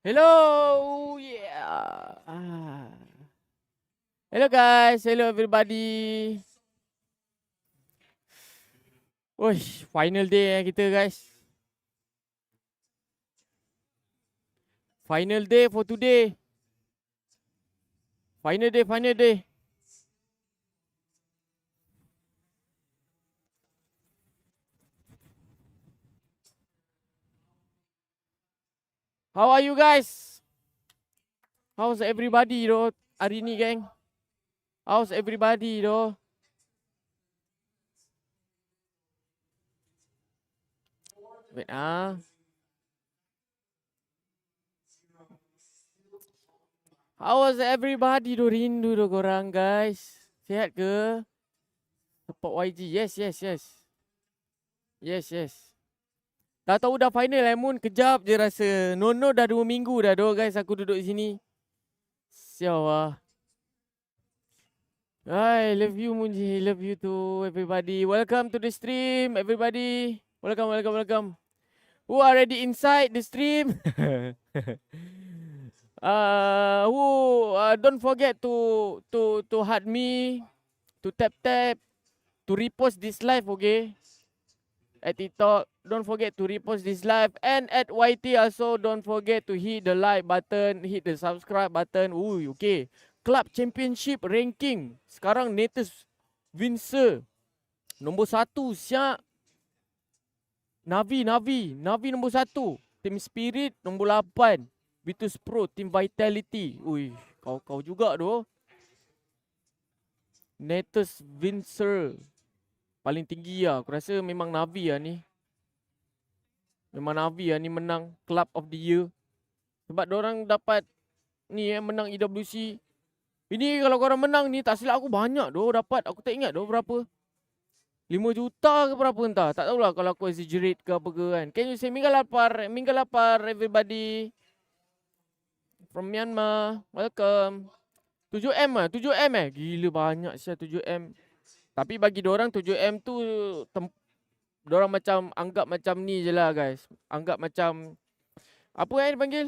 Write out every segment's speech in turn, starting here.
Hello, yeah. Hello guys, hello everybody. Wih, final day kita guys. Final day for today. Final day, final day. How are you guys? How's everybody though? Hari ni geng. How's everybody though? Wait ah. How was everybody though? Rindu though korang guys. Sihat ke? Support YG. Yes, yes, yes. Yes, yes. Dah tahu dah final Moon. Kejap je rasa. No dah 2 minggu dah doh guys aku duduk sini. Sial lah. I love you Munji. Love you too everybody. Welcome to the stream everybody. Welcome, welcome, welcome. Who are already inside the stream? Don't forget to heart me, to tap, to repost this live, okay? At TikTok, don't forget to repost this live, and at YT also don't forget to hit the like button, hit the subscribe button. Ooh, okay. Club Championship ranking sekarang Natus Vincer nombor 1 siap. Navi nombor 1. Team Spirit nombor 8. Vitus Pro, Team Vitality. Ui, kau juga doh. Natus Vincer paling tinggi lah. Aku rasa memang Navi lah ni. Memang Navi lah ni menang Club of the Year. Sebab dorang dapat ni menang EWC. Ini kalau korang menang ni tak silap aku banyak doh dapat. Aku tak ingat doh berapa. 5 juta ke berapa entah. Tak tahulah kalau aku exaggerate ke apa ke kan. Can you say minggu lapar everybody. From Myanmar. Welcome. 7M lah. 7M eh. Gila banyak siya 7M. Tapi bagi dorang 7M tu dorang macam anggap macam ni je lah guys. Anggap macam apa yang dipanggil?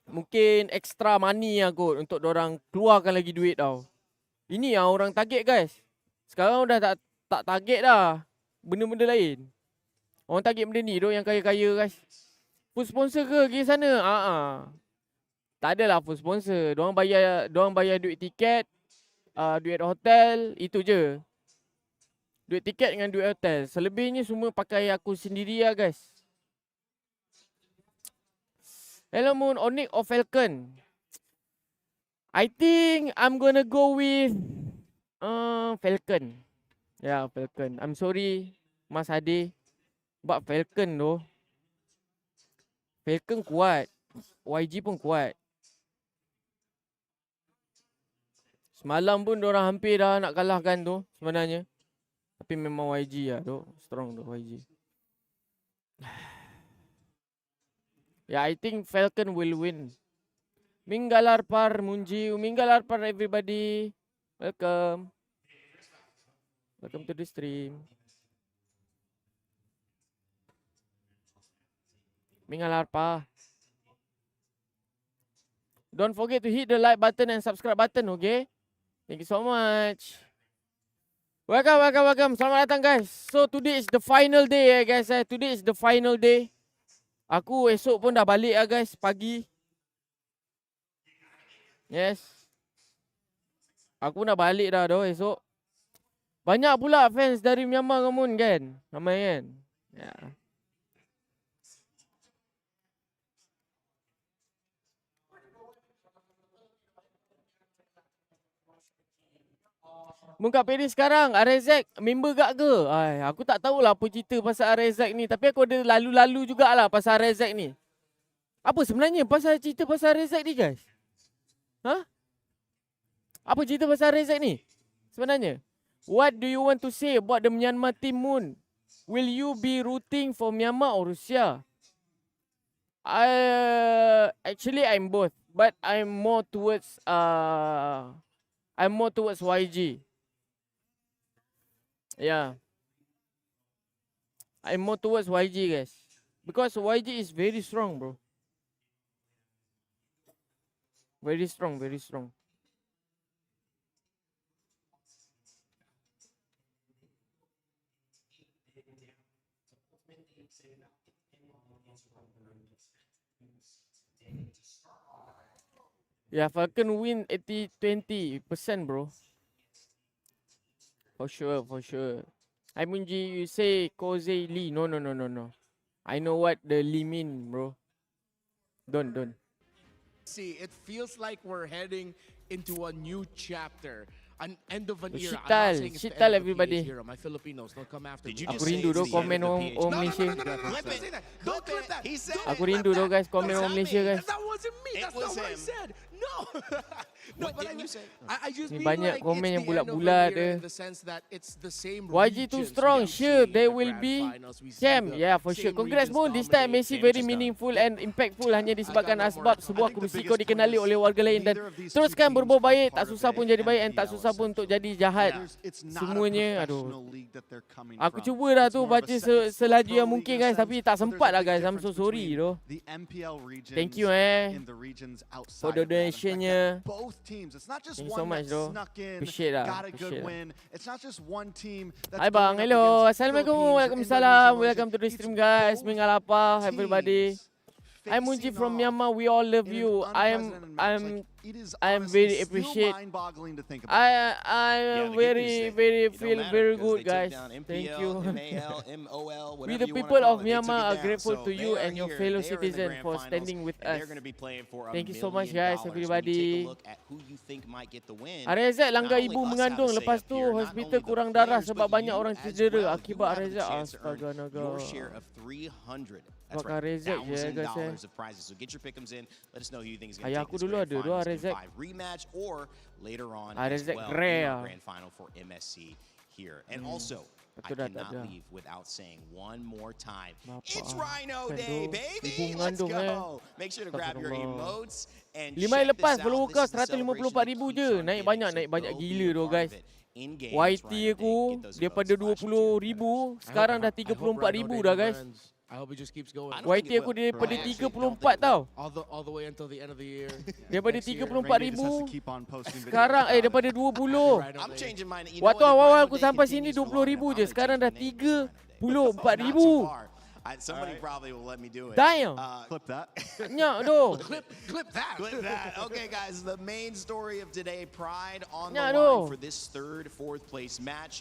Mungkin extra money lah kot untuk dorang keluarkan lagi duit tau. Ini lah orang target guys. Sekarang dah tak target dah. Benda-benda lain. Orang target benda ni doh yang kaya-kaya guys. Full sponsor ke pergi sana? Tak adalah full sponsor. Diorang bayar duit tiket, duit hotel, itu je. Duit tiket dengan duit hotel. Selebihnya semua pakai aku sendiri lah guys. Hello Moon, Onyx or Falcon? I think I'm gonna go with Falcon. Ya, Falcon. I'm sorry Mas Ade, but Falcon doh. Falcon kuat. YG pun kuat. Semalam pun diorang hampir dah nak kalahkan tu sebenarnya. Tapi memang YG lah tu. Strong tu YG. Yeah, I think Falcon will win. Minggalar par Munji. Minggalar par everybody. Welcome. Welcome to the stream. Mengalarpa. Don't forget to hit the like button and subscribe button, okay? Thank you so much. Welcome. Selamat datang guys. So today is the final day guys. Today is the final day. Aku esok pun dah balik guys, pagi. Yes. Aku dah balik dah esok. Banyak pula fans dari Myanmar kamun kan? Ramai kan? Ya. Muka Paris sekarang, Arezek member gak ke? Aku tak tahulah apa cerita pasal Arezek ni. Tapi aku ada lalu-lalu jugalah pasal Arezek ni. Apa sebenarnya cerita pasal Arezek ni guys? Apa cerita pasal Arezek ni? Sebenarnya. What do you want to say about the Myanmar team Moon? Will you be rooting for Myanmar or Russia? Actually I'm both. But I'm more towards YG. Yeah. I'm more towards YG guys. Because YG is very strong bro. Very strong. Yeah, Falcon win 20% bro. For sure. I mean, you say Koze Lee. No. I know what the Lee mean, bro. Don't. See, it feels like we're heading into a new chapter. An end of an era. Shital everybody. My Filipinos, they'll come after me. Aku rindu doh komen orang Malaysia. Don't clip that. He said Aku rindu doh guys komen orang Malaysia guys. That wasn't me. That's not what I said. No. What didn't you say? I just Ni mean banyak like komen yang it's the end of an bulat-bulat eh. era dia. in the sense that it's the same YG too regions. strong. We Sure, see they the will grand be finals, we see champ. the Yeah, for sure. same Congrats regions Moon. This time dominate. Messi very meaningful and impactful hanya disebabkan asbab sebuah kursi kau dikenali oleh warga lain dan teruskan berbuat baik. Tak susah pun jadi baik dan tak susah pun untuk jadi jahat. Semuanya, aduh. Aku cuba dah tu baca selaju yang mungkin guys, tapi tak sempat lah guys. I'm so sorry doh. Thank you for the donationnya. Thank you so much doh. Appreciate lah. Hai bang, hello. Assalamualaikum. Waalaikumsalam. Welcome to the stream guys. Mengalapa everybody. I'm Munji from Myanmar. We all love you. I'm very appreciate. I very feel very good, guys. Thank you. We the people of Myanmar are grateful to you and your fellow citizens for standing with us. Thank you so much, guys, everybody. Arezat langgar ibu mengandung, lepas tu hospital kurang darah sebab banyak orang cedera akibat Arezat. Astaga naga. Bakal Arezat je guys. Ayah aku dulu ada dua Arezat. Arezat rare. And also, I cannot leave without saying one more time, it's Rhino Day, baby! Let's go! Make sure to grab your emotes and check Lima lepas this out. follower kau This is the celebration 154,000 that je. keeps on Naik giving. banyak So gila go doh be a guys. part of it. In-game YT Rhino Day. aku Get those daripada emotes, flash your 20,000 sekarang dah 34,000 dah guys. I hope it just keeps going. YT aku daripada 34 tau. All the way until the end of the year. Daripada Next year. 34,000 sekarang daripada 20. I'm changing mine. You know Waktu what? If awal-awal Rhino aku Day sampai sini continues for long 20,000 enough, je. I'm Sekarang dah gonna change the name. 34,000. Somebody probably will let me do it. Damn. Clip that. Nyak doh. Clip that. Clip that. Okay, guys, the main story of today, Pride on the Yeah, line no. for this third, fourth place match.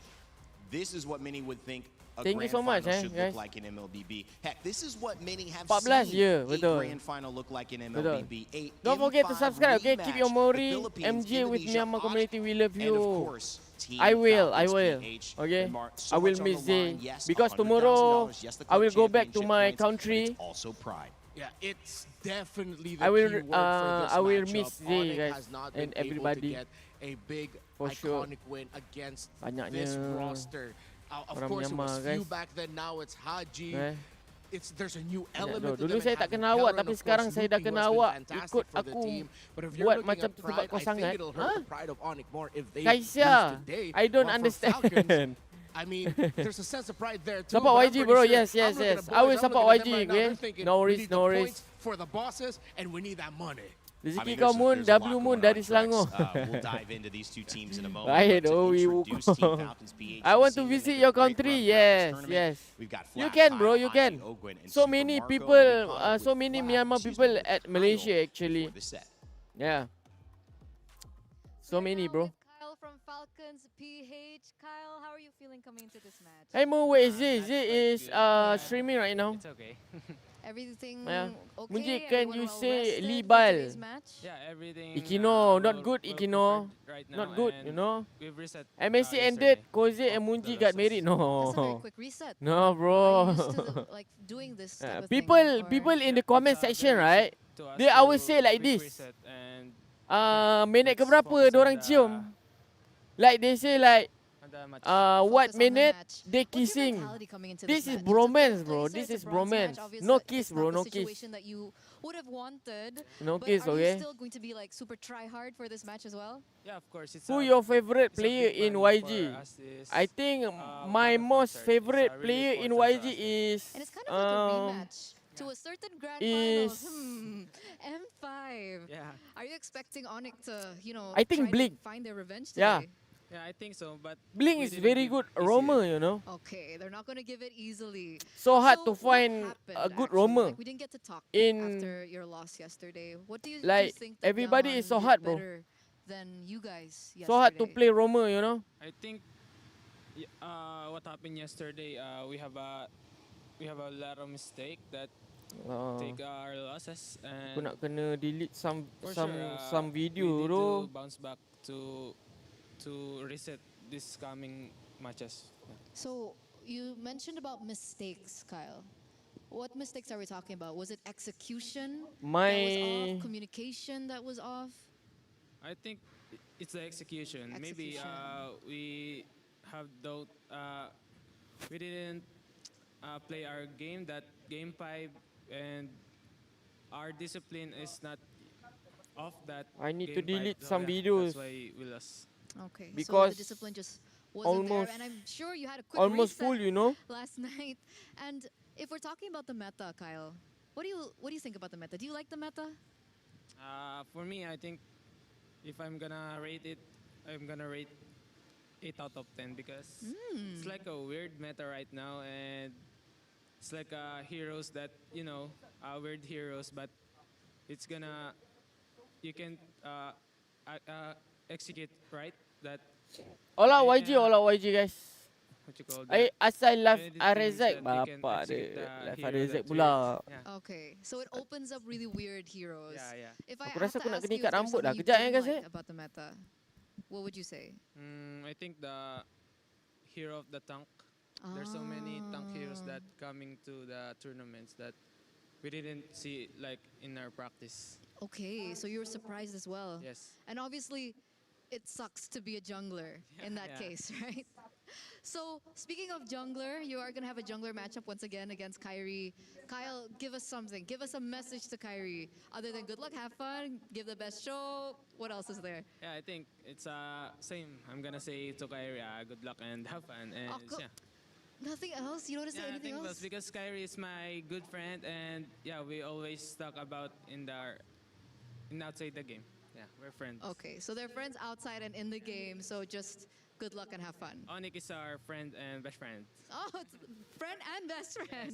This is what many would think a Thank you grand so much, final should guys. look like in MLBB. Heck, this is what many have 14 seen je, a betul. grand final look like in MLBB. A Don't forget to M5 subscribe, okay? Keep your rematch. Mori, The Philippines, MJ with Indonesia, Myanmar Osh, community. We love and you. of course, Team I will. Falcons, PH, Okay, and Mark. I So will much on miss the it line. Yes, because $100,000, tomorrow yes, the I will club go back to championship my points, but country. it's also Pride. Yeah, it's definitely the I will, key word for this I will matchup. miss Zay, Onyx guys, has not and been everybody. able to get a big For sure. iconic win against Banyaknya this roster. Of orang course, it Myanmar, was few guys. back then. Now it's Haji. There's a new Banyak element doh. to Dulu them saya and tak having kenal awak, Karen, tapi of sekarang course, saya dah Lupi, who kenal has been awak. fantastic Ikut for the aku team. But if you're buat looking macam at tu sebab Pride, kau I sangat. think it'll hurt the pride of Onyx more if they Kaisya, lose today. I don't But for understand. Falcons, I mean, there's a sense of pride there too. Support but I'm YG, pretty bro. sure Yes, I'm yes, looking yes. at I will boys, I'm support looking at them YG, right now, okay? they're thinking, No we worries, need no the worries. points for the bosses, and we need that money. Rezeki there's kau Moon, there's a lot W Moon going dari on, Trex. Selangor. We'll dive into these two teams in a moment. Baik, But to Owi introduce Team Wukong. Falcons PH, I you've want to seen them visit make a your great country. run throughout this Yes, tournament. yes. We've got You Flash, can, bro. Kyle, You Ozzy, can. Ogwin, and So Super many Marco, people, and we caught up so with many Flash, Myanmar excuse people me, at Kyle Malaysia actually. before the set. Yeah. So We're many, now bro. with Kyle from Falcons PH. Kyle, how are you feeling coming into this match? Hey Mo, where is it? That's It quite is good. streaming right now. It's okay. Everything Yeah. okay? Munjik, can Everyone you well say rested for Libal? today's match? Yeah, everything. Ikino, not well- good, well Ikino. prepared right now, Not good, you and know. We've reset. MSC yesterday ended, Koze of and the Munji got losses. married. That's a very No. quick reset. No, Are you bro. used to like doing this type of thing, People or- in the Yeah, comment it's a section, very right? to us They always to say like quick this. reset and Minit ke let's berapa focus on diorang the- cium? Like they say like on the match. what Focus on the minute match. they What's your kissing. mentality coming into This this is match? It's a bromance, third bro. placer, This it's is a bronze match. bromance. Obviously, No it's kiss, not bro. the No kiss. situation that you would have wanted. No but kiss, are okay? you still going to be like super try hard for this match as well? Yeah, of course. It's Who a- your favorite it's a player big in one YG? for us is, I think my Battle most Concert. It's favorite really player in important YG for us. is And it's kind of like a rematch to a certain grand finals. is- M5. Yeah, Are you expecting Onyx to, I think try to Blink. find their revenge Yeah. today? yeah, I think so. But Blink we is didn't very give good easy. roamer, you know. Okay, they're not going to give it easily. So hard So to what find happened, a good actually? roamer. Like, we didn't get to talk in- after your loss yesterday. What do you Like, think that everybody Yaman is so did hard, bro. better than you guys yesterday? So hard to play roamer, you know. I think what happened yesterday, we have a lot of mistake that take our losses, Aku and nak kena delete some for some sure, some we video need tu. to bounce back to reset this coming matches. Yeah. So you mentioned about mistakes, Kyle. What mistakes are we talking about? Was it execution that was My off, communication that was off? I think it's the execution. Maybe Execution. we have don't we didn't play our game, that game 5, and our discipline is not off that. I need to game 5. delete So some yeah, videos. That's why we lost. Okay, so Because the discipline just wasn't there, almost- and I'm sure you had a quick almost reset full, you know. last night. And if we're talking about the meta, Kyle, what do you think about the meta? Do you like the meta? For me, I think if I'm gonna rate it, I'm gonna rate 8 out of 10 because it's like a weird meta right now, and it's like heroes that weird heroes, but it's gonna you can execute right that All out I YG, can- all out YG guys. what you call I that. asal live Anything that Arezek you can bapa execute dia. the Live hero Arezek that pula. Yeah, Okay, so it opens up really weird heroes. yeah. If I Aku have rasa to aku nak ask kena you ikat if there's rambut dah. something you Kejap, didn't guys, like about the meta, what would you say? I think the hero of the tank. There's so many tank heroes that coming to the tournaments that we didn't see like in our practice. Okay, so you were surprised as well. Yes. And obviously, it sucks to be a jungler in that Yeah. case, right? So, speaking of jungler, you are going to have a jungler matchup once again against Kyrie. Kyle, give us something. Give us a message to Kyrie. Other than good luck, have fun, give the best show. What else is there? Yeah, I think it's same. I'm gonna say to Kyrie, good luck and have fun. And yeah, Nothing else? You don't want to say yeah, anything nothing else? else because Kyrie is my good friend, and yeah, we always talk about in outside the game. Yeah, we're friends. Okay, so they're friends outside and in the game, so just good luck and have fun. Onik is our friend and best friend. Oh, it's friend and best friend.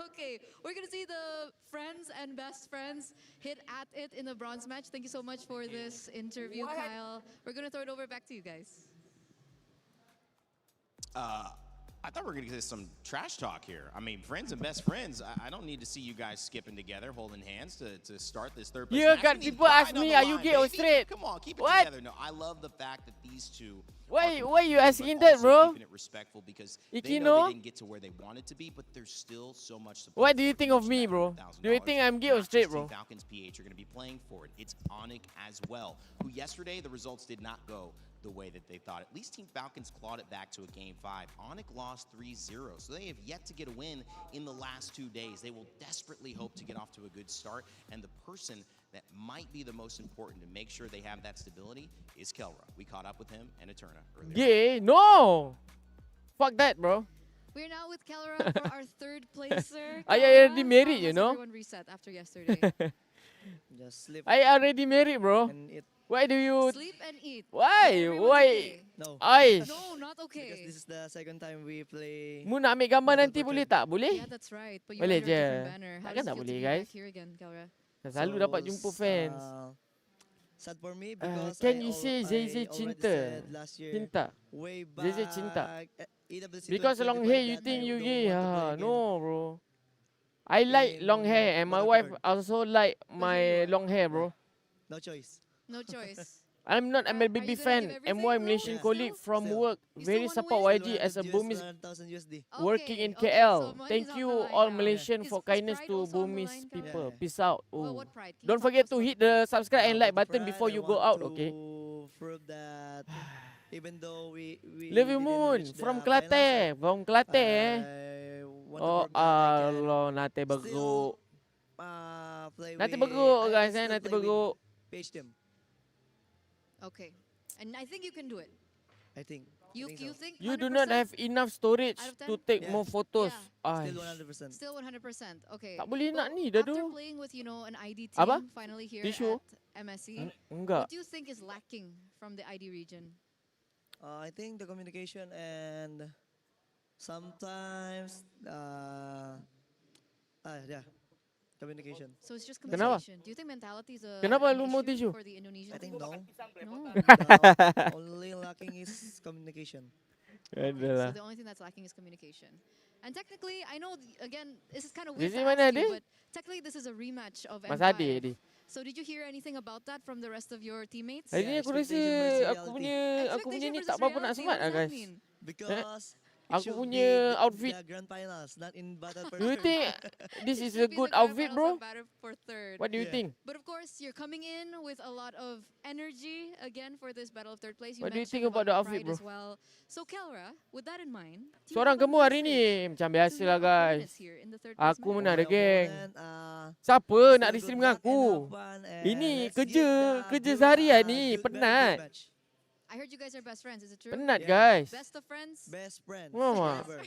Okay, we're gonna see the friends and best friends hit at it in the bronze match. Thank you so much for this interview, Kyle. We're gonna throw it over back to you guys. I thought we were going to get some trash talk here. I mean, friends and best friends. I don't need to see you guys skipping together, holding hands to start this third place Yeah, match. God, We need people ask pride on me, the are you line, gay or baby. straight? Come on, keep it What? together. No, I love the fact that these two. Why- are why you competing, asking but that, also bro? Keeping it respectful because Ikino? they know they didn't get to where they wanted to be, but there's still so much support. What do you for think of each me, that bro? $100,000. Do you think I'm gay or Not straight, just Team bro? Falcons PH are going to be playing for it. It's Onyx as well, who yesterday the results did not go the way that they thought. At least Team Falcons clawed it back to a game 5. Onyx lost 3-0, so they have yet to get a win in the last 2 days. They will desperately hope to get off to a good start, and the person that might be the most important to make sure they have that stability is Kelra. We caught up with him and Eterna earlier. Gay? No! Fuck that, bro. We're now with Kelra for our third placer. I Kelra, already married, how you has know. everyone reset after yesterday? Just sleep I already married, bro. and eat. Why do you... Sleep and eat. Why? Everyone's Why? okay. No. Aish. No, not Because okay. this is the second time we play. Mu nak ambil gambar Battle nanti for boleh third. tak? Boleh? Yeah, that's right. But you're Boleh under a different je. banner. How Takkan does it tak feel boleh, to be guys. back here again, Kelra? Selalu So, dapat jumpa fans. Sad for me because Can I you say I Zay already cinta? said last year, Cinta. way Zay back, cinta. EWC Because long 2025 hair, you that think I you don't gay? want to play Ah, again. no, bro. I like long hair, and my Battle wife for also like here my you are. long hair, bro. No choice. No choice. I'm not Are a you baby gonna fan. give everything, MY bro? Malaysian Yeah. colleague from Still. work. You Very still wanna support win? YG as a Burmese 100,000 USD. working in Okay, KL. so money's Thank on you the line all now. Malaysian Is- for is kindness pride to also on the Burmese line, people. Kelra? Peace out. Well, Oh. what pride? Can you Don't talk forget us to about hit the the subscribe and like About button pride, before I you go want out, to okay? prove that even though we Love you didn't Moon reach from the finals, Kelate. From Kelate. I want to Oh prove that I can Allah, nate still beruk. play Nanti with beruk I guys, can still nanti play with beruk. PH team. Okay. And I think you can do it. I think. You I think you so. think You do not 100%? have enough storage Out of to 10? take Yeah. more photos. Yeah. Aish. Still 100%. Still 100%. Okay. Tak boleh nak Well, ni dah after tu. playing with, you know, an ID team Apa? finally here Tisu? at MSC, Enggak. what do you think is lacking from the ID region? I think the communication and sometimes yeah, communication. So it's just Kenapa? communication. Do you think mentality is a Kenapa an lu mau issue tisu? for the Indonesian I think team? no. No. The only lacking is communication. Okay, so Adalah. the only thing that's lacking is communication. And technically, I know, again, this is kind of Zizi weird to mana ask you, dia? but technically this is a rematch of Mas M5. Adi ni. So did you hear anything about that from the rest of your teammates? Hari ni Yeah, aku rasa expectation versus aku reality. punya Expectation ni versus tak berapa nak reality, semat what lah does that guys. mean? Because it Aku should punya be outfit. the grand finals, not in battle for Do you third. think this It is should a be good the grand outfit, finals bro? of Battle for third. What do you Yeah. think? But of course, you're coming in with a lot of energy again for this battle of third place. You What do you mentioned think about the outfit, pride bro? as well. So Kelra, with that in mind, do you Seorang have a gemuk hari message ni. Macam to biasa your lah guys. opponents here in the third place Aku match? menang For ada my geng. opponent, Siapa still nak good di stream luck dengan and aku? have fun and Ini let's kerja. give the Kerja good- seharian ni. very good Penat. match. I heard you guys are best friends. Is it true? Penat Yeah. guys. Best of friends? Best friends Mama. ever.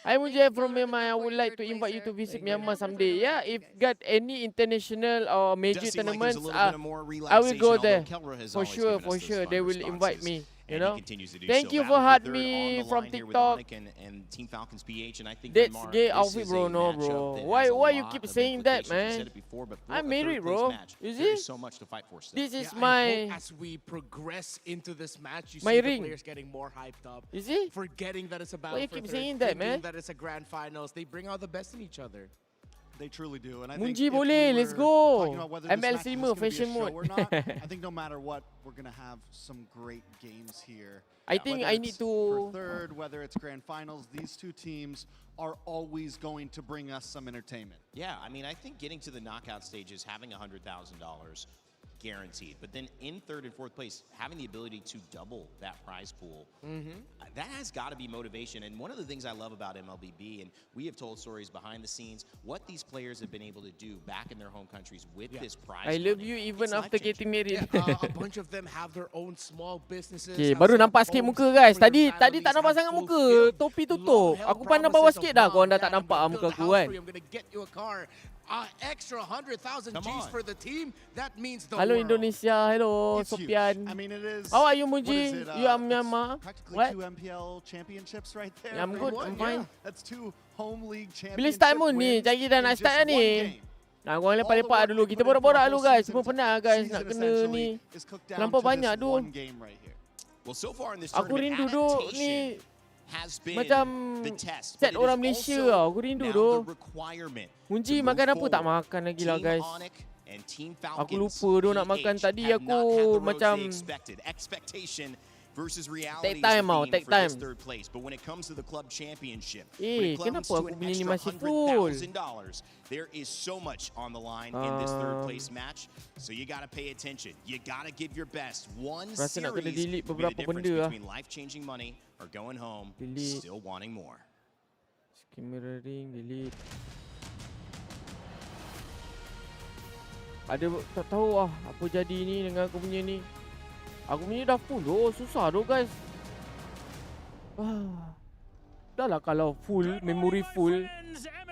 I'm Thank Ujay you, from Kelra. Good Myanmar. I luck for would your like third to place invite you there. to visit Thank you. Myanmar Round of someday. applause, Yeah, thank you if guys. got any international or major Does seem like tournaments, there's a little bit of more I will relaxation, go although there. Kelra has For always sure, given us for those sure. fun They will invite responses, me. and You he know. continues to do Thank so. you Battle for for heart third me on the from line here with TikTok. Onyx and Team Falcons PH, and I think That's Myanmar, gay this outfit, is bro. a No, matchup bro. that Why has a you lot keep of saying that, implications. You man? said it before, but for I'm a married, third-place bro. match, You there see? is so much to fight for still. This is Yeah, I my. hope as we progress into this match, you My see ring. the players getting more hyped up, You see? forgetting that it's a battle Why you for keep third, saying that, thinking man? that it's a grand finals. They bring out the best in each other. They truly do. And I think Munji if we boleh, let's were go. talking about whether this ML match is Streamer, gonna be a fashion show mode. or not, I think no matter what, we're going to have some great games here. I think Whether I need it's for to. third, whether it's grand finals, these two teams are always going to bring us some entertainment. Yeah, I mean, I think getting to the knockout stages, having $100,000 guaranteed, but then in third and fourth place, having the ability to double that prize pool, that has got to be motivation. And one of the things I love about MLBB, and we have told stories behind the scenes, what these players have been able to do back in their home countries with Yeah. this prize I love money, you even it's after life-changing. getting married. Yeah, a bunch of them have their own small businesses. Okay, have baru set up nampak sikit homes muka guys. for their Tadi tak families, nampak have sangat muka. fulfilled Topi tutup. long-held Aku pandang bawah promises sikit of, dah. Korang dah "Mom, tak Dad, I'm nampak gonna muka build a aku house kan. for you, I'm gonna get you a car. Extra 100,000 Come G's on. for the team. That means the Hello world. Indonesia. Hello It's huge. Sopian. I mean, it is. How are you, what Munji? is it, You are it's Myanmar. Practically What? 2 MPL championships right there. Yeah, I'm for good. you. I'm Yeah. fine. That's 2 home league Bila championship start moon ni? wins Cari dah in nak just start dah one ni. game. Nah, korang All the lepak-lepak work dulu. we Kita put in for a borak-borak whole dulu guys. season Semua penat guys season nak kena essentially ni. is cooked down Terlampau to this banyak tu. one game right here. Well, so far in this Aku tournament, rindu duk adaptation ni. has been Macam the test, set but it is orang Malaysia also tau. Aku rindu now tu. the requirement Munji to makan move apa? Tak forward. makan lagi lah Team guys. Onyx and Team Aku Falcons, lupa dia nak makan PH, tadi. have Aku not had the roads macam they expected. Expectation versus reality Take time is the tau, theme take for this time. third place. But when it comes to the club championship, Eh, when it kenapa comes to aku an punya ni extra masih full? $100,000, there is so much on the line in this third place match. So you got to pay attention. You got to give your best. One Rasa nak kena series delete will be the beberapa difference benda lah. between life-changing money or going home Delete. still wanting more. Skin mirroring, delete. Ada tak tahu ah apa jadi ni dengan aku punya ni. Aku punya dah full doh, susah doh guys. Dah lah kalau full, memory full,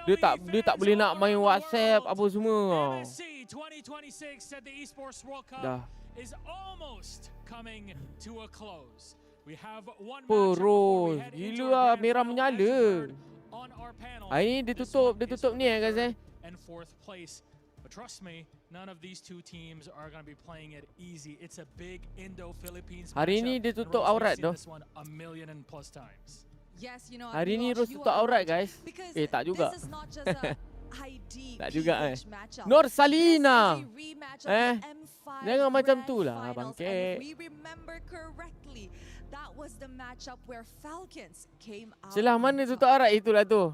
dia tak boleh nak main WhatsApp apa semua. MSC 2026 said the Esports World Cup Dah. is almost coming to a close. We have one match Perus. Gila lah, merah menyala. on our panel. Hari ni dia tutup ni guys And fourth place. But trust me, none of these two teams are going to be playing it easy. It's a big Indo-Philippines Hari ni matchup. dia And tutup Rose, we've aurat seen tu. this one a million and plus times. Yes, you know, Hari ni Milosh, Rose you tutup are aurat right. guys. Because Tak juga. This is not just a ID Tak juga matchup. Nur This Salina. is a rematch of the M5 Jangan macam Grand tu lah, Finals. bangke. And if we remember correctly, that was the matchup where Falcons came out. Selah mana tutup aurat itulah tu.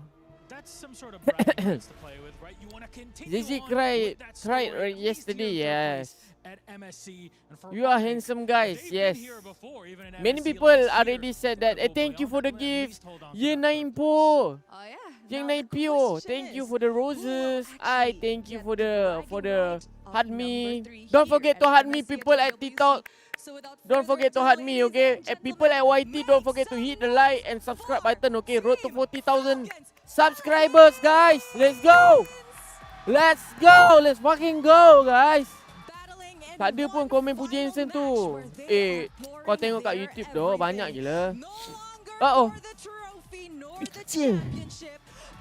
That's some sort of bragging rights to play with, right? You want to continue Zizi on cried with that right story, at least yesterday, here in third yes. place at MSC. And for You are one thing, handsome guys, they've yes. been here before, even in Many MSC people last already year. said that. Hopefully Thank you for the at gift. least hold on to Ye that naim purpose. Oh po. yeah. Yang Now naik the pio. question Thank you is, for the who will roses. actually Thank you get for the the bragging right of hug number me. 3 Don't here forget to at hug me, MSC people at EWC. TikTok. So without Don't further forget to ado, hug me, ladies okay? and And people at gentlemen, YT, don't forget to make hit the some like and noise subscribe for button, okay? Road to Team 40,000 Falcons. subscribers, guys. Let's go. Let's go. Let's fucking go, guys. Battling in Tak ada pun one komen final puji Hansen match tu. where they are Kau tengok kat pouring YouTube their tu, banyak everything. gila. No longer Uh-oh. for the trophy nor the Cih. championship,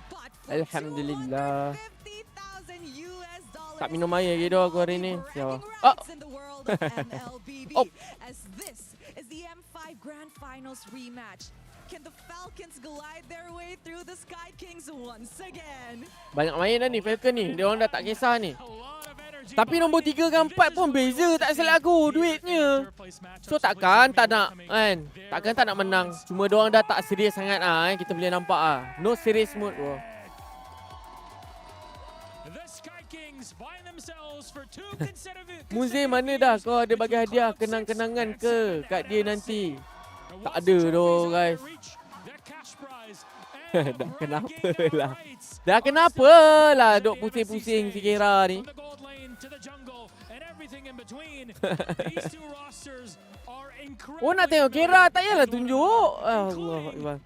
but for Alhamdulillah. $250,000 Tak minum air lagi dah aku hari ni. bragging Siapa? rights in the world of MLBB. Oh. As this is the M5 Grand Finals rematch. Can the Falcons glide their way through the Sky Kings once again? Banyak main dah ni Falcon ni. Dia orang dah tak kisah ni. A lot of energy Tapi behind nombor it. 3 dan 4 pun beza tak silap aku duitnya. So takkan tak nak kan. Takkan tak nak menang. Cuma dia orang dah tak serius sangat kita boleh nampak No serious mood bro. The Sky Kings find themselves for two consecutive Muzi mana dah kau ada bagi hadiah kenang-kenangan ke kat dia nanti? Tak ada doh guys. Dah kenapa lah. Dah kenapa lah duk pusing-pusing si Kira ni. Oh nak tengok Kira tak payahlah tunjuk. Allah Akbar.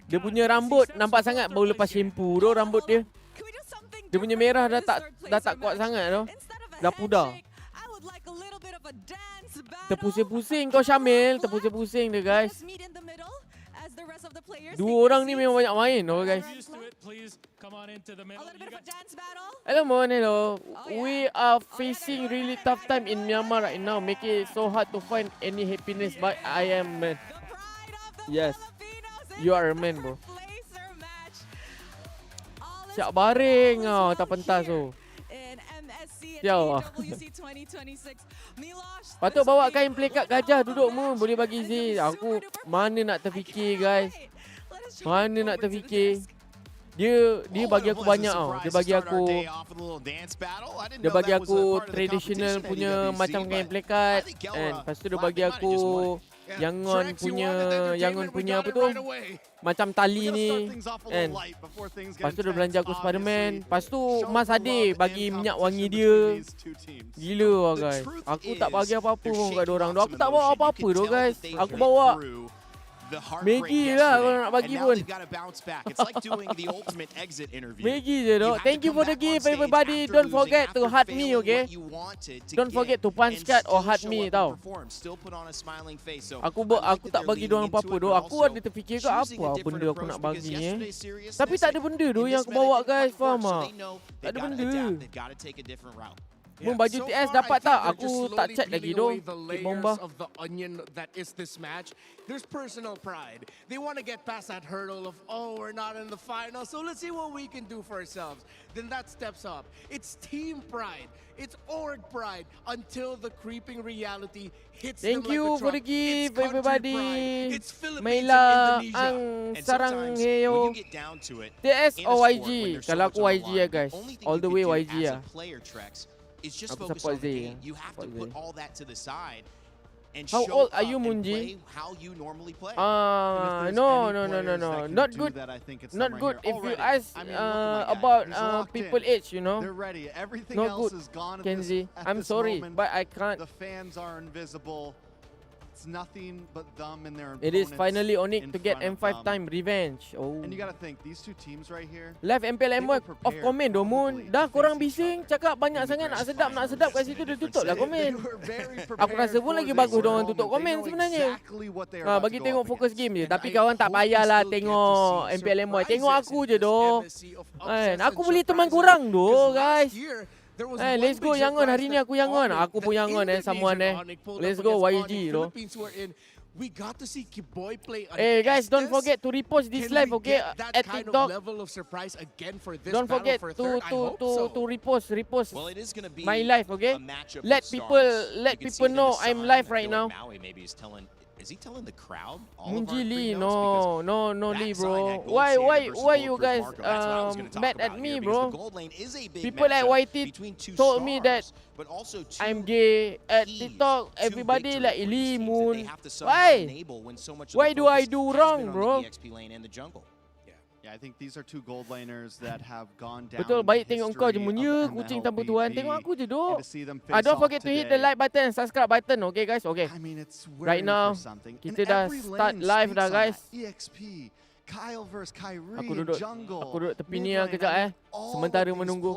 Dia punya rambut nampak sangat baru lepas shampoo doh rambut dia. Can we do something Dia punya different merah for dah this tak third placer kuat match? sangat doh. Instead of a Dah pudar. handshake, I would like a little bit of a dance battle. Terpusing-pusing kau Syamil, terpusing-pusing dia guys. Let us meet in the middle as the rest of the players Dua take orang their ni seats. memang banyak main doh guys. A little bit of a dance battle. Hello Mon, hello. yeah. We are facing really tough time in Myanmar right now. Make it so hard to find any happiness, but I am man. The pride of the Yes. Filipinos in You are a the man, bro. third placer match. All is Siap baring well tak pentas here tu. in MSC and Siap lah. EWC 2026. Milosh, Patut this bawa will be kain pelikat one gajah of duduk the mu match boleh bagi and Z. the Aku super duper mana nak I terfikir cannot guys. wait. Let us Mana jump nak over to the terfikir. desk. Dia bagi aku banyak tau. Dia bagi aku traditional punya macam kain pelikat and lepas tu dia bagi aku Yangon punya apa tu macam tali ni and lepas tu dia belanja aku Spiderman. Lepas tu Mas Ade bagi minyak wangi dia. Gila lah guys. Aku tak bagi apa-apa pun kat diorang. Aku tak bawa apa-apa doh guys. Aku bawa Maggie lah kalau nak bagi pun. Maggie je doh. Thank you for the gift everybody. Don't forget to heart me, okay? Don't forget to punch card or heart me tau. Aku tak bagi diorang apa-apa doh. Aku ada terfikir ke apa benda aku nak bagi Tapi tak ada benda doh yang aku bawa guys, faham tak? Tak ada benda. Pun baju TS dapat tak? Aku tak check lagi doh. Kit bomba. Of the onion that is this match. There's personal pride. They want to get past that hurdle of, oh, we're not in the final, so let's see what we can do for ourselves. Then that steps up. It's team pride. It's org pride until the creeping reality hits them Thank like you a for truck. the gift It's country everybody. pride. It's Philippines Maila and Indonesia. ang sarang heyo. TS or YG? Kalau aku YG ya guys. All the way YG ya. Is just Aku focus support on the Z, game. You have to support put Z. all that to the side and How show old up are you, and Munji? play how you normally play. No. Not good. Not good if you ask about people age, you know. They're ready. Everything Not else good, is gone Kenzie. I'm sorry, but I can't. The fans are invisible. it's nothing but them and their It is opponents finally Onyx in to get front of M5 them. time revenge. Oh. And you got to think, these two teams right here, Live MPL M1 off komen doh Moon. Dah korang bising cakap banyak sangat nak sedap kat situ dia tutup lah komen. Aku rasa pun lagi bagus diorang tutup komen sebenarnya. Bagi tengok fokus game je. Tapi kawan tak payahlah tengok MPL M1. Tengok aku je doh. Aku beli teman korang doh guys. Let's go Yangon. Hari ni aku Yangon. Aku pun Yangon someone Let's go YG doh. We got to see Kiboy play. Hey guys, don't forget to repost this live, okay? At TikTok. Level of surprise again for this don't forget to repost Well, it is going to be my live, okay? Let people know I'm live right now. Maybe is he telling the crowd? Munji Lee, no Lee, bro. Why you guys mad at me, bro? People at YT told me that I'm gay at TikTok. Everybody like Lee Moon. Why? Why do I do wrong, bro? Yeah, I think these are two gold laners that have gone down. Betul, baik tengok kau je Moon. Ya, kucing tanpa tuan. Tengok aku je doh. Don't forget to hit the like button and subscribe button, okay guys? Okay. Right now, kita dah start live dah guys. EXP, Kyle versus Kyrie, Aku duduk tepi ni kejap sementara menunggu.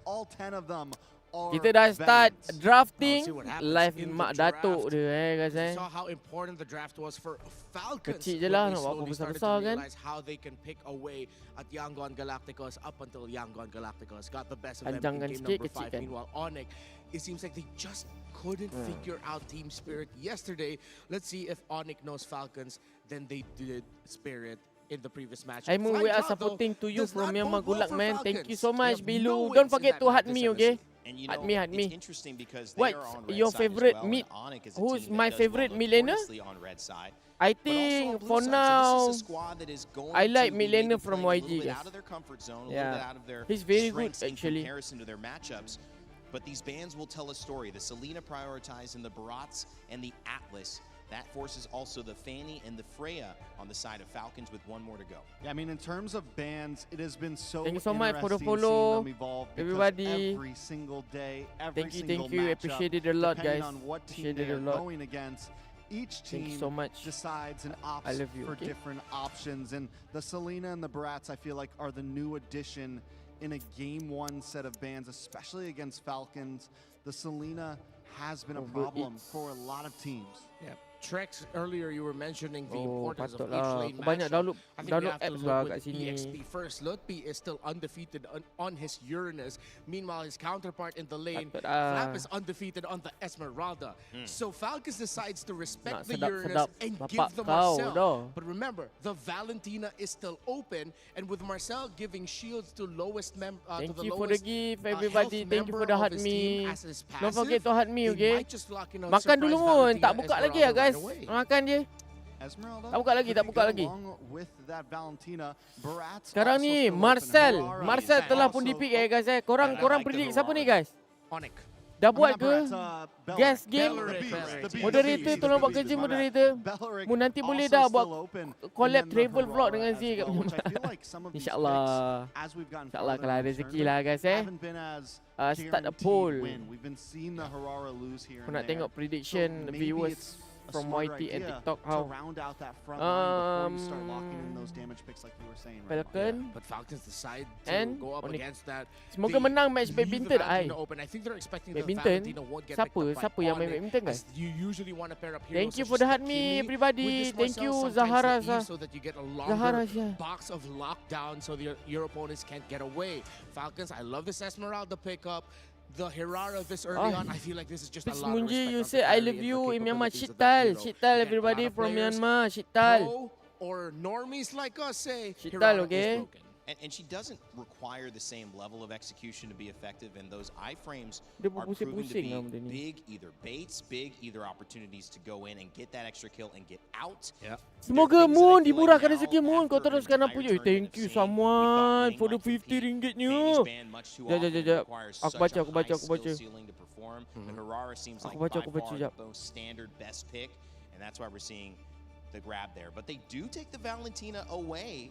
All 10 of them. Kita dah start drafting live mak datuk dia guys Saw how important the draft was for Falcons. Kecil je lah nak buat apa besar-besar kan. How they can pick away at Yangon Galacticos up until Yangon Galacticos got the best of them Panjangkan in sikit, game number kecil 5. kan. Meanwhile, Onyx, it seems like they just couldn't figure out team spirit yesterday. Let's see if Onyx knows Falcons than they did Spirit in the previous match. I'm we are supporting to you from Myanmar. Good luck, man. Thank you so much, Bilu. Don't forget to hug me, okay? And you Hug know, me. it's interesting because they What's are on red your side as favorite well, mid? and Onyx is a Who's team that my does favorite well mid laner? notoriously on red side, I but also think on blue for side. So now, this is a squad that is going I like to mid be maybe laner from playing a YG, little bit guys. out of their comfort zone, a Yeah. little bit out of their He's very good, strengths in actually. comparison to their matchups. But these bans will tell a story. The Selena prioritized and the Barats and the Atlas. That forces also the Fanny and the Freya on the side of Falcons with one more to go. Yeah, I mean, in terms of bans, it has been so Thank you so much for the interesting follow, seeing them evolve because everybody. every single day, every Thank single you. matchup, Appreciate it a lot, depending guys. on what team Appreciate they it a are lot. going against, each Thank you team so much. decides and I opts love you, for okay? different options. And the Selena and the Barats, I feel like, are the new addition in a Game 1 set of bans, especially against Falcons. The Selena has been a problem for a lot of teams. Yeah. Trex, earlier you were mentioning the Oh, importance of patut each lah. lane Aku banyak matchup. I think we download have to apps look lah with kat sini. EXP first. Lutpi is still undefeated on his Uranus. Meanwhile, his counterpart in the lane, Patut lah. Flap, is undefeated on the Esmeralda. So Falcons decides to respect Nak the Uranus sedap-sedap and bapak give the kau Marcel. dah. But remember, the Valentina is still open, and with Marcel giving shields to lowest Thank to the you for the lowest gift, health everybody. Thank you for member the of hug his me. team as his Don't forget passive, to hug me, they okay? might just lock in on Makan dulu surprise Moon. Valentina Tak buka lagi ya Esmeralda guys. right away. Makan je. Esmeralda, Tak buka lagi, tak buka lagi. along with that Valentina, Barats Sekarang also ni still open. Marcel Horara is telah pun also di-pick guys. Korang predict siapa ni guys? Onyx. Dah open. buat ke? Belleric. Guess game? Belleric, the beast, Moderator the beast, tolong the buat beast, kerja my bad. moderator. Belleric Mu nanti boleh also dah still buat open. collab And then the travel vlog Horara dengan as Z kat well, which I feel like some of these InsyaAllah. picks, as we've gotten InsyaAllah farther kalau in ada the rezeki tournament, lah guys haven't been as Start a guaranteed poll. win. We've been seeing the Horara lose here Aku and nak there. tengok prediction maybe viewers it's a from smarter YT and idea TikTok to how round out that front line before you start locking in Um, those damage picks like you were saying. Right now. Falcon. But Falcons decide to And go up Onyx. against that. Semoga They menang match leave the badminton. Valentina open. I think they're expecting the Badminton? Valentina won't get Siapa? picked up by Siapa yang main Onyx, badminton guys? as you usually want to pair up heroes Thank you such for the as hug Kimi me with everybody. this Thank Marcel, you sometimes Zahara. the Eve, so that you get a Zahara, longer yeah. box of lockdown so your opponents can't get away. Falcons, I love this Esmeralda pickup. The Hirara this early on, I feel like this is just a Please lot of Munji, respect you on say I Takari love and the you in Myanmar. capabilities of that Shital. hero. Shital Again, everybody a lot of from players, Myanmar. Shital. pro or normies like us say, Shital, Hirara okay? is broken. And she doesn't require the same level of execution to be effective, and those iframes Dia are proven to berpusing-pusing lah be benda ni. big either baits, big either opportunities to go in and get that extra kill and get out. Semoga Moon dimurahkan rezeki Moon. Kau teruskan apa je. Thank you someone for the 50 ringgitnya. Jap. Aku baca. Aku baca. Jap. Most standard best pick, and that's why we're seeing the grab there. But they do take the Valentina away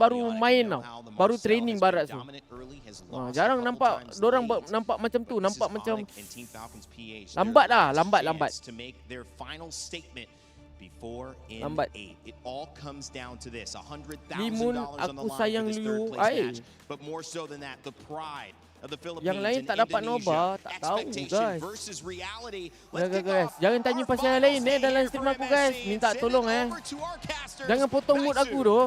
baru main tau. Baru training barat tu. Jarang nampak dorang nampak macam tu, nampak macam lambat lah, lambat. Lambat. Limun, aku sayang Liu. Yang lain tak dapat Nobar, tak tahu guys. Guys, jangan tanya pasal yang lain dalam stream aku guys. Minta tolong Jangan potong mood aku tu.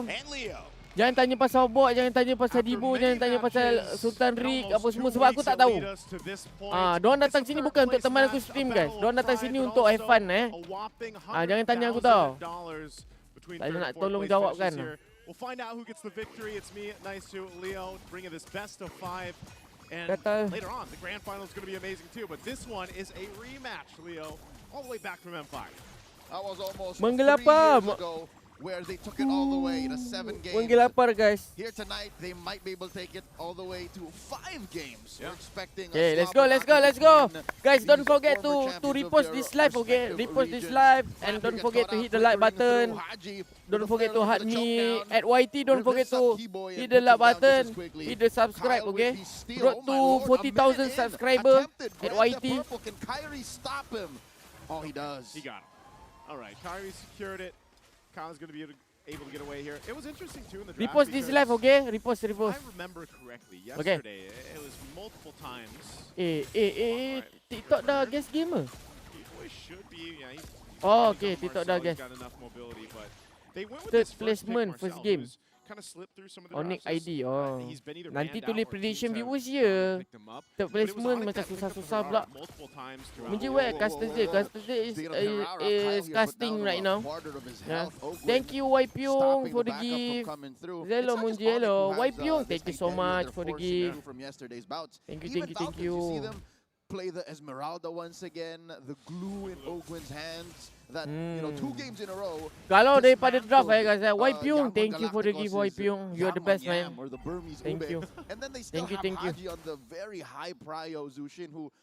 Jangan tanya pasal Bot, jangan tanya pasal Dibo, jangan tanya pasal Sultan Rick apa semua sebab aku tak tahu. Diorang datang sini bukan untuk teman aku stream guys. Diorang datang sini untuk have fun jangan tanya aku tau. Tak ada nak tolong jawabkan. We'll find out who gets the victory. It's me, Nice to Leo, bringing this best of 5. And later on, the grand final is going to be amazing too. But this one is a rematch, Leo, all the way back from M5. That was almost 3 Menggelapar. years ago where they took it all the way to 7 games. Menggelapar guys. Here tonight, they might be able to take it all the way to 5 games. We're expecting Okay, let's go. Guys, don't forget to repost this live, okay? Repost this live and don't forget to hit the like button. Don't forget to hug me at YT. Don't forget to hit the like button. Hit the subscribe, okay? Road to 40,000 subscriber at YT. Can Kyrie stop him? Oh, he does. He got him. All right, Kyrie secured it. Kyle's going to be able to get away here. It was interesting too in the draft. Repost this live, okay? Repost. I remember correctly, Okay. yesterday it was multiple times. TikTok dah guest gamer. He should be, yeah. He's Oh, okay, on TikTok Marcel, dah guest. he's got enough mobility, but they went with Third this placement, pick, first Marcel, game. who's kind of slipped through some of the Onyx drafts. ID, oh. He's been either Nanti banned tulis out or prediction teams have viewers je. picked him up. Third But it was placement Onyx macam that picked up susah-susah Ferrara pula. multiple times throughout. Munji where Castor is casting right now. Yeah. Thank you Pyong for the gift. Hello Munji, hello. Pyong, thank you so much for the gift. Thank you. Play the Esmeralda once again, the glue in Ogwin's hands. That 2 games in a row. Kalau daripada draft guys, Pyong, thank you for the gift Pyong. You're the best man. Or the Burmese Thank you. And then they still Thank have you. Haji on the very high prio Zushin, who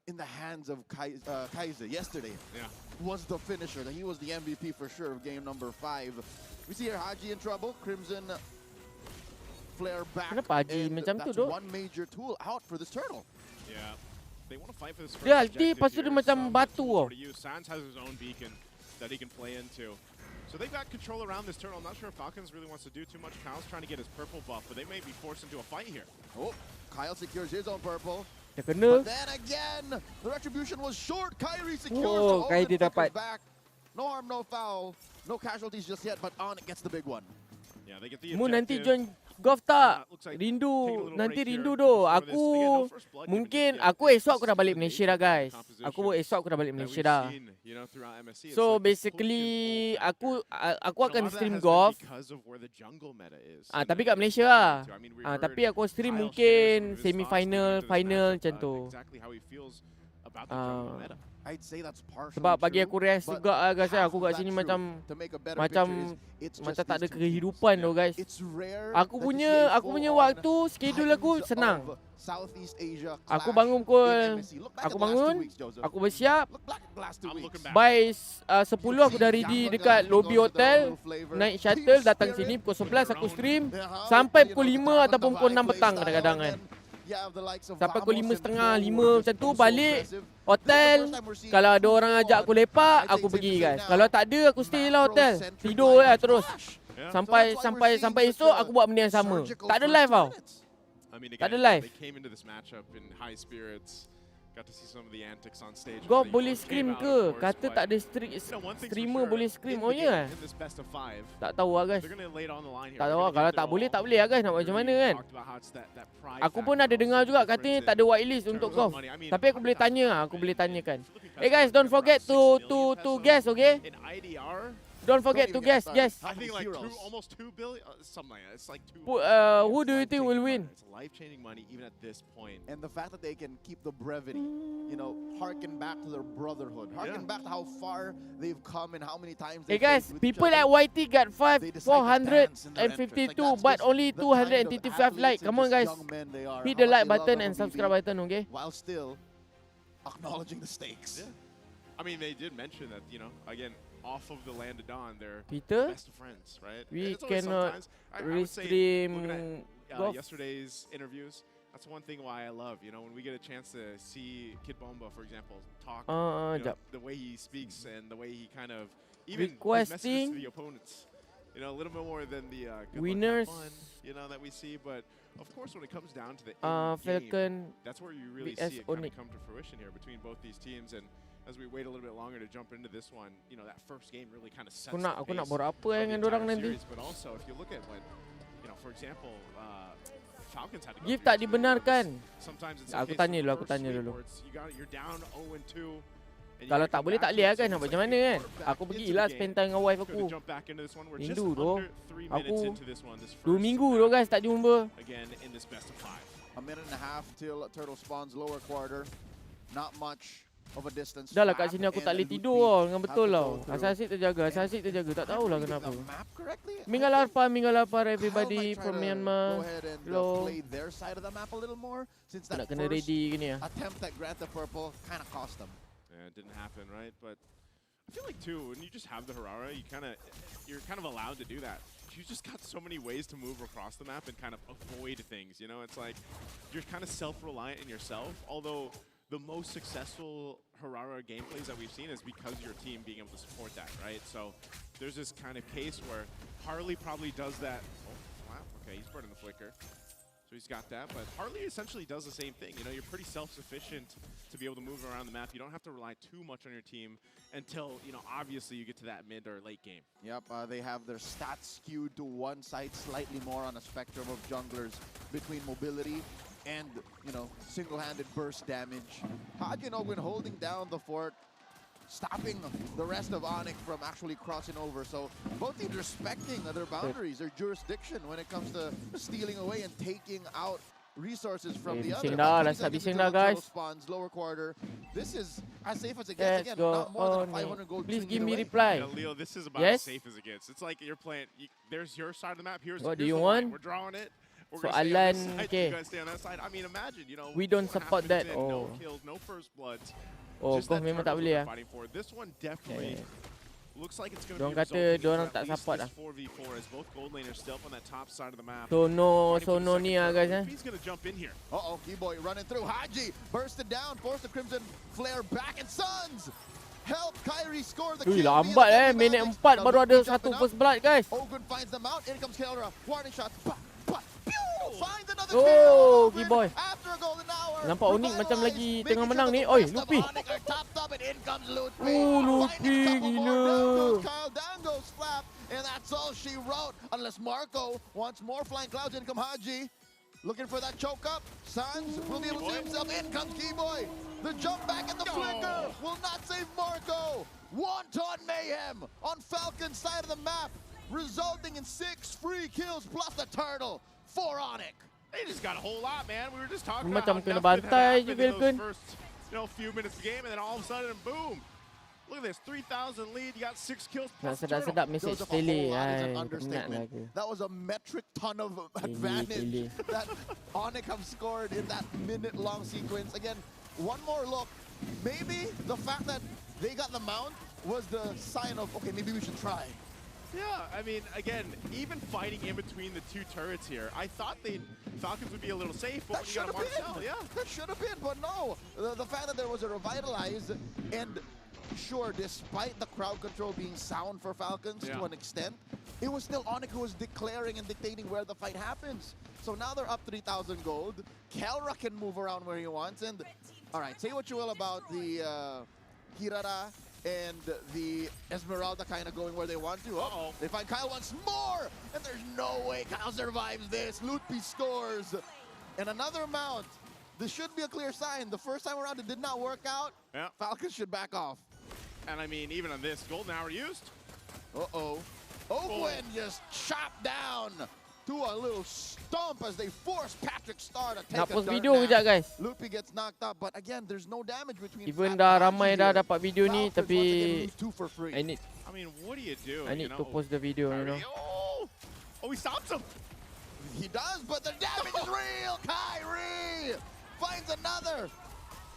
in the hands of Kaiser yesterday was the finisher. He was the MVP for sure of game number 5. We see here Haji in trouble. Crimson flare back. Kenapa Haji and macam tu, that's Dok? one major tool out for this turtle. Yeah. They want to fight for this first Dia ulti, objective lepas tu dia here. macam Some batu over tau. to you. Sans has his own beacon that he can play into. So they've got control around this turtle. I'm not sure if Falcons really wants to do too much. Kyle's trying to get his purple buff, but they may be forced into a fight here. Oh, Kyle secures his own purple. Dia kena. But then again, the retribution was short. Kyrie secures Oh, all Kyrie the dapat. back. No harm, no foul. No casualties just yet, but Onyx gets the big one. Yeah, they get the Mu nanti objective. join golf tak? Looks like Rindu, taking a little nanti break rindu here doh. before this. Aku Again, no first blood mungkin given just yet. esok aku dah balik This is Malaysia dah the guys. composition Aku esok aku dah balik that Malaysia we've dah. seen, you know, throughout MSC. It's So like the push basically and pull factor. aku And a akan lot of that stream has been golf. because of where the jungle meta is in Tapi the kat Malaysia lah. too. I mean, we Tapi heard aku stream Kyle mungkin share some of his semi-final, thoughts leading into this final matchup, macam tu. exactly how he feels about the jungle meta. I'd say that's partially Sebab bagi true, aku rest but juga lah guys. half Aku of kat that sini truth macam to make a better macam picture is it's macam just tak ada these two kehidupan teams. tu guys. It's rare Aku that punya you see a aku punya full-on waktu schedule aku Titans senang. of Southeast Asia Aku clash bangun in pukul MSC. Look back aku at the last 2 bangun, weeks, Joseph. aku bersiap. Look back at the last 2 I'm weeks. looking back. By 10 aku dah ready dekat lobby hotel. Naik shuttle datang sini pukul 11 aku stream sampai pukul 5 ataupun pukul 6 petang kadang-kadang kan. Sampai pukul 5:30, 5 macam tu balik hotel. Kalau ada orang ajak aku lepak, aku pergi guys. Kalau tak ada, aku stay lah hotel. Tidur lah terus. Sampai esok aku buat benda yang sama. Tak ada live tau. I mean, Tak ada again, live. they came into this matchup in high spirits. Got to see some of the antics on stage. Kau before boleh they scream came out, ke? of course, Kata but, tak ada you know, one thing's for streamer sure, boleh scream. in Oh the ya? game, in this best of 5, Tak tahu lah guys. they're gonna lay it on the line here. Tak They're tahu lah. gonna Kalau give tak their boleh, all. tak boleh lah guys. Nak macam mana kan? Talked about how it's that pride Aku pun factor ada dengar also juga difference katanya in tak ada whitelist terms untuk of golf. money. I mean, Tapi aku boleh tanya lah. Aku boleh tanyakan. Philippine Hey guys, pesos don't is around forget 6 to million guess, pesos. okay? In IDR, Don't forget to guess. Yes. I think like Heroes. almost 2 billion, something like that. It's like 2 Who do you think will win? It's life-changing money even at this point. And the fact that they can keep the brevity, you know, harken back to their brotherhood, harken back to how far they've come and how many times Hey they guys, faced with each people other. at YT got They decide to dance in their entrance. 452, Like, but that's only just the kind of 285 athletes like. and Come on just guys, young men they are, hit how the much like they love button and MLBB, subscribe button, okay? while still acknowledging the stakes. Yeah. I mean, they did mention that, you know, again, off of the land of Dawn, they're Peter, best of friends, right? we And it's always cannot sometimes- I would say, restream looking at golf. yesterday's interviews, that's one thing why I love, you know, when we get a chance to see Kid Bomba, for example, talk, you know, jap. the way he speaks and the way he kind of, even his messages Requesting to the opponents, you know, a little bit more than the good winners. luck, have fun, you know, that we see, but of course when it comes down to the end game, Falcon that's where you really vs see it kind Onyx. of come to fruition here between both these teams. And as we wait a little bit longer to jump into this one, you know, that first game really kind of sets Aku the nak pace borak apa of the dengan dorang entire nanti. series. But also, if you look at what, you know, for example, Falcons had to go Gift through tak this. dibenarkan. Sometimes it's Aku okay, tanya so dulu, aku first tanya sweep dulu. where it's- you're down 0-2. and you Kalau gotta tak come boleh back tak to boleh it. kan, So nak buat it's macam like mana you kan. are back Aku into pergi the lah game. spend time dengan wife Could've aku. jumped back into this one. We're just Rindu tu. under 3 Aku minutes into this one, this 2 first minggu tu match. guys tak jumpa. Again in this best of 5. A minute and a half till Turtle spawns lower quarter. Not much of a distance. Dah lah kat Fab sini aku and tak boleh Lupi tidur tau dengan have betul to tau. go through. Asal-asyik terjaga, asal-asyik terjaga. Tak tahulah Reading kenapa. the map correctly, I Minggal think lapar Kyle everybody might try from to Myanmar. Go ahead and Hello. play their side of the map a little more, since Nak that kena first ready gini ya. attempt at Grant the Purple kind of cost them. Yeah, it didn't happen, right? But I feel like too, when you just have the Harara, you're kind of allowed to do that. You just got so many ways to move across the map and kind of avoid things. You know, it's like you're kind of self-reliant in yourself. Although the most successful Harara gameplays that we've seen is because your team being able to support that, right? So there's this kind of case where Harley probably does that. Oh, wow. Okay, he's burning the flicker. So he's got that, but Harley essentially does the same thing. You know, you're pretty self-sufficient to be able to move around the map. You don't have to rely too much on your team until, you know, obviously you get to that mid or late game. Yep, they have their stats skewed to one side, slightly more on a spectrum of junglers between mobility and, you know, single-handed burst damage. Haji and Ogwin holding down the fort, stopping the rest of Onyx from actually crossing over. So both teams respecting their boundaries, their jurisdiction when it comes to stealing away and taking out resources from the other. Bising dah, About 20 dah start seconds bising until dah, guys. Turtle spawns, lower quarter. This is as safe as it gets. Let's Again, go not more than on a 500 gold Please swing give either me way. reply. You know, Leo, this is about Yes? as safe as it gets. It's like you're playing, there's your side of the map, here's, What do here's you the line. want? We're drawing it. We're So gonna stay on this Alan, side, okay. you guys stay on that side. I mean, imagine, you know, We don't 4.5 support minutes that. in, No Oh. kills, no first bloods. Oh, Just kau that memang tak Turtles boleh are ah. fighting for. This one definitely looks like it's going to Diorang be kata resulting diorang into tak at least support this ah. 4v4 as both gold laners still up on that top side of the map. Sono Fighting for the second ni ah turret. guys eh. He's going to jump in here. Uh-oh, Keyboy running through. Haji bursted down, forced the Crimson Flare back, and Suns help Kyrie score the Ui, kill. lambat via the minit advantage. 4 Now baru Lupi ada jumping satu out. first blood guys. Ogun finds them out. In comes Kelra. Warning shot. Pew! Finds another Oh, kill. Keyboy. After a golden hour. Nampak Onyx macam Revitalize, lagi making tengah sure menang that ni. the Oi, rest of Lupi. Onyx are topped up, and in comes Lupi. Oh, Lupi, Finding a couple more. gila. Down goes Kyle. Down goes Flap. And that's all she wrote. Unless Marco wants more flying clouds. In come Haji. Looking for that choke up. Suns will be able to save himself. In comes Keyboy. The jump back and the flicker will not save Marco. Wanton mayhem on Falcon's side of the map, resulting in 6 free kills plus the turtle for Onyx. They just got a whole lot, man. We were just talking Macam about kena how nothing had bantai happened je in those Falcon. first, you know, few minutes of the game, and then all of a sudden, boom. Look at this, 3,000 lead. You got 6 kills Nak plus the turtle. sedap-sedap message Goes up a tele. whole lot is Ai, an penat understatement. lagi. That was a metric ton of advantage that Onyx have scored in that minute-long sequence. Again, one more look. Maybe the fact that they got the mount was the sign of, okay, maybe we should try. Yeah, I mean, again, even fighting in between the two turrets here, I thought Falcons would be a little safe, but That when you got should a have Marcel, been. yeah. That should have been, but no. The fact that there was a revitalize, and sure, despite the crowd control being sound for Falcons to an extent, it was still Onyx who was declaring and dictating where the fight happens. So now they're up 3,000 gold. Kelra can move around where he wants, and all right, say what you will about the Hirara and the Esmeralda kind of going where they want to. Uh-oh. They find Kyle once more, and there's no way Kyle survives this. Lutpi scores. And another mount. This should be a clear sign. The first time around, it did not work out. Yeah. Falcons should back off. And I mean, even on this, golden hour used. Uh-oh. Ogwin just chopped down to a little stomp as they force Patrick Star to take Nak a post dirt video nap. kejap guys. Lutpi gets knocked up, but again, there's no damage between Even Fab dah and ramai Haji dah here. dapat video ni, Falcons once again tapi lose 2 for free. I need What do you do? I need to post the video, you know. Oh, he stops him. He does, but the damage is real. Kyrie finds another.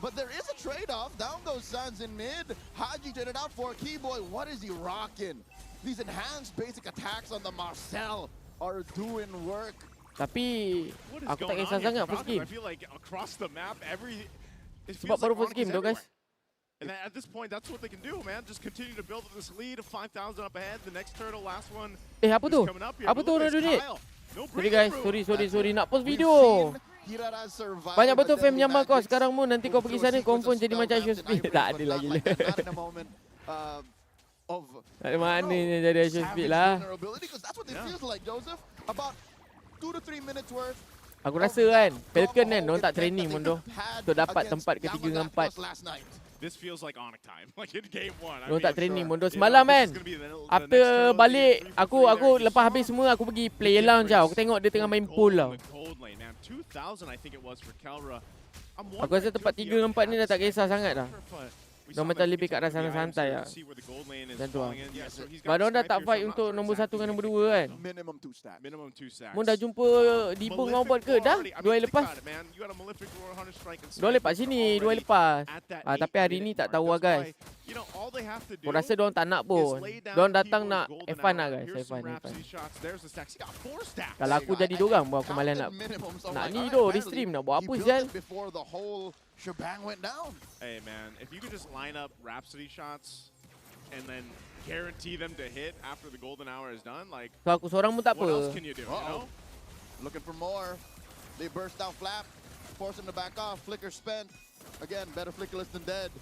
But there is a trade-off. Down goes Suns in mid. Haji did it out for Keyboy. What is he rocking? These enhanced basic attacks on the Marcel are doing work. Tapi What is aku tak going kisah on here sangat for first Falcons? game. I feel like across the map, it Sebab feels baru like first Onyx game is tu guys. everywhere. And at this point, that's what they can do, man. Just continue to build up this lead of 5,000 up ahead. The next turtle, last one, Apa is tu? coming up here. Apa But tu look orang at this, duit? Kyle. No Sorry breathing guys, room. sorry nak post We've video. seen Kirara survived. Banyak betul the fam deadly nyaman kau magics sekarang Moon. Nanti kau through pergi a sana sequence of confirm jadi macam spell Ashes ramps and Speed. eye Tak flames, ada but lagi. not like that. Not in a moment of Tak ada mana ni jadi Ashes Speed savage lah. vulnerability, because that's what it feels like, Joseph. About 2 to 3 minutes worth. Aku rasa kan Falcon kan diorang tak training pun doh untuk dapat tempat ketiga dengan empat. This feels like Onyx time, like in game 1. Diorang tak training pun doh. Semalam kan after balik aku lepas habis semua aku pergi play lounge tau. Aku tengok dia tengah main pool tau. Aku rasa tempat 3 dan 4 ni dah tak kisah sangat dah. Diorang macam lebih kat arah sana santai lah. Macam tu lah. Sebab diorang dah tak fight untuk nombor 1 dengan nombor 2 kan. Minimum 2 stacks. Mun dah jumpa Dibo dengan Obot ke? Dah? 2 hari lepas? 2 hari lepas sini, 2 hari lepas. Tapi hari ni tak tahu lah guys. Aku rasa diorang tak nak pun. Diorang datang nak F1 lah guys. F1. Kalau aku jadi diorang pun aku malah nak ni doh di stream nak buat apa sial. Shebang went down. Hey man, if you could just line up Rhapsody shots and then guarantee them to hit after the golden hour is done, like So aku seorang pun tak what apa. else can you do? You know? Looking for more. They burst out flap, force him to back off. Flicker spent. Again, better flickerless than dead.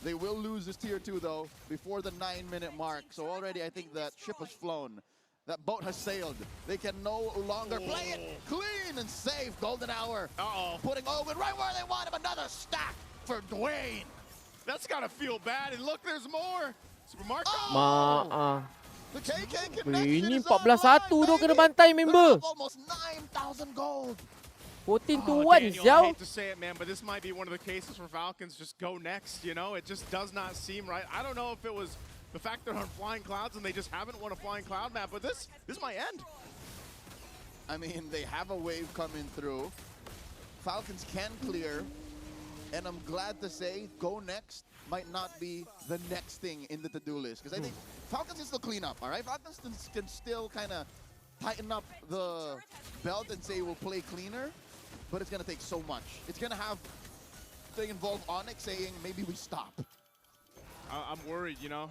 They will lose this tier 2 though before the 9-minute mark. So already I think that ship has flown. That boat has sailed. They can no longer play it clean and safe. Golden hour. Putting Owen right where they want him. Another stack for Dwayne. That's gotta feel bad. And look, there's more. Super Marco. The KK Weh, connection ni is online, 14-1 tu kena bantai member. Almost 9,000 gold. 14 to 1 Daniel, I sial. hate to say it, man, but this might be one of the cases where Falcons just go next, you know? It just does not seem right. I don't know if it was the fact they're on flying clouds and they just haven't won a flying cloud map, but this might end. I mean, they have a wave coming through. Falcons can clear, and I'm glad to say go next might not be the next thing in the to-do list, because I think Falcons can still clean up, all right? Falcons can still kind of tighten up the belt and say we'll play cleaner, but it's going to take so much. It's going to have to involve Onyx saying maybe we stop. I'm worried, you know?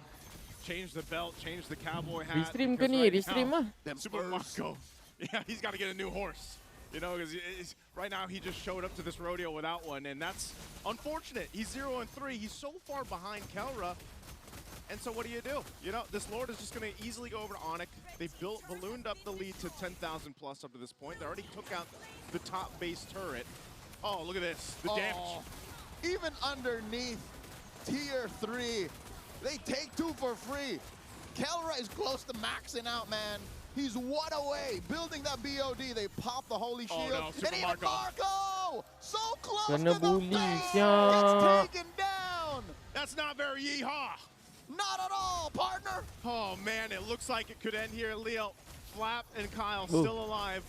Change the belt, change the cowboy hat. Restream ke ni? Restream lah. Super Marco. Yeah, he's got to get a new horse. You know, because right now he just showed up to this rodeo without one, and that's unfortunate. He's 0-3. He's so far behind Kelra. And so what do? You know, this Lord is just going to easily go over to Onyx. They ballooned up the lead to 10,000 plus up to this point. They already took out the top base turret. Oh, look at this. The damage. Even underneath tier 3, they take 2 for free. Kelra is close to maxing out, man. He's 1 away, building that BOD. They pop the holy shield. No, and even Marco! So close Kena to the bully, base! sial. Gets taken down! That's not very yeehaw. Not at all, partner! Oh, man, it looks like it could end here. Leo, Flap, and Kyle still alive.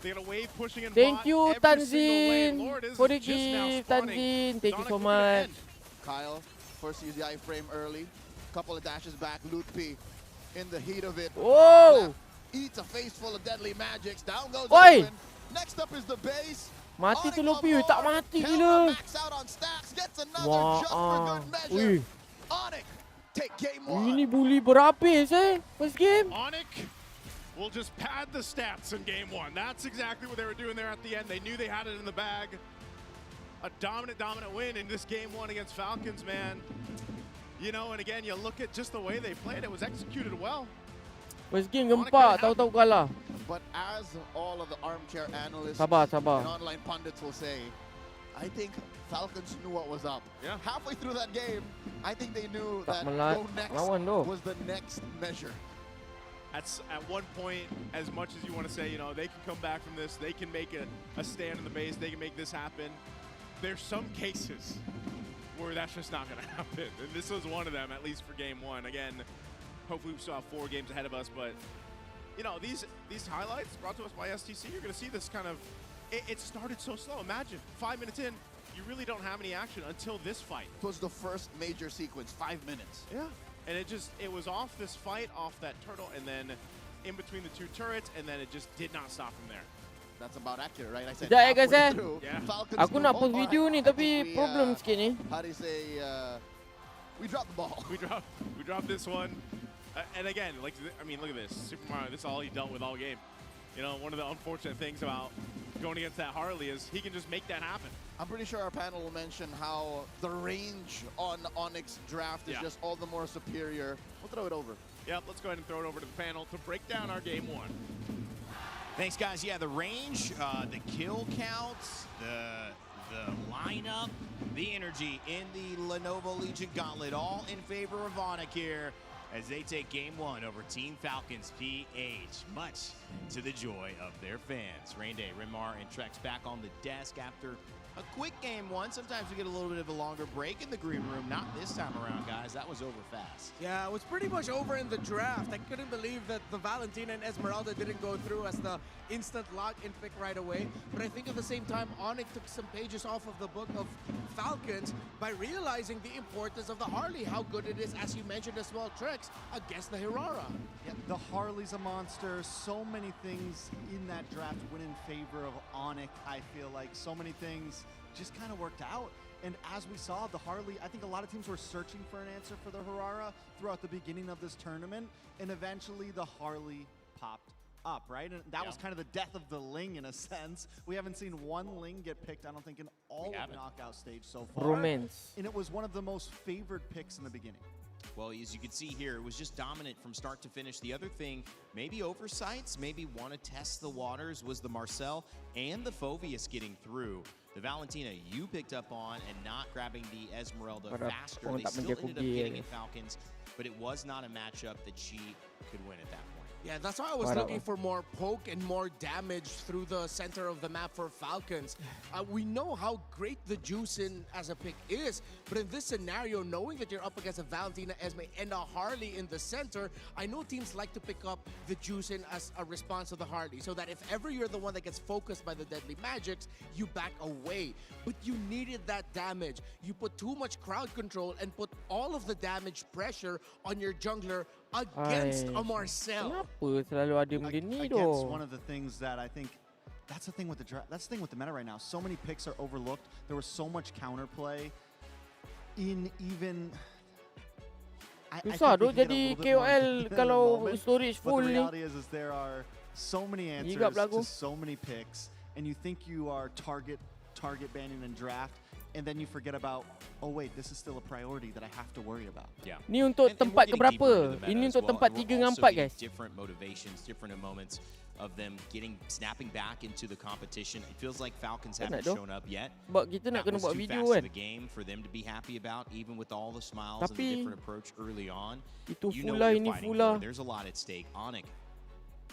They got a wave pushing in Thank bot. you, Every single lane. Tanzin. Lord is For the just now gift, spawning. Tanzin. Thank you Sonic so looking to much. end. Kyle first used the iframe early. Couple of dashes back. Loot P in the heat of it. Whoa! Eats a face full of deadly magics. Down goes Oi! Owen. Next up is the base. Mati tu Onyx Lopi, on tak board. mati Kelra gila. max out on stacks. Gets another Wah, just for good measure. Wih. Onyx take game 1. Ini bully berhabis first game. Onyx will just pad the stats in game 1. That's exactly what they were doing there at the end. They knew they had it in the bag. A dominant win in this game 1 against Falcons, man. You know, and again, you look at just the way they played. It was executed well. First game gempak, tahu-tahu kalah. But as all of the armchair analysts Sabar. and online pundits will say, I think Falcons knew what was up. Yeah. Halfway through that game, I think they knew Tak that go next lawan tu. was the next measure. At one point, as much as you want to say, you know, they can come back from this, they can make a stand in the base, they can make this happen. There's some cases where that's just not going to happen. And this was one of them, at least for game 1. Again, hopefully we still have 4 games ahead of us, but you know, these highlights brought to us by STC, you're going to see this kind of, it started so slow. Imagine 5 minutes in, you really don't have any action until this fight. It was the first major sequence, 5 minutes. Yeah. And it was off this fight, off that turtle, and then in between the 2 turrets, and then it just did not stop from there. That's about accurate, right? I said Sekejap guys halfway through, Yeah. Falcons Aku knew, nak oh, post alright, video ni I think tapi we, problem sikit ni. How do you say, we dropped the ball. We dropped this one. And again, like, I mean, look at this. Super Mario, this is all he dealt with all game. You know, one of the unfortunate things about going against that Harley is he can just make that happen. I'm pretty sure our panel will mention how the range on Onyx draft is just all the more superior. We'll throw it over. Yep, let's go ahead and throw it over to the panel to break down our game one. Thanks, guys. Yeah, the range, the kill counts, the lineup, the energy in the Lenovo Legion Gauntlet, all in favor of Onyx here as they take game one over Team Falcons PH, much to the joy of their fans. Rainday, Rimar, and Trex back on the desk after a quick game one. Sometimes we get a little bit of a longer break in the green room. Not this time around, guys. That was over fast. Yeah, it was pretty much over in the draft. I couldn't believe that the Valentina and Esmeralda didn't go through as the instant lock-in pick right away. But I think at the same time, Onyx took some pages off of the book of Falcons by realizing the importance of the Harley, how good it is, as you mentioned as well, Trex, against the Hirara. Yeah, the Harley's a monster. So many things in that draft went in favor of Onyx, I feel like. So many things just kind of worked out. And as we saw, the Harley, I think a lot of teams were searching for an answer for the Hirara throughout the beginning of this tournament. And eventually the Harley popped up, right? And that was kind of the death of the Ling in a sense. We haven't seen one Ling get picked, I don't think, in all of knockout stage so far. Romance. And it was one of the most favored picks in the beginning. Well, as you can see here, it was just dominant from start to finish. The other thing, maybe oversights, maybe want to test the waters, was the Marcel and the Phoveus getting through. The Valentina you picked up on and not grabbing the Esmeralda faster. They still ended up getting it Falcons, but it was not a matchup that she could win at that point. Yeah, that's why I was looking for more poke and more damage through the center of the map for Falcons. We know how great the Juicin as a pick is, but in this scenario, knowing that you're up against a Valentina, Esme, and a Harley in the center, I know teams like to pick up the Juicin as a response to the Harley, so that if ever you're the one that gets focused by the deadly magics, you back away. But you needed that damage. You put too much crowd control and put all of the damage pressure on your jungler against a Marcel. Kenapa selalu ada benda ni Against one of the things that I think that's the thing with the meta right now. So many picks are overlooked. There was so much counterplay in even susah tu jadi KOL kalau storage full but the ni. reality is there are so many answers to so many picks, and you think you are target banning and draft, and then you forget about, oh wait, this is still a priority that I have to worry about. Yeah. Ni untuk tempat keberapa? Ini untuk tempat 3 dengan 4, guys. Different motivations, different moments of them snapping back into the competition. It feels like Falcons haven't shown up yet. Sebab kita nak kena buat video kan. The game for them to be happy about, even with all the smiles and the different approach early on. Itu You know full lah, what you're ini fighting full lah. for. There's a lot at stake. Onyx,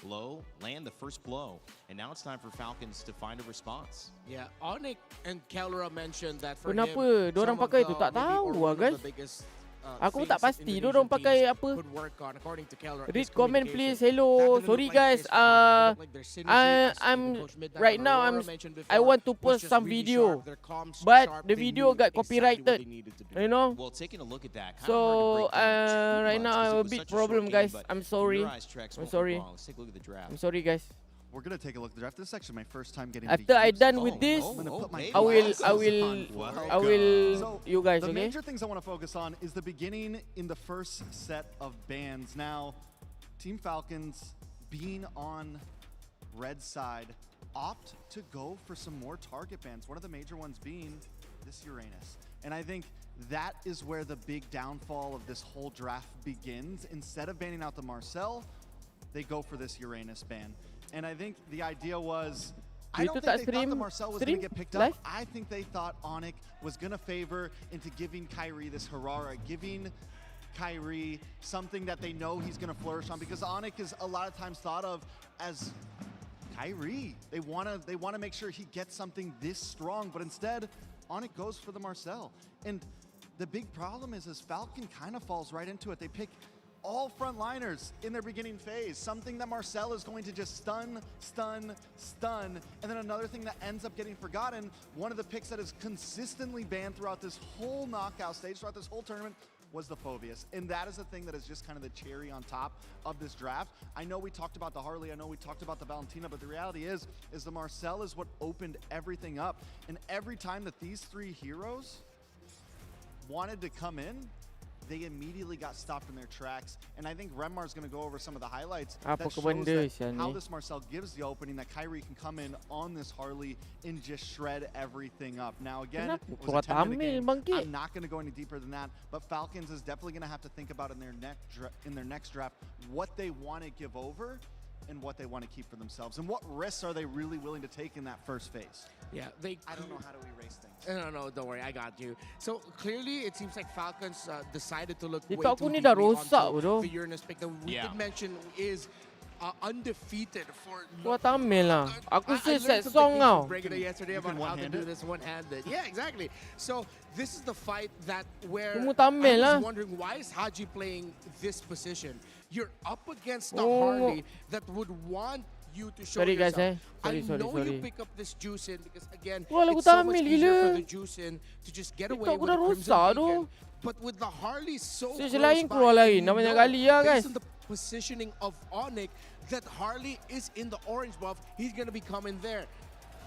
blow, land the first blow, and now it's time for Falcons to find a response. Yeah, Onyx and Kellera mentioned that for Kenapa him, diorang some of pakai the- tu? Tak maybe tahu or lah, one of guys. the biggest, Aku things tak pasti Indonesian diorang pakai teams apa. could work on, according to Kellera, Read is comment communication. please. Hello. That didn't Sorry look like guys. this one. It looked like their synergy, as I'm even Coach Midnight right and now Aurora I mentioned before, want to was post just some really video, sharp. Their comms but sharp. the They video knew got exactly what copyrighted. they needed to do. You know. Well, taking a look at that, So right now I have a big problem, guys. I'm sorry. I'm sorry. Let's take a look at the draft. I'm sorry, guys. We're gonna take a look at the draft. This is actually my first time getting. After I done I'm with this, gonna put my I will So you guys, the okay? major things I want to focus on is the beginning in the first set of bans. Now, Team Falcons, being on red side, opt to go for some more target bans. One of the major ones being this Uranus. And I think that is where the big downfall of this whole draft begins. Instead of banning out the Marcel, they go for this Uranus ban. And I think the idea was, I don't think they thought the Marcel was going to get picked up. I think they thought Onyx was going to favor into giving Kyrie this Harara, giving Kyrie something that they know he's going to flourish on, because Onyx is a lot of times thought of as Kyrie. They want to make sure he gets something this strong, but instead Onyx goes for the Marcel. And the big problem is Falcon kind of falls right into it. They pick all frontliners in their beginning phase, something that Marcel is going to just stun, and then another thing that ends up getting forgotten, one of the picks that is consistently banned throughout this whole knockout stage, throughout this whole tournament, was the Phoveus. And that is the thing that is just kind of the cherry on top of this draft. I know we talked about the Harley, I know we talked about the Valentina, but the reality is the Marcel is what opened everything up. And every time that these three heroes wanted to come in, they immediately got stopped in their tracks. And I think Remmar's going to go over some of the highlights Apa that ke shows benda that sial how ni? this Marcel gives the opening, that Kyrie can come in on this Harley and just shred everything up. Now again, Kenapa it was kau a 10-minute tamil game. bangkit? I'm not going to go any deeper than that, but Falcons is definitely going to have to think about in their next draft what they want to give over and what they want to keep for themselves, and what risks are they really willing to take in that first phase. Yeah, I don't know how to erase things. No, don't worry, I got you. So clearly, it seems like Falcons decided to look way TikTok too aku ni deeply dah rosak bodoh. onto the Uranus pick that we did mention is undefeated for. Kau tamil lah. Aku I set learned some song techniques tau. from Brigada yesterday You can about how to one-hand do it? this one-handed. Yeah, exactly. So this is the fight that where Kamu I tamil was lah. wondering, why is Haji playing this position? You're up against the Oh. Harley that would want you to show Sorry guys, yourself. Sorry, I know you sorry. pick up this juice in because again, Wah, lagu it's so much Tamil easier gila. for the juice in to just get away TikTok with aku dah the Crimson rosak Weekend. tu. But with the Harley so Stage close lain by, keluar lain. you Dah banyak know, kali lah, guys. based on the positioning of Onyx, that Harley is in the orange buff. He's going to be coming there.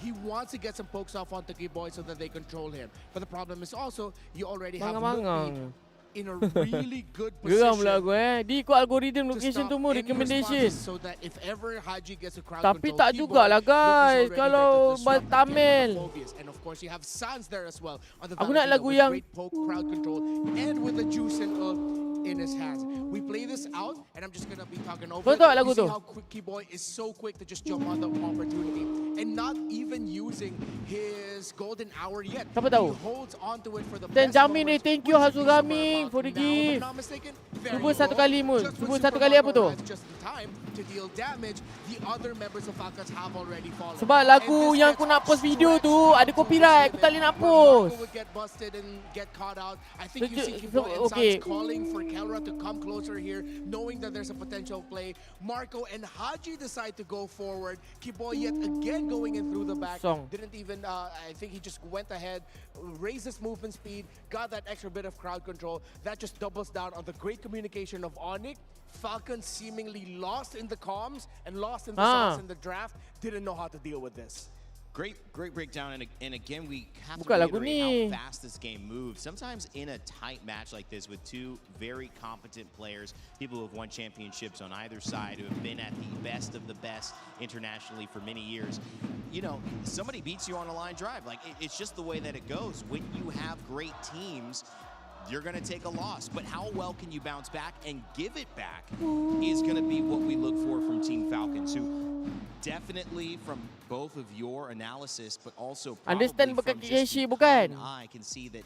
He wants to get some pokes off onto G-Boy so that they control him. But the problem is also, you already have Mangang-mangang. Lupi in a really good Geram pula position. aku Dia ikut algorithm To location stop tu mu any recommendation. responses so that if ever Haji gets a crowd Tapi control, tak Keyboard, jugalah Lupi's guys already kalau there to disrupt the Tamil. game of Phobius. And of course you have Sans there as well on the Aku nak Valentina lagu with yang great poke crowd control and with the juice in his hands. We play this out and I'm just gonna be talking over Kau it. tahu tak lagu You see tu? how quick Keyboy is so quick to just jump on the opportunity and not even using his golden hour yet. Siapa tahu? He holds on to it for the Dan best Jamin ni, moments, thank you which should be Hazugami somewhere for the about now, if I'm gift. not mistaken. There Cuba you satu go. kali mu. Just Cuba when satu Super kali apa Marco tu? arrives just in time to deal damage, the other members of Falcons have already fallen. Sebab lagu And this yang gets aku nak post video tu stretched ada to copyright. Aku its tak boleh nak limit, where Marco post. would get busted and get caught out. I think you So, see Keyboy and okay. Sans calling for Kelra to come closer here, knowing that there's a potential play. Marco and Haji decide to go forward. Keyboy yet again going in through the back. Song. Didn't even, I think he just went ahead, raised his movement speed, got that extra bit of crowd control. That just doubles down on the great communication of Onyx. Falcons seemingly lost in the comms and lost in the sauce in the draft. Didn't know how to deal with this. Great breakdown, and again, we have to Buka lagu reiterate ni. how fast this game moves. Sometimes in a tight match like this with two very competent players, people who have won championships on either side, who have been at the best of the best internationally for many years, you know, somebody beats you on a line drive. Like, it's just the way that it goes. When you have great teams, you're going to take a loss. But how well can you bounce back and give it back is going to be what we look for from Team Falcons, who definitely from both of your analysis, but also probably Understand bukan from just KKC the bukan? common eye, can see that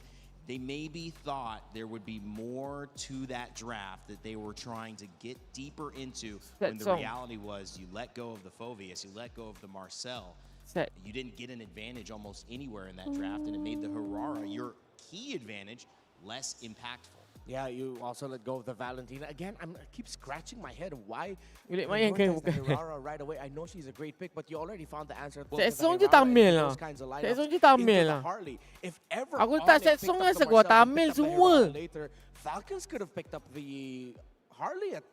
they maybe thought there would be more to that draft that they were trying to get deeper into, That when the song. reality was you let go of the Phobius, you let go of the Marcel. Set. You didn't get an advantage almost anywhere in that draft, and it made the Harara, your key advantage, less impactful. Yeah, you also let go of the Valentina. Again, I keep scratching my head. Why Ulit main kan prioritize the bukan. Harara right away? I know she's a great pick, but you already found the answer. Set song je Tamil lah. Set song je Tamil lah. Harley. If ever Aku tak Onyx set picked song up lah, the set gua Marcel, Tamil picked up the semua. Harara later, Falcons could have picked up the Harley at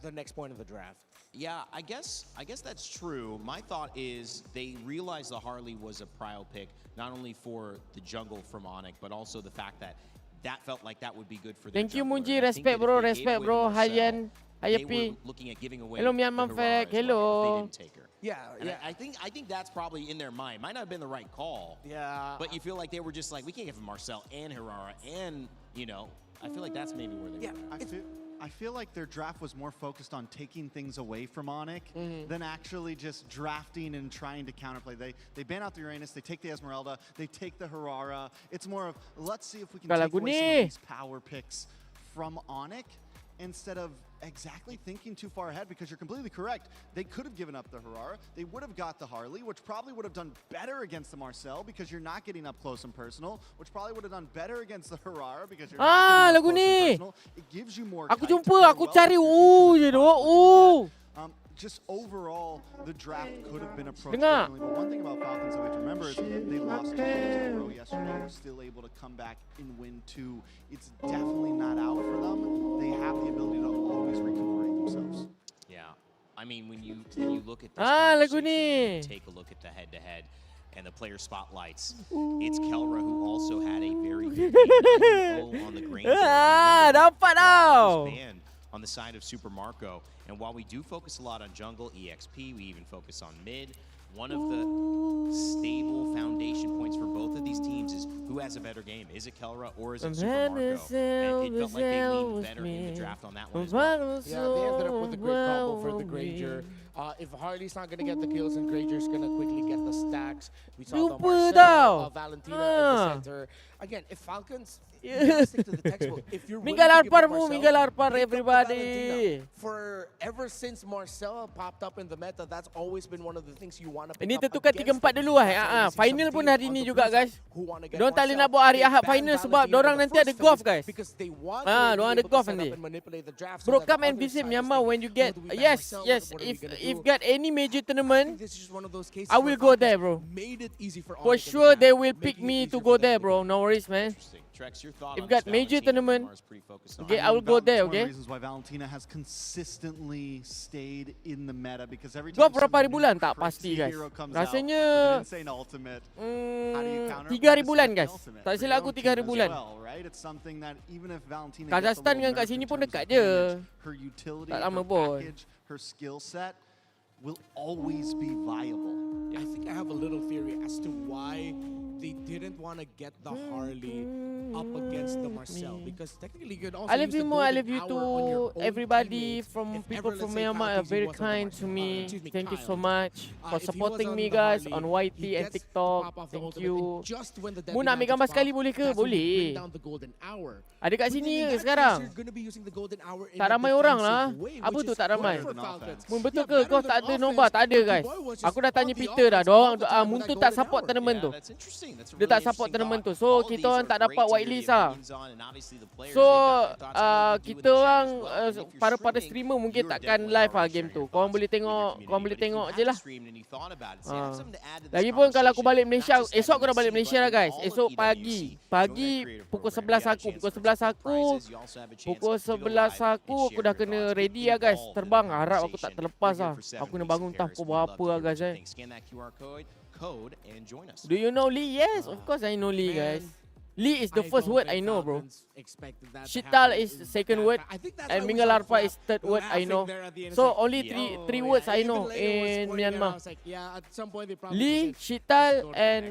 the next point of the draft. Yeah, I guess that's true. My thought is they realized the Harley was a prio pick, not only for the jungle from Onyx, but also the fact that felt like that would be good for their Thank you jungler. Munji, And I think respect that if bro, they gave respect away bro. the Marcel, Hayan, they Hayapi. were looking at giving away Hello the Myanmar Harara Fek, as well if hello. they didn't take her. Yeah, And yeah. I think that's probably in their mind. Might not have been the right call. Yeah. But you feel like they were just like, we can't give Marcel and Harara, and I feel like that's maybe where they were. I feel like their draft was more focused on taking things away from Onyx than actually just drafting and trying to counterplay. They ban out the Uranus, they take the Esmeralda, they take the Harara. It's more of, let's see if we can take away some of these power picks from Onyx instead of exactly thinking too far ahead, because you're completely correct. They could have given up the Harara. They would have got the Harley, which probably would have done better against the Marcel because you're not getting up close and personal, which probably would have done better against the Harara because you're not lagu getting up close and ni. personal. It gives you more Aku kite to jumpa, play aku well cari with je your doh. just overall, the draft could have been approached Dengar. differently. But one thing about Falcons that we have to remember is they lost 2 games in a row yesterday. They're still able to come back and win 2. It's definitely not out for them. They have the ability to always recuperate themselves. Yeah, I mean when you look at this lagu conversation, ni. take a look at the head-to-head, and the player spotlights. It's Kelra who also had a very good game, 9-0 on the Granger. Dapat tau. Banned on the side of Super Marco. And while we do focus a lot on jungle, EXP, we even focus on mid, one of the stable foundation points for both of these teams is who has a better game. Is it Kelra or is it Super Marco? And it felt like they leaned better in the draft on that one as well. Yeah, they ended up with a great combo for the Granger. If Harley's not going to get the kills and Granger's going to quickly get the stacks, we saw the Marcel, Valentina in the center. Again, if Falcons, stick to the textbook. If you're Minggal willing to give up Arpar mo, Marcel, Minggal Arpar, pick up everybody. Valentina. For ever since Marcel popped up in the meta, that's always been one of the things you want to pick Ini up tertukar against 3-4 dulu lah. Final pun hari ni juga guys. Diorang tak boleh nak buat hari Ahad final sebab diorang nanti ada golf guys. Diorang ada golf nanti. Bro, come and visit Myanmar when you get, yes, if got any major tournament, I will go there bro. For sure they will pick me to go there bro, no worries man. If got major tournament, okay, I will go there, okay? One of the reasons why Valentina has consistently stayed in the meta because every Dua time berapa hari bulan tak crazy pasti guys. hero comes Rasanya out with an insane ultimate, how do you counter it? 3 hari With a bulan second guys. ultimate Tak for silap your aku own 3 hari team as bulan. well, right? It's something that even if Valentina Kazakhstan dengan kat sini pun dekat je. her utility, Tak lama her pun. package, her skill set will always be viable. I think I have a little theory as to why they didn't want to get the Harley up against the Marcel because technically you could also I love use you the more, I golden love you hour too. on your own Everybody teammates. from If people ever, from let's say, Myanmar are Falcons, he very wasn't the kind to me. excuse me, Thank you so Kyle. much for If he was supporting on me the guys Harley, on he YT and gets TikTok. pop off the Thank ultimate, you. and just when the Mu nak ambil Deadly gambar Magic sekali pop, boleh ke? that's when you bring Boleh. down the golden hour. Ada kat But sini then in ke that sekarang? case, you're gonna be using the golden hour in Tak a ramai orang defensive lah. way, Apa which tu is tak good ramai? for Falcons. Mun betul Yeah, ke better kau than tak ada offense, NOBAR? Tak ada but guys. Dubois was just Aku dah tanya on the Peter dah. offense all Diorang the time with Muntu that tak golden support hour. tournament tu. That's interesting. That's a Dia really tak support interesting tournament tu. thought. So All of kita these orang are tak great dapat to white hear the list lah. opinions on, and obviously the players, So they've got their thoughts on what they do in the kita chat orang as well. And if you're para streaming, streamer mungkin you're takkan definitely live lah already game sharing tu. your Korang thoughts boleh with your tengok, community. korang boleh But if you tengok je haven't lah. streamed and you thought about it, say, I have something to add to this Lagipun kalau aku balik conversation, Malaysia, not just esok aku dah balik NOBAR, Malaysia lah but guys. all of Esok EWC. pagi. Join their Pagi creator pukul program. 11 You have a aku. chance Pukul for 11 some aku. prizes. You also have a chance Pukul to go 11 live aku and share dah your kena thoughts. ready Get lah guys. involved in Terbang the harap aku tak conversation. terlepas We're here lah. for 7 Aku kena weeks bangun of entah Paris. pukul We'd love berapa to lah hear guys what you eh. think. Scan that QR code and join us. Do you know Lee? Yes, of course I know Lee guys. Lee is the first word I know bro. Shital is the second word and Minggal Arpa is third word I know. So only three words I know in Myanmar. Lee, Shital and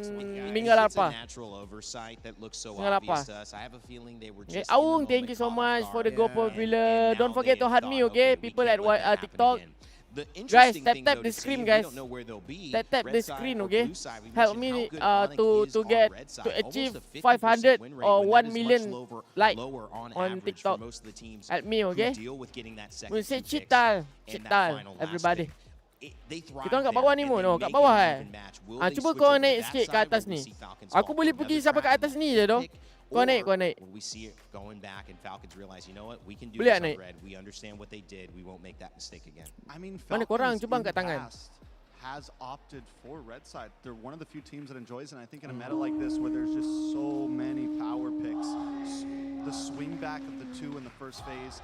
Minggal Arpa. Natural oversight that looks so Minggal obvious Arpa. to us. I have a feeling they were Okay, just in the Aung, moment, thank you so caught off much for the guard, Go Popular. and Don't now forget to they've hug thought, me, okay? we People can't at let that happen TikTok. again. The Guys, interesting thing, tap though, the to see, screen, we guys. don't know where they'll be. Tap Red the side screen, or okay? blue side. We Help mentioned me how good Onyx to is get on red side. to Almost achieve a 50% 500 win rate or when 1 that is million much like lower on on average TikTok. for most of the teams Help me, who okay? deal with getting that second We say two picks Chital, and that Chital, final last everybody. pick. They thrive Kita orang kat there, bawah ni and Mon, they oh, kat make bawah it an eh. even match. Will Ah, they cuba switch kau over to naik that sikit ke side, atas or will ni. we see Falcons Aku fall boleh for pergi another sampai ke trap atas in ni the je doh. pick? Kau naik, Or kau naik. will we see it going back and Falcons realize, you know what, we can do Boleh this tak on naik? red. We understand what they did. We won't make that mistake again. I mean, Mana korang? Falcons Cuba in angkat the tangan. past has opted for red side. They're one of the few teams that enjoys it. And I think in a meta like this where there's just so many power picks, the swing back of the two in the first phase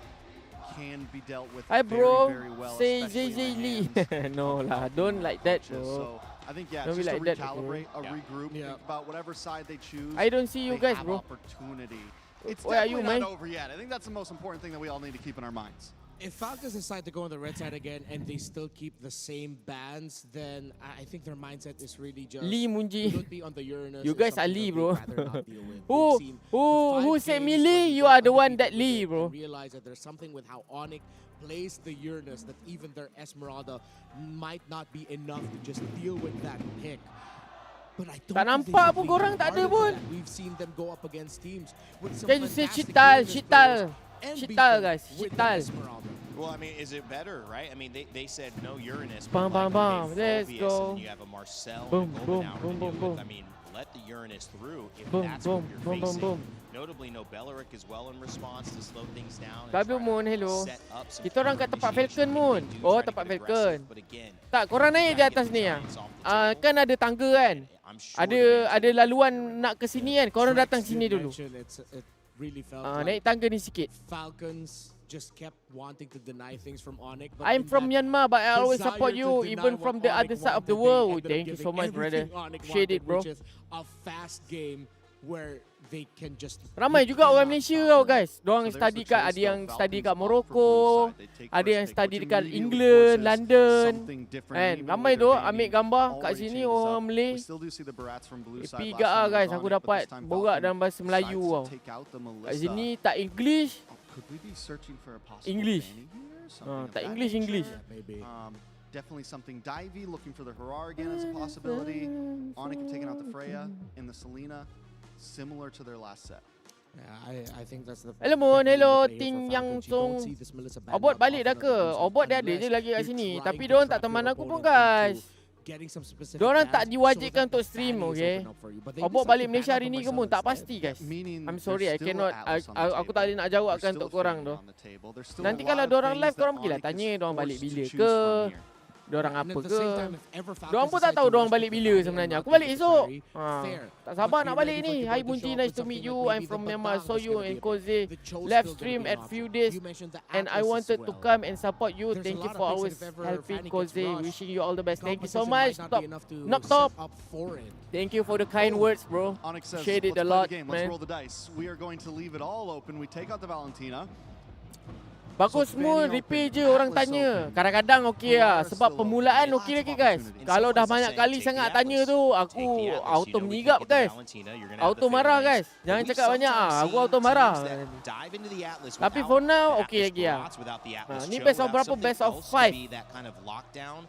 can be dealt with Hi very, bro, very well. say especially Zay in the Lee. hands No of lah, Falcon don't like that coaches. bro. So I think, yeah, Don't be just like to that, recalibrate, bro. regroup, think about whatever side they choose. I don't see you they guys, have bro. opportunity. It's Where are you, definitely man? not over yet. I think that's the most important thing that we all need to keep in our minds. If Falcons decide to go on the red side again and they still keep the same bans, then I think their mindset is really just Lee Munji. to not be on the Uranus. You is guys are something Lee, that bro. they'd rather not deal with. Who We've seen the who 5 said games me when Lee? they You go are the one undefeated that with Lee, it bro. and realize that there's something with how Onyx plays the Uranus that even their Esmeralda might not be enough to just deal with that pick. But I don't Tak think they nampak should pun be korang, tak ada harder than pun. that. We've seen them go up against teams with some Can you say fantastic Chital, Uranus Chital, players and beat Chital them guys, with the Chital. Esmeralda. Well, I mean, is it better, right? I mean, they said no Uranus. Bam, but bam, like, bam. okay, Let's Phobius, go. And then you have a Marcel Boom, and a boom, Golden Hour boom, to boom, deal boom. with. I mean, let the Uranus through if Boom, that's boom, what you're boom, boom, facing. boom. Notably, no Belleric as well in response to slow things down. and Babu try to Moon, hello. set up some Kita orang kat tempat counter Falcon initiation Moon. if they do Oh, try to tempat get aggressive. Falcon. But again, Tak, korang naik try je to atas get ni the ah. Giants off the table. Kan ada tangga kan. I'm sure Ada the ada laluan nak ke sini kan. Korang datang Tracks you sini dulu. mentioned, it really felt Naik like tangga ni sikit. Falcons just kept wanting to deny things from Onyx. But I'm in from that Myanmar, but I always desire support to you, deny even what from the Onyx other side of the wanted, they world. ended up Thank you giving so much, brother. everything Onyx Appreciate wanted, it, bro. which is a fast game where they can just. Ramai you juga orang cannot Malaysia stop tau them. guys. Diorang So there's study the kat, choice, ada yang though. study Falcons kat opt for Morocco, blue side. They take ada first yang pick, study which dekat immediately England, forces London. something different. Kan, Even ramai with tu their ambil banning gambar kat already sini changes orang up. Malay. We still do see the Barats from blue side. Happy Last gak time ah it was guys, aku Onyx, but dapat this time borak Falcon dalam bahasa Melayu decides to tau. take out the Kat Melissa. sini tak English. Could we be searching for a possible English. banning here? Ah, Something of tak that English, nature? English. Yeah, maybe. Definitely something divey, looking for the Harar again as a possibility. Onyx have taken out the Freya and the Selena, similar to their last set. Yeah, I think that's the. Hello Moon, definitely hello the play here Ting for Yang Falcons. You don't Song. see this Melissa ban Obot out balik dah often ke? on the blue side Obot dia ada unless je lagi kat you're sini. trying Tapi to diorang trap tak teman your aku pun opponent guys. into getting some specific Diorang bans tak so diwajibkan that untuk the stream, fan is okay? open up for you. But they Obot decide balik to ban Malaysia out hari on ni ke myself Moon? Tak instead. pasti guys. Meaning I'm there's sorry, I still cannot. Atlas on the Aku tak boleh table. nak jawab There's kan still untuk a korang Fanny tu. on the table. There's still Nanti a kalau lot of diorang things live, that korang pergilah Onyx is tanya diorang balik forced to bila choose ke. from here. Diorang And apa at the ke. same time, if ever Falcons Diorang pun tak decide tahu to diorang rush balik with the bila Fanny sebenarnya. and Aku not balik give it to esok. Kyrie, fair. Tak sabar But nak be balik ready for ni. Kiboy Hi to Bunji, show up nice with to something meet like you. maybe I'm the from Badang Myanmar. is Saw you gonna be in a bit. Koze The Cho's live still gonna stream be an at option. few days. You mentioned the And I Atlas as wanted to well. come and support you. There's Thank a you lot for of always picks if ever helping Fanny gets Koze. rushed. Wishing you all the best. Thank you so Competition much. might not Top. be enough to Knock set top. up for it. Thank you for the kind words, bro. Onyx says, Appreciate it let's a play lot, the game. Let's man. roll the dice. We are going to leave it all open. We take out the Valentina. Bagus So semua, Fanny replay open, je orang Atlas tanya. open. Kadang-kadang okey lah. Harar Sebab still permulaan open. okey Lots lagi of guys. opportunities. Kalau dah Some banyak places kali say, take sangat the tanya Atlas. tu, Take aku the Atlas, you auto know, we mengigap can't get the guys. Valentina, you're gonna have Auto the Fatal marah Lanes. guys. But Jangan we've cakap banyak sometimes ah. Aku seen auto teams marah. that dive into the Atlas Tapi without for now, the okey Atlas lagi lah. Barats, without the Atlas Ni Cho, best of without berapa? something Best of else to 5. be that kind of lockdown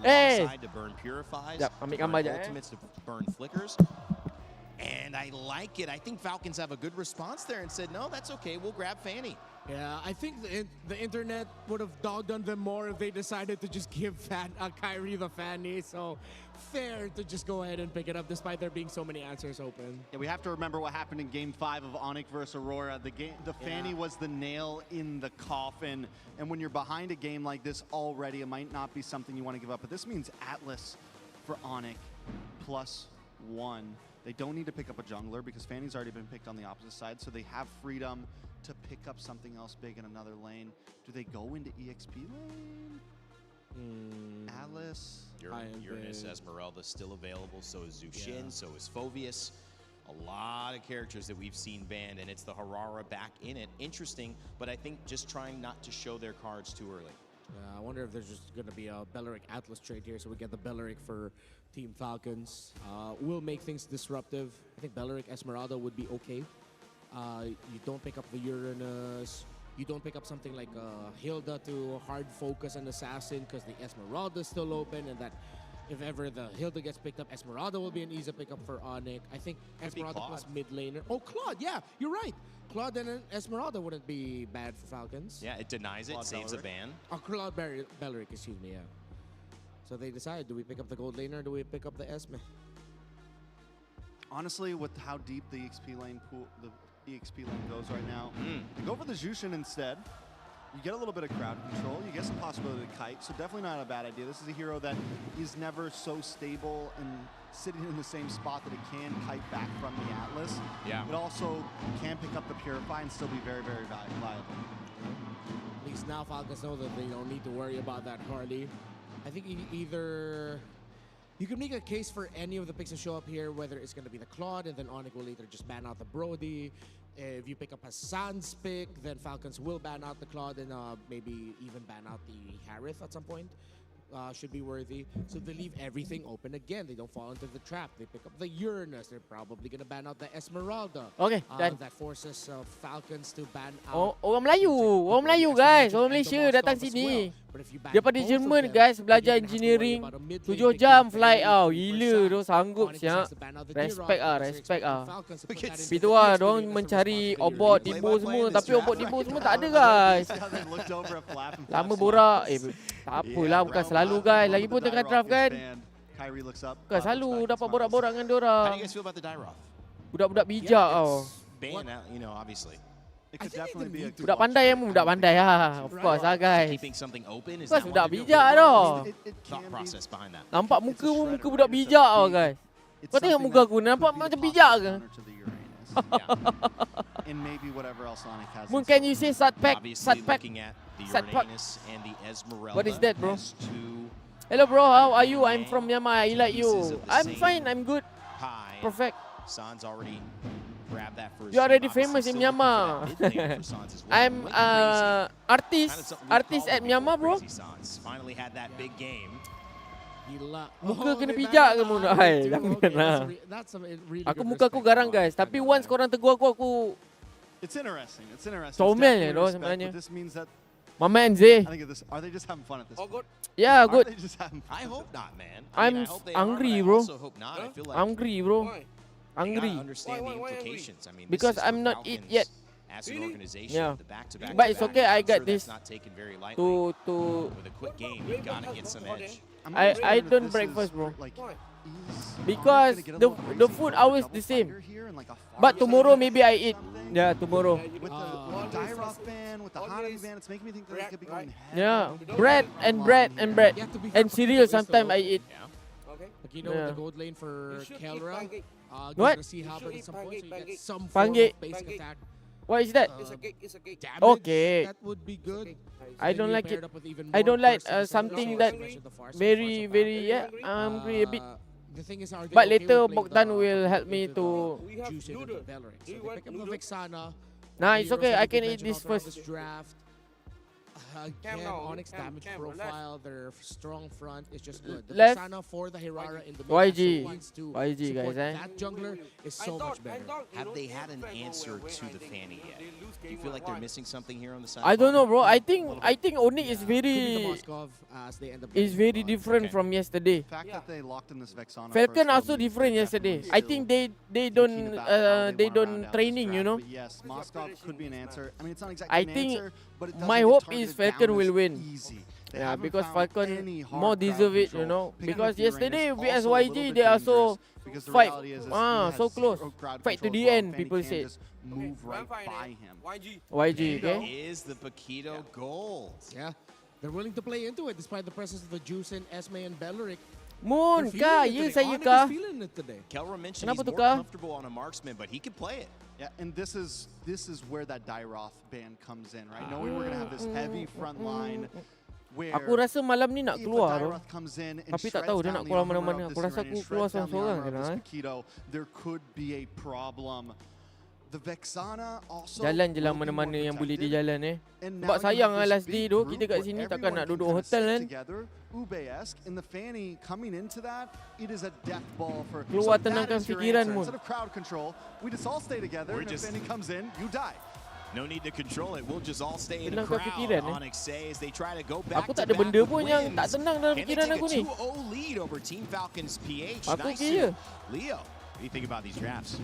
Eh. alongside to burn purifies, Jap, to ambil burn gambar je, ultimates, to burn flickers. And I like it. I think Falcons have a good response there and said, no, that's okay. We'll grab Fanny. Yeah, I think the internet would have dogged on them more if they decided to just give Kyrie the Fanny. So fair to just go ahead and pick it up despite there being so many answers open. Yeah, we have to remember what happened in Game 5 of Onyx versus Aurora. The Fanny was the nail in the coffin. And when you're behind a game like this already, it might not be something you want to give up. But this means Atlas for Onyx +1. They don't need to pick up a jungler because Fanny's already been picked on the opposite side. So they have freedom to pick up something else big in another lane. Do they go into EXP lane? Atlas? Uranus Esmeralda still available, so is Zushin, so is Phoveus. A lot of characters that we've seen banned, and it's the Harara back in it. Interesting, but I think just trying not to show their cards too early. I wonder if there's just going to be a Belleric Atlas trade here, so we get the Belleric for Team Falcons. Will make things disruptive. I think Belleric Esmeralda would be okay. You don't pick up the Uranus. You don't pick up something like Hilda to hard focus an assassin because the Esmeralda is still open, and that if ever the Hilda gets picked up, Esmeralda will be an easy pickup for Onyx. I think Esmeralda plus mid laner. Oh, Claude, yeah, you're right. Claude and Esmeralda wouldn't be bad for Falcons. Yeah, it denies it, Claude saves a Belleric. ban. Oh, Claude Belleric, excuse me, yeah. So they decide, do we pick up the gold laner or do we pick up the Esme? Honestly, with how deep the EXP lane goes right now, you go for the Jushin instead. You get a little bit of crowd control. You get some possibility to kite, so definitely not a bad idea. This is a hero that is never so stable and sitting in the same spot that it can kite back from the Atlas. Yeah. It also can pick up the Purify and still be very, very viable. At least now Falcons know that they don't need to worry about that hardly. I think either you can make a case for any of the picks to show up here, whether it's going to be the Claude and then Onyx will later just ban out the Brody. If you pick up Hassan's pick, then Falcons will ban out the Claude and maybe even ban out the Harith at some point. Should be worthy. So they leave everything open again. They don't fall into the trap. They pick up the Uranus. They're probably going to ban out the Esmeralda. Okay, done. That forces Falcons to ban out. Orang Melayu guys. Orang Malaysia datang sini. Daripada Jerman guys, belajar engineering 7 jam flight tau. Gila tu sanggup siap. Respect ah. Tapi tu lah, diorang mencari obot Dibo semua. Tapi obot Dibo semua tak ada guys. Lama borak. Tak apalah, bukan selalu guys. Lagipun tengah draft kan. Bukan selalu dapat borak-borak dengan diorang. How do you guys feel about the Dyroth? Budak-budak bijak tau. Ban out, you know, obviously. It could definitely be a Budak pandai yang budak pandai lah. Of course lah guys. Keeping something open is Of course not budak one of your bijak tau. thought process behind that. Nampak muka pun muka budak bijak tau guys. Kau tengok muka aku, nampak macam bijak ke? and maybe whatever else Onyx has. Moon, can you say Satpack? Obviously Satpack. looking at the Satpack. Uranus and the Esmeralda. What is that, bro? as two Hello, bro. How are you? I'm from Myanmar. I like pieces you. of the I'm same fine. I'm good. pie. Perfect. San's already grabbed that first. You already Obviously famous in still looking for Myanmar. that mid laner for Sans as well. I'm Went crazy. artist. Kind of something we Artist called at before, Myanmar, bro. Crazy Sans finally had that big game. Gila. Muka kena they pijak ke banned Moon? the Hai, too. jangan Okay, lah. that's a really Aku good muka aku respect garang for guys. Onyx, Tapi I know once that. korang tegur aku It's interesting. It's interesting. It's Comel definitely doh respect, sebenarnya. but this means that my man Zay. I think this, are they just having fun at this point? Yeah, Are good. they just having fun? I hope not, man. I'm I hope they are, angry, but I bro. also hope not. I feel like Angry, bro. they Angry. gotta understand the implications. I mean, this Because is I'm for not it Falcons yet. As an organization, Yeah. the back-to-back. But it's okay, I I'm got sure this that's not taken very lightly. To With a quick game, you gotta get some edge. I'm I wondering if don't this breakfast, is, bro. Like, is Because Onyx gonna get a the little the crazy food for a always double the same. fighter here and like a But farm tomorrow game maybe I or eat. something? Yeah, tomorrow. With the Dairoth ban, with the Hanabi ban, it's making me think that they could be going head Yeah, on bread and bread and bread You have to be fair, and cereal. Pakito is Sometimes though. I eat. Like, you know, Yeah. the gold lane for Kelra. What? You're gonna see happen at some point, so you get some form Pancake. of basic attack. What is that? Damage. Okay. That would be good. I Then don't you like pair it. up with even I more don't like persons, something also that mentioned the far side, very far very side yeah. I'm hungry a bit. The thing is, are they But okay later with playing Bogdan the- will help me into to. the juice into the Bellerin? So they pick up the Vexana. Nah, it's okay. I can Heroes eat this that we mentioned all throughout first. this draft. Again, Onyx damage profile, their strong front is just good. The Left. Vexana for the Hirara in the mid YG. also wants to YG, guys, support eh? that jungler is so much better. Have they had an answer to the Fanny yet? Do you feel like they're missing something here on the side? I don't know, bro. I think little Onyx is Could be the very Moskov as they end up is getting very the different Okay. from yesterday. The fact that they locked in this Vexana Falcon first also will different yesterday. definitely I think still they thinking don't about how they wanna round don't out this training, you draft. know. But yes, Moskov could be an answer. I mean, it's not exactly I an think answer, but it doesn't my get hope targeted is Falcon down will as win. Easy. They Yeah, haven't because found Falcon any hard more crowd deserve it, control. you know. Picking up Because the Uranus yesterday also we as a little YG bit they are so dangerous because the fight. reality is he Ah, has so close. zero crowd Fight to control the as well. end, Fanny people can say. just move right by him. YG, okay. Is the Paquito gold? Yeah, they're willing to play into it despite the presence of the Juice and Esme and Belleric. Moon kah, ya saya kah? Feeling it today. Kelra mentioned Kenapa he's tu, more Kak? comfortable on a marksman, but he can play it. Yeah, and this is where that Dairoth ban comes in, right? Knowing we're gonna have this heavy front line where Aku rasa malam ni nak if a keluar bro. Dairoth comes in and Tapi tak shreds tahu dia down nak the keluar armor mana-mana. of Aku this rasa aku Uranus, keluar shreds down the seorang-seorang armor of kena, this eh. Paquito, there could be a problem. The Vexana also Jalan je lah will be mana-mana more yang boleh protected. di jalan And Sebab now you sayang have lah this last big day tu group kita kat where sini takkan everyone nak can duduk kinda hotel sit kan. together. Ube-esque, and the Fanny coming into that, it is a death ball for. Keluar that tenangkan is your fikiran, answer. Moon. Instead of crowd control, we just all stay together. We're And if just- Fanny comes in, you die. No need to control it. We'll just all stay in the Tenangkan crowd. fikiran, eh. Onyx says they try to go back Aku to tak ada back benda with pun yang tak wins. tenang dalam Can they fikiran take aku a ni. 2-0 lead over Team Falcons PH? Aku Nice. kira. Leo, what do you think about these drafts?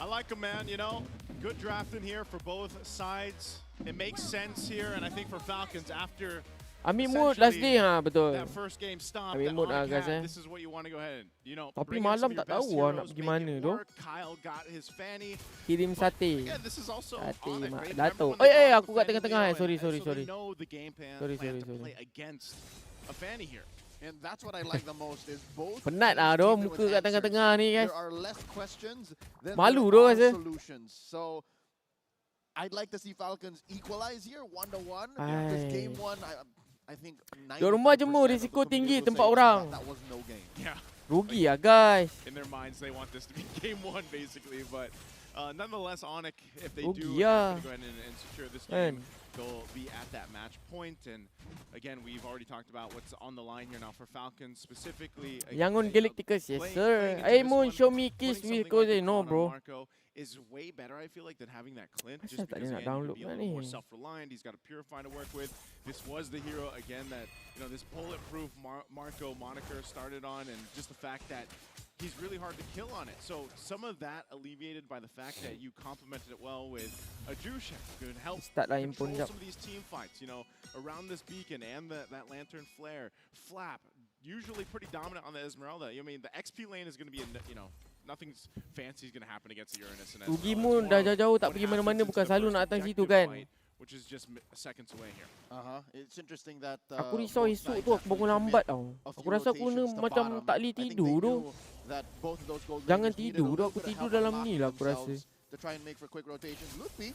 I like them, man. You know, good draft in here for both sides. It makes sense here, and I think for Falcons after Ambil mood last day betul. that first game stopped, Ambil that mood Onyx guys had, eh. this is what you want to go ahead and, you know, Tapi bring in some malam of your tak best tahu nak heroes, pergi make mana it tu. work. Kyle got his Fanny. Kirim sate. Again, this is also Sate Onyx, mak right? Dato'. Remember when they aku brought kat the tengah-tengah Fanny eh. Sorry, Leo, sorry, and so sorry. they know the game plan Sorry, to sorry. play against a Fanny here. And that's what I like the most is both. Penat lah teams doh came in muka with kat answers. tengah-tengah ni guys. There are less questions than Malu there doh are rasa. solutions. So I'd like to see Falcons equalize here 1-1. Ai. This game one, I think. Di rumah 95% jemur of the risiko community tinggi will tempat say orang. That was no game. Yeah. Rugi lah guys. In their minds, they want this to be game one, basically. But nonetheless, Onyx, if they Rugi do lah. happen to go ahead and secure this Kan. game, they'll be at that match point. And again, we've already talked about what's on the line here now for Falcons, specifically. Yangon Galacticus, yes sir. Hey Moon, show me kiss with Koze. No bro. Is way better, I feel like, than having that Clint. Asal Just tak because dia nak again, he download can be a kan little more ni? self-reliant. He's got a Purify to work with. This was the hero again that this bulletproof Marco moniker started on, and just the fact that he's really hard to kill on it. So some of that alleviated by the fact that you complemented it well with a Jushin who can help Start lah control impun jap. some of these team fights. Around this beacon and that lantern flare, Flap usually pretty dominant on the Esmeralda. I mean, the XP lane is going to be nothing's fancy is going to happen against the Uranus and Rugi Esmeralda. Moon It's dah more of jauh-jauh tak what pergi happens mana-mana into bukan the selalu first nak datang situ objective kan. fight, which is just seconds away here. It's interesting that Aku risau esok tu aku bangun lambat tau. Aku rasa aku kena macam tak boleh tidur tu. Jangan tidur tu, aku tidur dalam ni lah aku rasa. To try and make for quick rotations. Loopy,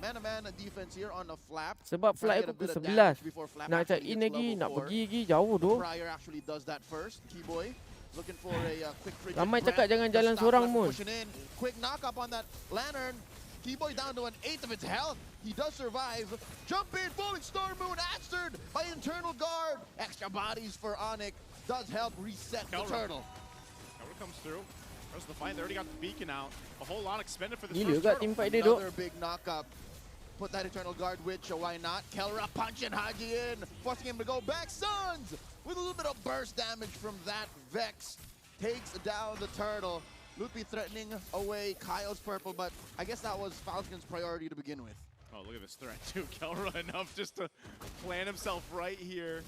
man-to-man defense here on a flap. Sebab flight pukul 11. Nak check in lagi, nak pergi lagi jauh tu. Pryor actually does that first. Keyboy looking for a quick frigid Ramai grab. cakap jangan jalan seorang pun. Pushing in. Quick knock up on that lantern. Keyboy down to 1/8 of its health. He does survive. Jump in, falling star moon answered by internal guard. Extra bodies for Onyx does help reset the turtle. Kelra comes through. There's the fight. They already got the beacon out. A whole lot expended for this Gila first kat turtle. team fight dia tu. Another big knock up. Put that internal guard witch, why not? Kelra punching Haji in, forcing him to go back. Suns with a little bit of burst damage from that Vex takes down the turtle. Loopy threatening away Kyle's purple, but I guess that was Falcon's priority to begin with. Oh, look at this threat too. Kelra enough just to plant himself right here.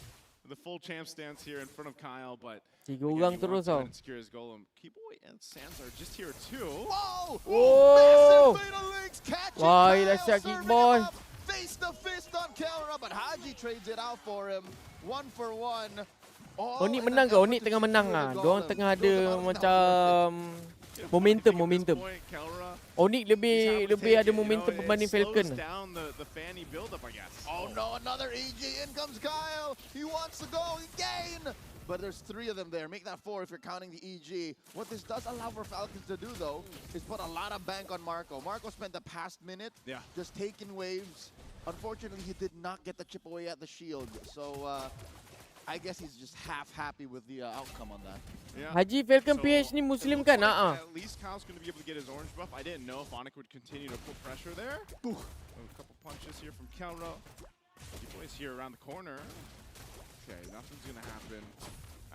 The full champ stance here in front of Kyle, but Tiga orang terus tau. secure his golem. Keyboy and Sans are just here too. Whoa! Oh! Massive fatal links catching Wah, Kyle, dahsyat serving Keyboy. him up. Face to fist on Kelra, but Haji trades it out for him. 1 for 1. Onyx menang ke? Onyx tengah menang lah. Diorang tengah ada macam momentum. Onyx lebih ada momentum berbanding Falcon. Oh no, another EG. In comes Kyle. He wants to go again. But there's 3 of them there. Make that 4 if you're counting the EG. What this does allow for Falcons to do, though, is put a lot of bank on Marco. Marco spent the past minute just taking waves. Unfortunately, he did not get the chip away at the shield. So I guess he's just half happy with the outcome on that. Yeah. Haji Falcon PH ni Muslim kan? At least Kyle's going to be able to get his orange buff. I didn't know if Onyx would continue to put pressure there. A couple punches here from Kelra. Keyboy's here around the corner. Okay, nothing's going to happen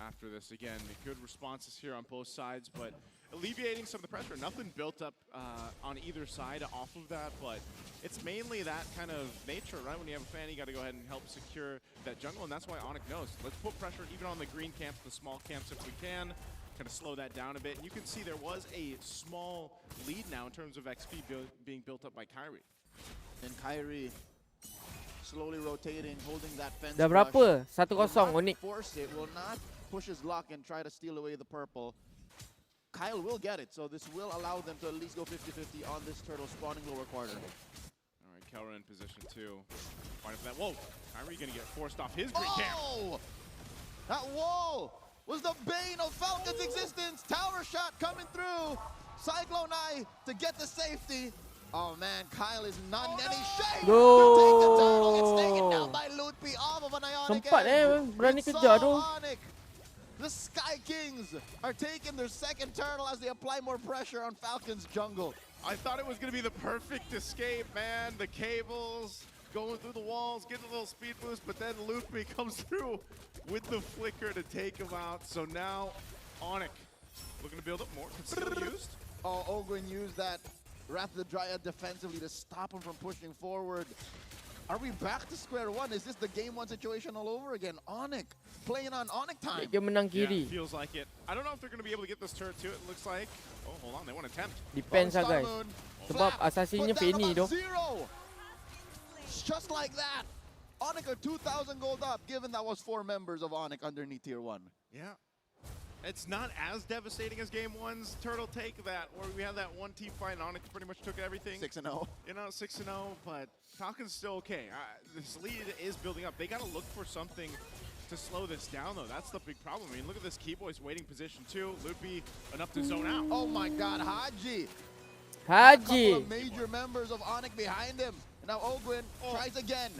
after this. Again, good responses here on both sides, but alleviating some of the pressure. Nothing built up on either side off of that, but it's mainly that kind of nature, right? When you have a fan, you got to go ahead and help secure that jungle, and that's why Onyx knows. Let's put pressure even on the green camps, the small camps if we can, kind of slow that down a bit. And you can see there was a small lead now in terms of XP being built up by Kyrie. And Kyrie slowly rotating, holding that fence. Dah berapa? 1-0 Onyx. Force it, will not push his luck and try to steal away the purple. Kyle will get it, so this will allow them to at least go 50-50 on this turtle spawning lower quarter. All right, Kelra in position 2. Fighting for that. Whoa! Kyrie gonna get forced off his green camp. Oh! That wall was the bane of Falcon's existence. Tower shot coming through. Cyclone Eye to get the safety. Oh man, Kyle is not in any shape to take the turtle. It's taken down by Lootby off of an Ionic Sempat berani It's kejar tu. Ionic. The Sky Kings are taking their second turtle as they apply more pressure on Falcon's jungle. I thought it was going to be the perfect escape, man. The cables, going through the walls, getting a little speed boost, but then Loopy comes through with the flicker to take him out. So now, Onyx looking to build up more. Conceal used. Oh, Ogwin used that Wrath of the Dryad defensively to stop him from pushing forward. Are we back to square one? Is this the game 1 situation all over again? Onyx playing on Onyx time. Dia menang Yeah, kiri. feels like it. I don't know if they're going to be able to get this turret too. It looks like. Oh, hold on. They want to attempt. Depends lah guys. Sebab asasinya Fanny tu. Just like that. Onyx are 2,000 gold up, given that was 4 members of Onyx underneath tier 1. Yeah. It's not as devastating as Game 1's Turtle Take that, where we had that one team fight and Onyx pretty much took everything. 6-0. You know, 6-0, but Falcon's still okay. This lead is building up. They got to look for something to slow this down, though. That's the big problem. I mean, look at this Keyboy's waiting position, too. Loopy enough to zone out. Oh, my God. Haji. A Haji. couple of major members of Onyx behind him. And now Ogwin tries again.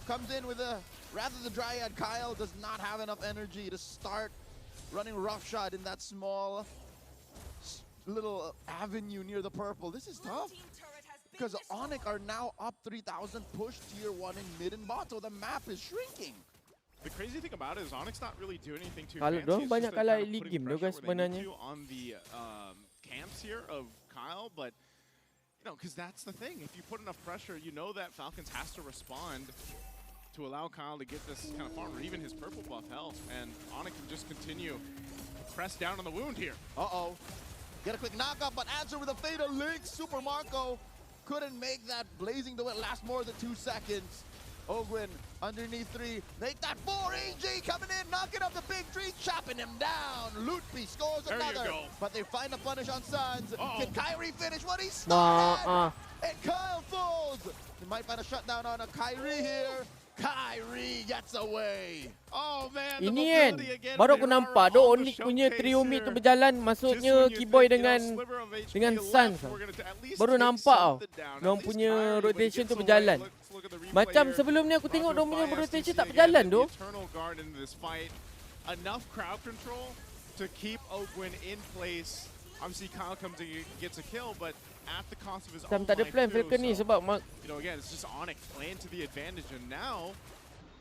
Comes in with a Wrath of the Dryad. Kyle does not have enough energy to start running roughshod in that small little avenue near the purple. This is tough because Onyx are now up 3,000, push tier 1 in mid and bot, so the map is shrinking. The crazy thing about it is Onyx not really doing anything too Kalau fancy. dorang It's banyak just kalah kind of league putting game tu guys pressure where they sebenarnya. need to on the camps here of Kyle, but you know, because that's the thing. If you put enough pressure, you know that Falcons has to respond to allow Kyle to get this kind of farm or even his purple buff health, and Onyx can just continue to press down on the wound here. Uh-oh. Get a quick knockup, but answer with a fatal link. Super Marco couldn't make that blazing duet last more than 2 seconds. Ogwin underneath 3, make that 4. EG coming in, knocking up the big 3, chopping him down. Lutfi scores another, but they find a punish on Suns. Can Kyrie finish what he started? And Kyle falls. They might find a shutdown on a Kyrie here. Kyrie gets away. Oh man, Ini kan baru aku nampak do Onyx punya trio mid tu berjalan, maksudnya Keyboy dengan Suns. Baru nampak diorang punya rotation tu berjalan. Macam sebelum ni aku tengok diorang punya rotation tak berjalan tu. Enough crowd control to keep Ogwin in place. Obviously Kyle comes and gets a kill, but at the cost of his own Tak ada plan life Falcon ni too. sebab You know, again, it's just Onyx playing to the advantage, and now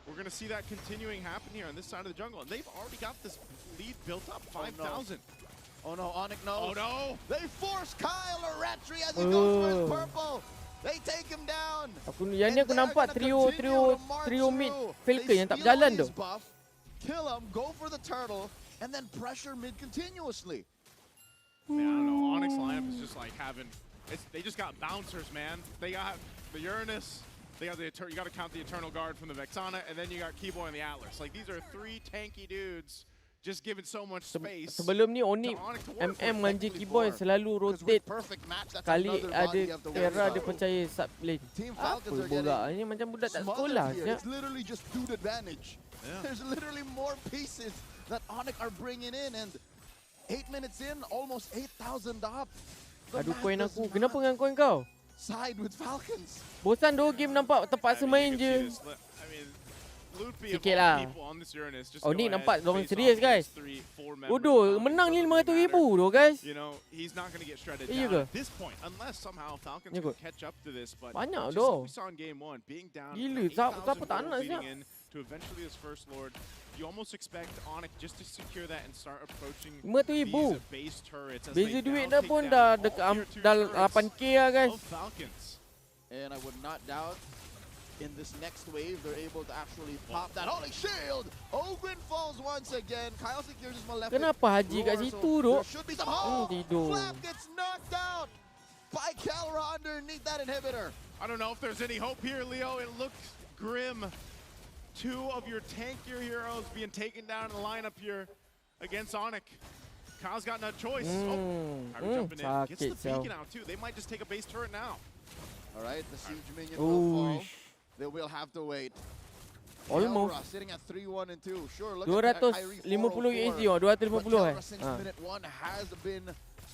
we're going to see that continuing happen here on this side of the jungle, and they've already got this lead built up, 5,000. Oh no, Onyx knows. Oh no! They force Kyle a retry as he goes for his purple. They take him down. Yang ni aku nampak trio mid Falcon yang tak berjalan tu. Kill him, go for the turtle, and then pressure mid continuously. Man, I don't know. Onyx lineup is just like having. They just got bouncers, man. They got the Uranus. They got you got to count the Eternal Guard from the Vexana, and then you got Keyboy and the Atlas. Like these are 3 tanky dudes, just given so much space. Sebelum ni Onyx manja Keyboy selalu rotate. Kali ada era dia percaya sub lane. Apa borak ni macam budak tak sekolah je. It's literally just dude advantage. There's literally more pieces that Onyx are bringing in, and 8 minutes in, almost 8,000 up. Aduh koin aku. Kenapa dengan koin kau? Side with Falcons. Bosan 2 game nampak terpaksa main je. Sikit lah. Onyx nampak dorang serius guys. Bodoh, menang ni 500,000 tu guys. Iya ke? Ya kot. Banyak doh. Gila, siapa tak nak siap. You almost expect Onyx just to secure that and start approaching 500,000. base turrets as Beza they duit now dah take pun down dah all tier 2 dah turrets 8k lah guys. of Falcons. And I would not doubt in this next wave they're able to actually pop that holy shield. Ogwin falls once again. Kyle secures his malefic. Kenapa Haji kat situ duk? Tidur. Flap gets knocked out by Calra underneath that inhibitor. I don't know if there's any hope here, Leo. It looks grim. 2 of your tankier heroes being taken down in the lineup here against Onyx. Kyle's got no choice. Kyrie jumping in. Gets the beacon out too. They might just take a base turret now. All right, the siege minion will fall. They will have to wait. Almost. Calra sitting at 3-1 and 2. Sure, look 250 USD oh, 250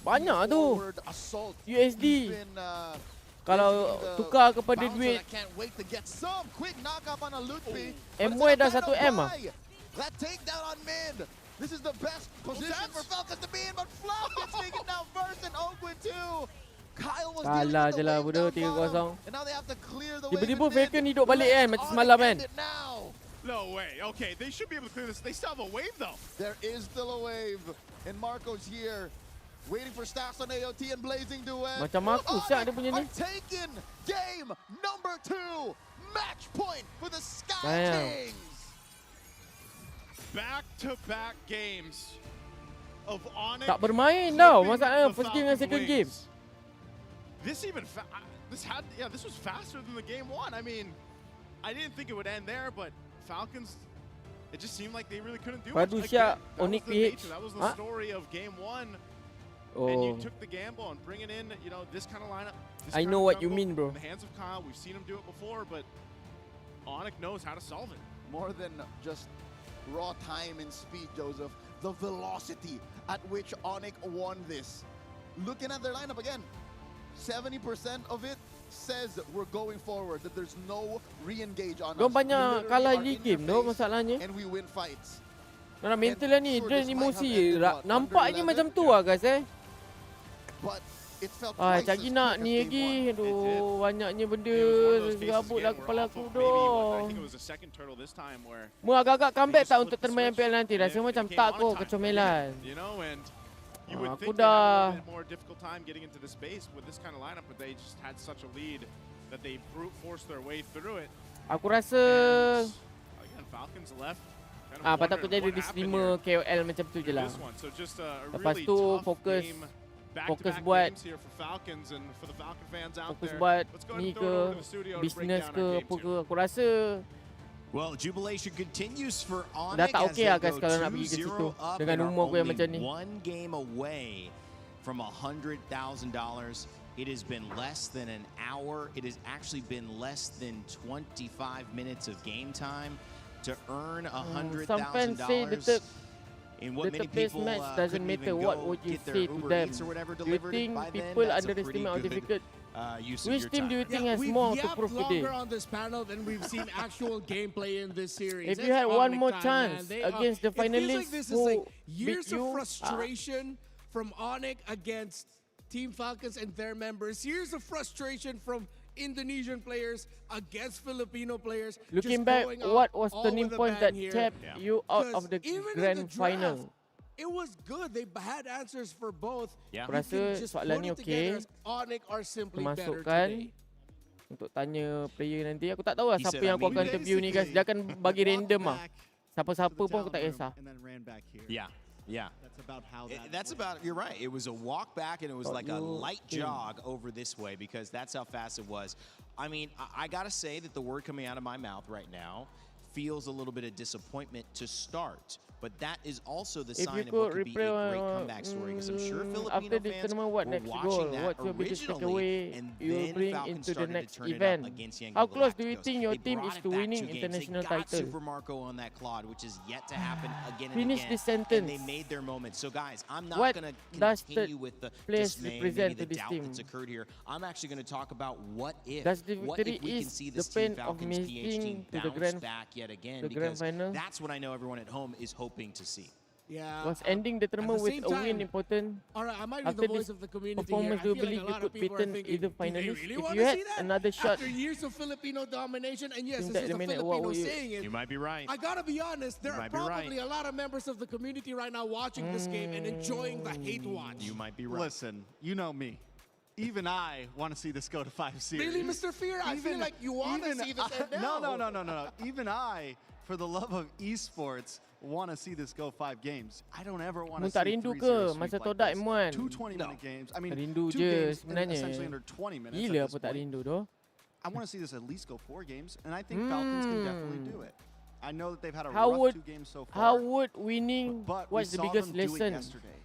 Banyak tu USD. Kalau tukar kepada duit MY dah 1M ah. That takedown on mid. This is the best position for Falcons to be in, but Flop gets taken down first and Ogwin too. Kyle was kalah je lah bodoh 3-0. Tiba-tiba Falcon hidup balik kan macam semalam kan. No way. Okay, they should be able to clear this. They still have a wave though. There is still a wave, and Marco's here, waiting for stacks on AOT and blazing duet. Macam aku siap dia punya ni. Taken game number 2, match point for the Sky Kings. Back-to-back games of Onyx. Tak bermain tau masalahnya first game dengan second game. This even this was faster than the game 1. I mean, I didn't think it would end there, but Falcons, it just seemed like they really couldn't do much. Again, that was the story of game 1. And you took the gamble on bringing in, you know, this kind of lineup. I know what you mean, bro. In the hands of Kyle, we've seen him do it before, but Onyx knows how to solve it. More than just raw time and speed, Joseph. The velocity at which Onyx won this. Looking at their lineup again, 70% of it says we're going forward, that there's no re-engage on us. Diorang banyak kalah di game tu masalahnya. And we win fights. Diorang mental lah ni, drain emosi. Nampaknya macam tu lah guys But it felt cari nak ni lagi. Aduh, banyaknya benda gabut lah kepala aku doh. Mu agak-agak comeback tak untuk termain MPL nanti? Rasa macam tak kok kecomelan. Aku dah difficult time getting into the space with this kind of lineup, but they just had such a lead that they brute forced their way through it. Aku rasa again, Falcons left. patut aku jadi di streamer KOL macam tu je lah. Lepas tu fokus fokus Back-to-back buat games here for Falcons and for the Falcon fans out fokus there. buat Let's go ahead ni and throw it ke, over to the studio to break business down ke, our game apa two. ke. Aku rasa Well, jubilation continues for dah Onyx tak as okey they lah guys go kalau nak pergi ke situ 2-0 up dengan and are umur aku yang only macam ni. one game away from $100,000. It has been less than an hour. It has actually been less than 25 minutes of game time to earn Some fans say the $100,000. third In what many place people match doesn't couldn't matter even what go would you get their say to Uber them. Eats or whatever Do you delivered. think By then, people that's a pretty underestimate how good difficult? use of Which your team do time. you think Yeah, has we've more to yapped prove today? longer on this panel than we've seen actual gameplay in this series. If you It's had one Onyx more time, chance man. They against the it feels like finalists this is who like beat years you, of frustration from Onyx against Team Falcons and their members. Years of frustration from Indonesian players against Filipino players. Looking just back, going out what was all turning with a point bang that here. kept you out 'Cause of the even in grand the draft, final? It was good. They had answers for both. Yeah. Aku You rasa can just soalan put ni it together okey. as Onyx are simply better Termasukkan today. untuk tanya player nanti. Aku tak tahu lah He siapa said, yang I aku mean, akan interview ni guys. Dia akan bagi random lah. Siapa-siapa pun aku tak kisah. Yeah, yeah. That's about how That's about, you're right. It was a walk back and it was Thought like a you- light jog over this way because that's how fast it was. I mean, I got to say that the word coming out of my mouth right now feels a little bit of disappointment to start. But that is also the If you sign of could what could be a replay, great comeback story because I'm sure Filipino after this fans tournament, what were next watching goal? that What's your biggest originally takeaway and you will then bring Falcons into the started next to turn it event? up against Yangon How close do you Galacticos. think your They team brought is it to back winning 2 games. international They got title? Super Marco on that Claude, which is yet to happen again and Finish again. this And sentence. they made their moment. So guys, I'm not What going to does continue the with the place dismay, represent maybe to the this doubt team? that's occurred here. I'm actually going to talk about what if. Does the What victory if we can is see the this Team pain of Falcons PH team missing to the bounce grand- back yet again? the grand Because final? that's what I know everyone at home is hoping to see. Yeah. Was ending the tournament the with same a win time- important? All right, I might be After the voice this of the community performance, here. do you I feel believe like a you lot could of people are beaten thinking, either do they finalist? really If want you to had see that? another shot After years of Filipino domination, and yes, in this that is the eliminate, what Filipino would you- saying it. You might be right. I gotta be honest, there You are might be probably right. a lot of members of the community right now watching this game and enjoying the hate watch. You might be right. Listen, you know me. Even I want to see this go to 5 series. Really, Mr. Fear? I feel like you want to see this end No, now. no. Even I, for the love of esports, want to see this go 5 games. I don't ever want to Mun see tak rindu 3-0 ke masa sweep like Todak this. M1? 2 20-minute games. I mean, Rindu 2 je games in sebenarnya. essentially under 20 minutes Gila at apa this tak point. rindu doh. I want to see this at least go 4 games, and I think Falcons can definitely do it. I know that they've had a How rough would 2 games so far. how would winning? But What's we the saw biggest them do it lesson yesterday.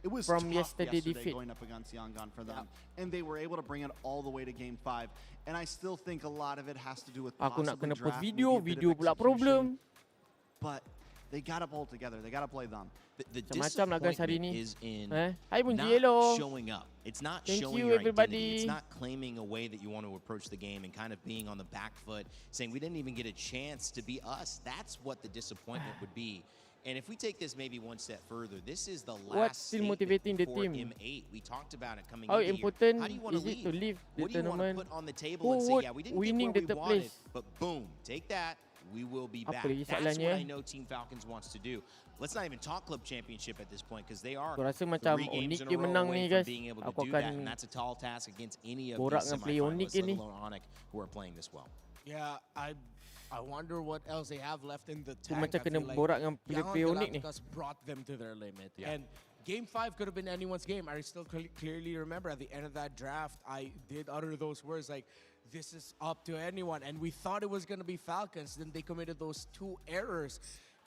It was from tough yesterday defeat? going up against Yangon for them, and they were able to bring it all the way to Game 5. And I still think a lot of it has to do with Aku nak possibly kena post draft, video, maybe a bit video of pula execution. problem. But they got to pull together. They got to play them. The Macam-macam lah guys hari disappointment ni. is in Hai Bunji, not hello. showing up. It's not Thank showing you, your everybody. identity. It's not claiming a way that you want to approach the game and kind of being on the back foot, saying we didn't even get a chance to be us. That's what the disappointment would be. And if we take this maybe one step further, this is the What's last still statement motivating the for team? M8. We talked about it coming How into important here. How do you want is it to leave the What do you want to tournament? put on the table Who and say, would yeah, we didn't winning get the where we third wanted, place? but boom, take that. We will be back. Apa lagi That's what soalannya? I know Team Falcons wants to do. Let's not even talk club championship at this point because they are Aku rasa macam 3 games Onyx in a dia row menang away ni from guys. being able to Aku do that, akan and that's a tall task against any of borak these dengan player Onyx semifinalists, ni. let alone Onyx, who are playing this well. Yeah, I wonder what else they have left in the Aku tank. macam I kena feel like borak dengan Yangon player Onyx ni. Galacticos brought them to their limit. Yeah. And Game 5 could have been anyone's game. I still clearly remember at the end of that draft, I did utter those words like, this is up to anyone. And we thought it was going to be Falcons. Then they committed those 2 errors.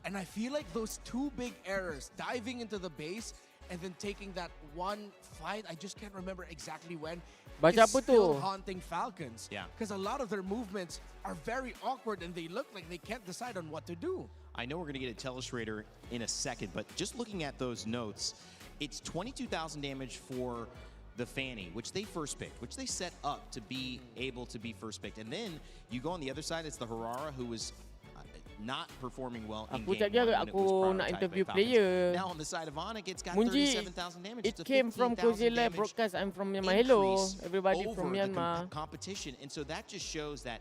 And I feel like those 2 big errors, diving into the base and then taking that one fight, I just can't remember exactly when, Baca is apa still tu? haunting Falcons. Yeah. Because a lot of their movements are very awkward and they look like they can't decide on what to do. I know we're going to get a Telestrator in a second, but just looking at those notes, it's 22,000 damage for the Fanny, which they first picked, which they set up to be able to be first picked. And then you go on the other side, it's the Harara, who was not performing well in Aku game cakap 1 when it was aku nak prioritized interview by Falcons. player. Now on the side of Onyx, it's got Munji, 37,000 damage. it It's a came from 15,000 Cozy Live damage broadcast. I'm from Myanmar. Hello, increase everybody over from the Myanmar. competition. And so that just shows that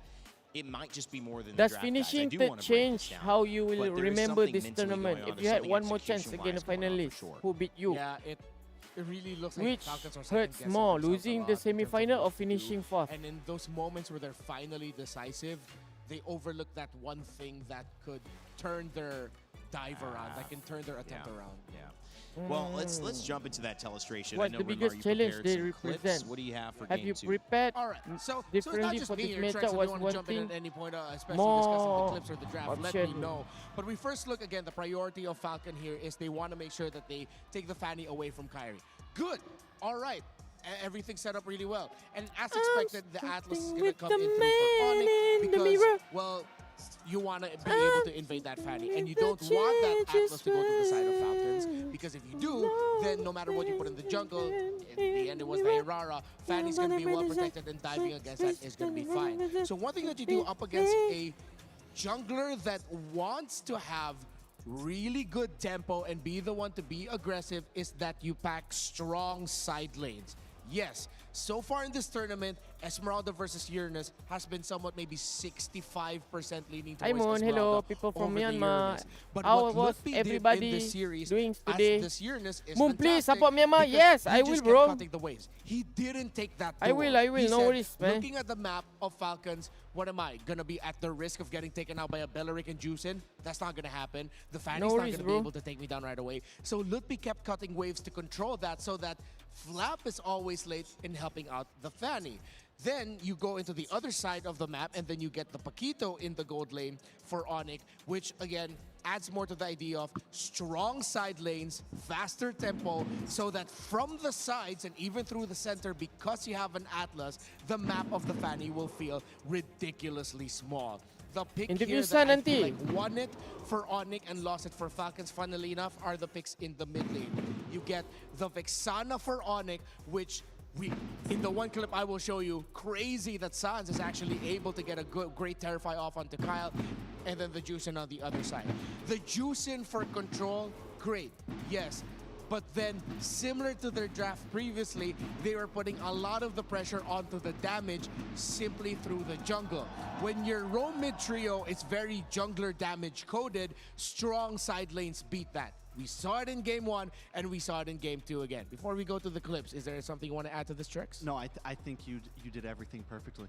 it might just be more than Does the draft guys. I finishing do third wanna break change this down, how you will but there is remember something this mentally tournament? going on. If There's you had something one more chance execution-wise against the going on for finalists sure. who beat you, Yeah, it really looks like which Falcons are hurts second-guessing more, themselves losing a the lot in terms of semi-final or what to do. finishing fourth? And in those moments where they're finally decisive, they overlooked that one thing that could turn their dive around, that can turn their attempt around. Yeah. Well, let's jump into that telestration. What's I know the Rimar, biggest you challenge prepared they some clips. represent? What do you have for Have game you 2? prepared All right, so it's not differently just for me this here. matchup? Trex, if you Was want to one jump in thing at any point, especially more discussing the clips or the draft, let me option? know. But we first look again, the priority of Falcon here is they want to make sure that they take the Fanny away from Kyrie. Good. All right. Everything set up really well. And as expected, the Atlas is going to come in through for Onyx because, well, you want to be able to invade that Fanny. And you don't want that Atlas to go to the side of Falcons, because if you do, then no matter what you put in the jungle, in the end it was the Herrera, Fanny's going to be well protected, and diving against that is going to be fine. So one thing that you do up against a jungler that wants to have really good tempo and be the one to be aggressive is that you pack strong side lanes. Yes, so far in this tournament, Esmeralda versus Uranus has been somewhat maybe 65% leaning towards Hi Moon, Esmeralda hello people from over the Myanmar. Uranus. But How what was Lutfi did in everybody this series doing as today? this Uranus is Moon, please fantastic support Myanmar. because Yes, he I just will, kept bro. cutting the waves. He didn't take that I will, duel. no He said, worries, man. looking at the map of Falcons, what am I? Gonna be at the risk of getting taken out by a Belleric and Juicin? That's not gonna happen. The Fanny's not worries, gonna bro. be able to take me down right away. So Lutfi kept cutting waves to control that so that Flap is always late in helping out the Fanny. Then you go into the other side of the map and then you get the Paquito in the gold lane for Onyx, which again adds more to the idea of strong side lanes, faster tempo, so that from the sides and even through the center, because you have an Atlas, the map of the Fanny will feel ridiculously small. The pick here that I feel like won it for Onyx and lost it for Falcons, funnily enough, are the picks in the mid lane. You get the Vexana for Onyx, which in the one clip I will show you, crazy that Sans is actually able to get a great Terrify off onto Kyle, and then the Juicin on the other side. The Juicin for control, great, yes. But then, similar to their draft previously, they were putting a lot of the pressure onto the damage simply through the jungle. When your roam mid trio is very jungler damage coded, strong side lanes beat that. We saw it in game 1, and we saw it in game 2 again. Before we go to the clips, is there something you want to add to this, Trex? No, I think you did everything perfectly.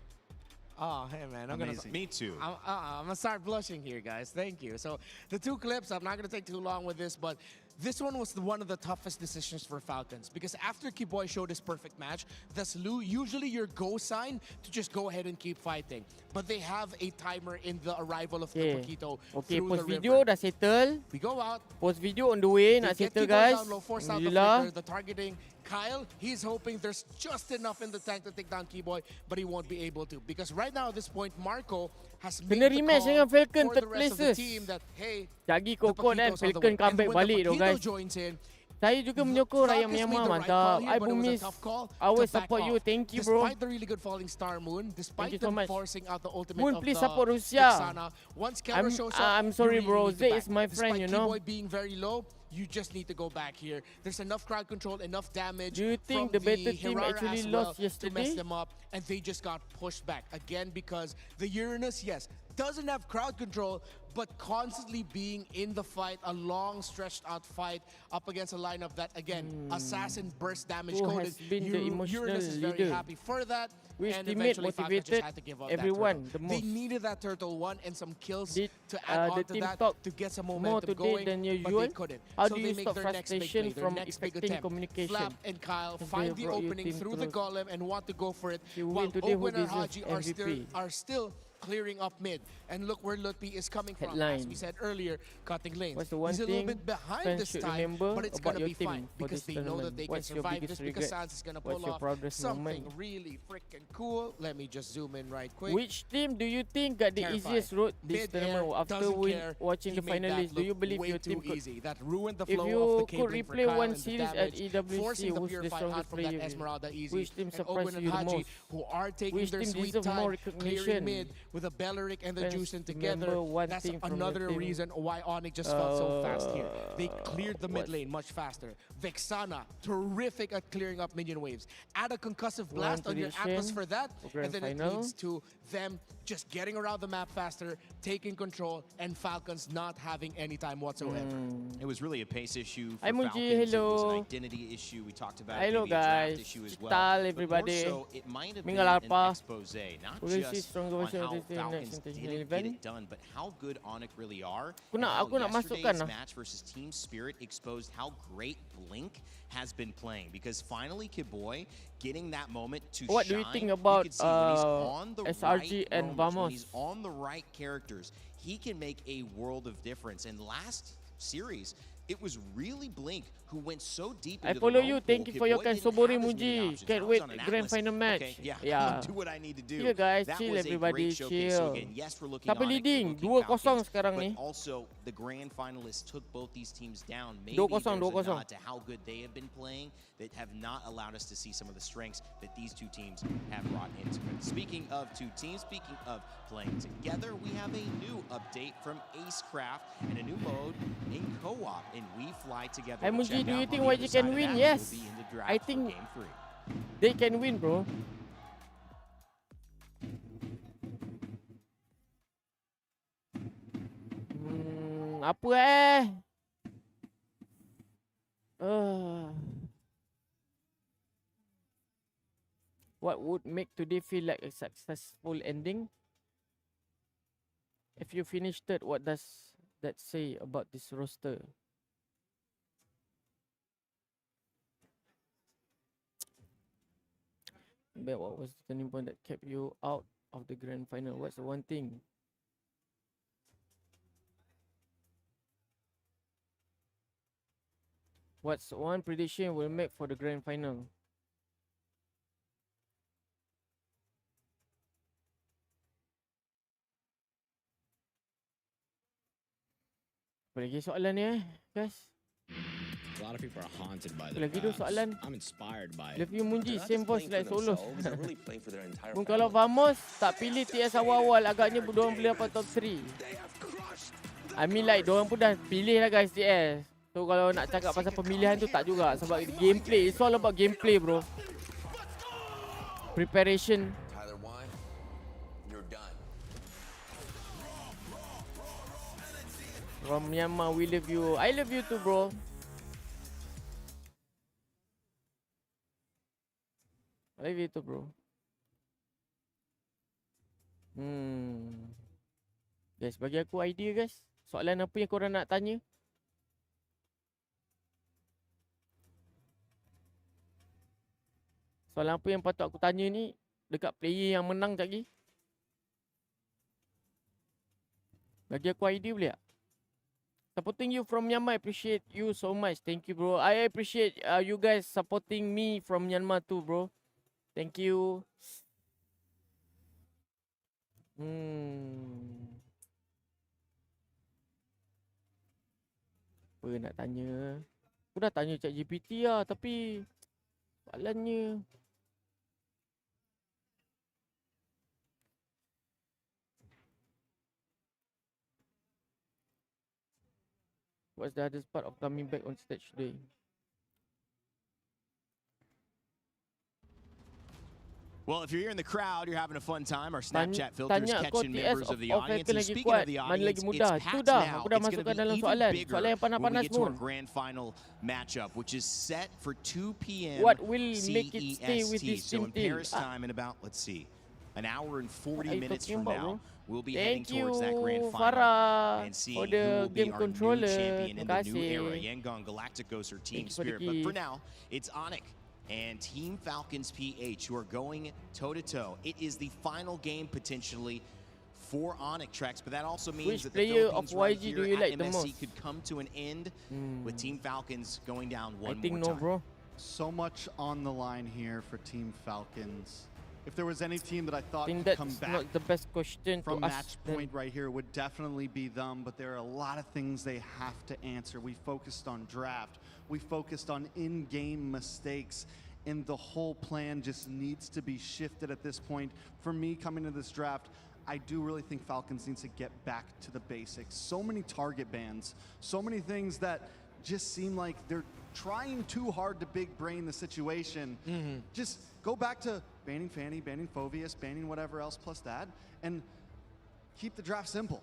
Oh, hey man, Me too. I'm gonna start blushing here, guys. Thank you. So the 2 clips, I'm not gonna take too long with this, but this one was one of the toughest decisions for Falcons, because after Kiboy showed his perfect match, that's usually your go sign to just go ahead and keep fighting. But they have a timer in the arrival of the Paquito through post the video river. dah settle. We go out. Post video on the way, nak settle guys. Down low, force out the Alhamdulillah. flicker, the targeting. Kyle, he's hoping there's just enough in the tank to take down Keyboy, but he won't be able to. Because right now at this point, Marco has made Kena the rematch call dengan Falcon, for the third rest of the places. team that, hey, Lagi the kokot dan Paquito's on the Falcon way. comeback And when balik the tu Paquito guys. joins in, Saya juga menyokong rakyat Falcons made Myanmar, the right call mantap. here, I but it was a promise tough call I will to back support you. off. Thank you, bro. Despite the really good falling Star Moon, despite you so them much. forcing out the ultimate Moon, of please the support Russia. Vexana, once Kevlar shows up, I'm sorry, you really bro. need to Zay back. is my friend, Despite you know. Keyboy being very low, you just need to go back here. There's enough crowd control, enough damage. Do you think from the better team Herrera actually as well lost to mess yesterday? them up, and they just got pushed back again because the Uranus, yes, doesn't have crowd control, but constantly being in the fight, a long stretched out fight up against a lineup that, again, assassin burst damage Who coded. has been the emotional Uranus is very leader? happy for that. Which And teammate eventually Falcons just motivated had to give up everyone that the turtle. They most? needed that turtle one and some kills Did, to add the on to team that talk to get some more momentum today going, than but usual? they couldn't. How so do they you make stop their next big frustration play, their from next big affecting attempt. communication? Flap and Kyle Since find they the brought you opening team through the to- golem and want to go for it, You while win today, who Owen and deserves Haji MVP? are still clearing up mid. And look where Lutfi is coming from. As Headline. we said earlier, cutting lanes. What's the one He's a little thing bit behind fans this should time, remember but it's about going to your be team fine for because this they know that tournament? they What's can your survive biggest this because regret? Sans is going to What's pull your off proudest something moment? really freaking cool. Let me just zoom in right quick. Which team do you think got the Terrifying. easiest road this Mid-air, tournament after doesn't care. watching He the made that finalists? Do you look believe way your too team could? easy? That ruined the If flow you of the could cabling for replay Kyle one and the series at damage, EWC, forcing the who's the purified strongest out from that player? Esmeralda easy. Which team And surprised Owen and you the Haji, most? who are taking Which their team sweet deserve more time, recognition? clearing mid with a Belleric and the Fans Juicin together. remember one That's thing from another your team. reason why Onyx just felt so fast here. They cleared the mid lane much faster. Vexana, terrific at clearing up minion waves. Add a concussive blast on your prediction Atlas for that, for and grand then it final. leads to them just getting around the map faster, taking control, and Falcons not having any time whatsoever. It was really a pace issue for Hi, Muji, Falcons. It was hello. an identity issue. We talked about Hello, it, maybe a draft guys. issue as Kita well. everybody. But more so, it might have been Minggal an apa? expose, not We'll see just stronger on version of how is the next Falcons international didn't get event. it done, but how good ONIC really are. Aku and how nak masukkan yesterday's lah. match versus Team Spirit exposed how great Blink has been playing. Because finally, Kidboy getting that moment to What shine. do you think about you can see when he's on the SRG right and moments, when Vamos? he's on the right characters, he can make a world of difference. And last series, it was really Blink who went so deep I into follow the you. roam Thank pool. you for your Kidboy kind. didn't Sobori have as many Muji. options. Can't I was wait on an grand Atlas. final match. Okay, yeah, I'm Yeah. gonna do what I need to do. Chill guys, That chill was a everybody, great showcase. chill. So again, yes, we're looking Siapa ONIC, leading? we're looking 2-0 Falcons, sekarang but ni. also the grand finalists took both these teams down. Maybe 2-0, there's a 2-0. nod to how good they have been playing that have not allowed us to see some of the strengths that these two teams have brought into it. Speaking of two teams, speaking of playing together, we have a new update from Acecraft and a new mode in co-op, and we fly together. Hey to Muji, check do out. you On think the YG other can side of win? that, Yes. we'll be in the draft I for think Game 3. they can win, bro. Apa What would make today feel like a successful ending? If you finish third, what does that say about this roster? But what was the turning point that kept you out of the grand final? What's the one thing? What's one prediction we'll make for the grand final? Apa lagi soalan ni guys? A lot of people are haunted by Apa their lagi tu past. soalan? I'm inspired by it. Love you Munji, They're not same just voice playing like for Solos. themselves, they're really playing for their entire Pun kalau Vamos tak pilih TS awal-awal, agaknya diorang boleh dapat top 3. I mean like diorang pun dah pilih lah guys TS. So kalau nak cakap pasal pemilihan tu tak juga. Sebab gameplay, it's all about gameplay bro. Preparation. From Myanmar, we love you. I love you too bro. I love you too bro. Guys, bagi aku idea guys. Soalan apa yang korang nak tanya? Soalan apa yang patut aku tanya ni dekat player yang menang sekejap lagi? Bagi aku idea boleh tak? Supporting you from Myanmar, I appreciate you so much. Thank you bro. I appreciate you guys supporting me from Myanmar too bro. Thank you. Apa nak tanya? Aku dah tanya ChatGPT lah tapi soalannya what's the hardest part of coming back on stage today? Well, if you're here in the crowd, you're having a fun time. Our Snapchat filters Tanya kau catching TS members of the audience. hacker And lagi speaking of kuat, the mana lagi audience, mudah. it's Tu packed dah, now. aku dah It's going masukkan to be dalam even soalan. bigger Soalan yang when we panas-panas get to our pun. grand final matchup, which is set for 2 p.m. What will make it stay with CEST. this So in team till? Paris time, in about, let's see, an hour and 40 What are you minutes talking from about, now, bro? we'll be heading Thank you towards that grand final Farah and seeing for who the will be game our new controller. champion in Terima the new era. kasih. Yangon Galacticos or Team Thank you for the Spirit. But for gift. now, it's ONIC and Team Falcons PH who are going toe-to-toe. It is the final game potentially for ONIC Trex, but that also means Which that the player of Philippines right YG here do you at like the MSC most? could come to an end with Team Falcons going down I one think more no time. bro. So much on the line here for Team Falcons. If there was any team that I thought I think could that's come back not the best question from to ask match them. point right here, it would definitely be them, but there are a lot of things they have to answer. We focused on draft. We focused on in-game mistakes. And the whole plan just needs to be shifted at this point. For me, coming to this draft, I do really think Falcons needs to get back to the basics. So many target bans, so many things that just seem like they're trying too hard to big brain the situation. Just go back to banning Fanny, banning Phoveus, banning whatever else plus that, and keep the draft simple.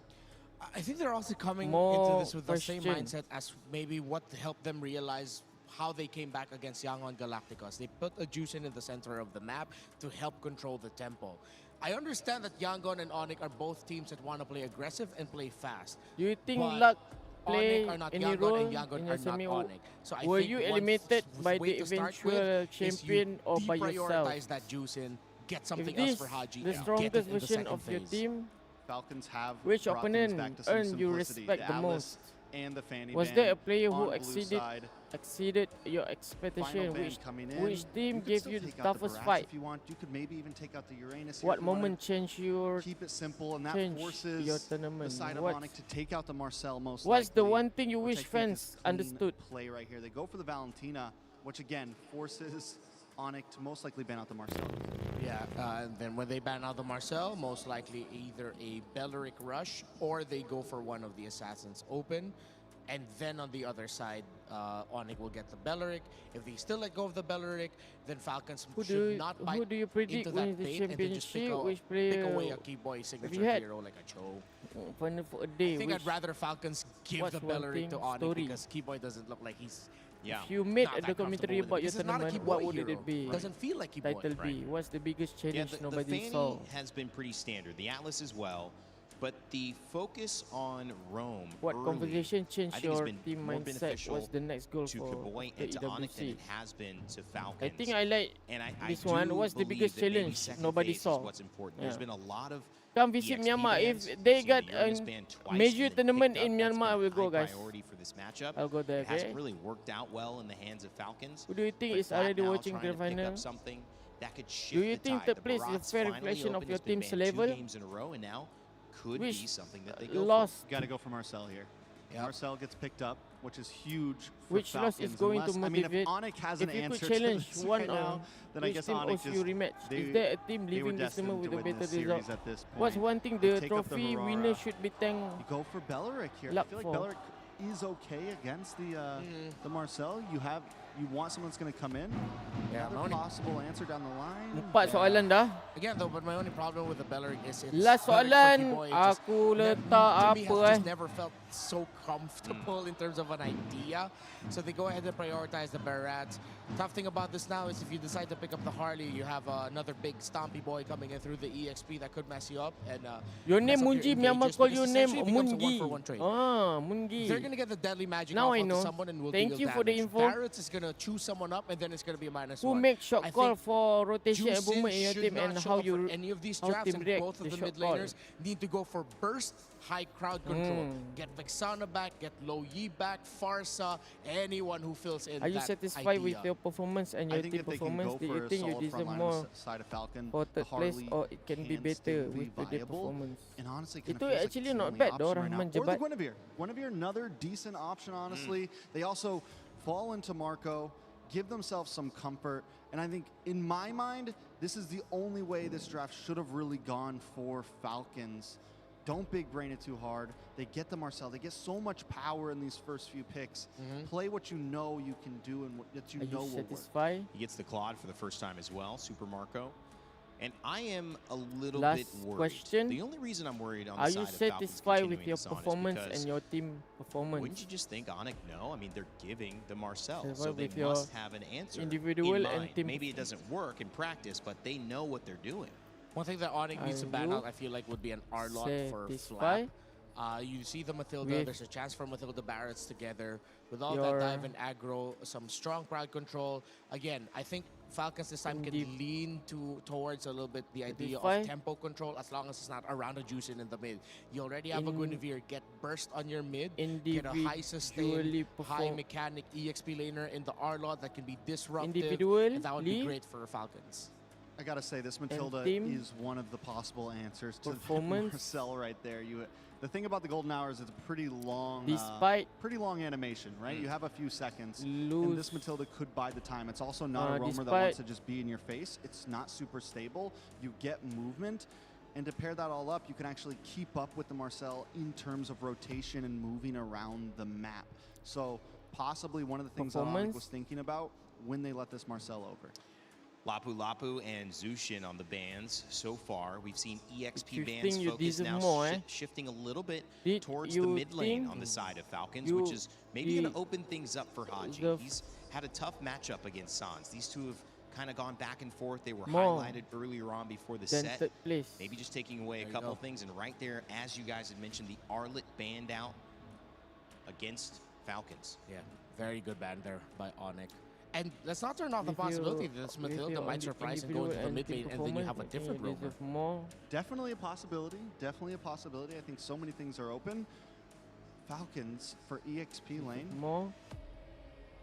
I think they're also coming More into this with the same question. mindset as maybe what helped them realize how they came back against Yangon Galacticos. They put a juice in the center of the map to help control the tempo. I understand that Yangon and Onyx are both teams that want to play aggressive and play fast. Do you think But luck play Onyx are not any Yangon role and Yangon in are your semi? not Onyx. So I Were think you one eliminated by way the to start eventual with is champion you or by yourself? deprioritize that juice in, get If something else this for Haji, the and get strongest it in the version second of your phase. team, Falcons have which brought things back opponent to some earned you simplicity. respect the Atlas most? and the Fanny Was Band there a player on who blue exceeded your Final expectation? band coming in. Which team You could gave still you the take out toughest Barats fight? if you want. You could maybe even take out the Uranus here What if you wanna moment changed your keep it simple, and that change forces your the tournament? side of What's- Onyx to take out the Marcel most What's the likely, one thing you which wish I think is fans clean understood? play right here. They go for the Valentina, which again forces Onyx to most likely ban out the Marcel. Yeah, and then when they ban out the Marcel, most likely either a Belleric rush or they go for one of the Assassins open. And then on the other side, Onyx will get the Belleric. If they still let go of the Belleric, then Falcons should not bite who do you predict into wins that the bait and then just pick, championship? Which pick player? away a key boy If signature you had hero like a Cho. final for a day, I think which I'd rather Falcons give what's the one Belleric thing to Onyx story? because Keyboy doesn't look like he's if you made not a that documentary comfortable about your with it. This is not a tournament, Keyboy what would hero. it be? Doesn't feel like Keyboy. Title B. What's the biggest Yeah, challenge the nobody Fanny saw? has been pretty standard. The Atlas as well. But the focus on Rome What early, conversation I changed think has your been team more mindset? beneficial What's the next goal to for Kaboy the and to Onyx than EWC? it has been to Falcons. I think I like and this do one. What's the believe biggest that maybe challenge second nobody phase is saw? what's important. Yeah. There's been a lot of Come visit EXP Myanmar. bans. If they We've seen got the Uranus a ban twice major and then tournament picked in up. That's Myanmar, I been will a go, high guys. priority for this matchup. I'll go there, It hasn't okay? really worked out well in the hands of Falcons. Who do you think But is already Flat now watching trying the to pick final? up something that could shift Do you the think tide. the The place is a Barats fair finally reflection of opened. your It's been team's banned 2 level? games in a row, and now could Which be something that they go lost? for. Got to go for Marcel here. Marcel gets picked up, which is huge for Which loss Falcons. is going Unless, to I mean, motivate? if Onyx has If an you could answer challenge to this one right now, then I which guess team Onyx owes you rematch? Is there a team they were leaving this destined tournament to with a win better this series result? at this What's point. one thing They the take up the trophy Aurora. winner should be thanked? You go for Belleric here. Luck I feel like for. Belleric is okay against the Marcel. You want someone that's going to come in. Yeah, Another possible answer down the line. 4 soalan dah. Again, though, but my only problem with the Belleric is it's Last Belleric for soalan, Keyboy just aku letak to me apa has just never felt so comfortable in terms of an idea. So they go ahead and prioritize the Barats. Tough thing about this now is if you decide to pick up the Harley, you have another big stompy boy coming in through the EXP that could mess you up. And Your mess name up Mungi, engages Myanmar call because your name essentially it becomes a Mungi. one-for-one trade. Ah, Mungi. They're going to get the deadly magic Now off I onto know. someone and will Thank deal you for the damage. info. Barats is going to choose someone up and then it's going to be a -1. Who make shot I call think for rotation and Juicin movement in your should team not and show how up for you any of these how drafts, team and react both of the the shot mid call. laners need to go for burst, high crowd control. Get Vexana back, get Low Yi back, Farsa, anyone who fills in Are you that satisfied with idea. your performance and I your think team if they can performance? go Do for you a think you solid deserve front line more on the side of Falcon, for the third place Harley or it can be can better still be with today viable. performance? And honestly, kind Itu of feels actually like it's the not only bad, option right Rahman now. Or the Jebat. Guinevere. Guinevere, another decent option, honestly. They also fall into Marco, give themselves some comfort. And I think, in my mind, this is the only way this draft should have really gone for Falcons. Don't big brain it too hard. They get the Marcel. They get so much power in these first few picks. Play what you know you can do and what that you know will work. Satisfied? He gets the Claude for the first time as well, Super Marco. And I am a little Last bit worried. question. The only reason I'm worried on Are the you side of Falcons satisfied with continuing your this on is performance because and your team performance? wouldn't you just think Onyx no? I mean, they're giving the Marcel, Satisfied so they with your must have an answer individual in and mind. team Maybe it doesn't work in practice, but they know what they're doing. One thing that Onyx needs to Are ban you out, I feel like, would be an R-lot for satisfied Flap. You see the Matilda, with there's a chance for Matilda Barretts together. With all your that dive and aggro, some strong crowd control. Again, I think Falcons this time can lean towards a little bit the idea Satisfied? of tempo control as long as it's not around a Juicin in the mid. You already have a Guinevere, get burst on your mid, get a high sustain, high mechanic EXP laner in the R-lot that can be disruptive, and that would be great for Falcons. I gotta say, this Matilda team is one of the possible answers to performance. Marcel right there. The thing about the Golden Hour is it's a pretty long, Despite pretty long animation, right? You have a few seconds, and lose this Matilda could buy the time. It's also not a roamer that wants to just be in your face. It's not super stable. You get movement, and to pair that all up, you can actually keep up with the Marcel in terms of rotation and moving around the map. So possibly one of the things that Onyx was thinking about when they let this Marcel over. Lapu Lapu and Zushin on the bans so far. We've seen EXP You bans think you focus deserve now more, eh? shifting a little bit Did towards the you mid lane think on the side of Falcons, you which is maybe going the- to open things up for Haji. the- He's had a tough matchup against Sans. These two have kind of gone back and forth. They were More highlighted earlier on before the than set. third place. Maybe just taking away a couple of things. And right there, as you guys had mentioned, the Arlet banned out against Falcons. Yeah, very good ban there by Onyx. And let's not turn off the possibility that this Matilda might surprise and go into the mid lane, and then you have a different rover. Definitely a possibility. Definitely a possibility. I think so many things are open. Falcons for EXP lane.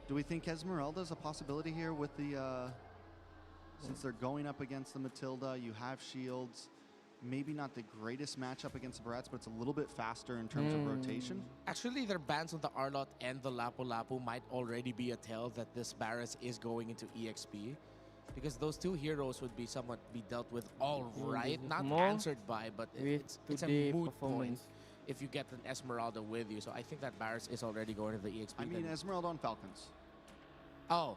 Do we think Esmeralda's a possibility here with the, since they're going up against the Matilda, you have shields. Maybe not the greatest matchup against the Barats, but it's a little bit faster in terms of rotation. Actually, their bans on the Arlot and the Lapu-Lapu might already be a tell that this Barras is going into EXP. Because those two heroes would be somewhat be dealt with all right. Not answered by, but it's a moot point if you get an Esmeralda with you. So I think that Barras is already going to the EXP. I mean, Esmeralda on Falcons. Oh.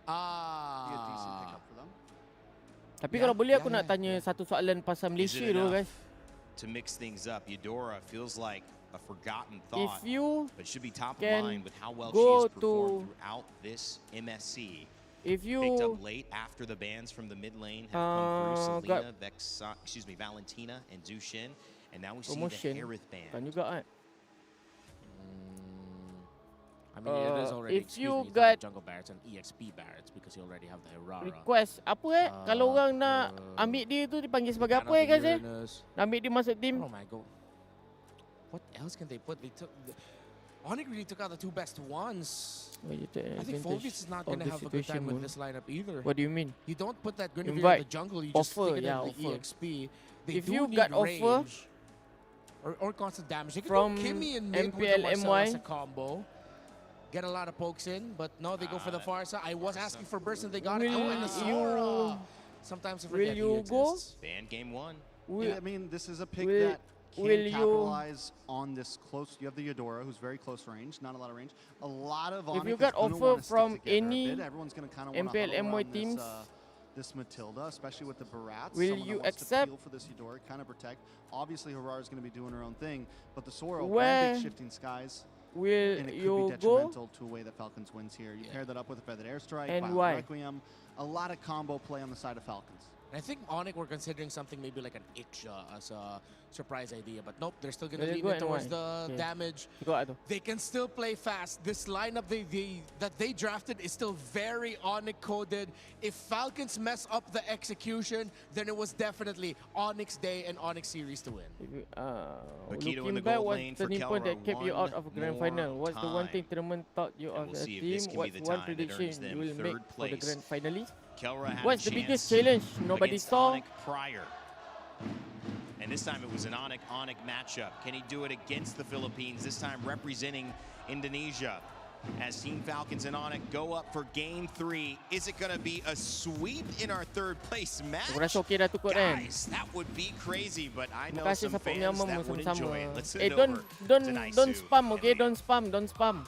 Be a decent pickup for them. Tapi kalau boleh aku nak tanya satu soalan pasal Malaysia tu guys. To mix things up, Eudora feels like a forgotten thought, If you but should be top of can mind with how well she go has performed to throughout this MSC. If you Picked up late after the bans from the mid lane have come through Selena, Valentina, and Zushin, and now we see the Harith ban. Kan juga kan. I mean, it is already, if you it's got not Jungle Barracks and EXP Barracks because you already have the Herrera. request apa kalau orang nak ambil dia tu dipanggil sebagai apa guys nak ambil dia masuk team. Oh my god. What else can they put? They took Onyx really took out the two best ones. I think Phoebus is not going to have a good time with this lineup either. What do you mean? You don't put that Guinevere in the jungle, you just stick it in the EXP. They if do you need got range offer or constant damage. They could from go Kimmy and mid with the MPL Marcellus combo. Get a lot of pokes in, but no, they go for the Farsa. I was asking for burst and they got it. Oh, and the Sora. Sometimes I forget will you go? Ban game one. I mean, this is a pick that can capitalize on this close. You have the Eudora, who's very close range, not a lot of range. A lot of Onyx if you got offer from any everyone's going to kind of want to MPL MY teams, this Matilda, especially with the Barats. Will you accept for this Eudora, kind of protect? Obviously, Herrera is going to be doing her own thing, but the Sora, one big shifting skies. Will and it could you be detrimental to a way that Falcons wins here. You pair that up with a Feathered Airstrike, and Violent Requiem, a lot of combo play on the side of Falcons. And I think Onyx were considering something maybe like an itch as a surprise idea, but nope, they're still going to lean in towards the damage. They can still play fast. This lineup that they drafted is still very Onyx coded. If Falcons mess up the execution, then it was definitely Onyx Day and Onyx Series to win. Looking back, what's the turning point that kept you out of Grand Final? What's the one thing tournament taught you of the team? What's one prediction you will make for the Grand Finalist? What's the biggest challenge nobody saw? Prior. And this time it was an Onyx matchup. Can he do it against the Philippines? This time representing Indonesia. As Team Falcons and Onyx go up for game 3. Is it going to be a sweep in our third place match? Guys, that would be crazy, but I know some fans that would enjoy it. Let's send it over don't spam, okay? Don't spam.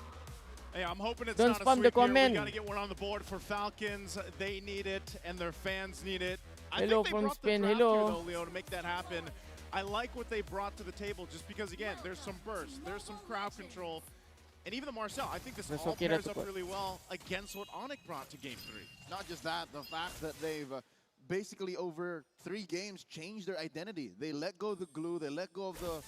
Hey, I'm hoping it's don't not spam a the sweep here. comment. We got to get one on the board for Falcons. They need it, and their fans need it. Hello think they from brought Spain. the draft Hello. here, though, Leo, to make that happen. I like what they brought to the table just because, again, there's some burst, there's some crowd control, and even the Marcel. I think this all pairs up really well against what Onyx brought to Game 3. Not just that, the fact that they've basically over 3 games changed their identity. They let go of the glue, they let go of the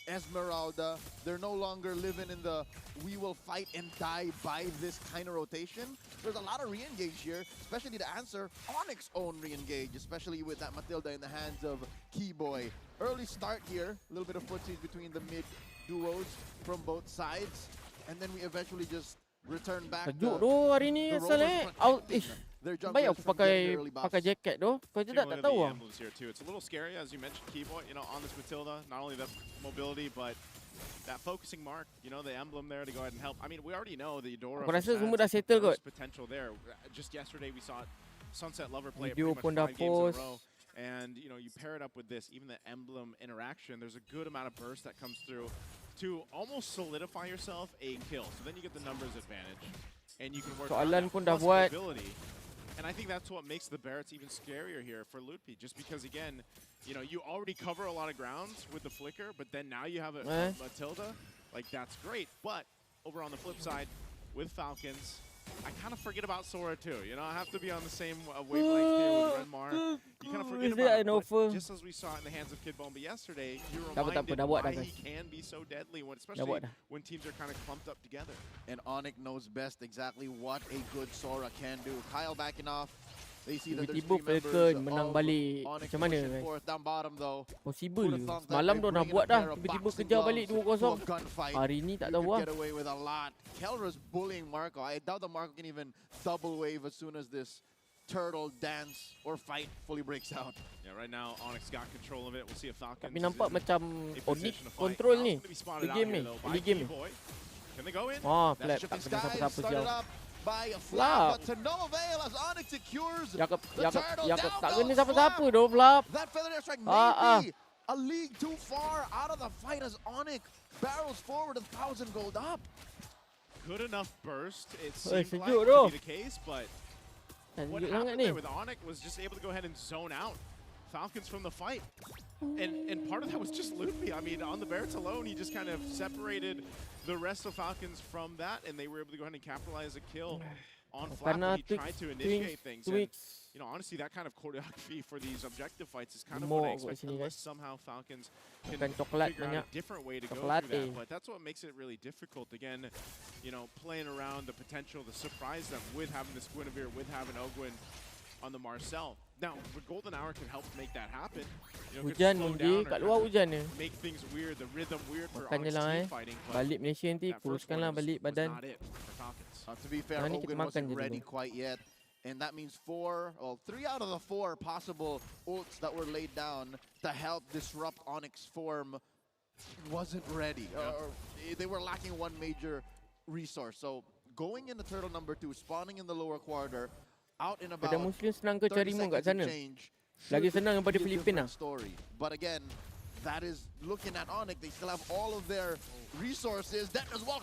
Esmeralda. They're no longer living in the we will fight and die by this kind of rotation. There's a lot of re-engage here, especially to answer Onyx's own re-engage, especially with that Matilda in the hands of Keyboy. Early start here, a little bit of footsies between the mid duos from both sides, and then we eventually just return back Sejuk tu hari ni asal baik aku pakai jacket tu. Kau je tak tahu ah. Here too. It's a little scary, as you mentioned, Keyboy, you know, on this Matilda. Not only the mobility, but that focusing mark, you know, the emblem there to go ahead and help. I mean, we already know the Eudora has potential there. Just yesterday we saw Sunset Lover play it pretty much 5 games in a row. And, you know, you pair it up with this, even the emblem interaction, there's a good amount of burst that comes through to almost solidify yourself a kill. So then you get the numbers advantage, and you can work on that plus mobility. And I think that's what makes the Barrats even scarier here for Ludwig, just because, again, you know, you already cover a lot of grounds with the flicker, but then now you have a Matilda. Like, that's great. But over on the flip side, with Falcons, I kind of forget about Sora too. You know, I have to be on the same wavelength here with Renmar. You kind of forget about it, but just as we saw in the hands of Kid Bomba yesterday, you're reminded why he can be so deadly, especially when teams are kind of clumped up together. And Onyx knows best exactly what a good Sora can do. Kyle backing off. They see that there's Tiba-tiba three Falcon members menang of balik. Onyx Macam mana pushing guys? forth down bottom though. Possible Who'd ke? have thought that Semalam by dah nak bringing buat a dah. pair of Tiba-tiba boxing kejar balik gloves to a 2-0. gunfight, Hari ni tak you tahu could lah. get away with a lot. Kelra's bullying Marco. I doubt that Marco can even double wave as soon as this turtle dance or fight fully breaks out. Yeah, right now Onyx got control of it. We'll see if Falcons Tapi nampak macam a Onyx position to fight. control Now ni. it's gonna be spotted The out game here, ni. though, Early by game ni. Keyboy. Can they go in? Oh, That flat. Tak shifting kena skies siapa-siapa started siapa. up by a Flap. flap, but to no avail as Onyx secures Yakap, the turtle. Yakap. Down Tak goes kena siapa-siapa Flap. doh, Flap. That feather airstrike may Ah, be a league too far out of the fight as Onyx barrels forward 1,000 gold up. Good enough burst. It Oi, seemed like sejuk to doh. be the case, but what Sejuk sangat happened ni. there with Onyx was just able to go ahead and zone out Falcons from the fight. And part of that was just Luffy. I mean, on the Barretts alone, he just kind of separated the rest of Falcons from that, and they were able to go ahead and capitalize a kill on Flap when he tried to initiate things. And, you know, honestly, that kind of choreography for these objective fights is kind of what I expect, unless somehow Falcons can figure out a different way to go through that. But that's what makes it really difficult. Again, you know, playing around the potential to surprise them with having this Guinevere, with having Ogwin on the Marcel. Now, the Golden Hour can help make that happen. You know, Hujan Mundi, kat luar hujan ni. make things weird, the rhythm weird for Makan je Onyx lah team fighting. But Balik Malaysia nanti, that first kuruskan lah one was balik badan. not it for Falcons. To be fair, Nah, ni kita Ogwin makan wasn't je ready dulu. quite yet. And that means 3 out of the 4 possible ults that were laid down to help disrupt Onyx form wasn't ready. Or they were lacking one major resource. So going into turtle number 2, spawning in the lower quarter, out in about Pada Muslim senang ke 30 cari moon kat seconds and sana? change, Lagi should senang daripada be a Filipina. different story. But again, that is looking at Onyx. They still have all of their resources. That as well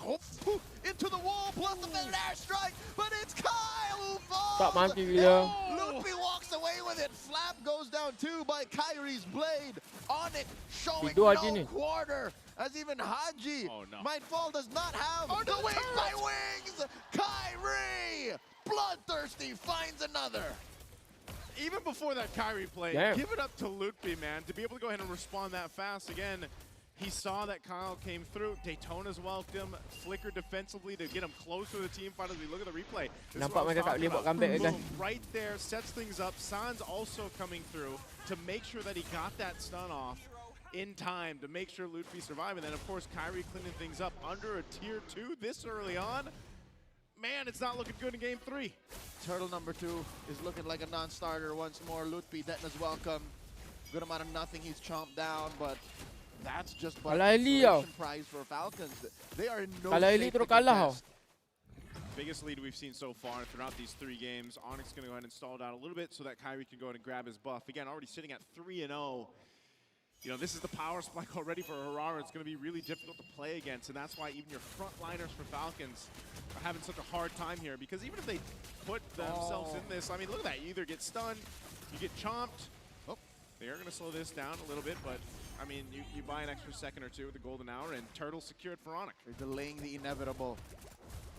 into the wall, plus the feather airstrike. But it's Kyle who falls. Tak mati dia. Luffy walks away with it. Flap goes down too by Kyrie's blade. Onyx showing Tidur no Haji ni. quarter. As even Haji might fall, does not have the wings by wings. Kyrie, bloodthirsty, finds another. Even before that Kyrie play, give it up to Lutfi, man, to be able to go ahead and respond that fast. Again, he saw that Kyle came through. Daytona's welcomed him, flickered defensively to get him close to the team fight as we look at the replay. This is Nampak what I was macam tak talking boleh buat about. comeback guys. Boom, right there, sets things up. San's also coming through to make sure that he got that stun off in time to make sure Lutfi survived. And then, of course, Kyrie cleaning things up under a tier 2 this early on. Man, it's not looking good in game 3. Turtle number 2 is looking like a non-starter once more. Lutfi, Detna's welcome. Good amount of nothing he's chomped down, but that's just but consolation prize for Falcons. They are in no shape to contest. Biggest lead we've seen so far throughout these 3 games. Onyx going to go ahead and stall it out a little bit so that Kyrie can go ahead and grab his buff. Again, already sitting at 3-0. You know, this is the power spike already for Harara. It's going to be really difficult to play against, and that's why even your frontliners for Falcons are having such a hard time here, because even if they put themselves in this, I mean, look at that. You either get stunned, you get chomped. They are going to slow this down a little bit, but, I mean, you buy an extra second or two with the Golden Hour, and Turtle secured for Onyx. They're delaying the inevitable.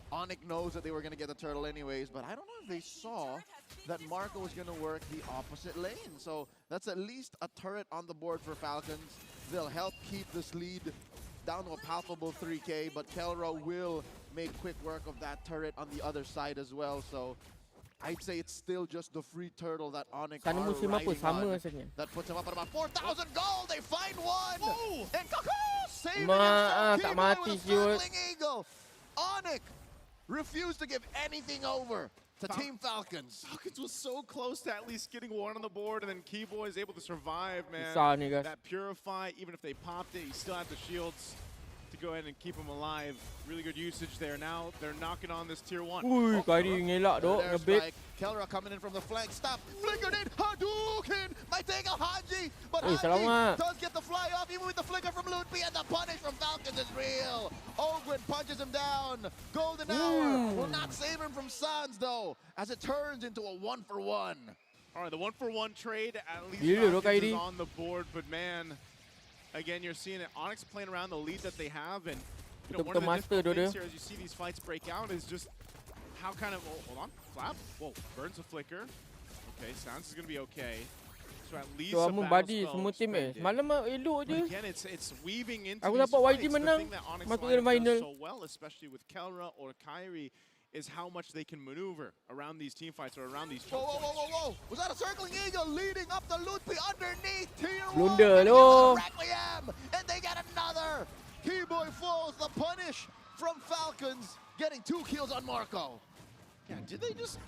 Onyx knows that they were going to get the turtle anyways, but I don't know if they saw that Marco was going to work the opposite lane. So that's at least a turret on the board for Falcons. They'll help keep this lead down to a palpable 3K, but Kelra will make quick work of that turret on the other side as well. So I'd say it's still just the free turtle that Onyx are riding on. That puts him up at about 4,000 gold. They find one. And saving himself. Tak mati with a circling eagle. Onyx refused to give anything over to Team Falcons. Falcons was so close to at least getting one on the board, and then Keyboy is able to survive, man. That Purify, even if they popped it, he still had the shields to go ahead and keep him alive. Really good usage there. Now they're knocking on this tier 1. Ui, Kyrie ngelak doh, ngebit. Kelra coming in from the flank. Stop. Flickered in. Hadouken. Might take a Haji. But Ui, Haji does get the fly off, even with the flicker from Lutfi, and the punish from Falcons is real. Ogwin punches him down. Golden Hour will not save him from Sans, though, as it turns into a 1-for-1. All right, the 1-for-1 trade, at least Gila, Falcons is on the board, but man, again, you're seeing it. Onyx playing around the lead that they have, and you know, one of the difficult things here as you see these fights break out is just how kind of, oh, hold on, Flap, whoa, burns the flicker. Okay, Sans is going to be okay. So at least a Semua battle body spell semua team expended. Semalam elok But je. again, it's weaving into Aku these dapat YG fights. The menang, thing that Onyx masuk lineup ke final. does so well, especially with Kelra or Kyrie, is how much they can maneuver around these team fights or around these choke Whoa, whoa, points. whoa, whoa, whoa. Was that a circling eagle leading up the Ludwig underneath tier 1? Blunder, And lo. Requiem, and they get another. Keyboy falls, the punish from Falcons, getting 2 kills on Marco. Yeah, did they just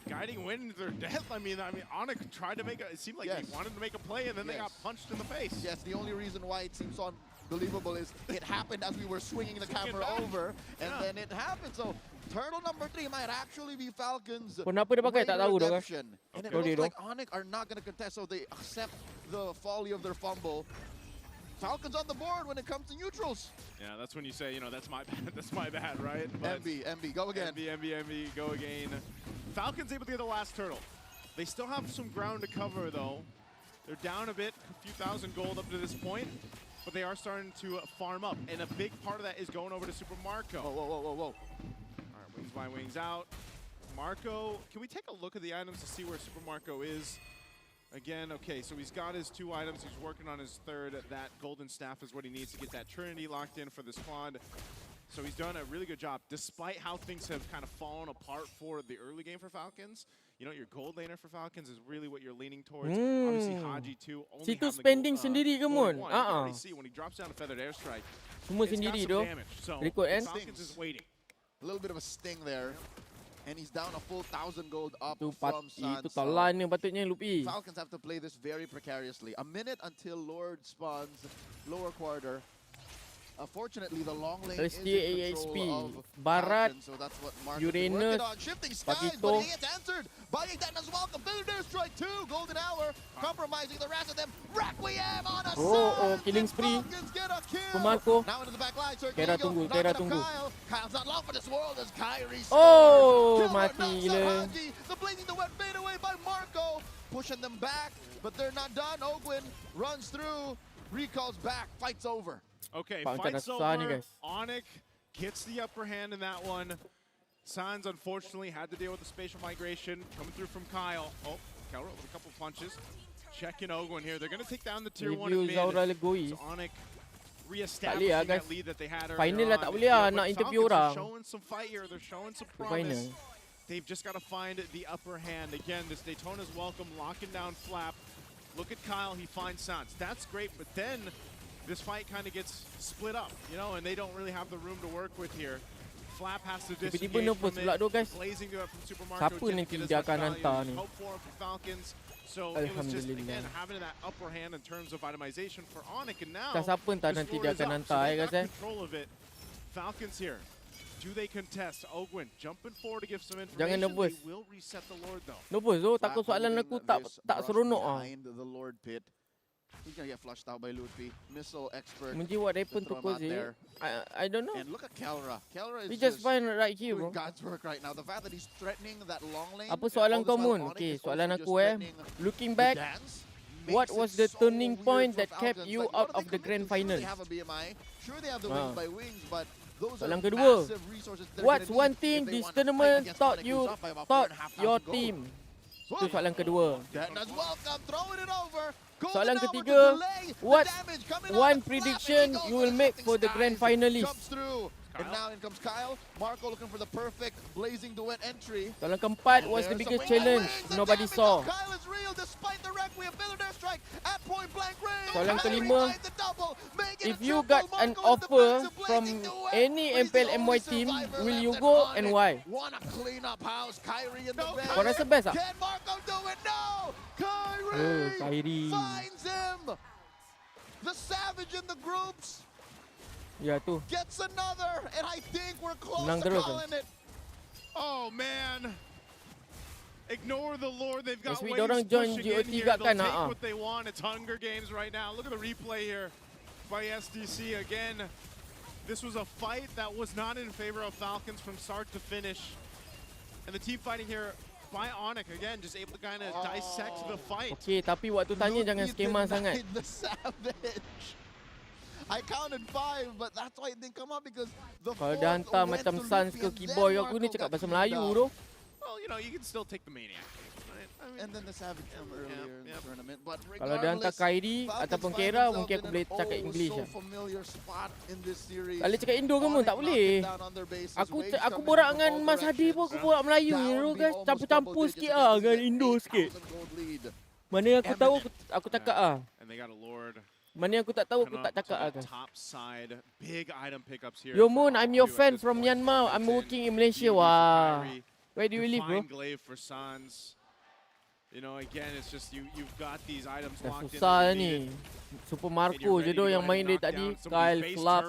guiding win their death? I mean, Onyx tried to make it seemed like Yes. they wanted to make a play and then they got punched in the face. Yes, the only reason why it seems so unbelievable is it happened as we were swinging the camera over, and then it happened. So turtle number 3 might actually be Falcons. Kenapa dia pakai tak tahu tu kan? redemption. And it Okay. looks like Onyx are not going to contest, so they accept the folly of their fumble. Falcons on the board when it comes to neutrals. Yeah, that's when you say, you know, that's my bad, that's my bad, right? But MB, go again. MB, go again. Falcons able to get the last turtle. They still have some ground to cover, though. They're down a bit, a few thousand gold up to this point, but they are starting to farm up, and a big part of that is going over to Super Marco. Whoa. All right, wings by wings out. Marco, can we take a look at the items to see where Super Marco is? Again, okay, so he's got his 2 items. He's working on his 3rd. That golden staff is what he needs to get that Trinity locked in for the squad. So he's done a really good job, despite how things have kind of fallen apart for the early game for Falcons. You know, your gold laner for Falcons is really what you're leaning towards. Obviously, Haji too. Only Situ have the spending gold, sendiri ke, gold Mon? one. You can already see when he drops down a feathered airstrike. Semua it's got sendiri some tu. damage. So Record kan? Falcons is waiting. A little bit of a sting there. And he's down a full 1,000 gold up Tu from Sans. itu talan ni patutnya Lupi. Falcons have to play this very precariously. A minute until Lord spawns lower quarter. Fortunately, the long lane is in STAXP, control of Barat, Falcons, so that's what Marco's Uranus, working on. Shifting skies, Pagito. but he gets answered. Buying that as well. Competitor strike 2, golden hour, compromising the rest of them. Requiem on a side. killing spree. Falcons get a kill. Marco. Now into the back line, Sir Kera Diego, tunggu, knocking Kera up tunggu. Kyle. Kyle's not long for this world as Kyrie Oh, scores. Killer mati knocks gila. out Haji. The blazing the wet fade away by Marco. Pushing them back, but they're not done. Ogwin runs through, recalls back, fight's over. Okay, Pak, fight's macam dah susah ni, over. guys. Onyx gets the upper hand in that one. Sans, unfortunately, had to deal with the spatial migration coming through from Kyle. Oh, Kelra with a couple punches. Checking Ogwin here. They're going to take down the tier 1 Review in Zaura mid. Legois. So Onyx Tak reestablishing boleh lah, that guys. lead that they had earlier Final lah on. tak boleh lah But nak interview Falcons are orang. showing some fight here. They're showing some Final. promise. They've just got to find the upper hand. Again, this Daytona's welcome, locking down Flap. Look at Kyle, he finds Sans. That's great, but then this fight kind of gets split up, you know, and they don't really have the room to work with here. Flap has to Tiba-tiba disengage nervous from pula tu, it. guys. Blazing to it from Super Marco. Siapa didn't nanti get as dia much akan value hantar as ni? hoped for Falcons. So it was just, Alhamdulillah. again, having that upper hand in terms of itemization for Onyx, and now Tak siapa entah the nanti score dia is akan up. hantar, So they guys, got control of it. Falcons here. Do they contest? Ogwin jumping forward to give some information. Jangan nervous. They will reset the Lord, though. Nervous tu, takut Flap soalan holding aku tak this tak brush seronok ah. behind the Lord pit. He's gonna get flushed out by Ludwig. Missile expert. Mungkin what happened to to throw him out Koze. there. I don't know. And look at Kelra. Kelra is He just fine right here, doing bro. God's work right now. The fact that he's threatening that long lane. Apa soalan all this kau, while Mun? Onyx Okay, is soalan also just aku threatening Looking the back, dance what makes was it the so turning weird point for that kept Falcons. you Like, out what are of they the grand committing? Sure, finals? they have a BMI. Sure, they have the Ah. wings by wings, but those Soalan are kedua. massive resources they're What's gonna one need thing if they this wanna fight tournament against taught Onyx, you, who's up by about taught 4,500 your gold. team? Itu soalan kedua. Dennis welcome, throwing it over. Soalan Golden hour to ketiga, delay the what damage coming one out. prediction Flapping you will Eagles make shifting for the grand skies. finalist? Jumps through. And now in comes Kyle. Marco looking for the perfect blazing duet entry. Soalan keempat was the There's biggest some wing challenge wings. The nobody damage saw. of Kyle is real despite the Requiem. Builder their strike at point blank range. Soalan Kyrie kelima, finds the double, making if it you triple. got an Marco with the offer defensive from blazing duet. any But he's the MPL only MY team, survivor will left you and go on and it. why? Wanna clean up house. Kyrie in the bench. Kau rasa best tak? Can Marco do it? No! Kyrie Oh, Kyrie. finds him. The savage in the groups Ya tu. gets another, and I think we're close Menang to terus, calling it. Oh, man. Ignore the Lord. They've got Yes, we waves dorang join pushing GOT in here. kat They'll kan, take ah. what they want. It's Hunger Games right now. Look at the replay here by SDC again. This was a fight that was not in favor of Falcons from start to finish. And the team fighting here by Onyx, again, just able to kind of dissect the fight. Okay, tapi waktu tanya jangan Ludwig skema sangat. denied the savage. I counted 5, but that's why it didn't come up because the Kalau dia hantar macam Sans ke Keyboy aku ni cakap bahasa Melayu tu. Well, you know, you can still take the Maniac. Right? I mean, And then the Savage from earlier in the tournament. But Kalau dia hantar Kyrie ataupun Kera, mungkin aku boleh cakap English lah. Kalau dia cakap Indo ke pun tak boleh. Aku borak dengan Mas Hadi pun aku borak Melayu ni tu kan. Campur-campur sikit lah dengan Indo sikit. Mana yang aku tahu aku cakap ah. And they got a Lord. Mana yang aku tak tahu aku tak cakap ah kan. Top side, big item pickups here. Yo Moon, I'm your fan from Myanmar. I'm working in Malaysia. Wah. Where do you live, bro? Glaive for Sans. You know, again, it's just you've got these items Dah locked in. susah ni. Super Marco je tu yang main dia tadi. Kyle, Fluff.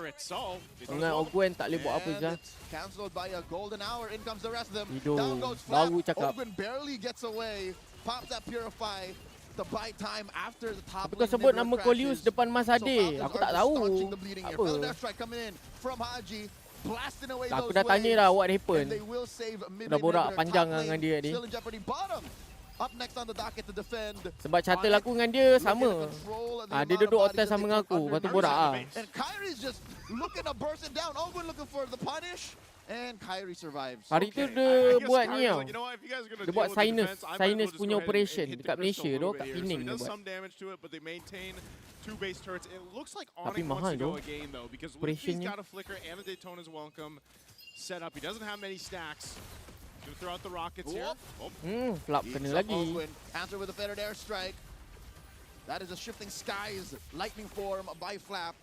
Dengan Ogwen tak boleh buat apa je. Cancelled by a golden hour. In comes the rest of them. Tidur. Down goes Fluff. Baru cakap. Ogwen barely gets away. Pops that Purify. The buy time after the top Tapi kau sebut nama Colius depan Mas Hadi. Aku tak tahu. Apa? Aku dah tanya dah what happened. Dah borak panjang dengan dia ni. Sebab charter aku dengan dia sama. Dia duduk hotel sama dengan aku. Lepas tu borak lah. And Kyrie's just looking to burst it down. Ogwen looking for the punish. And Kyrie survives. Hari tu dia buat ni tau. Dia buat sinus punya operation dekat Malaysia tu, kat Penang dia buat. Tapi mahal tu operationnya. Flap kena lagi. Answer with a feathered airstrike. That is a shifting skies lightning form by Flap.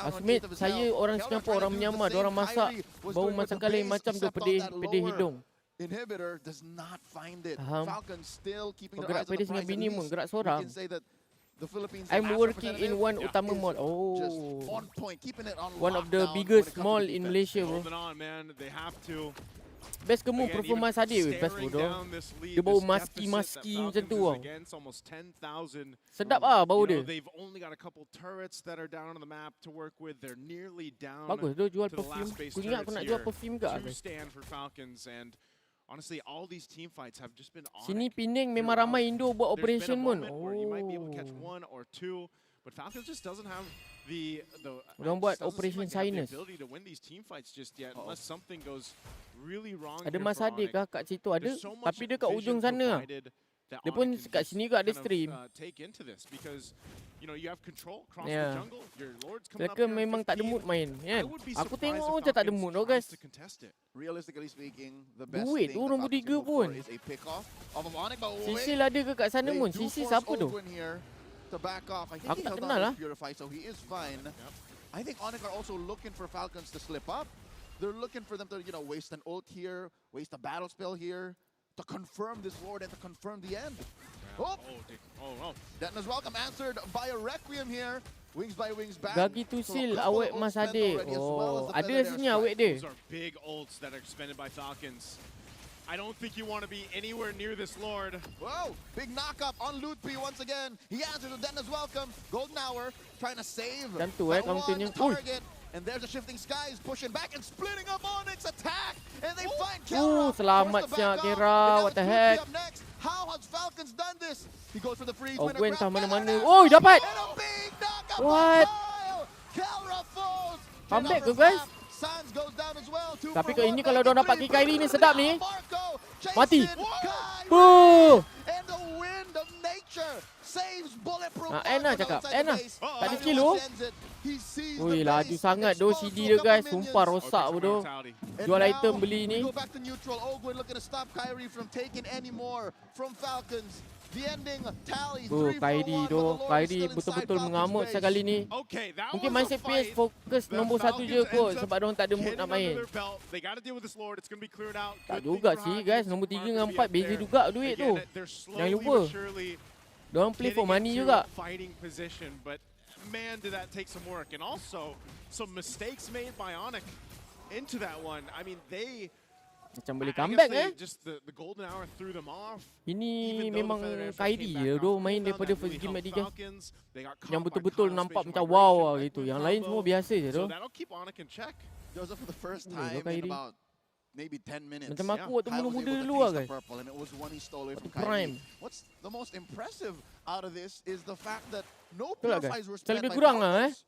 Asmit, saya orang Singapura, orang Myanmar, diorang masak bau masakan lain macam tu, pedih hidung. Inhibitor does not find it. Faham. Falcon still keeping Kau their gerak eyes on pedih the dengan prize. bini pun, gerak seorang. I'm I'm working in one utama mall. Oh, one of the biggest mall in Malaysia, bro. Best kamu perform Mas Hadi weh, best bodoh. Dia bau maski macam tu tau. Sedap ah bau dia. Bagus tu jual perfume. Aku ingat aku nak jual perfume ke guys. Honestly, all these team fights have just been on. Sini Penang memang ramai Indo buat operation pun. You might be able to catch one or two, but Falcons just doesn't have the orang buat operation sinus. ability to win these team fights just yet unless something goes really wrong. Ada Mas Hadi kah kat situ ada? Tapi dia kat ujung sana. Dia pun kat sini juga ada stream. Ya. Mereka memang tak ada mood main, kan? Aku tengok macam tak ada mood tau guys. Duit tu nombor 3 pun. Sisil ada ke kat sana pun? Sisil siapa tu? Aku tak kenal lah. I think Onyx are also looking for Falcons to slip up. They're looking for them to, waste an ult here, waste a battle spell here, to confirm this ward and to confirm the end. Oh, Detna's welcome answered by a Requiem here. Wings by wings back. Gagi tu sil awet Mas Hadi. Oh, ada sini awet dia. Those are big ults that are expended by Falcons. I don't think you want to be anywhere near this Lord. Whoa, big knock-up on Lutpi once again. He answers with Detna's welcome. Golden Hour trying to save that one target. And there's a shifting skies pushing back and splitting up Onyx attack. And they find Kelra. Selamat siap Kera. What the heck? How has Falcons done this? He goes for the freeze. Ogwen tak mana-mana. Oh, dapat. What? Comeback ke guys? Tapi kalau ini kalau diorang dapat Kyrie ni sedap ni. Mati. Puh. Anna cakap. Anna. Tak ada skill tu. Ui, laju sangat doh CD dia guys. Sumpah rosak bodoh. Jual item beli ni. Kyrie doh. Kyrie betul-betul mengamuk sekali ni. Mungkin mindset PS fokus nombor 1 je kot. Sebab diorang tak ada mood nak main. Tak juga sih guys. Nombor 3 dengan 4 beza juga duit tu. Jangan lupa. Diorang play for money juga. Man, did that take some work, and also some mistakes made by Onyx into that one. I mean, they macam boleh comeback just the golden hour threw them off. Ini memang Kyrie je doh main daripada first game tadi guys. Yang betul-betul nampak macam wow gitu. Yang lain semua biasa je doh. Joseph for the first time in about maybe 10 minutes. Macam aku waktu muda-muda dulu lah guys. Prime. What's the most impressive out of this is the fact that no Purifies Purifies were spent spent lebih by kurang lah Falcons.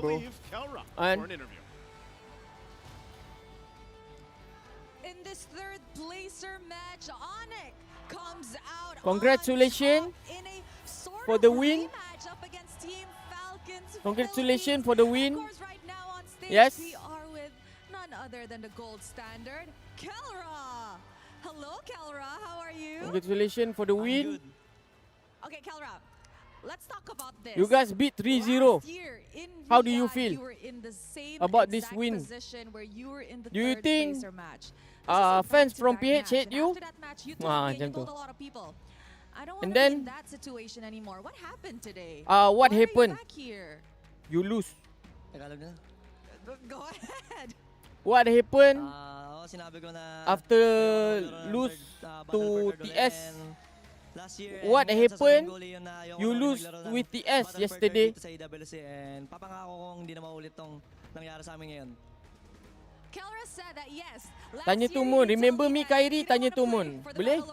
bro. believe Kelra And for an interview. in this third placer match, Onyx comes out Congratulations in a sort for of the win. rematch up against Team Falcons. Congratulations for the win. Of course, right now on stage, Yes. we are with none other than the gold standard, Kelra. Hello, Kelra. How are you? Congratulations for the win. Okay, Kelra. Let's talk about this. You guys beat 3-0. Last year in How do you Riyadh, feel you were in the same about this exact win? position where you were in the Do you third think placer match. This is a fans from back-to-back PH match, hate and you? After that match, you told me, and you told a lot of people, I don't want And to be then, in that situation anymore. What happened today? what Why happened? Are you back here? You lose. Tagalog na. Go ahead. What happened Sinabi ko na after laro ng lose third, to battle per third ulit, TS? and last year, What and ngayon, happened? sasabihin ko ulit yun na ayoko You na ulit lose maglaro ng with TS battle per third yesterday. dito sa EWC, and papangako kong hindi na maulit tong nangyari sa amin ngayon. Kelra said that yes. Tanya Tumun. Remember me, Kyrie? Tanya Tumun. Boleh?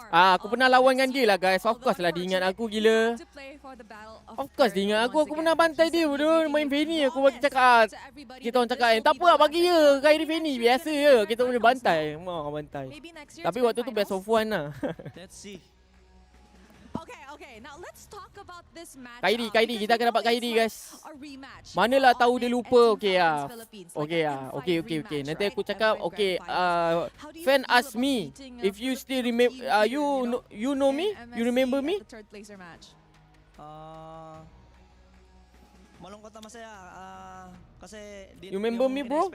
Aku pernah lawan dengan dia lah, guys. Of course lah, dia ingat aku gila. Of course dia ingat aku pernah bantai dia. Bodoh, main Fanny. Aku bagi cakap. Kita orang cakap, tak apa lah, bagi je. Kyrie Fanny, biasa je. Kita boleh bantai. Mau bantai. Tapi waktu tu best of one lah. Let's see. Okay, now let's talk about this match. Kyrie, kita akan dapat Kyrie, guys. Manalah tahu dia lupa. Okay lah. Okay. Nanti aku cakap, okay, fan ask me if you still remember, you know me? You remember me? Malungkot na masaya kasi You remember me, bro?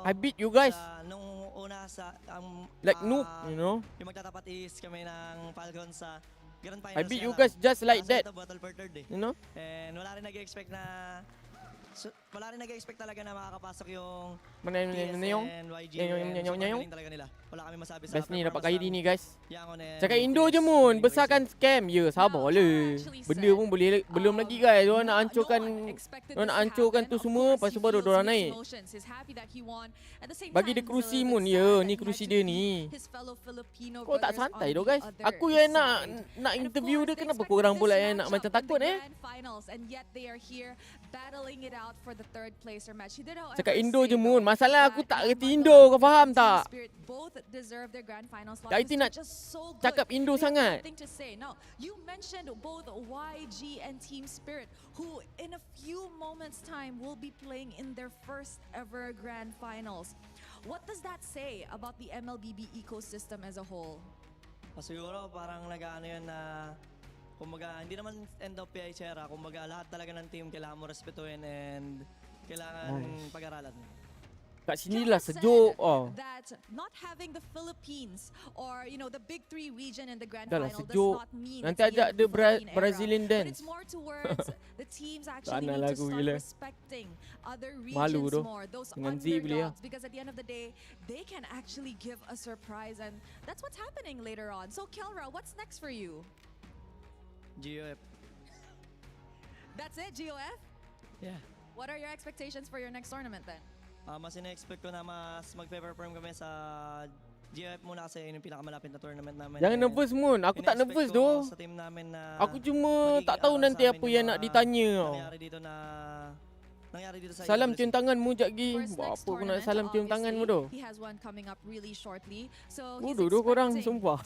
I beat you guys. Nung una sa like noob, you know. Yung magtatapat is kami ng Falcons sa Grand Finals. I beat you guys just like that. You know? And wala rin nag-expect talaga na makakapasok yung Mana yung and YG. Galing talaga nila. Wala kami masabi sa best ni dapat Kyrie ni, guys. Yangon and Cakap Indo je Mun, besarkan scam. Ya, sabar lah. Benda pun boleh belum lagi, guys. Diorang nak hancurkan tu semua, lepas tu baru diorang naik. Bagi dia kerusi Mun. Ya, ni kerusi dia ni. Kau tak santai doh, guys. Aku yang nak interview dia, kenapa korang pula yang nak macam takut Cakap Indo je Mun. Masalah aku tak reti Indo, kau faham tak? Tak reti nak cakap Indo sangat. Now, you mentioned both YG and Team Spirit, who in a few moments time will be playing in their first ever Grand Finals. What does that say about the MLBB ecosystem as a whole? Siguro parang nag-ano yun na kumbaga hindi naman end of PAHIS era, kumbaga lahat talaga ng team kailangan mo respetuhin and kailangan pag-aralan. Kat sini lah sejuk. That not having the Philippines or the big three region in the grand Dah lah final sejuk. does not mean Nanti it's the ajak end dia of the Philippine Brazilian era. But dance. it's more towards the teams actually Sana need to lagu start gila. respecting other Malu regions doh. more, those Dengan Z boleh lah. underdogs, because at the end of the day they can actually give a surprise, and that's what's happening later on. So Kelra, what's next for you? GOF. That's it, GOF? Yeah. What are your expectations for your next tournament then? Mas ina-expect ko na mas mag-perform kami sa GF muna kasi yun yung pinakamalapit na tournament namin. Jangan nervous Mun. Aku tak nervous doh. Sa team namin na aku cuma tak tahu nanti apa yang nak ditanya. Nangyari dito sa Salam cium tanganmu jap lagi. Buat apa aku nak salam cium tanganmu doh? He has one coming up really shortly. So bodoh doh korang, sumpah.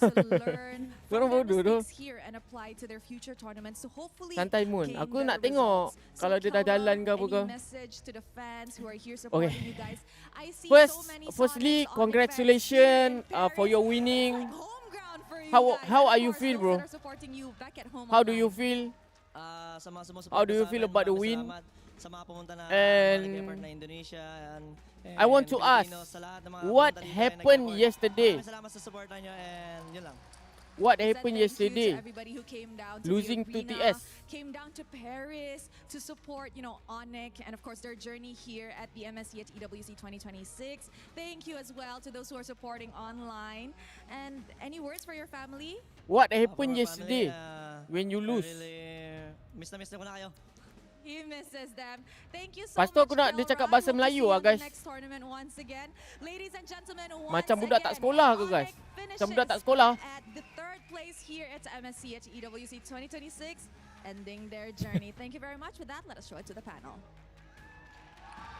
Korang bodoh doh. Santai Mun. Aku nak tengok kalau dia dah jalan ke apa ke. Okay. Firstly, congratulations for your winning. How are you feel, bro? How do you feel? How do you feel about the win? And I want to ask, what happened yesterday? What happened yesterday? Losing to TS. Came down to Paris to support, Onyx and of course their journey here at the MSC at EWC 2026. Thank you as well to those who are supporting online. And any words for your family? What happened yesterday when you lose? Miss na ko na kayo. He misses them. Thank you so much. Lepas tu aku nak dia cakap bahasa Melayu lah, guys. Ladies and gentlemen, macam budak tak sekolah ke, guys? Macam budak tak sekolah. At the third place here at MSC at EWC 2026, ending their journey. Thank you very much. With that, let us show it to the panel.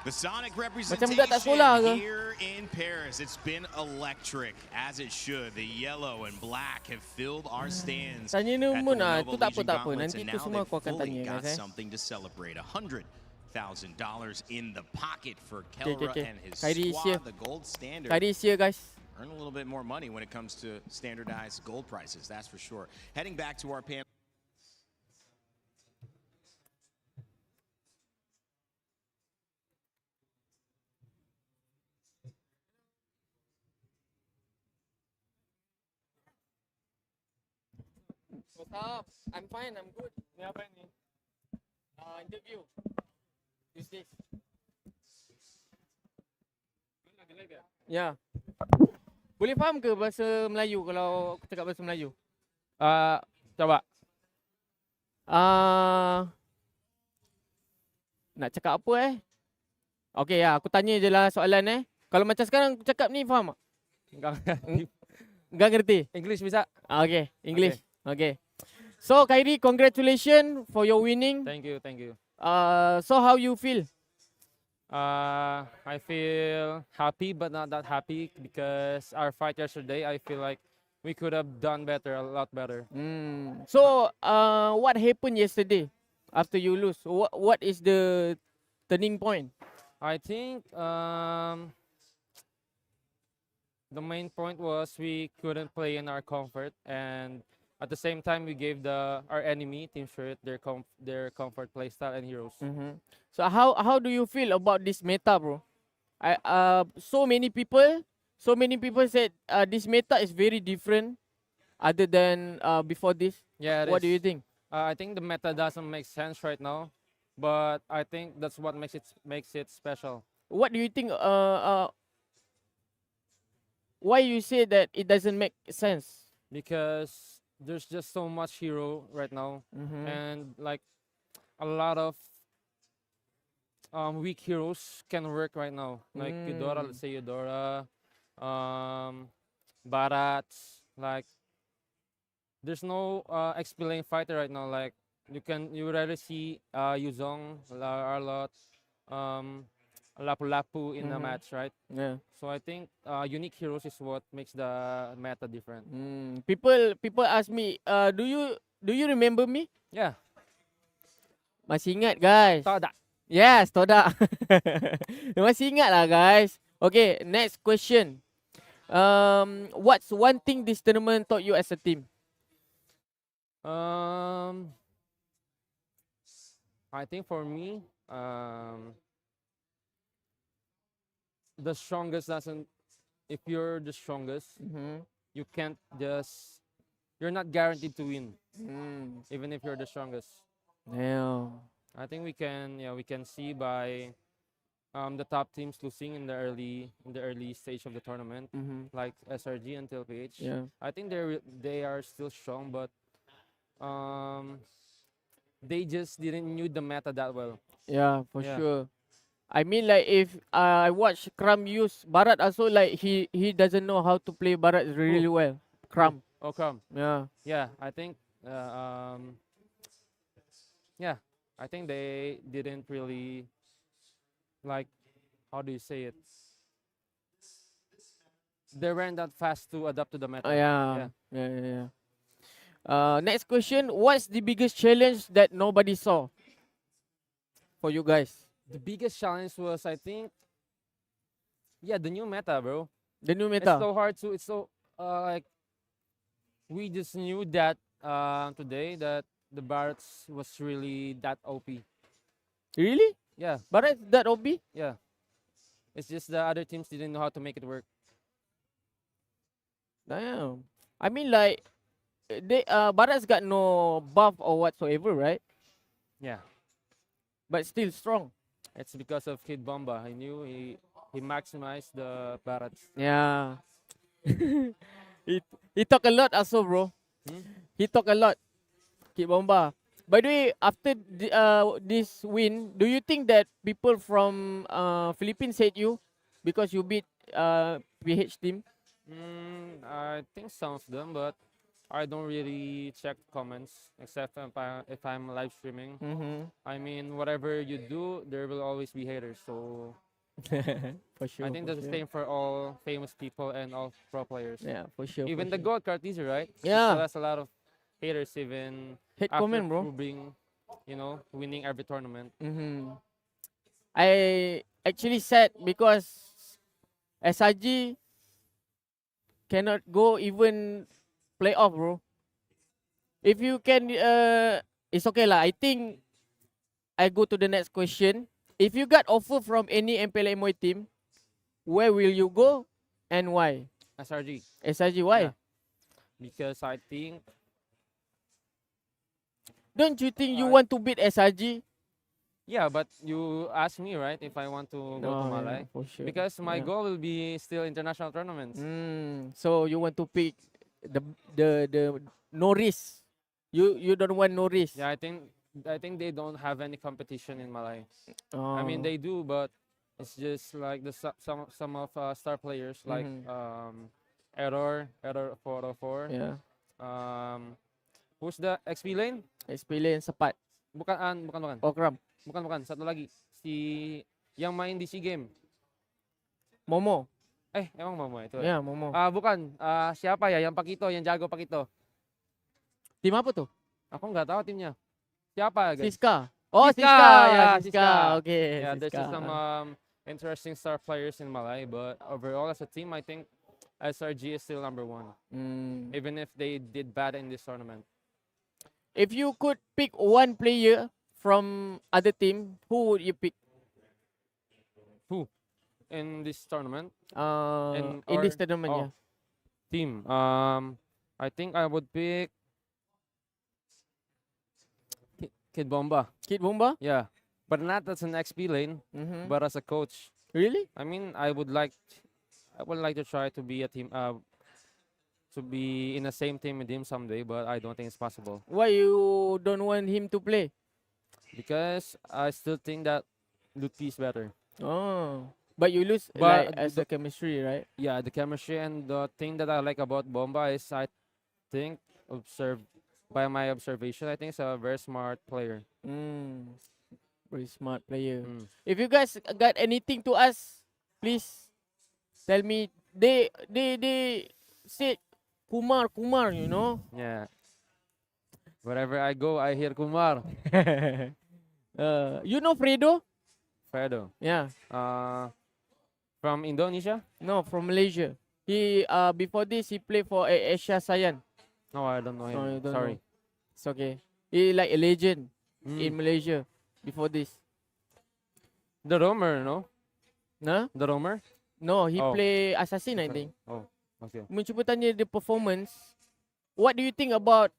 The Sonic Macam budak tak sekolah representation ke? here in Paris, it's been electric, as it should. The yellow and black have filled our stands Tanya ni at the Mun Lenovo tu tak apa Legion tak apa. Gauntlets, Nanti and tu now semua they've aku akan fully tanya got guys. something to celebrate. $100,000 in the pocket for Okay. Kelra and his Kyrie is here. squad, the gold standard. Kyrie is here guys. Earn a little bit more money when it comes to standardized gold prices, that's for sure. Heading back to our panel. What's up? I'm fine, I'm good. Ni apa ni? Interview. Tuesdays. Ya. Boleh faham ke bahasa Melayu kalau aku cakap bahasa Melayu? Coba. Nak cakap apa Okey ya, aku tanya je lah soalan Kalau macam sekarang aku cakap ni faham tak? Enggak ngerti. English bisa? Okay, English. Okay. So Kyrie, congratulations for your winning. Thank you. So how you feel? I feel happy, but not that happy because our fight yesterday, I feel like we could have done better, a lot better. So what happened yesterday after you lose? What is the turning point? I think the main point was we couldn't play in our comfort, and at the same time we gave our enemy Team Spirit their comfort playstyle and heroes. So how do you feel about this meta, bro? So many people said this meta is very different other than before this. Yeah. What do you think? I think the meta doesn't make sense right now, but I think that's what makes it special. What do you think? Why you say that it doesn't make sense? Because there's just so much hero right now, and like a lot of weak heroes can work right now. Like Eudora, let's say Eudora, Barat. Like there's no XP lane fighter right now. Like you rarely see Yuzong, Arlot, Lapu-Lapu in a match, right? Yeah. So I think unique heroes is what makes the meta different. People ask me, do you remember me? Yeah. Masih ingat guys? Toda. Yes, Toda. Masih ingat lah guys. Okay, next question. What's one thing this tournament taught you as a team? I think for me, the strongest doesn't. If you're the strongest, you can't just. You're not guaranteed to win, even if you're the strongest. Yeah. I think we can see by the top teams losing in the early stage of the tournament, like SRG and TLPH. Yeah. I think they are still strong, but they just didn't knew the meta that well. Yeah, for sure. I mean, like if I watch Kram use Barat also, like he doesn't know how to play Barat really well. Kram. Oh, Kram. Yeah. Yeah, I think. Yeah, I think they didn't really like. How do you say it? They weren't that fast to adapt to the meta. Yeah. Next question. What's the biggest challenge that nobody saw for you guys? The biggest challenge was, I think, the new meta, bro. The new meta. It's so hard to. It's so like we just knew that today that the Barretts was really that OP. Really? Yeah. Barat that OP? Yeah. It's just the other teams didn't know how to make it work. Damn. I mean, like Barat's got no buff or whatsoever, right? Yeah. But still strong. It's because of Kid Bomba. I knew he maximized the Barretts. Yeah. he talk a lot also, bro. He talk a lot. Kid Bomba. By the way, after this win, do you think that people from Philippines hate you because you beat PH team? I think some of them, but I don't really check comments except if I'm live streaming. I mean, whatever you do, there will always be haters. So For sure. I think for that's the sure. same for all famous people and all pro players. Yeah, for sure. Even for the sure. GOAT Cartesia, right? He Yeah. still has a lot of haters even Hate after comment, bro. proving, winning every tournament. I actually sad because SRG cannot go even playoff, bro. If you can, it's okay lah. I think I go to the next question. If you got offer from any MPLMOI team, where will you go and why? SRG. SRG, why? Yeah. Because I think Don't you think you want to beat SRG? yeah, but you asked me, right, if I want to go to Oh, yeah, Malay. for sure. Because my Yeah. goal will be still international tournaments. So you want to pick the no risk. You don't want no risk. Yeah, I think they don't have any competition in Malay. I mean, Oh. they do, but it's just like some of star players like Error 404. Yeah. Who's the XP lane? XP lane Sepat. Bukan. Okram. Bukan. Satu lagi. Yang main di SEA Game. Momo. Emang Momo itu? Ya, Momo. Bukan. Siapa ya? Yang Pakito, yang jago Pakito. Tim apa tuh? Aku nggak tahu timnya. Siapa, guys? Siska. Oh, Siska. Ya, Siska. Okay. Yeah, there's Siska. just some interesting star players in Malay, but overall as a team, I think SRG is still number one. Even if they did bad in this tournament. If you could pick one player from other team, who would you pick? Who? In this tournament? In this tournament, yeah. Team. I think I would pick Kid Bomba. Kid Bomba? Yeah. But not as an XP lane, but as a coach. Really? I mean, I would like to try to be a team to be in the same team with him someday, but I don't think it's possible. Why you don't want him to play? Because I still think that Lutfi is better. Oh. But you lose But like, as the chemistry, right? Yeah, the chemistry and the thing that I like about Bomba is I think by my observation, I think he's a very smart player. Very smart player. If you guys got anything to ask, please tell me. They said Kumar, you know? Yeah. Wherever I go, I hear Kumar. You know Fredo? Fredo. Yeah. From Indonesia? No, from Malaysia. He before this he played for Asia Sayan. No, I don't know him. No, you don't Sorry. know. It's okay. He like a legend in Malaysia before this. The Roamer, no? Nah? The Roamer? No, he Oh. play Assassin, I think. Oh, okay. Mencuba tanya the performance. What do you think about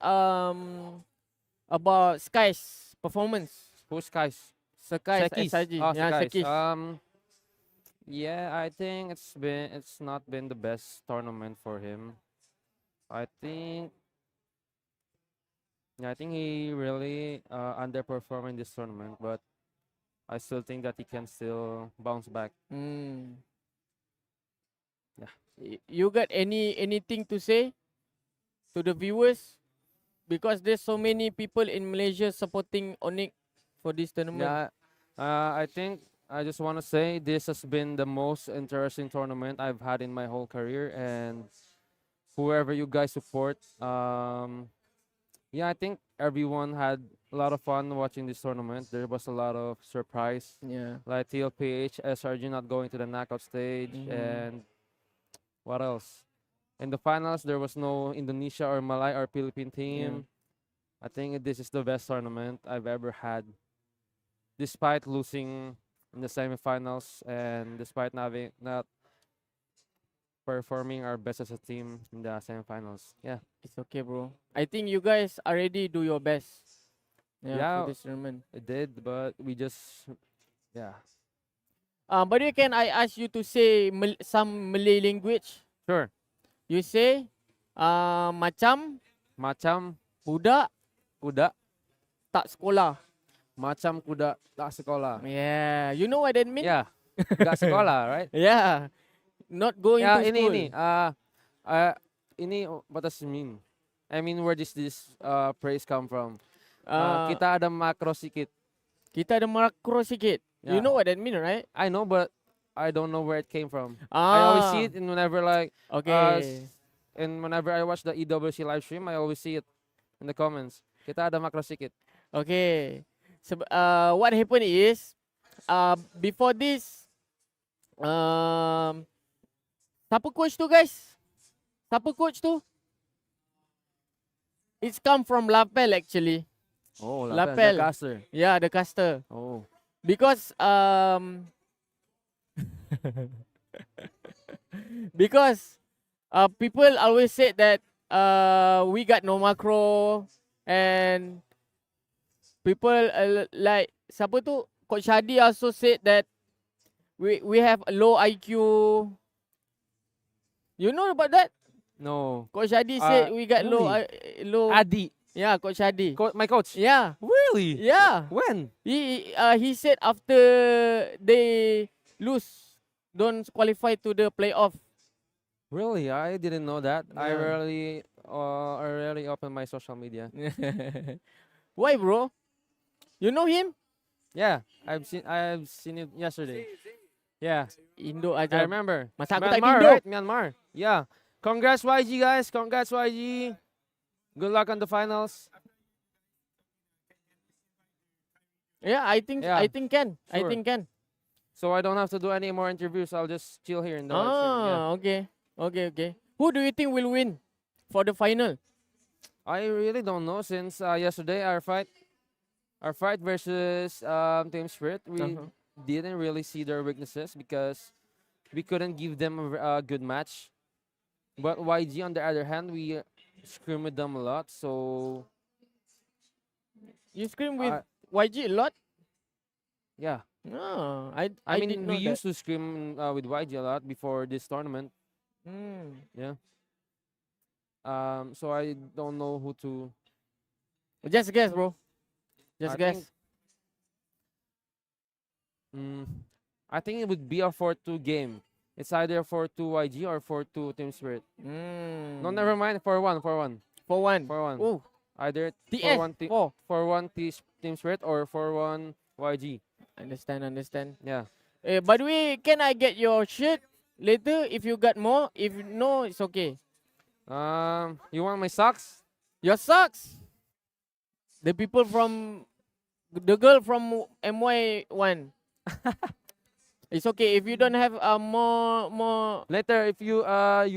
Sky's performance? Who's Skies? Sky's Sekis. SRG. Oh, Yeah, Sekis. Sekis. Yeah, I think it's not been the best tournament for him. I think he really underperformed in this tournament, but I still think that he can still bounce back. Yeah. You got anything to say to the viewers? Because there's so many people in Malaysia supporting Onyx for this tournament. Yeah, I think I just want to say this has been the most interesting tournament I've had in my whole career, and whoever you guys support, yeah, I think everyone had a lot of fun watching this tournament. There was a lot of surprise. Yeah. Like TLPH, SRG not going to the knockout stage, and what else? In the finals, there was no Indonesia or Malay or Philippine team. I think this is the best tournament I've ever had, despite losing in the semifinals and despite not performing our best as a team in the semifinals. Yeah. It's okay, bro. I think you guys already do your best. Yeah, For this tournament. it did, but we just, yeah. But can I ask you to say some Malay language? Sure. You say, macam kuda tak sekolah. Macam kuda tak sekolah. Yeah, you know what that means? Yeah, gak sekolah, right? Yeah, not going Yeah, to school. ini what does it mean? I mean, where does this praise come from? Uh, Kita ada makro sikit. Kita ada makro sikit. You Yeah. know what that mean, right? I know, but I don't know where it came from. I always see Ah, it in whenever like okay. and whenever I watch the EWC live stream, I always see it in the comments. Kita ada makro sikit. Okay. What happened is, before this, siapa coach tu guys? Siapa coach tu? It's come from Lapel actually. Oh, Lapel. the caster. Yeah, the caster. Oh. Because because people always said that we got no macro, and people like siapa tu, Coach Hadi also said that we have a low IQ. You know about that? No. Coach Hadi said we got really? low. Adi. Yeah, Coach Hadi. My coach. Yeah. Really? Yeah. When? He said after they lose, don't qualify to the playoff. Really? I didn't know that. I Yeah. rarely open my social media. Why, bro? You know him? Yeah, I've seen it yesterday. Yeah. Indo I aja. remember. Masa aku tak Myanmar, Indo. right? Myanmar. Yeah. Congrats YG guys. Congrats YG. Good luck on the finals. Yeah, I think can. I Sure. think can. So I don't have to do any more interviews. I'll just chill here in the live stream. Yeah. Okay. Who do you think will win for the final? I really don't know since yesterday our fight versus Team Spirit, we didn't really see their weaknesses because we couldn't give them a good match. But YG on the other hand, we scrim with them a lot. So You scream with YG a lot? yeah. No, I mean, didn't we know used to scrim with YG a lot before this tournament. Yeah. So I don't know who to. Just guess, bro. Just I guess. I think it would be a 4-2 game. It's either 4-2 YG or 4-2 Team Spirit. No, never mind. 4-1. 4-1. 4-1. 4-1. Oh. Either TS. 4-1 Team Spirit or 4-1 YG. Understand. Yeah. By the way, can I get your shirt later if you got more? If no, it's okay. You want my socks? Your socks? The girl from MY1. It's okay if you don't have more. Later, if you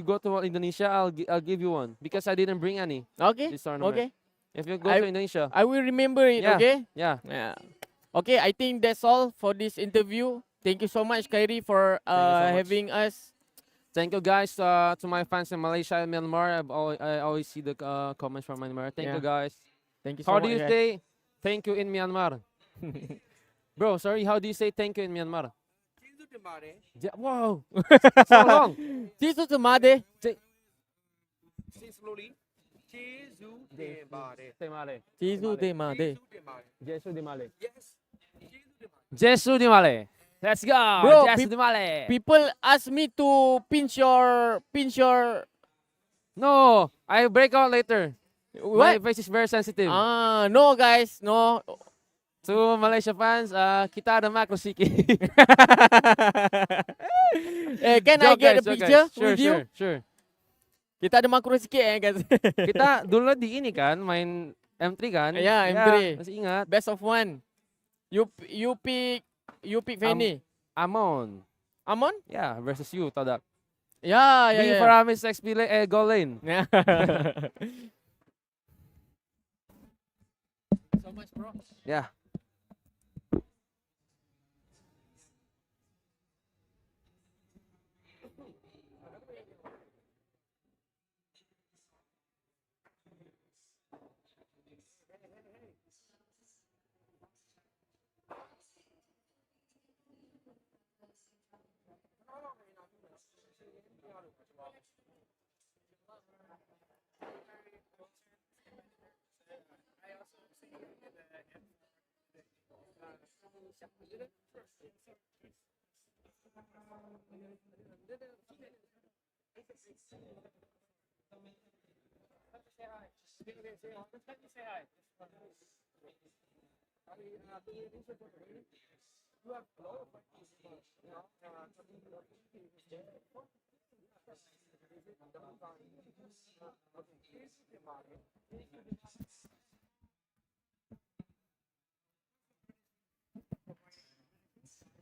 go to Indonesia, I'll give you one because I didn't bring any. Okay. This tournament. Okay. If you go to Indonesia, I will remember it. Yeah. Okay. Yeah. Okay, I think that's all for this interview. Thank you so much, Kyrie, for Thank you so much. having us. Thank you guys to my fans in Malaysia and Myanmar. I always see the comments from Myanmar. Thank you guys. Thank you so How much. do you guys. say thank you in Myanmar? Bro, sorry. How do you say thank you in Myanmar? Wow. So long. Jisu Temade. Slowly. Jesu Temade. Jisu Temade. Jesu Dimale. Yes. Jesu Dimale. Let's go. Bro, Jesu Dimale. people ask me to pinch your. No, I break out later. My What? face is very sensitive. No, guys, no. To Malaysia fans, kita ada macro sikit. Can I Joke, get a guys, joke, picture guys. Sure, with you? Sure. Kita ada makro sikit guys. Kita dulu di ini kan, main M3 kan? Ya, Ya, M3. masih ingat. Best of one. You pick Fanny. Amon. Amon? Yeah, versus you, Todak. Yeah. Being Faramis XP goal lane. Yeah. So much, bro. Yeah.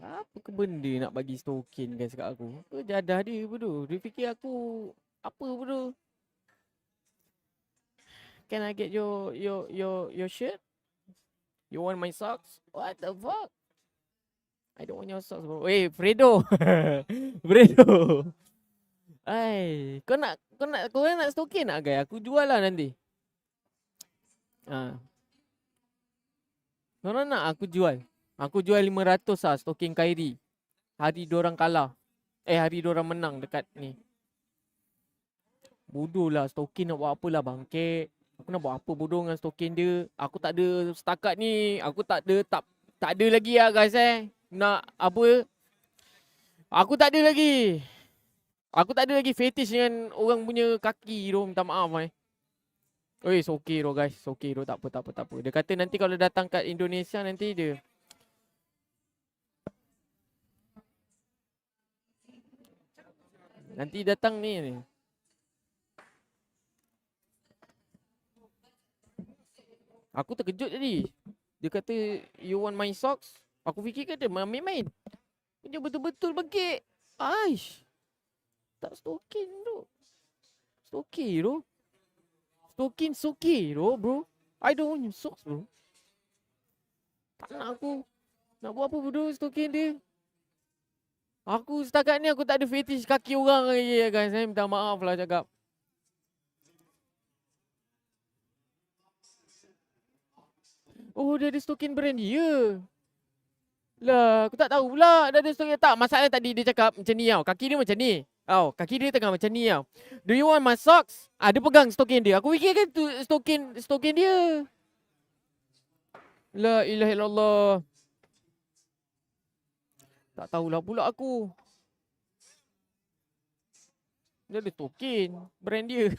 Apa ke benda nak bagi token guys kat aku? Apa jadah dia bodoh? Dia fikir aku apa bodoh? Can I get your shirt? You want my socks? What the fuck? I don't want your socks bro. Weh, Fredo. Fredo. Ai, kau nak token nak guys? Aku jual lah nanti. Korang nak aku jual. Aku jual 500 lah stoking Kyrie. Hari diorang kalah. Hari diorang menang dekat ni. Bodoh lah stoking nak buat apa lah bangkit. Aku nak buat apa bodoh dengan stoking dia. Aku tak ada setakat ni. Aku tak ada lagi lah guys Nak apa. Aku tak ada lagi. Aku tak ada lagi fetish dengan orang punya kaki tu. Minta maaf Oi, it's okay bro guys. It's okay bro. Tak apa. Dia kata nanti kalau datang kat Indonesia nanti dia nanti datang ni. Aku terkejut tadi. Dia kata you want my socks? Aku fikir kata main-main. Dia betul-betul bangkit. Aish. Tak stokin tu. Stokin tu. Stokin soki tu bro. I don't want your socks bro. Tak nak aku. Nak buat apa bodoh stokin dia. Aku setakat ni aku tak ada fetish kaki orang lagi guys. Saya minta maaf lah cakap. Oh dia ada stokin brand dia. Lah aku tak tahu pula dia ada stokin. Tak masalah tadi dia cakap macam ni tau. Kaki dia macam ni. Kaki dia tengah macam ni tau. Do you want my socks? Dia pegang stokin dia. Aku fikir kan tu stokin dia. La ilaha illallah. Tak tahulah pula aku. Dia ada token brand dia.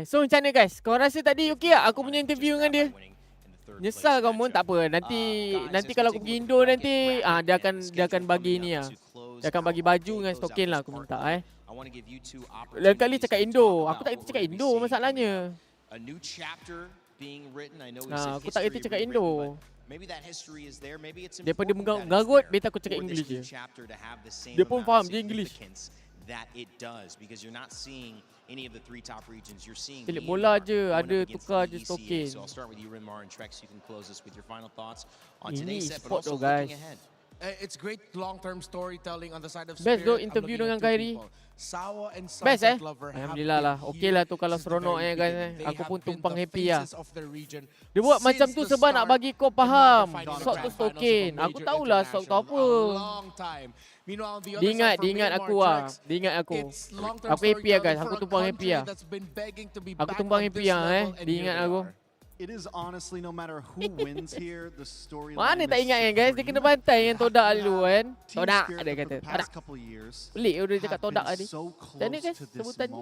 So macam mana guys? Kau rasa tadi okey tak aku punya interview dengan dia? Nyesal kau pun tak apa. Nanti kalau aku pergi Indo nanti dia akan bagi ni Dia akan bagi baju dengan token lah aku minta Lain kali cakap Indo. Aku tak kerti cakap Indo masalahnya. Aku tak kerti cakap Indo. Daripada mengarut, better aku cakap English je. Dia pun faham je English. Tilik bola je, ada tukar je stokin. Ini sport tu guys. It's great long-term storytelling on the side of Best Spirit. tu interview dengan Kyrie. Best Alhamdulillah lah. Okey lah tu kalau seronok guys Aku pun tumpang happy lah. Dia buat macam tu sebab nak bagi kau faham sok tu stokin. Aku tahulah sok tu apa. Dia ingat aku lah. Dia ingat aku. Aku happy lah guys. Aku tumpang happy lah. Aku tumpang happy lah Dia ingat aku. It is honestly no matter who wins here, the story. Mana tak ingat guys, dia kena bantai yang Todak dulu kan. Todak dia kata. Todak. Pelik dia cakap Todak tadi. Dan ni guys sebutan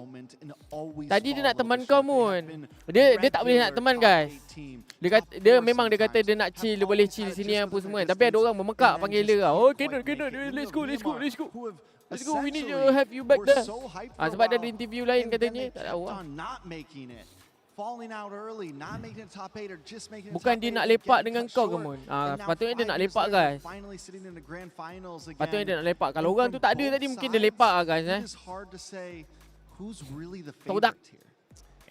tadi dia nak teman kau pun. Dia tak boleh nak teman guys. Dia memang dia kata dia nak chill, dia boleh chill sini apa semua. Tapi ada orang memekak panggil dia. Oh cannot. Let's go. Let's go, we need to have you back there. Sebab dia ada interview lain katanya. Tak tahu lah. Bukan dia nak lepak dengan kau ke Mun? Sepatutnya dia nak lepak guys. Sepatutnya dia nak lepak. Kalau orang tu tak ada tadi mungkin dia lepak guys Todak.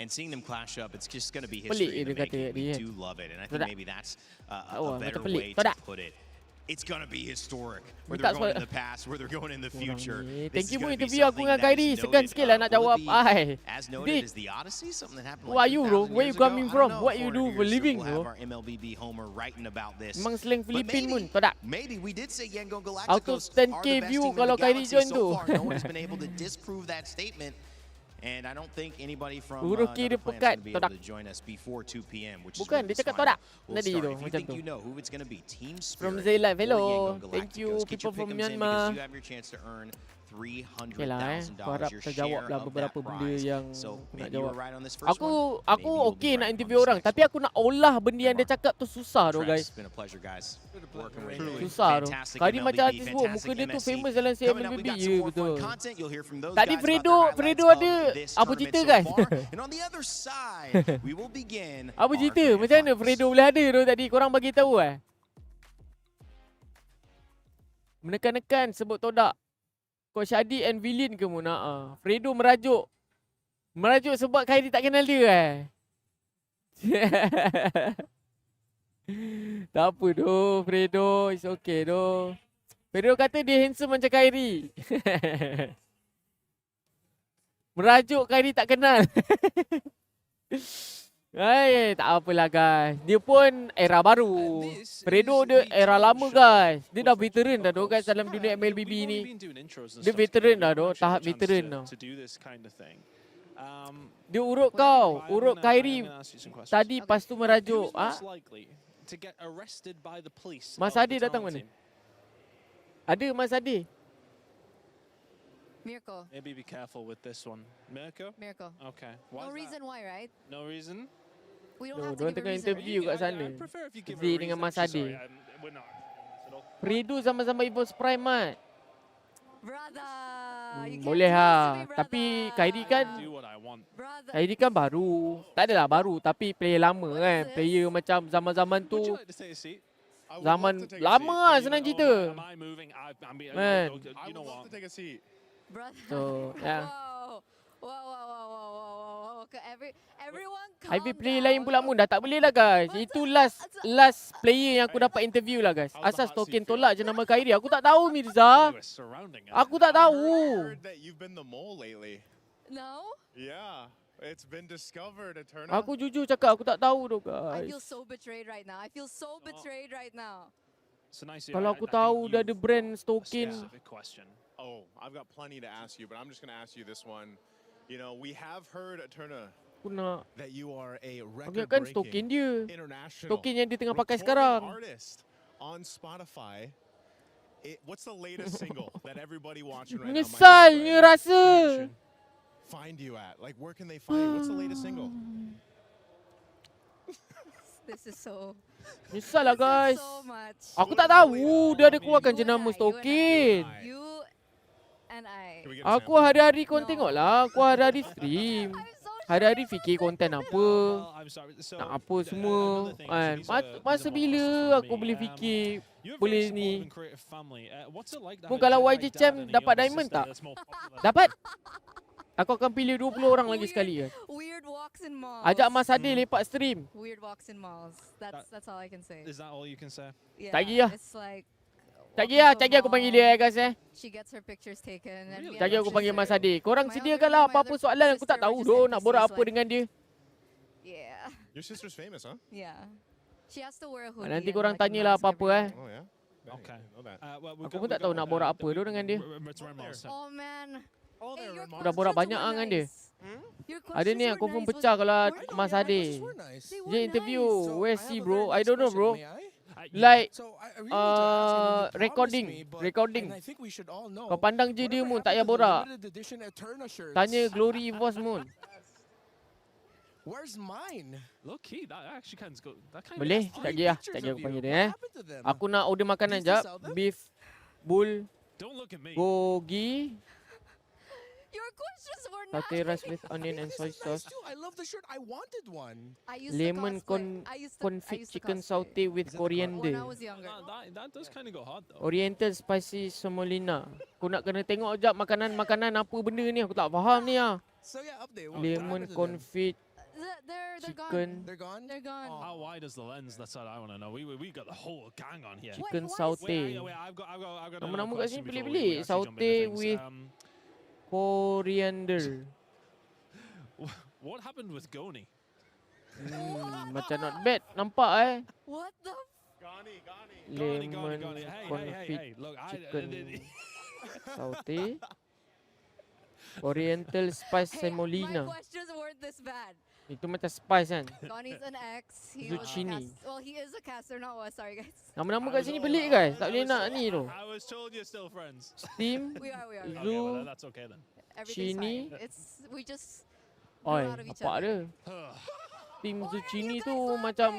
And seeing them clash up, it's just going to be history in the making. We do love it, and I think maybe that's a better way to put it. It's gonna be historic. Whether they're going in the past, whether they're going in the future. Thank you pun interview aku dengan Kyrie. Segan sikit lah nak jawab. As noted, is the Odyssey something that happened? Who are you bro? Where you coming from? What you do for living bro? Memang slang Filipin pun. Todak. Maybe we did say Yangon Out of Galacticos 10k view kalau Kyrie join tu. No one's been able to disprove that statement. And I don't think anybody from Huruf K dia pekat, be Todak. able to join us before 2 p.m. which Bukan, is dia cakap Todak tadi tu If you macam think tu. you know who it's going to be, Team From Spirit Zaylive, or hello. Yangon Thank you Galacticos. Get people your from pick'ems in Myanmar. because you have your chance to earn Okay lah Aku harap $300,000. Your terjawab share lah of beberapa that benda prize. yang So aku nak maybe you jawab. were right on this first one. Aku Maybe you'll be okey nak right on interview this orang, next tapi aku nak olah benda yang dia cakap tu susah tu Trez, guys. it's been a pleasure, guys. Working with you. Susah tu. Fantastic Kali MLBB, macam artis sebut muka dia tu fantastic famous MSC. dalam Coming up, CMLBB we've got ya some more betul. fun content. You'll hear from those Tadi guys Fredo about their Fredo highlights ada of this apa tournament cerita so guys? far. And on the other side, we will begin Apa our cerita? grand Macam mana finals. Fredo boleh ada tu tadi? Korang bagi tahu Menekan-nekan sebut todak. Coach Adi and Villain ke Muna? Fredo merajuk. Merajuk sebab Kyrie tak kenal dia Tak apa doh Fredo. It's okay doh. Fredo kata dia handsome macam Kyrie. Merajuk Kyrie tak kenal. Tak apalah guys. Dia pun era baru. Fredo dia era lama guys. Dia dah veteran dah doh guys dalam dunia MLBB ni. Dia veteran dah doh, tahap veteran dah. Dia urut kau, urut Kyrie tadi lepas tu merajuk. Mas Adi datang mana? Ada Mas Adi? Mirko. Maybe be careful with this one. Mirko? Mirko. Okay. No reason why, right? No reason? We don't No, have to diorang give a tengah reason. interview kat sana. prefer if you give a Z reason. dengan Mas Actually, Adi. sorry, we're not. Fredo sama-sama Evo's Prime mat. Brother, you can't Boleh do this to lah. me, brother. Tapi Kyrie kan Do what I want. Brother. Kyrie kan baru. Tak adalah baru tapi player lama kan. Player macam zaman-zaman tu. Would you like to take a seat? Zaman lama lah senang cerita. Am I moving? I mean, Man. you know what? Take a seat. Brother. So, yeah. Whoa. Everyone calm IV player down. lain pula Mun dah tak boleh lah guys. Itu last player yang aku dapat interview lah guys. Asas token tolak je nama Kyrie. Aku tak tahu Mirza. Aku tak tahu. Heard that you've been the mole lately. No? Yeah, it's been discovered, Eterna. Aku jujur cakap aku tak tahu tu I guys. feel so betrayed right now. I feel so betrayed right now. So nice. Kalau aku tahu dia ada brand token. Specific question. Oh, I've got plenty to ask you, but I'm just going to ask you this one. You know, we have heard, Eterna, Aku nak. that you are a Aku ingatkan token dia. international Token yang dia tengah pakai recording sekarang. artist on Spotify. What's the latest single that everybody watching right now Menyesalnya rasa. find you at? Like, where can they find you? What's the latest single? This is so... Menyesal lah guys. so much. Aku tak tahu dia ada keluarkan jenama token. You and I. Aku hari-hari kau tengok lah. Aku hari-hari stream. Hari-hari fikir konten apa. Nak apa semua. Kan. Masa bila aku boleh fikir. Boleh ni. Pun kalau YJ Champ dapat diamond tak? Dapat. Aku akan pilih 20 orang lagi sekali kan. Weird walks in malls. Ajak Mas Ade lepak stream. Weird walks in malls. That's all I can say. Is that all you can say? Yeah, Tak pergi lah. It's like Tak pergi lah. Tak pergi aku panggil dia guys she gets her pictures taken. And me Tak and pergi my aku panggil Mas sister- Ade. Korang sediakanlah apa-apa soalan. Aku tak tahu doh nak borak apa dengan dia. Yeah. Your sister's famous, huh? Yeah. She has to wear a hoodie. Nanti and, korang like, a tanyalah mask apa-apa Oh, yeah? Okay. Aku pun tak tahu nak borak apa doh dengan dia. Oh man. Hey, your Aku dah borak questions banyak were dengan dia. nice. Your Ada ni questions aku were pun nice. pecah kalau Weren't Mas they? Ade. They Dia were interview. nice. Where's he bro? I don't know bro. Like recording. Kau pandang je dia Mun, tak payah borak. Tanya Glory Evos Mun. Where's mine? Low key, that actually kind of go. That kind Boleh? Tak pergi lah. Tak pergi aku panggil dia Aku nak order makanan jap. Beef, bull, Don't look at me. gogi, Your questions were satay rice with onion and soy sauce, I love the shirt. I wanted one. I used lemon to cosplay. I used to confit chicken cosplay. sauté with When I coriander, was younger. That does kind of go hard though. oriental spicy semolina. Aku nak kena tengok jap makanan-makanan apa benda ni. Aku tak faham ni lah. So yeah, update. What Lemon happened to them? confit They're chicken. gone. They're gone. They're gone. How wide is the lens? That's what I want to know. We got the whole gang on here. Chicken What is- sauté. Wait, I've got Nama-nama another kat sini question before pelik-pelik. we actually jump into Sauté things. with coriander. What happened with Goni? Macam not bad. Nampak What the? Lemon Goni. Hey, confit look, chicken sauté. Oriental spice Hey, semolina. my questions weren't this bad. Itu macam spice kan. Donnie's an ex. He was a Zucchini. well, he is a caster, not was. Sorry, guys. Nama-nama kat sini pelik guys. Tak boleh nak ni tu. I was told you're still friends. Steam. We are. Okay, Zu. well, that's okay then. Everything's Chini. fine. We just Oi, grew out of each apa other. ada? Steam zucchini tu macam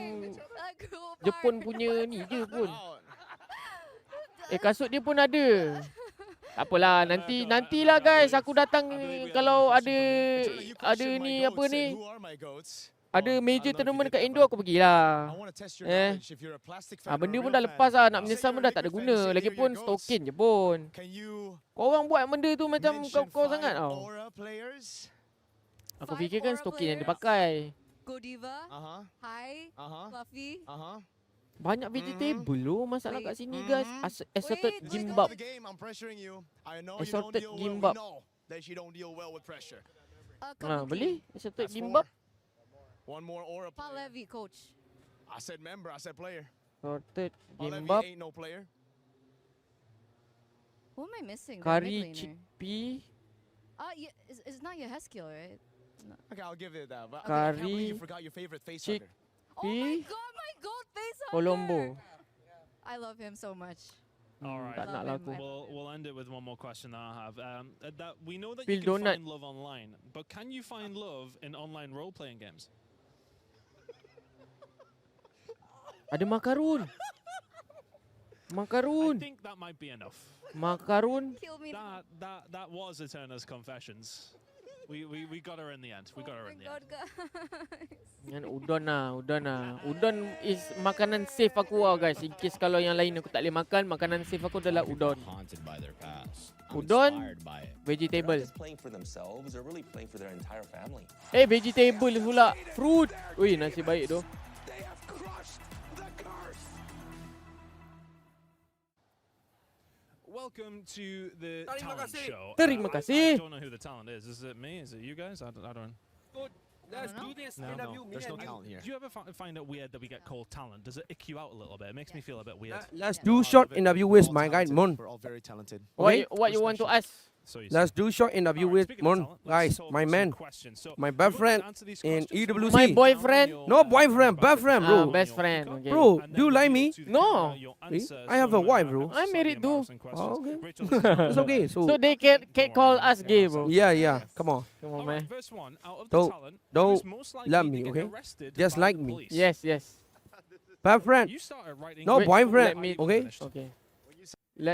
Jepun punya ni je pun. Kasut dia pun ada. Tak apalah, nantilah guys aku datang kalau ada ni apa ni. Ada major tournament kat Indo aku pergilah. Benda pun dah lepas lah, nak menyesal pun dah tak ada guna. Lagipun stokin je pun. Korang buat benda tu macam kau sangat tau. Aku fikir kan stokin yang dipakai. Godiva, Hi, Fluffy. Banyak vegetable loh masalah kat sini guys. Assorted gimbap. Assorted gimbap. Beli assorted gimbap. One more aura Paul player. Levy, coach. I said member, I said player. Assorted Paul Levy gimbap. ain't no player. Who am I missing? The Curry mid laner. chickpea. Yeah, it's not your Heskill, right? No. Okay, I'll give it that. But I can't believe Curry you forgot your favorite face hugger. Oh my god, my goat face hugger! Colombo. I love him so much. All right. Tak nak lah aku. We'll end it with one more question that I have. That we know that Phil you can Donut. find love online, but can you find love in online role-playing games? Ada makarun. Makarun. I think that might be enough. Makarun. Kill me. That was Eterna's confessions. We got her in the end. We got her in the end. Guys. Udon lah. Udon is makanan safe aku lah guys. In case kalau yang lain aku tak boleh makan, makanan safe aku adalah udon. Haunted by their past. I'm Udon, inspired by it. vegetable. They're not just playing for themselves, they're really playing for their entire family. Vegetable pula. Fruit. Ui, nasi baik tu. Welcome to the talent show. Terima kasih. I don't know who the talent is. Is it me? Is it you guys? I don't. Let's do this. No, There's no talent here. Do you ever find it weird that we get called talent? Does it ick you out a little bit? It makes me feel a bit weird. Let's do short interview with my guy Mon. We're all very talented. What you want to ask? Let's do short interview with Mon. Guys, my man, my best friend in EWC. My boyfriend? No boyfriend, best friend, bro. Best friend. Okay. Bro, do you like me? No. I have a wife, bro. I'm married too. Oh, okay. It's okay. So they can call us gay, bro. yeah. Come on. Come on, man. First one, out of the Don't talent, don't who's most likely love to me, get okay? arrested Just by like the me. police? Yes. Best friend. You started writing. No Wait, boyfriend. let me Okay. Okay.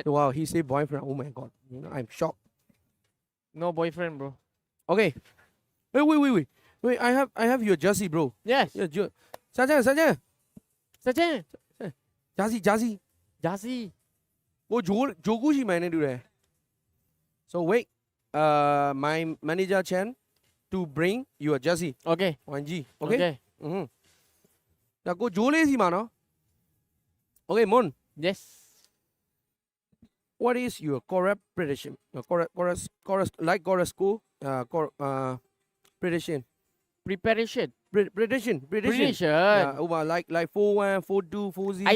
Wow, he say boyfriend. Oh my god. I'm shocked. No boyfriend, bro. Okay. Wait. I have your jersey, bro. Yes. Yeah, Sajan. Jersey. वो जोगू ही मैंने do that. So wait, my manager Chen to bring your jersey. Okay. 1G. Okay. Okay. Now go jole si mano. Okay, Mon. Yes. What is your correct prediction? Chorus school. Prediction. Preparation. Prediction. Prediction. Like 4-1, 4-2, 4-0.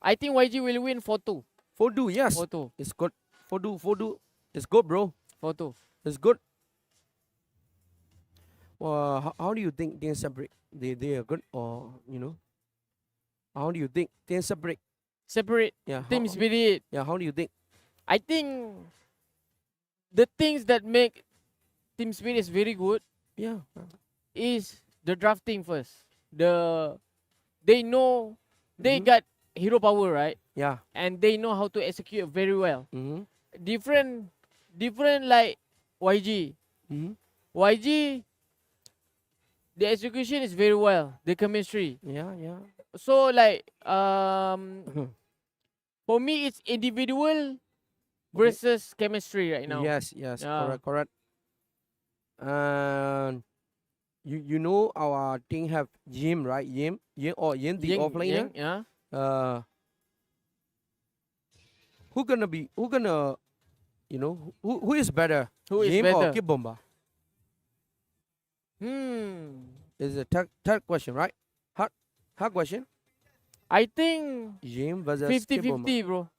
I think YG will win 4-2. 4-2, yes. 4-2. It's good. 4-2. It's good, bro. 4-2. It's good. How do you think teams separate? They are good, or How do you think teams separate? Separate. Yeah. Team spirit. Yeah. How do you think? I think the things that make team spirit is very good. Yeah. Is the drafting first. They know they got hero power, right? Yeah. And they know how to execute very well. Different like YG. YG, the execution is very well. The chemistry. Yeah. So like for me it's individual versus chemistry right now. Yes. Correct. You know our team have Yim, right? Yim the offlaner. Yeah. Who is better? Who is Yim better? or Kibomba? Is the third question, right? Hard question. I think Yim versus 50-50, Kibomba. bro.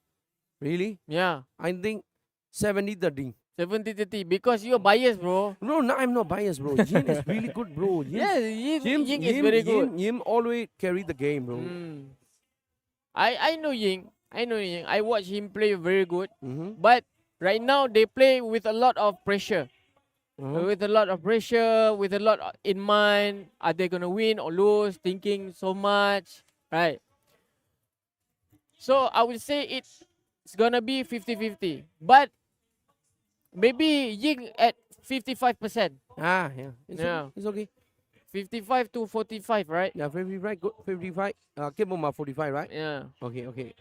Really? Yeah. I think 70-30. 70-30 because you're biased, bro. No, no, I'm not biased, bro. Jin is really good, bro. Yeah, Ying is very good. Yim always carry the game, bro. I know Ying. I know Ying. I watch him play very good. Mm-hmm. But right now they play with a lot of pressure. With a lot of pressure, with a lot in mind. Are they gonna win or lose? Thinking so much, right? So I would say it's gonna be 50-50. But maybe Ying at 55%. Ah, yeah. It's okay. 55 to 45, right? Yeah, 55, good. 55. Keep on my 45, right? Yeah. Okay.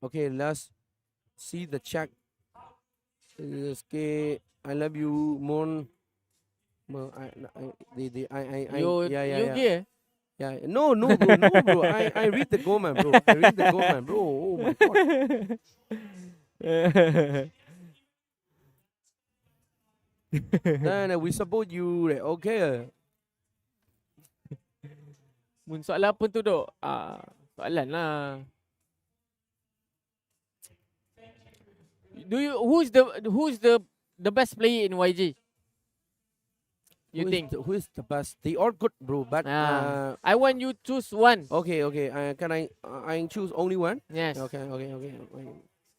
Okay, let's see the chat. Okay, I love you, Mon. Yeah. Yeah. No, bro. I read the comment, bro. I read the comment, bro. Oh my god. Nah, we support you. Okay. Mun soalan apa tu, Dok? Soalan lah. Who's the best player in YG? You think? Who is the best? They are good, bro. But I want you choose one. Okay. Can I choose only one? Yes. Okay.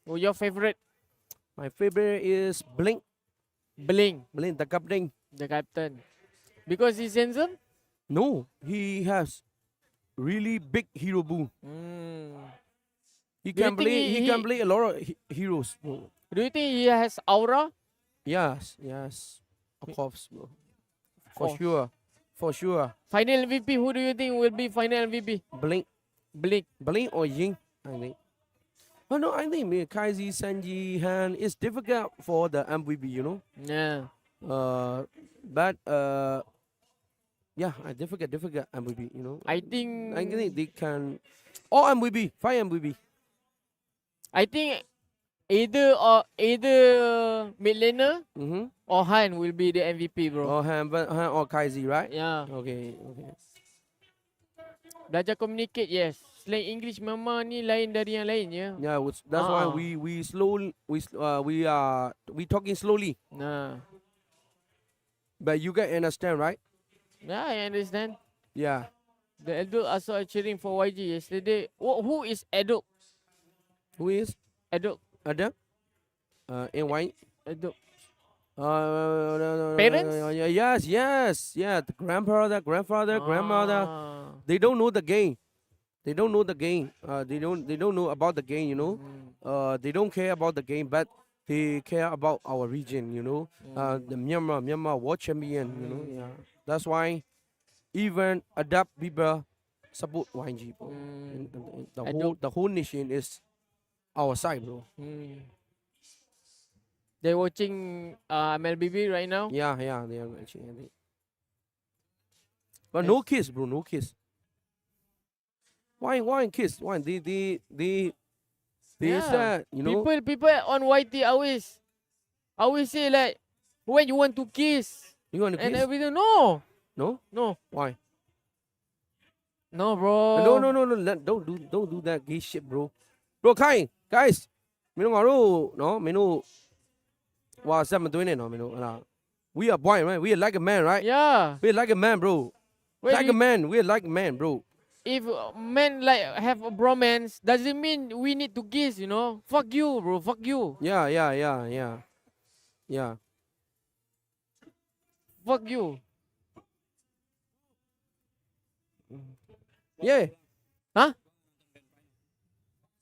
Oh, your favorite? My favorite is Blink. Blink, the captain. The captain. Because he's handsome? No, he has really big hero boom. He can play a lot of heroes, bro. Do you think he has aura? Yes. Of course, bro. For sure. Final MVP, who do you think will be final MVP? Blink or Ying, I think. Oh no, I think Kaizi, Sanji, Han is difficult for the MVP, you know. Yeah. But yeah, difficult MVP, you know. I think they can. All MVP, 5 MVP. I think either mid laner or Han will be the MVP, bro. Or Han or Kaizi, right? Yeah. Okay. Belajar communicate, yes. Slang English memang ni lain dari yang lain, ya. Yeah, that's why we talking slowly. Nah. But you can understand, right? Yeah, I understand. Yeah. The adult also are cheering for YG yesterday. Who is adult? Who is adult? Adult? NY? Adult. Parents? Yes. Yeah, the grandfather, grandmother. They don't know the game. They don't know about the game, you know. They don't care about the game, but they care about our region, you know. The Myanmar world champion, you know. Yeah. That's why even adapt people support YG, bro. The whole nation is our side, bro. They're watching MLBB right now? Yeah, they are watching. I think. But no kiss, bro, no kiss. Why kiss? Why they said, you know. People on YT always say like, when you want to kiss? You want to kiss? And everything. No. Why? No, bro. No. Don't do that gay shit, bro. Bro, guys. We are boy, right? We are like a man, right? Yeah. We are like a man, bro. We are like a man, bro. If men like have a bromance, doesn't mean we need to kiss, you know. Fuck you, bro. Fuck you. Yeah. Fuck you. Yeah. Huh?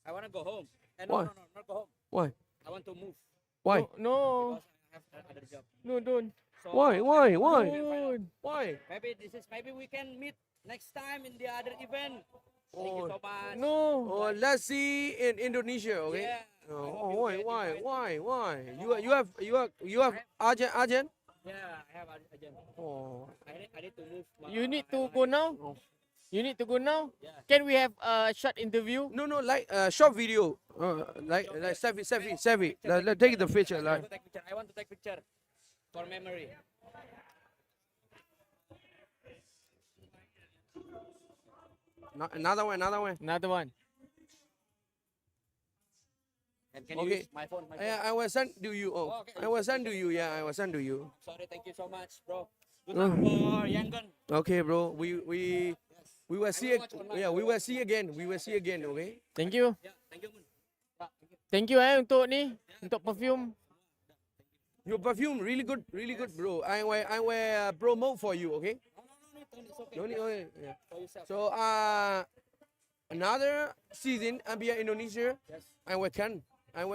I want to go home. Why? No, not go home. Why? I want to move. Why? No. Because I have another job. No, don't. So Why? Don't. Why? Maybe we can meet next time in the other event. Thank you so much. No. Let's see in Indonesia, okay? Yeah. Why? You have Argent? Yeah, I have agent. Oh. I need to move. You need to go now? You need to go now? Yeah. Can we have a short interview? No, like short video. Like selfie. Let's take the picture. Like. I want to take picture for memory. Another one. Another one. And can you Okay. use my phone? Yeah, I will send to you. Oh, okay. I will send to you. Yeah, I will send to you. Sorry, thank you so much, bro. Good luck for Yangon. Okay, bro. We will see. Yeah, we will see again. We will see again. Okay. Thank you. Yeah, thank you. Thank you untuk ni, untuk perfume. Your perfume really good, bro. I will promote for you. Okay. No need. Okay. Yeah. So another season NBA Indonesia. I will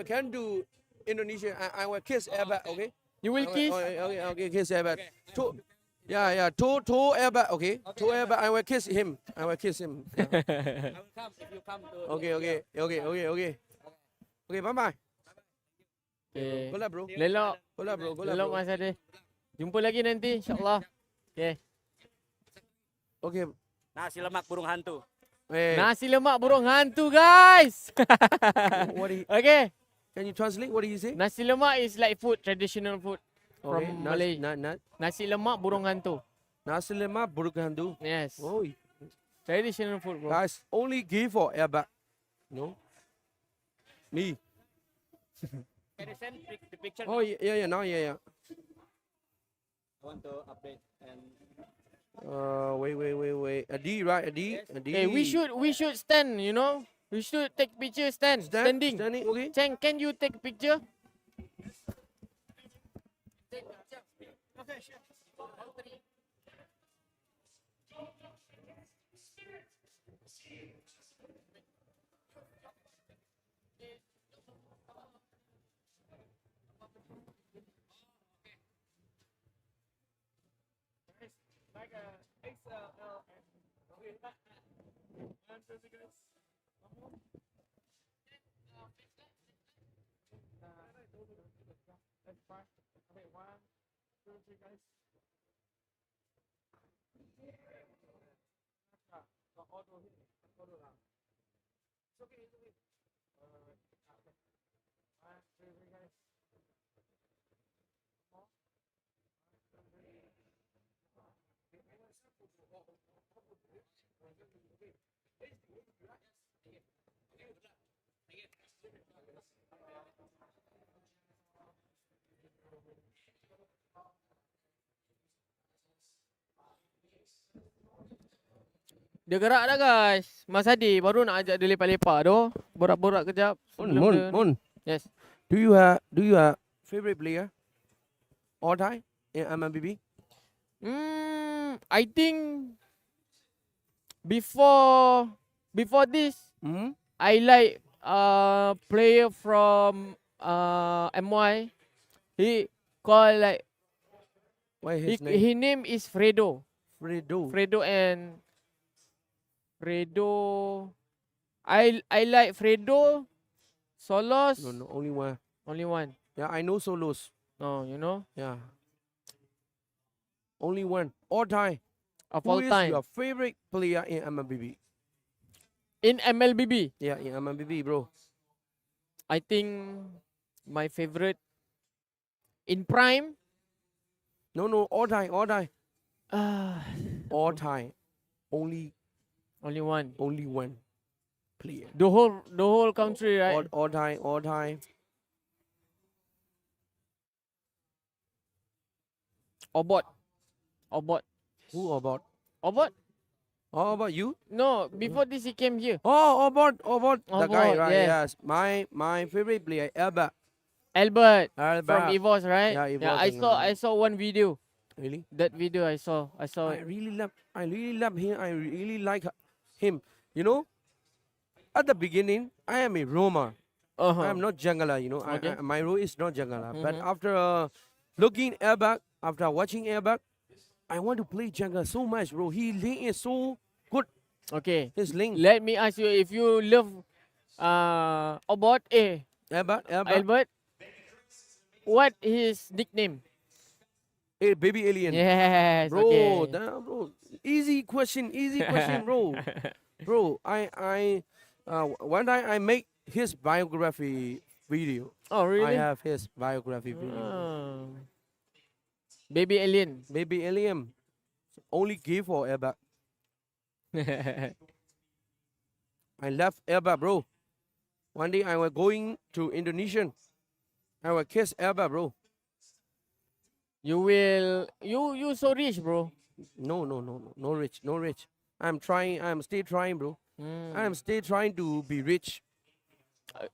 can do Indonesia. I will kiss Ebat. Okay. You will kiss. Okay. Kiss Ebat. Yeah. To Ebat. Okay. To Ebat. I will kiss him. Yeah. I will come if you come to. Okay. Okay. Bye. Okay. Good luck, bro. Lelok. Good luck, bro. Lelok Mas Ade. Jumpa lagi nanti insyaAllah. Okay. Okay. Nasi lemak burung hantu. Nasi lemak burung hantu, guys. Okay. Can you translate? What do you say? Nasi lemak is like food, traditional food from Okay. Malay. Nasi lemak burung hantu. Nasi lemak burung hantu. Yes. Oh. Traditional food, bro. Guys, only give for Ebat. No. Me. Can you send the picture? Oh yeah. Now yeah. I want to update and. Wait. A D, right? A D. Hey, we should stand. You know, we should take picture standing. Okay. Cheng, can you take picture? Okay, sure. Like a XL and okay. That's fine. Okay, 1, 2, 3, guys. Auto here. Auto now. It's okay. 1, 2, 3, guys. Dia gerak dah, guys. Mas Hadi baru nak ajak dia lepak-lepak tu. Borak-borak kejap. Mon. Yes. Do you have favorite player? All time in MLBB? I think before this, I like player from MY. He call like what his name? His name is Fredo. I like Fredo, Solos. No, only one. Only one. Yeah, I know Solos. Oh, you know? Yeah. Only one. All time. Of Who all is time. your favorite player in MLBB? In MLBB? Yeah, in MLBB, bro. I think my favorite in prime. No, all time. All time. Only one. Only one player. The whole country, right? All time. Obot. Who about? Obot? How about you? No, before this he came here. Oh, about the guy, right? Yes. My favorite player, Albert. From EVOS, right? Yeah, EVOS. I saw one video. Really? That video I saw. I really love him. I really like him. You know, at the beginning, I am a roamer. I am not jungler. You know, Okay. my role is not jungler. But after looking Airbag, after watching Airbag, I want to play jungler so much, bro. He link is so good. Okay. His link. Let me ask you if you love Obot Albert. What his nickname? Hey, baby alien. Yes. Bro, Okay. damn, bro. Easy question, bro. Bro, I one time I make his biography video. Oh, really? I have his biography video. Baby alien. Baby alien. Only give for Eba. I love Eba, bro. One day I was going to Indonesian. I will kiss Elba, bro. You will. You so rich, bro. No rich, no rich. I'm trying. I'm still trying, bro. Mm. I'm still trying to be rich.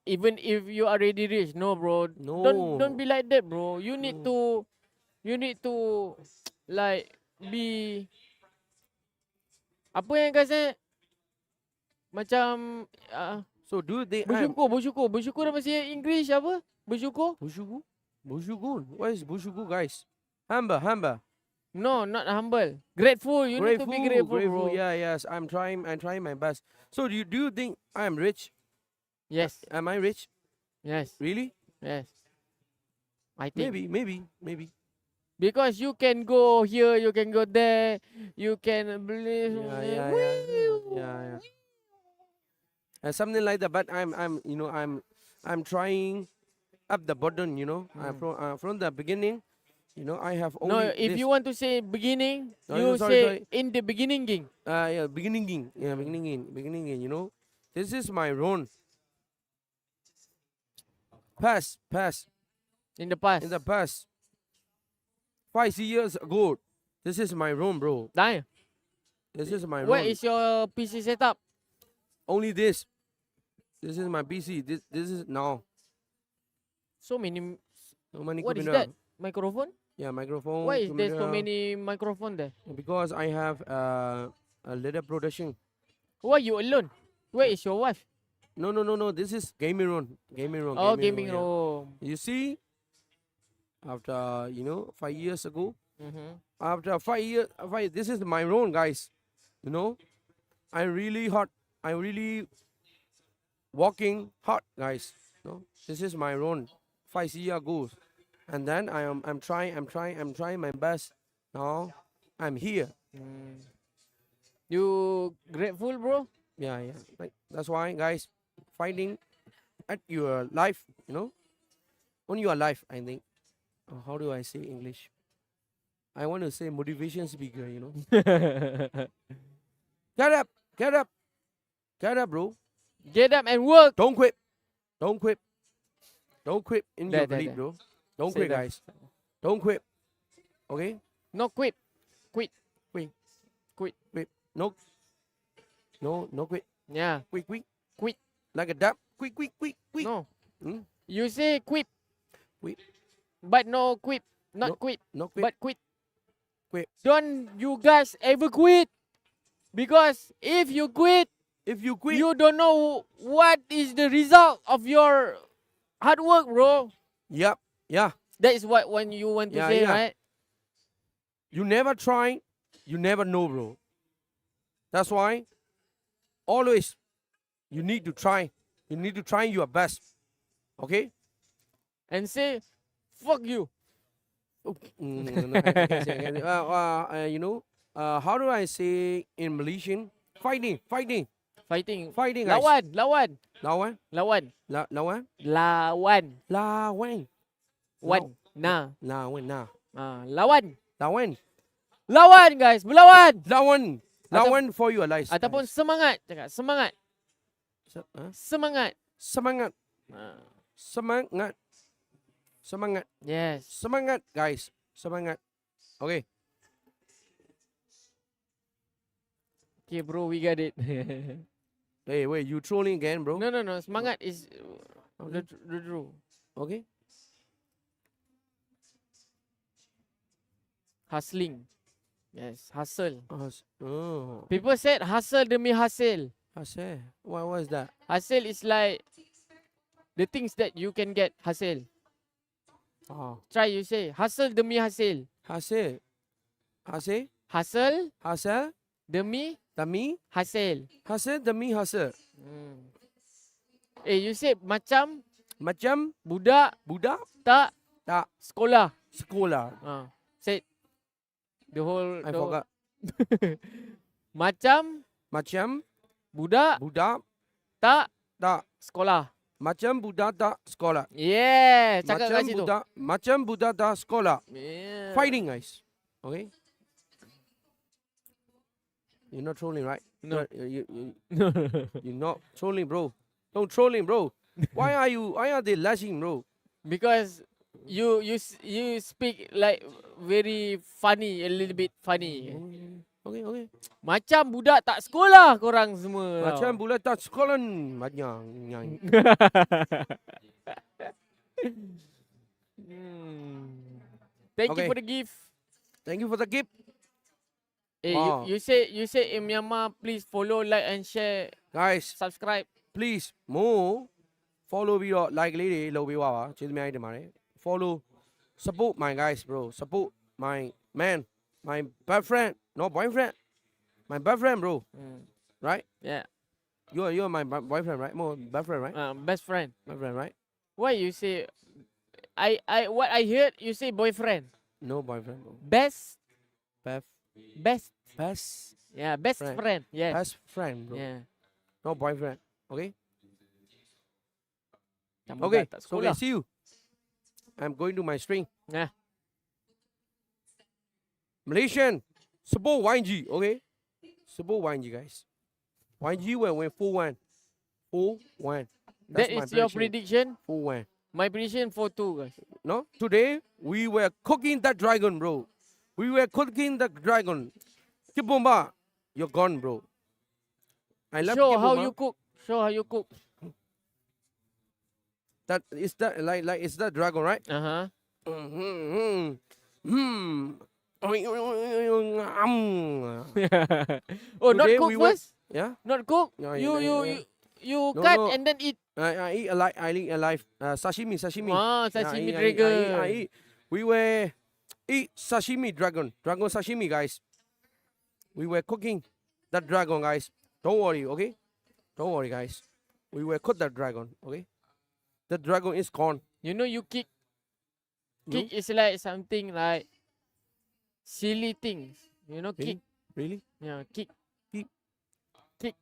Even if you are already rich, no, bro. Don't be like that, bro. You need to like be apa yang kata macam So do they bersyukur dalam bahasa Inggeris apa? Bersyukur? Bersyukur. What is bersyukur, guys? Humble. No, not humble. Grateful. You need to be grateful, bro. Yeah, yes. I'm trying my best. So do you think I am rich? Yes. Am I rich? Yes. Really? Yes. I think. Maybe. Because you can go here, you can go there, you can believe. Yeah. Something like that. But I'm trying up the button. From the beginning. I have only. No, if this. you want to say beginning, No, you sorry. in the beginning. Beginning. This is my run. Past. In the past. In the past. 5 years ago, this is my room, bro. Damn. This is my room. Where is your PC setup? Only this. This is my PC. This is now. So many. What is computer. that? Microphone? Yeah, microphone. Why is there so computer. many microphone there? Because I have a little production. Why you alone? Where is your wife? No. This is gaming room. Oh, gaming yeah. room. You see, after 5 years ago, after 5 years, this is my room, guys. I'm really hot. I'm really walking hot, guys. This is my room. 5 years ago, and then I'm trying my best. Now I'm here. You grateful, bro? Yeah. That's why, guys, fighting at your life, on your life, I think. How do I say English? I want to say motivation speaker, Get up, bro. Get up and work. Don't quit in your belief, bro. Don't quit, guys. Don't quit. Okay? No quit. Quit. No quit. Yeah. Quit. Like a dab. Quit. No. You say quit. Quit. But no quit. Not quit. No quit. But quit. Quit. Don't you guys ever quit. Because if you quit, you don't know what is the result of your hard work, bro. Yep. Yeah. That is what when you want to say, right? You never try, you never know, bro. That's why always you need to try. You need to try your best. Okay? And say, fuck you. I can't say again. How do I say in Malaysian? Fighting. Fighting, Guys. Lawan. Lawan, guys. Berlawan. Lawan for your life. Ataupun semangat. Cakap semangat. Semangat. Semangat. Yes. Semangat, guys. Semangat. Okay. Okay, bro, we got it. Hey, wait, you trolling again, bro? No. Semangat is the true. Okay. Hustling. Yes, hustle. Oh. People said hustle demi hasil. Hasil. What is that? Hasil is like the things that you can get hasil. Oh. Try you say hustle demi hasil. Hasil. Hustle demi hasil. Hasil demi hasil. You say macam budak tak sekolah. Say the whole. I forgot. Macam budak tak sekolah. Macam budak tak sekolah. Yeah, cakap kat situ. Macam budak tak sekolah. Yeah. Fighting, guys. Okay. You're not trolling, right? No. You're not trolling, bro. Don't trolling, bro. Why are they lashing, bro? Because you speak like very funny, a little bit funny. Okay. Macam budak tak sekolah korang semua. Macam tau. bulat tak sekolah banyak. Thank you Okay. for the gift. Thank you for the gift. Eh, Oh. you say in Myanmar, please follow, like and share, Guys, subscribe. please more follow ပြီးတော့ like လေးတွေလုပ်ပေးပါပါကျေးဇူးအများကြီးတင်ပါတယ် follow support my guys bro support my man my best friend no boyfriend my best friend bro right Yeah. you're my boyfriend right more best friend right Best friend. best friend right Why you say? What I heard you say boyfriend. no boyfriend bro Best. best Yeah, best friend. Yes. best friend bro Yeah. no boyfriend okay Macam okay budak tak so sekolah. okay see you I'm going to my string Yeah. Malaysian support YG okay support YG guys YG will win 4-1 4-1 That is your prediction. 4-1 My prediction 4-2, guys. no today we were cooking that dragon bro we were cooking the dragon Kibomba you're gone bro I love Show how Kibomba. you cook. Show how you cook. That is that like it's that dragon right Uh-huh. Oh, not Today cook we were- first? yeah Not cook? No, You No, cut no. and then eat. I eat alive. I eat alive. Sashimi. Ah, Yeah, sashimi I dragon. eat. We were eat sashimi dragon sashimi, guys. We were cooking that dragon, guys. Don't worry, okay? Don't worry, guys. We were cook that dragon, okay? The dragon is gone. You know you kick. No? Kick is like something like silly things. You know, Really? kick. Really? Yeah, kick. Kick. Kick.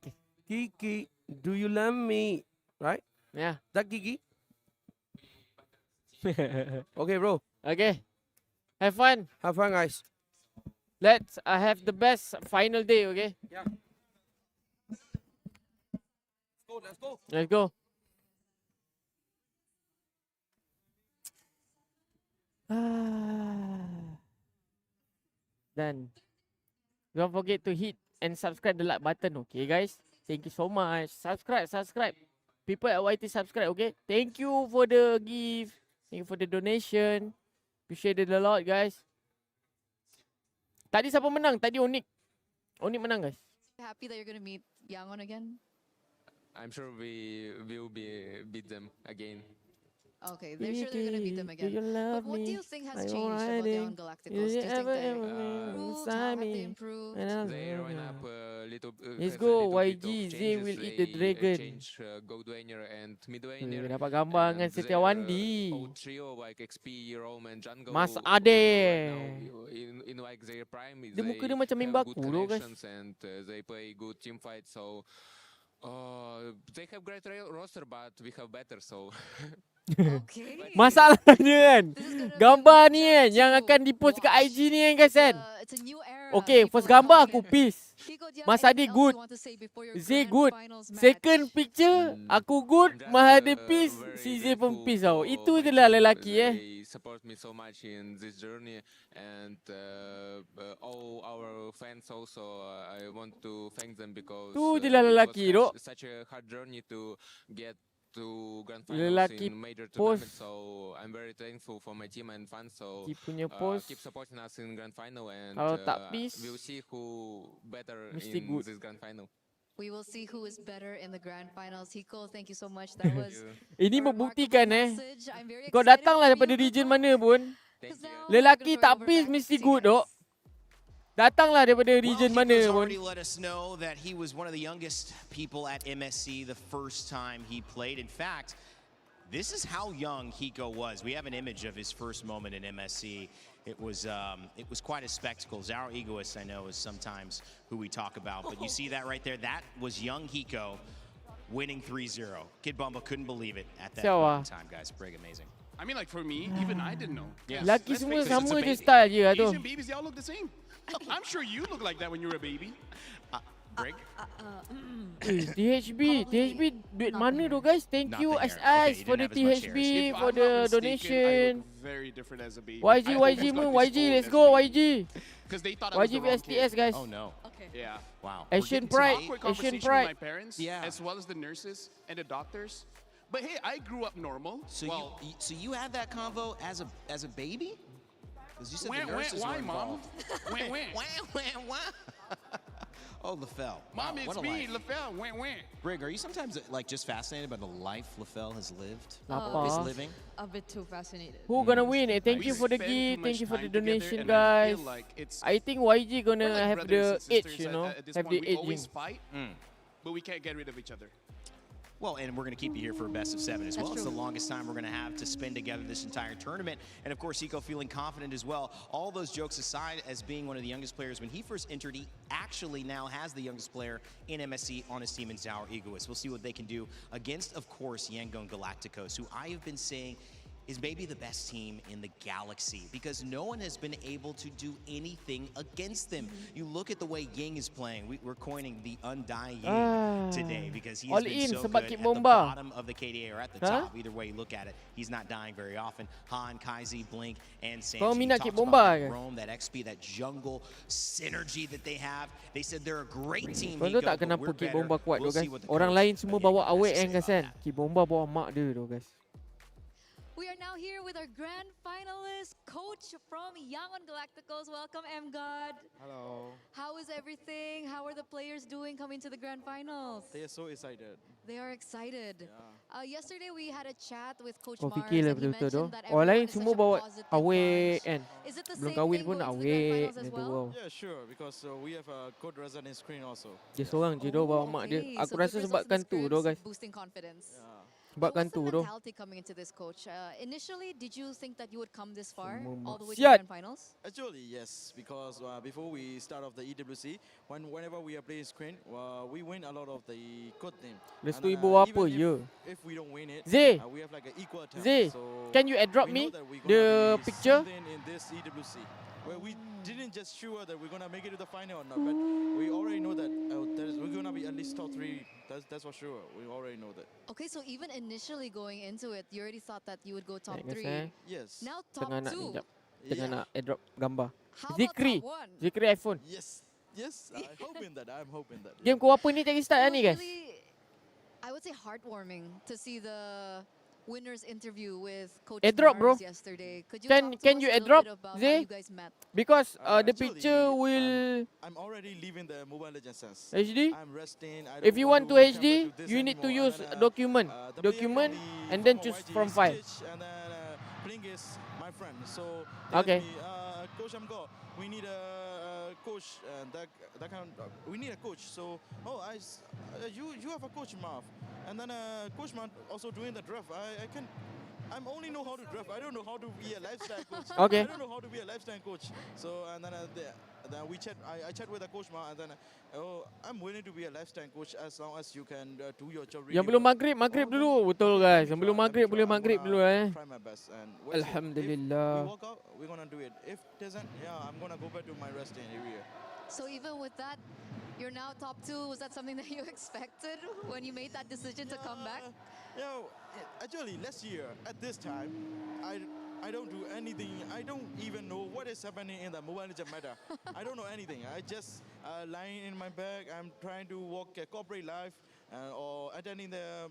Kiki, do you love me? Right? Yeah. That Kiki? Okay, bro. Okay. Have fun. Have fun, guys. Let's have the best final day, okay? Yeah. Let's go. Let's go. Done. Don't forget to hit and subscribe the like button, okay, guys? Thank you so much. Subscribe. People at YT subscribe, okay? Thank you for the gift. Thank you for the donation. Appreciate it a lot, guys. Tadi siapa menang? Tadi Onik. Onik menang, guys. Happy that you're gonna meet Yangon again? I'm sure we will beat them again. Okay, they're sure they're gonna beat them Do again. you But love what do me? you think Are has you changed about riding? Yangon Galacticos? Did Do you you think ever they're inside improved? How have me? they improved? They went up a little. Let's has a go, little bit YG. of They will changes. eat the They, dragon. change Gold Dwayner and Mid Weh, Dwayner. dapat gambar dengan And Setiawandi. their old trio like XP, Rome, and Jungle. Mas now Ade. in like their prime. Dia muka dia they macam main have baku good tu, guys. connections and they play good team fight. So they have great roster, but we have better. So. Okay. Masalahnya kan, gambar ni kan yang akan dipost kat IG ni kan, guys kan. It's a new era. Okay, first gambar aku peace. Mas Adi good. Z good. Second picture aku good. Mas Adi peace. Si Z pun peace tau. Itu je lah lelaki They support me so much in this journey, and all our fans also. I want to thank them because Tu je lah lelaki, it dok. was such a hard journey to get to grand finals Lelaki in major post. tournaments. So I'm very thankful for my team and fans. So Dia punya post. keep supporting us in grand final, and Kalau tak peace, we'll see who better mesti in good. this grand final. We will see who is better in the grand finals. Hiko, thank you so much. That was Ini membuktikan message. I'm very kau excited datanglah for daripada you. region mana pun, lelaki tak peace mesti good dok. Datanglah daripada region mana Hiko's pun. already let us know that he was one of the youngest people at MSC the first time he played. In fact, this is how young Hiko was. We have an image of his first moment in MSC. It was quite a spectacle. Zaro Egoist, I know, is sometimes who we talk about, but you see that right there. That was young Hiko winning 3-0. Kid Bumba couldn't believe it at that point in time, guys. Pretty amazing. I mean, like for me, even I didn't know. Yeah. Lelaki Let's semua face it, sama it's a je baby. style je lah tu. Asian babies, they all look the same. I'm sure you look like that when you were a baby. Brig? THB duit mana tu guys? Thank you Nothing as here. Okay, us you for didn't the have as much THB shares. for If I'm the not mistaken, I donation. look very different as a baby. YG I almost YG got mu this YG old let's as go a baby. YG. Because they thought I was YG the wrong STS kid. guys. Oh no. Okay. Yeah. Wow. Asian We're getting Pride. Awkward Asian conversation with Pride. my parents, Yeah. as well as the nurses and the doctors. But hey, I grew up normal. So well, you had that convo as a baby? Because you said the nurses why, were Mom? involved. Wah. Oh, LaFell. Mom, Wow, it's what a me, life. LaFell. Wah. Brig, are you sometimes like just fascinated by the life LaFell has lived? Lapar. Is living? A bit too fascinated. Who gonna win? Thank We you for the spend too gift. Thank much you for the time together, donation, and I feel guys. like it's- I think YG gonna We're like have brothers the and edge, sisters you know, at this have point. the We edge. always fight, but we can't get rid of each other. Well, and we're going to keep you here for a best of 7 as well. That's It's the true. longest time we're going to have to spend together this entire tournament. And of course, Eco feeling confident as well. All those jokes aside, as being one of the youngest players, when he first entered, he actually now has the youngest player in MSC on his team in Zauer Egoist. We'll see what they can do against, of course, Yangon Galacticos, who I have been saying is maybe the best team in the galaxy because no one has been able to do anything against them. You look at the way Ying is playing. We're coining the Undying Ying today because he has All been in so sebab good kick at the bomba. bottom of the KDA or at the Huh? top. Either way you look at it, he's not dying very often. Han, Kaizi, Blink, and Sanji. Kau You minat talked kick about bomba that ke? Roam, that XP, that jungle synergy that they have. They said they're a great team. Kau tahu tak Nico, but kenapa we're kick better. bomba kuat We'll tu see guys? what the Orang coach lain semua again bawa has to awet say kan about kan? that. Kick bomba bawa mak dia tu guys. We are now here with our grand finalist, coach from Yangon Galacticos. Welcome, M-God. Hello. How is everything? How are the players doing coming to the grand finals? They are so excited. They are excited. Yesterday we had a chat with Coach Kau Mars fikir lah and he betul-betul tu. mentioned that Orang everyone lain is semua such a bawa positive awet bunch. kan. Is it the Belum same kahwin thing pun going nak to the grand awet. finals as Dia tu well? wow. Yeah, sure. Because we have a code resident in screen also. Dia seorang je tu bawa mak dia. Okay, Aku so good rasa results in sebabkan the tu tu scripts, guys. boosting confidence. Sebabkan What's the tu tu. mentality coming into this, coach? Initially, did you think that you would come this far, all the way to the Siat. grand finals? Actually, yes. Because before we start off the EWC, whenever we are playing screen, we win a lot of the code team. Restu And, ibu apa even je? if we don't win it, Zee. we have like an equal attempt. Zee, So can you airdrop we know me that we're the gonna be picture? something in this EWC, where we didn't just sure that we're gonna make it to the final or not, but we already know that we're gonna be at least top 3. That's for sure. We already know that. Okay, so even initially going into it, you already thought that you would go top Baik, guys, 3. Yes. Now top Tengah nak 2. sekejap. Tengah nak airdrop gambar. How about Zikri. top 1? Zikri iPhone. Yes. Yes. I'm hoping that. I'm hoping that. Game kau apa ni tak start It ni was guys? really, I would say, heartwarming to see the winners interview with Coach Airdrop, bro. Mars yesterday. Could you Can talk to can us you a little airdrop, bit about how Zee? you guys met? Because the Actually, picture will I'm already leaving the Mobile Legends sense. HD. I'm resting. I If don't you want to come back HD, this you need to anymore. use And then, document, the player document, from the and then former choose YG from is file. Stitch, and then Blink is my friend. So Okay. they asked me, Coach Amgo, we need a coach, and that kind of, we need a coach. So you have a coach, Marv, and then Coach Marv also doing the draft. I'm only know how to draft. I don't know how to be a lifestyle coach. Okay. I don't know how to be a lifestyle coach. So and then we chat. I chat with the coach Ma, and then I'm willing to be a lifestyle coach as long as you can do your job really Yang belum well. maghrib dulu. Betul guys. Yang belum maghrib boleh maghrib dulu Try my best and we'll see. Alhamdulillah. If we walk out, we're gonna do it. If doesn't, I'm gonna go back to my resting area. So even with that, you're now top 2. Was that something that you expected when you made that decision to come back? Actually, last year at this time, I don't do anything. I don't even know what is happening in the Mobile Legends meta. I don't know anything. I just lying in my bag. I'm trying to walk a corporate life or attending the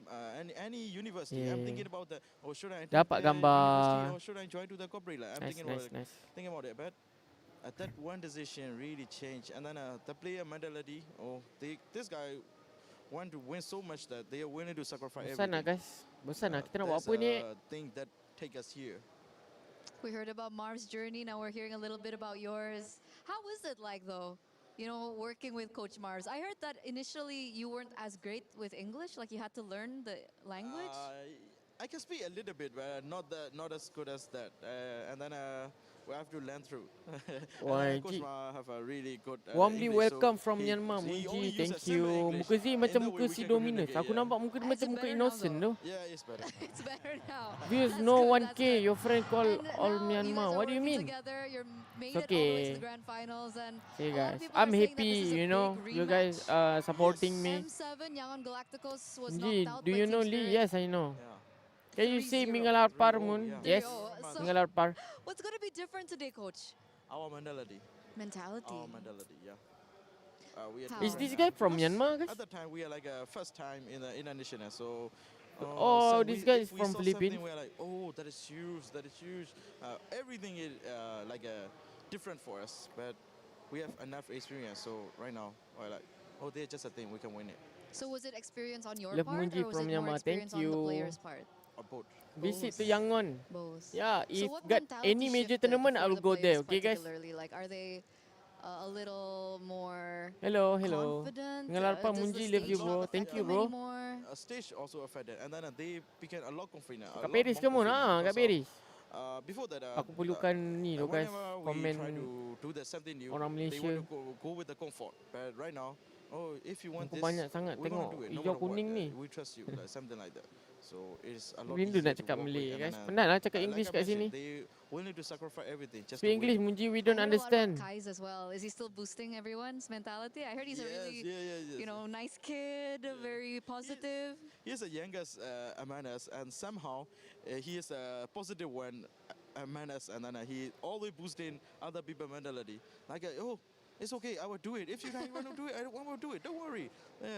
any university. I'm thinking about the should I attend Dapat the gambar. university or should I join to the corporate life? I'm Nice, thinking about nice, it. nice. Thinking about it, but that one decision really changed. And then the player mentality. This guy want to win so much that they are willing to sacrifice Bosan lah everything. guys. Bosan lah. Kita nak buat That's apa ni? a thing that take us here. We heard about Marv's journey. Now we're hearing a little bit about yours. How is it like though? You know, working with Coach Mars. I heard that initially you weren't as great with English, like you had to learn the language. I can speak a little bit, but not as good as that. And then we have to learn through. Wah, Coach Ji. Ma have a really good Warmly English, so welcome from he Myanmar, only Munji. uses Thank simple you. English. Muka Z In macam that way muka we si can Dominus. communicate, Aku nampak muka dia It's macam muka better now, innocent tu. Yeah, it's better. It's better now. Views That's no good, 1K. Your friend call all Myanmar. What do you mean? Together, you're made It's it all the way to okay. the grand finals, and Hey a lot guys, of people I'm are saying that happy, this is a you know, big you guys supporting me. M7 Yangon Galacticos was Ji, knocked out do by you Team know Spirit. Lee? Yes, I know. Can you say 3-0. Mingalar Par Moon? Yes, 3-0. So, Mingalar Par. what's going to be different today, Coach? Our mentality. Mentality. Our mentality, yeah. We are How? Is this guy from because Myanmar, guys? At the time, we are like first time in Indonesia, so. Oh, this guy is if we from saw Philippines. something, we're like, oh, that is huge, that is huge. Everything is like different for us, but we have enough experience. So right now, we're like, oh, they're just a thing, we can win it. So was it experience on your Love part, Munji or was from it more Myanmar. Thank experience on the you. player's part? Both. Visit to Yangon. Both. Yeah, So if what got mentality any major shifted tournament, I for will the go there. players Okay, guys? particularly? Like, are they a little more Hello, hello. confident? Mingalar Par Does the Munji, love you, stage bro. not Thank affect you, them bro. anymore? Stage also affected, and then they became a lot confident. Kat Paris ke mon? Kat Paris. Before that, Aku perlukan ni lo guys, whenever we komen try to do that something new, orang they Malaysia. want to go with the comfort. But right now, oh, if you want Aku this, banyak sangat we're gonna tengok do it. No hijau matter what, kuning ni. we trust you, like something like that. So it's a lot Rindu easier nak to cakap work Malay, with, guys. and, Penat lah cakap like English I kat sini. mentioned, they willing to sacrifice everything just Speak to English, win. Munji, we I don't heard a lot understand. about Kais as well. Is he still boosting everyone's mentality? I heard he's a really, yes. you know, nice kid, very positive. He's the youngest among us, and somehow he is a positive one among us, and then he always boosting other people mentality. Like, oh, it's okay, I will do it. If you guys want to do it, I will do it. Don't worry.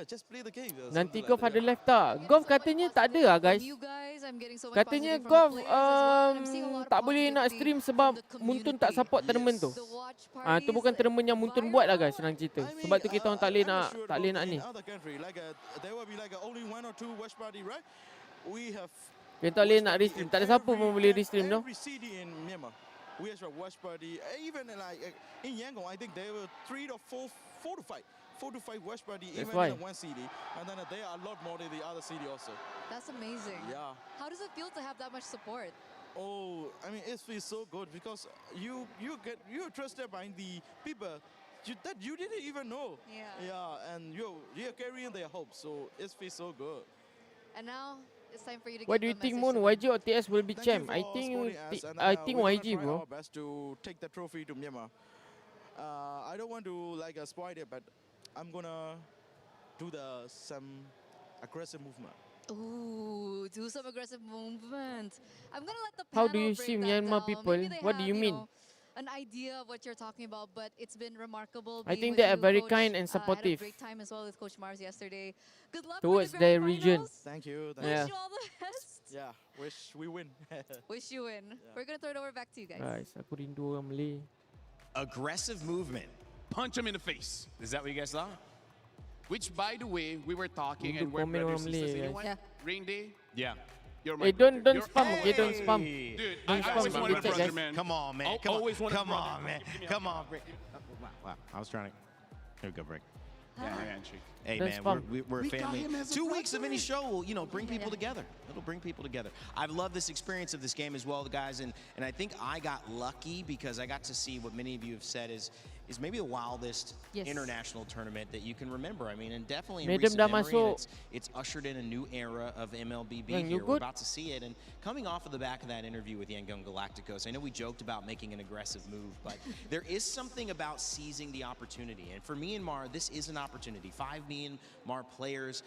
Just play the game. Nanti golf ada live tak? Golf katanya tak ada lah guys. You guys, I'm getting so much Katanya positivity from golf the players as well. I'm seeing a lot of tak boleh nak stream sebab Muntun tak support tournament tu. Tu bukan tournament yang Muntun buat lah guys, senang cerita. Sebab tu kita orang tak boleh nak ni. Other country, like there will be like only one or two watch party, right? We have. Kita tak boleh nak restream. Tak ada siapa pun boleh restream tu. Every city in Myanmar, we have a watch party. Even like in Yangon, I think there were 3 to 4 to 5 watch party That's even why. in one city, and then there are a lot more in the other city also. That's amazing. Yeah. How does it feel to have that much support? Oh, I mean, it feels so good because you're trusted by the people that you didn't even know. Yeah, and you're carrying their hope, so it feels so good. And now it's time for you to What do give you a think, message Moon? to them. YG or TS will be champ? I For think supporting us, and, YG, we're gonna try bro. our best to take the trophy to Myanmar. I don't want to like spoil it, but I'm gonna do some aggressive movement. Ooh, do some aggressive movement. I'm gonna let the How panel do you break see that Myanmar down. people? Maybe they What do have, you mean? know, an idea of what you're talking about, but it's been remarkable. I being think with they are you, very Coach. kind and I had a supportive great time as well with Coach Mars yesterday. Good luck towards with the their grand region. finals. Thank you. Wish Yeah. you all the best. Yeah, wish we win. Wish you win. We're gonna throw it over back to you guys. Guys, aku rindu orang Malay. Aggressive movement. Punch him in the face. Is that what you guys thought? Which, by the way, we were talking Untuk and we're komen brothers orang and sisters. Malay, You know guys. what? Yeah. Rain Day, Yeah. you're my Hey, brother. don't You're- spam, okay? Don't Hey! spam. Dude, Don't I spam, always we wanted a detect, brother, guys. man. Come on, man. Al- Come on. always wanted a Come brother. on, man. Give me a Come hug. on, Brick. Wow. I was trying to. Here we go, Brick. Yeah, handshake. Hey Don't man, spam. we're a We got family. him as a 2 weeks of brother. any show will, bring people together. It'll bring people together. I've loved this experience of this game as well, guys, and I think I got lucky because I got to see what many of you have said is maybe the wildest Yes. international tournament that you can remember. I mean, and definitely in Madam recent dah memory, and masuk. it's ushered in a new era of MLBB Yang you here. We're good? about to see it, and coming off of the back of that interview with Yangon Galacticos, I know we joked about making an aggressive move, but there is something about seizing the opportunity. And for me and Mar, this is an opportunity. 5 Myanmar players,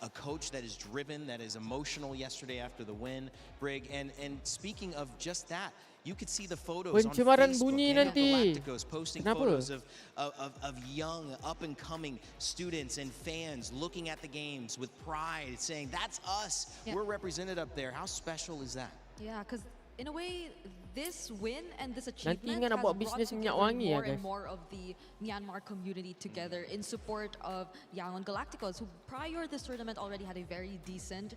a coach that is driven, that is emotional yesterday after the win, Brig. And speaking of just that, you could see the photos on Pencemaran Facebook. bunyi Yangon nanti. Galacticos posting Kenapa? photos of young, up-and-coming students and fans looking at the games with pride, saying, that's us. Yeah. We're represented up there. How special is that? Yeah, because in a way, this win and this Nanti achievement ingat nak has buat brought bisnes minyak together wangi more guys. and more of the Myanmar community together in support of Yangon Galacticos, who prior this tournament already had a very decent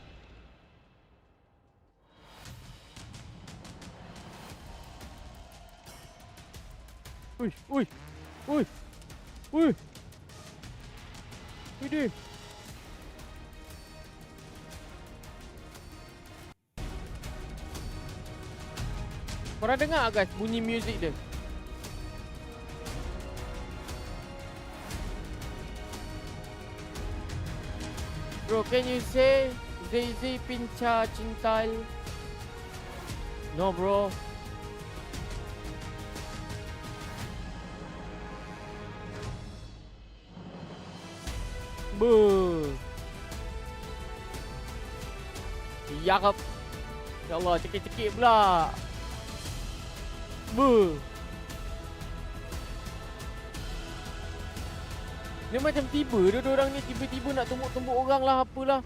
Ui, ui, ui, ui. Widih. Korang dengar guys bunyi muzik dia? Bro, can you say Daisy pincha cintal? No bro. Buh. Yakap. Ya Allah, cekik-cekik pula. Buh. Dia macam tiba dia orang ni tiba-tiba nak tumbuk-tumbuk orang lah apalah.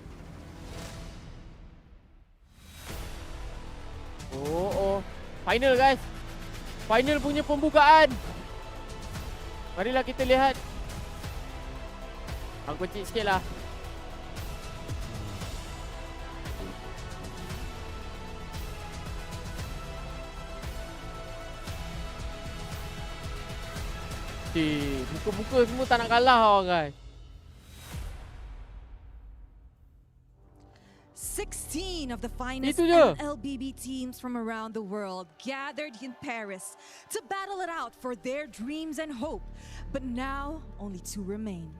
Oh. Final guys. Final punya pembukaan. Marilah kita lihat. Aku kecil sikit lah. Muka-muka semua tak nak kalah orang guys. 16 of the finest MLBB teams from around the world gathered in Paris to battle it out for their dreams and hope. But now, only 2 remain.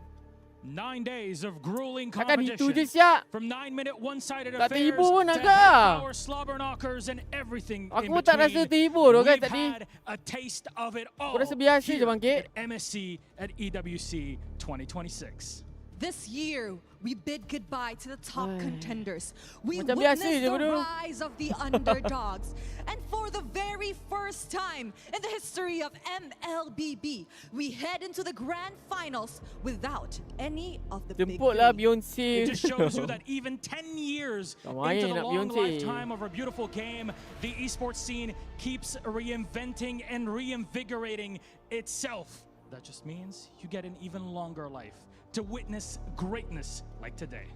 9 days of grueling Takkan itu je competition. siap. From 9-minute one-sided Tak affairs terhibur pun to agak. half-hour slobber knockers and everything in Aku tak rasa between. terhibur tu guys We've tadi. had a taste of it Aku all rasa biasa je here bangkit. at MSC at EWC 2026. This year, we bid goodbye to the top contenders. We Macam biasa witnessed je, the bro. rise of the underdogs. And for the very first time in the history of MLBB, we head into the grand finals without any of the big Jemputlah three. Beyonce. It just shows you that even 10 years Tak into main the nak long Beyonce. lifetime of our beautiful game, the esports scene keeps reinventing and reinvigorating itself. That just means you get an even longer life to witness greatness like today.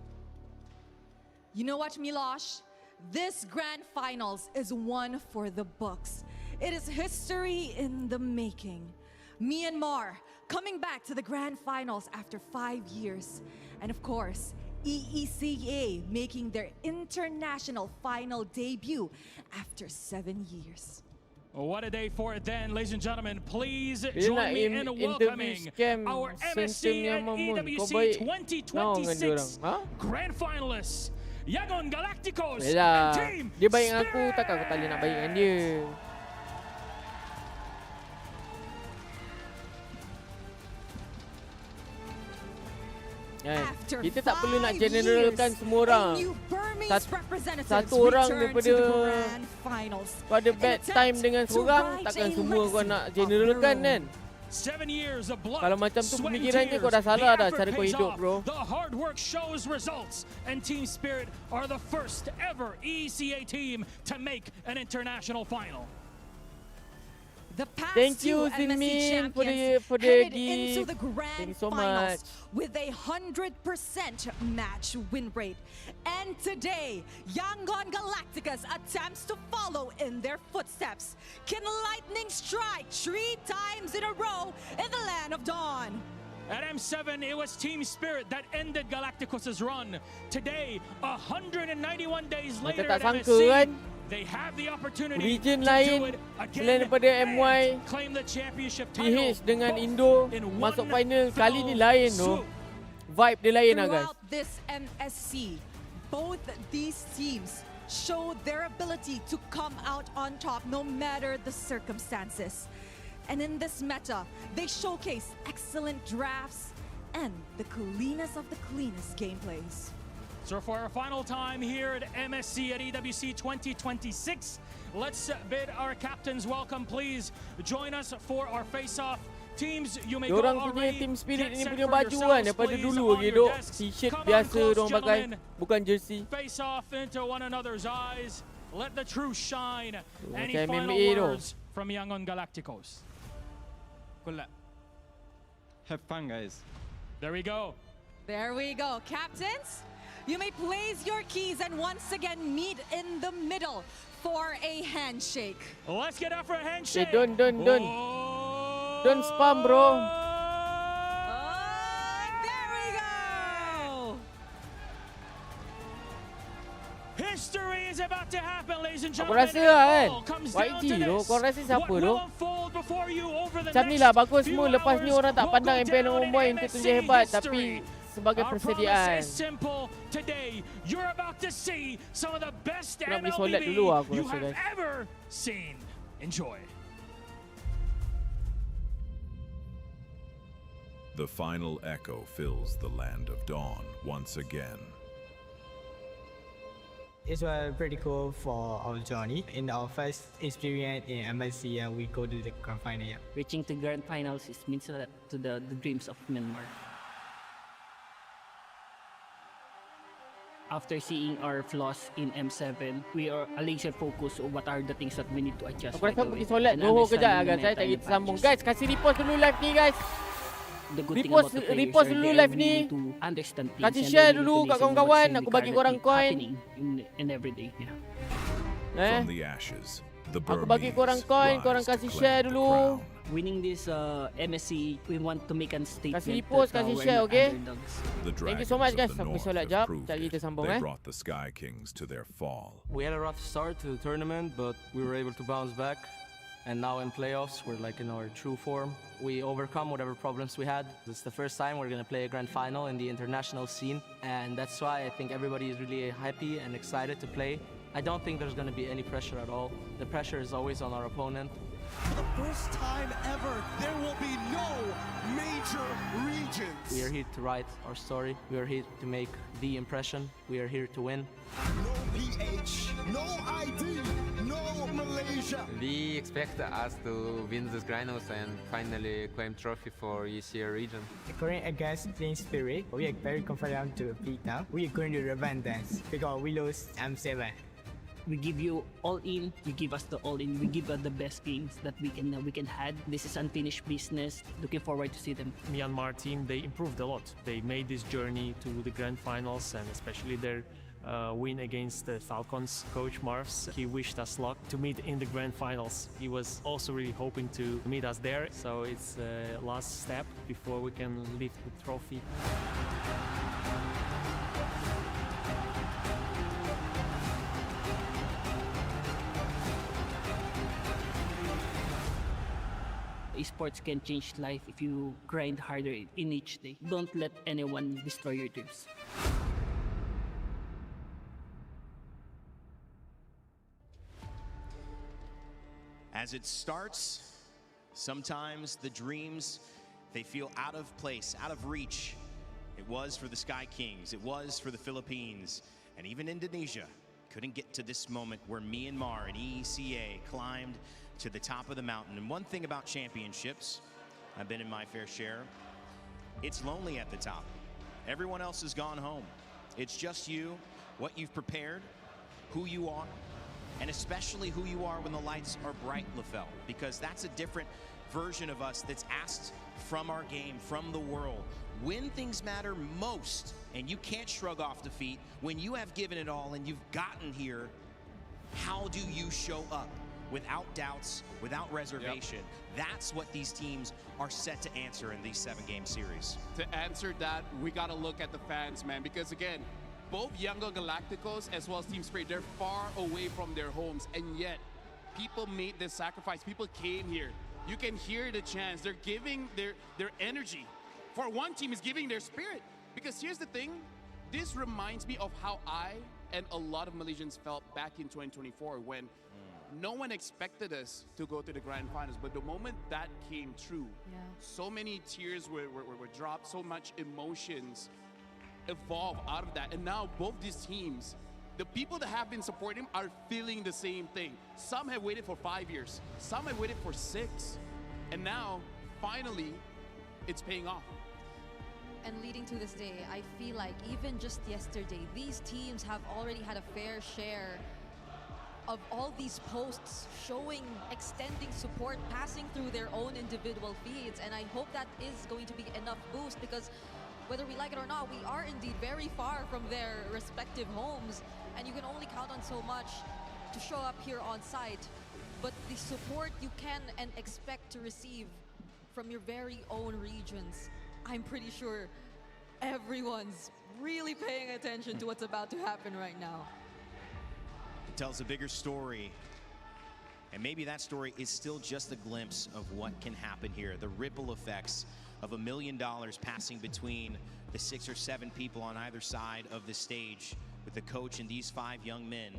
You know what, Milosh? This grand finals is one for the books. It is history in the making. Myanmar coming back to the grand finals after 5 years. And of course, EECA making their international final debut after 7 years. What a day for it then, ladies and gentlemen. Please Bila join nak me in interview welcoming scam our Sentum MSC yang and mamun. Kau EWC baik naon dengan diorang? 2026 Ha? Grand Finalists, Yangon Galacticos and Yelah, Team dia baik dengan aku, takkan aku tak boleh nak baik dengan dia. Kan? Kita tak perlu nak generalkan semua orang. Satu orang daripada kau ada bad time dengan seorang, takkan semua kau nak generalkan kan? 7 years of blood, Kalau macam tu sweat and pemikirannya kau dah tears. salah The dah effort cara kau pays hidup off. bro. The hard work shows results, and Team Spirit are the first ever ECA team to make an international final. The past Thank you, two Zinmin, MSC for champions the headed gift. into the grand Thank you so finals much. with a 100% match win rate. And today, Yangon Galacticos attempts to follow in their footsteps. Can lightning strike 3 times in a row in the land of dawn? At M7, it was Team Spirit that ended Galacticos' run. Today, 191 days Macam later tak at sangka MSC, kan? they have the opportunity Region to lain do it selain again daripada MY, and claim the championship title. PH dengan Indo masuk final kali ni lain tu. Vibe dia lain lah guys. Throughout this MSC, both these teams showed their ability to come out on top no matter the circumstances. And in this meta, they showcase excellent drafts and the cleanest of the cleanest gameplays. So for our final time here at MSC at EWC 2026, let's bid our captains welcome. Please join us for our face-off. Teams, you may go Diorang punya already. team spirit Get ni set punya for baju kan yourselves, daripada please, dulu on lagi your duk desks. t-shirt Come on biasa close, diorang pakai, gentlemen. bukan jersey. Face off into one another's eyes. Let the truth shine. Any Macam final MMA tu. words from Yangon Galacticos? Good luck. Have fun, guys. There we go. There we go. Captains, you may place your keys and once again meet in the middle for a handshake. Let's get out for a handshake. Don't. Oh, Don't spam, bro. There we go! History is about to happen, ladies and Aku gentlemen. rasa lah kan, It all comes down YG to tu, this. kau rasa siapa What tu? will unfold before you over the Macam ni next lah, bagus few semua. Lepas ni hours orang tak will pandang go MPL down in Nombor untuk MSC tunjuk hebat, history. tapi sebagai Our persediaan. promise is simple. Today, you're about to see some of the best Aku nak pergi solat dulu MLBB aku you rasa, have guys. ever seen. Enjoy. The final echo fills the land of dawn once again. It was pretty cool for our journey. In our first experience in MSC, we go to the grand final. Reaching to grand finals means a lot to the dreams of Myanmar. After seeing our flaws in M7, we are laser focused on what are the things that we need to adjust. Aku rasa right pergi away. solat And Johor kejap understanding lah, guys. the Saya tak mental kita sambung. patches. Guys, kasih repost dulu live ni, guys. The good thing Repost, about the players repost are dulu they are live ni. willing to understand things Kasih and share they're willing dulu to kat listen kawan-kawan. what's Aku bagi korang regarding coin. happening in every day. Yeah. From the ashes, the Aku bagi korang Burmese coin, rise korang to kasih claim share the dulu. crown. Winning this MSC, we want to make a statement. Kasih repost, that, kasih we're share, not okay? underdogs. The Thank you dragons so much, guys. of the Aku north solat have jap. proved Cari kita it. sambung, They eh. brought the Sky Kings to their fall. We had a rough start to the tournament, but we were able to bounce back. And now in playoffs, we're like in our true form. We overcome whatever problems we had. It's the first time we're going to play a grand final in the international scene. And that's why I think everybody is really happy and excited to play. I don't think there's going to be any pressure at all. The pressure is always on our opponent. For the first time ever, there will be no major regions. We are here to write our story. We are here to make the impression. We are here to win. No PH, no ID, no Malaysia. We expect us to win this finals and finally claim trophy for ECR region. According against Team Spirit, we are very confident to beat them. We are going to revenge them because we lost M7. We give you all in, you give us the all in, we give us the best games that we can have. This is unfinished business. Looking forward to see them. Myanmar team, they improved a lot. They made this journey to the grand finals, and especially their win against the Falcons. Coach Marvs, he wished us luck to meet in the grand finals. He was also really hoping to meet us there, so it's the last step before we can lift the trophy. Esports can change life if you grind harder in each day. Don't let anyone destroy your dreams. As it starts, sometimes the dreams, they feel out of place, out of reach. It was for the Sky Kings, it was for the Philippines, and even Indonesia couldn't get to this moment where Myanmar and EECA climbed to the top of the mountain. And one thing about championships, I've been in my fair share, it's lonely at the top. Everyone else has gone home. It's just you, what you've prepared, who you are, and especially who you are when the lights are bright, LaFell, because that's a different version of us that's asked from our game, from the world. When things matter most, and you can't shrug off defeat, when you have given it all and you've gotten here, how do you show up? Without doubts, without reservation. That's what these teams are set to answer in these 7-game series. To answer that, we got to look at the fans, man, because again, both Young Galacticos as well as Team Spirit, they're far away from their homes, and yet people made this sacrifice. People came here. You can hear the chants. They're giving their energy. For one team is giving their spirit. Because here's the thing, this reminds me of how I and a lot of Malaysians felt back in 2024 when no one expected us to go to the grand finals, but the moment that came true, so many tears were dropped, so much emotions evolved out of that. And now both these teams, the people that have been supporting them are feeling the same thing. Some have waited for 5 years, some have waited for 6, and now finally it's paying off. And leading to this day, I feel like even just yesterday, these teams have already had a fair share of all these posts showing, extending support, passing through their own individual feeds. And I hope that is going to be enough boost, because whether we like it or not, we are indeed very far from their respective homes. And you can only count on so much to show up here on site. But the support you can and expect to receive from your very own regions, I'm pretty sure everyone's really paying attention to what's about to happen right now. It tells a bigger story. And maybe that story is still just a glimpse of what can happen here. The ripple effects of $1 million passing between the 6 or 7 people on either side of the stage with the coach and these 5 young men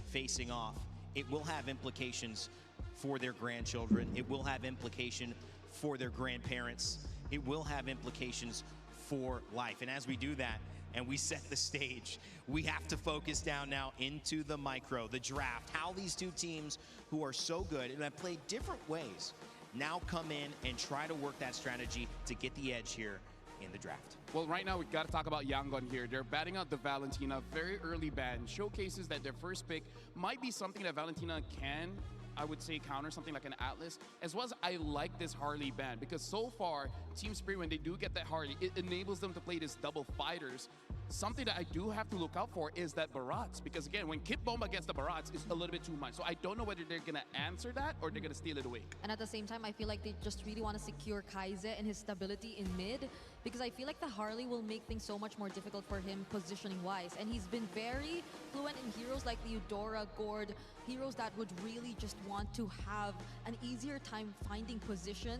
facing off. It will have implications for their grandchildren. It will have implication for their grandparents. It will have implications for life. And as we do that, and we set the stage, we have to focus down now into the micro, the draft, how these two teams who are so good and have played different ways now come in and try to work that strategy to get the edge here in the draft. Well, right now we've got to talk about Yangon here. They're batting out the Valentina, very early ban, showcases that their first pick might be something that Valentina can, I would say, counter something like an Atlas, as well as I like this Harley ban because so far, Team Spirit, when they do get that Harley, it enables them to play this double fighters. Something that I do have to look out for is that Barats, because again, when Kit Bomba gets the Barats, it's a little bit too much. So I don't know whether they're gonna answer that or they're gonna steal it away. And at the same time, I feel like they just really want to secure Kaize and his stability in mid, because I feel like the Harley will make things so much more difficult for him positioning-wise. And he's been very fluent in heroes like the Eudora, Gord, heroes that would really just want to have an easier time finding position.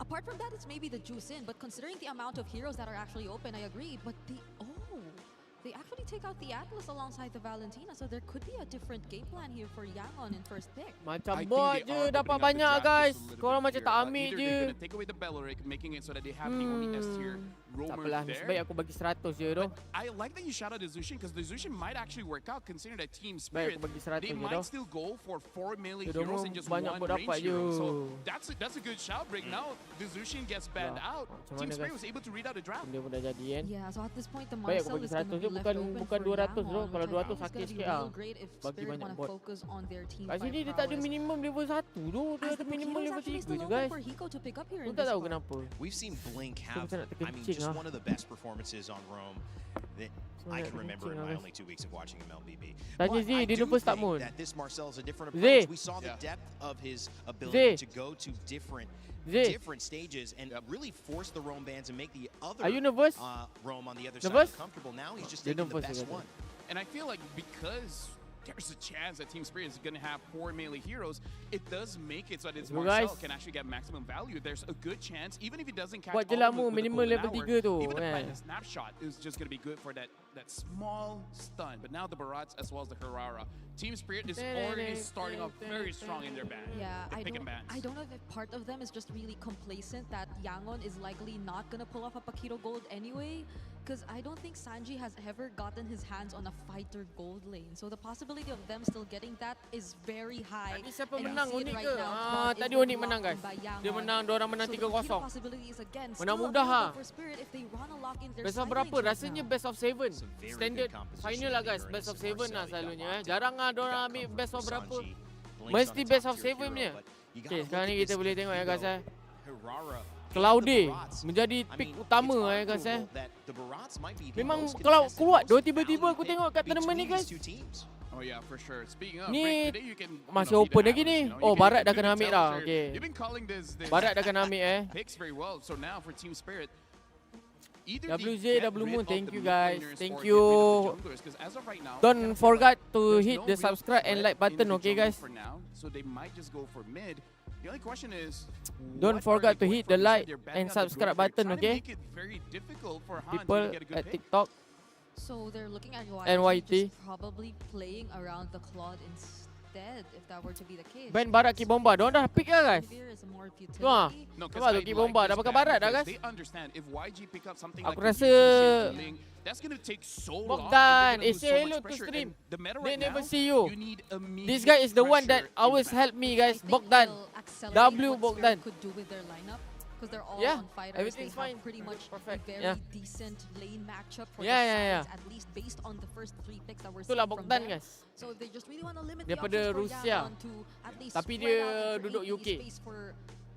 Apart from that, it's maybe the juice in, but considering the amount of heroes that are actually open, I agree. But they actually take out the Atlas alongside the Valentina, so there could be a different game plan here for Yangon in first pick. Macam bot je dapat banyak guys. Korang macam tak ambil je. They're gonna take away the Belleric, making it so that they have the only S tier roamer Takpelah, there. baik aku bagi 100 je tu. I like that you shout out the Zushin because the Zushin might actually work out considering that Team Spirit. Baik, aku bagi 100 They je might tu. still go for 4 melee Dia heroes orang and just banyak one bot range dapat hero. je. So that's a good shout break. Now the Zushin gets banned out. macam Team mana, Spirit guys? was able to read out the draft. Dia pun dah jadi kan. Yeah, so at this point, the Baik, aku Marcel bagi is going 100 to je, be left bukan open bukan for 200 bro. Yangon, Kalau which I 200 think is sakit going to be sikit real ah. great if Bagi Spirit banyak want to bot. focus on their team Kat fight sini dia tak ada prowess. minimum level 1 tu. Dia As ada the minimum Hiko's level actually 3 still je open guys. for Hiko to pick up here Aku in tak this tahu one. kenapa. We've seen Blink have, macam nak I mean, terkencing just lah. one of the best performances on Rome that I nak can remember in terkencing my lah, only 2 weeks of watching MLBB. Tanya But Z, I dia do lupa start think moon. that this Marcel is a different Z. approach. We saw the depth of his ability to go to different stages and really force the Rome bands and make the other Are you nervous? Rome on the other Nervous? side uncomfortable. Now he's just Dia taking the nervous best dia kata. one. And I feel like because there's a chance that Team Spirit is going to have 4 melee heroes, it does make it so that it's So Marcel guys, can actually get maximum value. There's a good chance, even if he doesn't catch buat all je of lah it mu, with the minimal golden level hour, 3 tu, even the kan. plant snapshot is just going to be good for that small stun. But now the Barats as well as the Herrera. Team Spirit is already starting off very strong in their ban. Yeah, They're picking bans. I don't know if part of them is just really complacent that Yangon is likely not going to pull off a Paquito Gold anyway. Because I don't think Sanji has ever gotten his hands on a fighter gold lane. So the possibility of them still getting that is very high. Tadi siapa And we menang, see it Onyx right ke? now. Ah, Bot is tadi being Onyx menang, locked in guys. by Dia Yangon. menang, diorang menang So the Paquito 3-0. possibilities again Menang still mudah available ha. for Spirit if they want to lock in their Best of side berapa? lanes right Rasanya now. best of 7. very Standard good composition final lah guys. here in Best of this 7 lah Marcel. He got selalunya. locked in. Jarang lah He diorang got ambil comfort best of from berapa. Sanji. Blink's Mesti on the best top of tier 7 hero, punya. but you gotta Okay, look sekarang at ni kita this boleh tengok ya guys Paquito. Herrera Cloudy and the Barats. menjadi I pick mean, utama it's guys arguable that the Barats might be the Memang most kalau contested, kuat most tiba-tiba aku valued tengok kat pick tournament ni between guys. these two teams. Oh yeah, for sure. Speaking of, Ni today you can masih open lagi ni. Oh, Barat dah kena ambil dah. Okay. You've been calling this Barat dah kena ambil picks very well. So now for Team Spirit, either WZ, they get W rid Moon, of thank the you mid guys. laners Thank or get you. rid of the junglers, 'cause as of right now, I Don't kinda feel forget like to there's hit no the real subscribe and threat like button, in the okay jungle guys? For now, so they might just go for mid. The only question is, Don't what forget are they to going hit for? the You said like they're banning and out the subscribe Druid, button, trying to okay? make it very difficult for Han People to get a good at pick. TikTok. So they're looking at And YT YT. just probably playing around the Claude instead, if that were to be the case. Ban Barat Ki Bomba. Diorang dah pick lah guys. Severe is more of Tu ah. utility. No, 'cause Nampak I tu Ki like Bomba this dah pakai ban Barat dah because guys. They understand if YG pick up something Aku like rasa that's going to take so long. Bogdan, and they're gonna lose so hello much to pressure. stream. And the meta They right never now, see you. need This immediate guy is the one that pressure in the always back. help me guys. I think Bogdan. they'll accelerate W what Bogdan. Spirit could do with their lineup. Because they're all Yeah, on fighters. everything's they have fine. pretty much Perfect. a very Yeah. decent lane matchup for Yeah, the yeah, sides, at least based on the first 3 picks that we're Itulah seeing from Bogdan them. guys. So if they just really want to limit Daripada the options Rusia. for Yangon to at least Tapi spread dia out and duduk create UK. the space for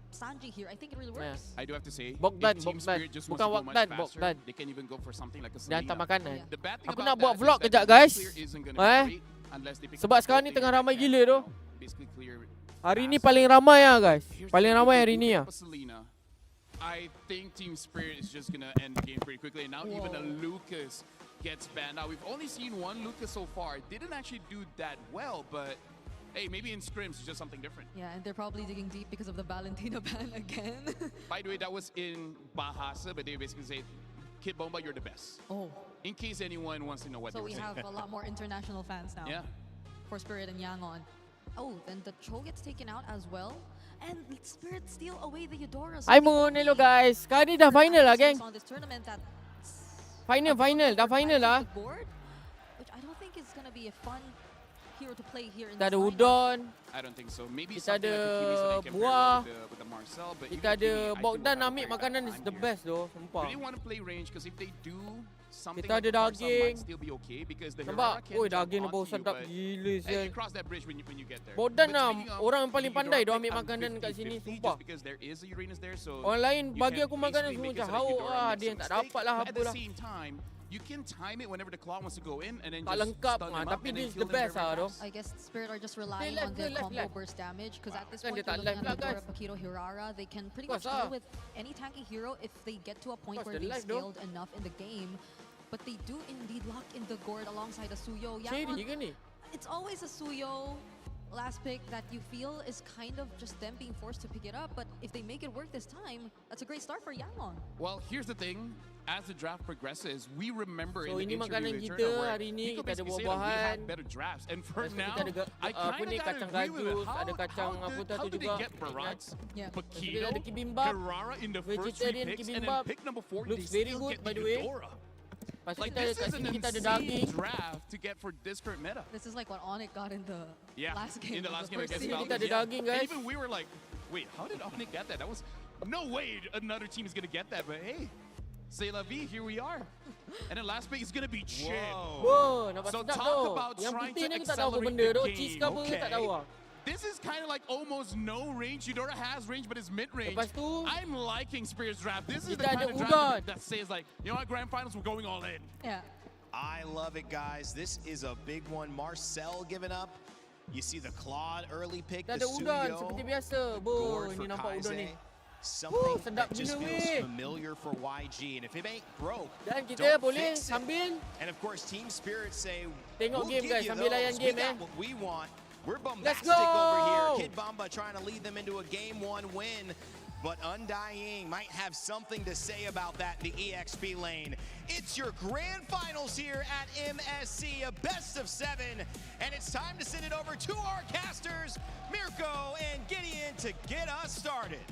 Sanji here, I think it really works. I do have to say, Bogdan, if Team Bogdan. Spirit just Bukan wants to go much Bogdan, faster, Bogdan. they can even go for something like a Dia hantar Selena. makanan. The bad thing Aku about nak buat that is vlog that kejap the guys. clear isn't gonna be great unless they pick Sebab up sekarang ni something tengah that ramai can, gila tu. basically clear Hari ni paling ramai lah guys. Paling ramai hari ni lah. Selena. I think Team Spirit is just gonna end the game pretty quickly. And now even a Lucas gets banned. Now we've only seen one Lucas so far. Didn't actually do that well, but hey, maybe in scrims it's just something different. Yeah, and they're probably digging deep because of the Valentina ban again. By the way, that was in PAGHIS, but they basically say, Kid Bomba, you're the best. Oh. In case anyone wants to know what So they were we saying. have a lot more international fans now. Yeah. For Spirit and Yangon. Oh, then the Cho gets taken out as well. And Spirit steal away the Eudora. Hi Moon, hello guys. Sekarang ni dah final lah, geng. On this tournament that Final, dah final lah. board, which I don't think is gonna be a fun hero to play here in Kita this ada lineup. Udon. I don't think so. Maybe Kita something ada like a Kimi so they can pair buah. well with the Marcel, but Kita even ada Kimi, I think Bogdan will have a ambil very bad makanan is time the here. best though, sumpah. Really want to play range because if they do something Kita like ada Marcel daging. might still be okay because the Nampak? Hirara can Oi, jump daging dia bau onto you, sedap but gila hey, sial. you cross that bridge when you get there. Bogdan But lah speaking of orang yang paling the pandai dia Eudora ambil pick, I'm makanan kat 50-50 sini, just sumpah. because there is a Uranus there, so Orang lain you bagi can aku makanan basically semua make it macam so that hauk Eudora lah, makes dia a yang tak mistake, dapat lah but apa at the lah. same time, you can time it whenever the claw wants to go in and then Tak just lengkap stun ah, them up tapi and this then is kill the them best very ah doh. fast. I guess Spirit are just relying left, on their left, combo left. burst damage because at this Kan point dia tak you're looking live at pula, Eudora, guys. Pakito, Hirara. They can pretty Of much course deal ah. with any tanky hero if they get to a point Of where course, they've they're live, though. scaled enough in the game. But they do indeed lock in the gourd alongside a Suyo. Cherry ke ni? It's always a Suyo last pick that you feel is kind of just them being forced to pick it up. But if they make it work this time, that's a great start for Yangon. Well, here's the thing. As the draft progresses, we remember So in the ini makanan interview kita where hari ni, Nico kita ada basically said that we buah-buahan. had better drafts. And for Lepas tu now, kita ada I apa kind ni, of kacang agree with it. gajus, ada kacang apa tu How did juga. they get Barats, Yeah. Lepas tu kita Pakito, ada kibimbap, Hirara in the first three vegetarian picks, and then kibimbap. pick number 4, Looks they very still good, get by the the way. Eudora. Lepas tu Like, kita this kat is an sini kita ada insane daging. draft to get for this current meta. This is like what Onyx got in the Yeah, last game. in the of last game first against series. Falcons, Kita ada yeah. daging, And guys. even we were like, wait, how did Omnic get that? That was no way another team is gonna get that. But hey, c'est la vie, here we are. And then last pick is gonna be Chin. Wow, nampak So sedap talk tu. about Yang trying putih to ni aku tak tahu apa accelerate benda tu. the Cheese game. ke apa tak tahu ah. This is kind of like almost no range. Eudora has range, but it's mid-range. Lepas tu, I'm liking Spirit's draft. This is the kita kind ada of draft Udon. that says like, you know what, grand finals, we're going all in. Yeah. I love it, guys. This is a big one. Marcel giving up. You see the Claude early pick, kita the ada udon seperti Suyo, biasa. Bo, gourd ni for nampak udon ni. Kaise. Something sedap that just gila, feels weh. familiar for YG. And if it ain't broke, Dan kita don't boleh fix it. sambil And of course, Team Spirit say, tengok we'll game, give guys. you Sambil layan those. game, We got eh. what we want. We're Let's bombastic over here. go! Kid Bamba trying to lead them into a game 1 win. But Undying might have something to say about that in the EXP lane. It's your grand finals here at MSC, a best of 7. And it's time to send it over to our casters, Mirko and Gideon, to get us started.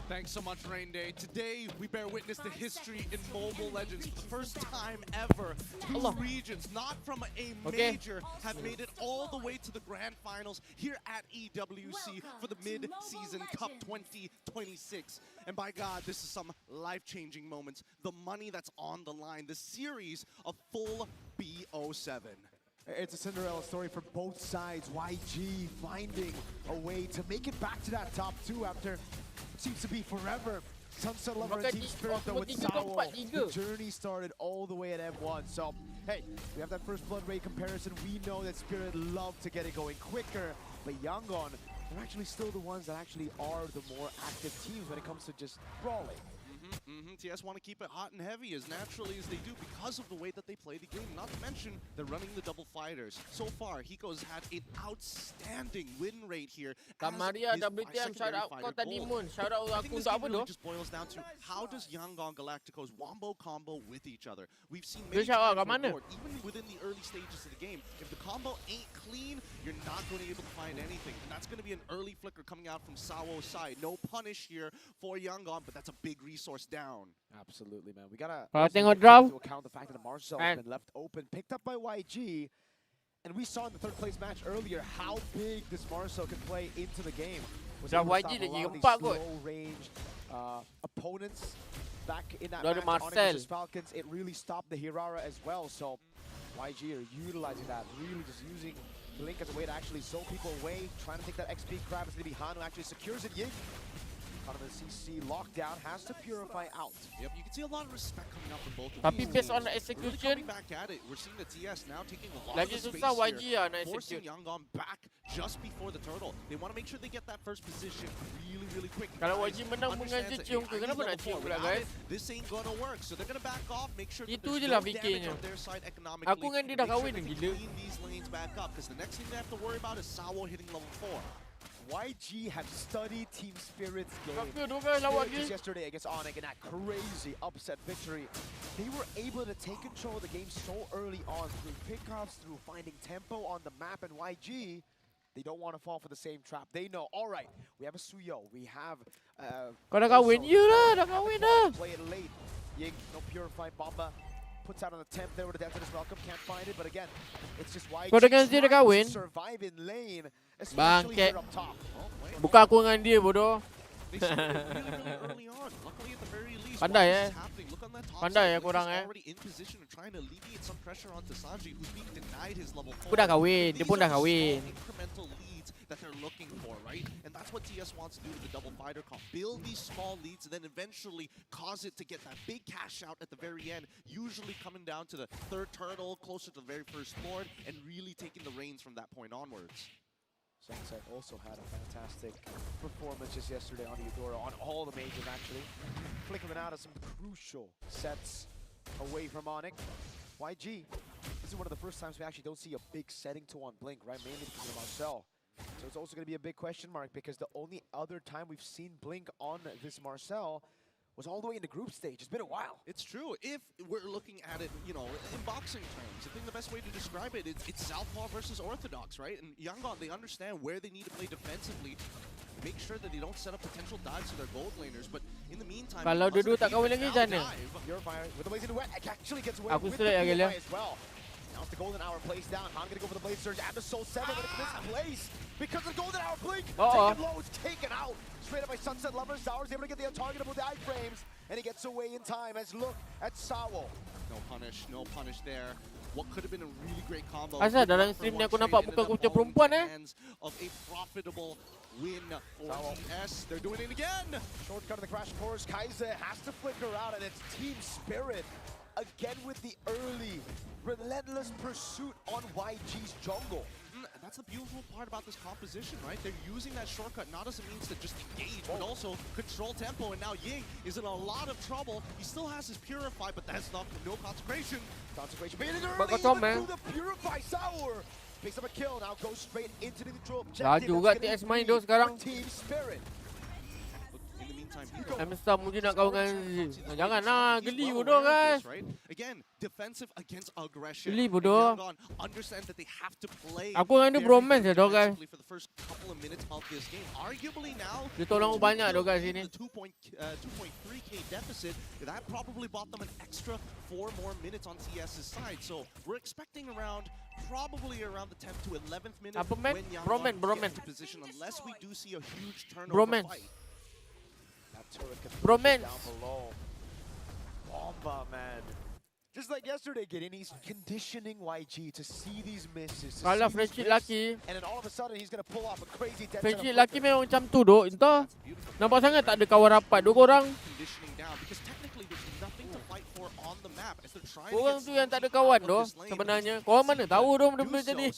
Thanks so much, Rain Day. Today, we bear witness to history in Mobile Legends. For the first time ever, two regions, not from a major, have made it all the way to the grand finals here at EWC for the mid-season Cup 2026. And by God, this is some life-changing moments. The money that's on the line, the series of full BO7. It's a Cinderella story for both sides. YG finding a way to make it back to that top 2 after what seems to be forever. Sunset Lover and Team Spirit though with Sao. The journey started all the way at M1. So, hey, we have that first blood rate comparison. We know that Spirit love to get it going quicker, but Yangon, they're actually still the ones that actually are the more active teams when it comes to just brawling. TS want to keep it hot and heavy as naturally as they do because of the way that they play the game. Not to mention, they're running the double fighters. So far, Hiko's had an outstanding win rate here. Kamaria WTM, shout out kau tadi Moon. Shout out aku untuk apa Really tu? just boils down to how does Yangon Galacticos wombo combo with each other. We've seen Dia many shout out times kat mana? before, even within the early stages of the game, if the combo ain't clean, you're not going to be able to find anything. And that's going to be an early flicker coming out from Sawo's side. No punish here for Yangon, but that's a big resource down. Absolutely, man. We gotta Kalau also tengok take draft, into account the fact that the Marcel has been left open, picked up by YG, and we saw in the third place match earlier how big this Marcel can play into the game. Was Draft able to YG stop a dah lot jadi of these 4 kot. slow-range opponents back in that Dah ada match. Onyx Marcel. versus Falcons, it really stopped the Hirara as well. So YG are utilizing that, really just using Blink as a way to actually zoe people away, trying to take that XP grab. It's going to be Han who actually secures it. Ying Donovan CC locked down, has to purify out. Yep, you can see a lot of respect coming out from both of Tapi these based on teams. the They're really execution, coming back at it. We're seeing the TS now taking a lot lagi of the susah space YG here, nak forcing execute. Yangon back just before the turtle. They want to make sure they get that first position really quick. Kalau Guys YG menang dengan understands je that, cium hey, ke, I need kenapa nak level cium 4. pula Without guys? it, this ain't gonna work. So they're gonna back off, make sure that Itu there's je lah no damage fikirnya. on their side economically. Aku dengan dia dah Make sure kahwin they can gila. clean these lanes back up, because the next thing they have to worry about is Sawo hitting level 4. YG have studied Team Spirit's game. Kau dua guys lawan Spirit just dia. yesterday against Onyx in that crazy upset victory. They were able to take control of the game so early on through pickoffs, through finding tempo on the map, and YG, they don't want to fall for the same trap. They know, all right, we have a Suyo, we have Kau dah kahwin? Yelah, dah kahwin dah. play it late. Ying, no purified bomba. Puts out an attempt there with a death in his welcome, can't find it, but again, it's just YG Kau dengan dia dah kahwin? trying to survive in lane, especially Bangkit. here up top. Bukan aku dengan dia bodoh. They started really early on. Luckily, at the very least, Pandai, while this eh. is happening, look on that top Pandai, side. eh, korang, He's eh. already in position of trying to alleviate some pressure onto Sanji, who's being denied his level 4. Aku dah kahwin, dia These pun are dah the kahwin. small incremental leads that they're looking for, right? And that's what TS wants to do with the double fighter comp. Build these small leads and then eventually cause it to get that big cash out at the very end, usually coming down to the third turtle, closer to the very first lord, and really taking the reins from that point onwards. Sunset also had a fantastic performance just yesterday on the Eudora, on all the majors actually. Flickering out of some crucial sets away from Onyx. YG, this is one of the first times we actually don't see a big setting to on Blink, right? Mainly because of Marcel. So it's also going to be a big question mark because the only other time we've seen Blink on this Marcel was all the way in the group stage. It's been a while. It's true. If we're looking at it, you know, in boxing terms, I think the best way to describe it is it's Southpaw versus Orthodox, right? And Yangon, they understand where they need to play defensively, make sure that they don't set up potential dives to their gold laners. But in the meantime, Kalau dua-dua tak kahwin lagi macam mana? Purifier with the blaze in the wet actually gets away Aku with straight the lagi lah. Purify as well. Now it's the golden hour plays down. Han gonna go for the blaze surge and the soul 7, but it's misplaced because the golden hour blink. Taken low, it's taken out. Straight up by Sunset Lover. Sour's able to get the untargetable die frames, and he gets away in time. As look at Sawo. No punish there. What could have been a really great combo. Asal dalam stream ni aku nampak muka aku macam perempuan Of a profitable win for TS. They're doing it again. Shortcut of the crash course. Kaiser has to flicker out, and it's Team Spirit again with the early relentless pursuit on YG's jungle. That's the beautiful part about this composition, right? They're using that shortcut not as a means to just engage, but also control tempo. And now Ying is in a lot of trouble. He still has his Purify, but that's not no consecration. Consecration being early, even through the Purify Sour. Picks up a kill, now goes straight into the neutral objective. Dah juga TS main tu sekarang. Team Spirit. In the meantime, Amstar mungkin nak kawan dengan janganlah geli bodoh guys. Again, defensive against aggression. Geli bodoh. Understand that they have to play. Aku dengan dia bromance ya doh guys. For the first couple of minutes of this game, arguably now dia tolong banyak doh guys ini. 2.3k deficit that probably bought them an extra 4 more minutes on TS's side. So we're expecting probably around the 10th to 11th minute when Yangon gets into position, unless we do see a huge turnover fight. That turret can Bromance. down below. Bomba, man. Just like yesterday, Gideon, he's conditioning YG to see these misses. Kalau friendship laki, and then all of a sudden he's gonna pull off a crazy death. friendship laki memang macam tu dok. Entah. Nampak sangat tak ada kawan rapat dua orang. Orang tu yang tak ada kawan doh sebenarnya. Korang mana tahu doh benda-benda macam ni.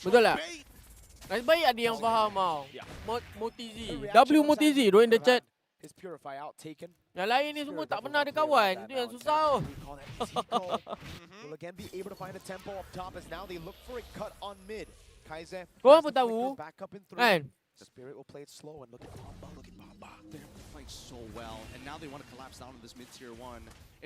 Betul tak? Nasib baik ada yang faham tau. Motizi. W Motizi doh in the chat. His Purify out taken. Yang lain ni semua tak pernah ada kawan. Itu yang susah. Will again be able to find a tempo up top as now they look for a cut on mid. Kaiser. Korang pun tahu. Kan? Spirit will play it slow and look at Bomba. They're playing so well, and now they want to collapse down in this mid-tier 1.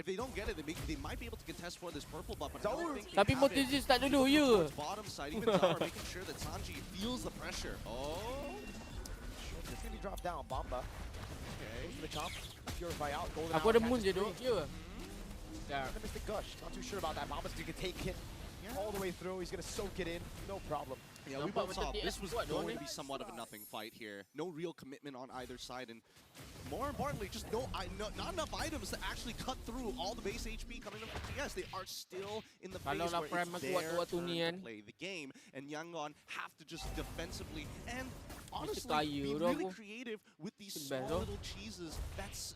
If they don't get it, they might be able to contest for this purple buff. Tapi Motizi start dulu ya. Bottom side, even Zara making sure that Sanji feels the pressure. Oh, it's gonna be dropped down. Bomba. Okay. To the top. Purify out. Golden Aku ada moon je dok. Ya. Yeah. Mystic Gush. Not too sure about that. Bomba's gonna take it. all the way through. He's going to soak it in, no problem. Yeah, we both saw this was going to be somewhat of a nothing fight here. No real commitment on either side, and more importantly, just not enough items to actually cut through all the base HP coming in from TS. They are still in the phase where it's their turn to play the game, and Yangon have to just defensively and honestly be really creative with these small little cheeses that's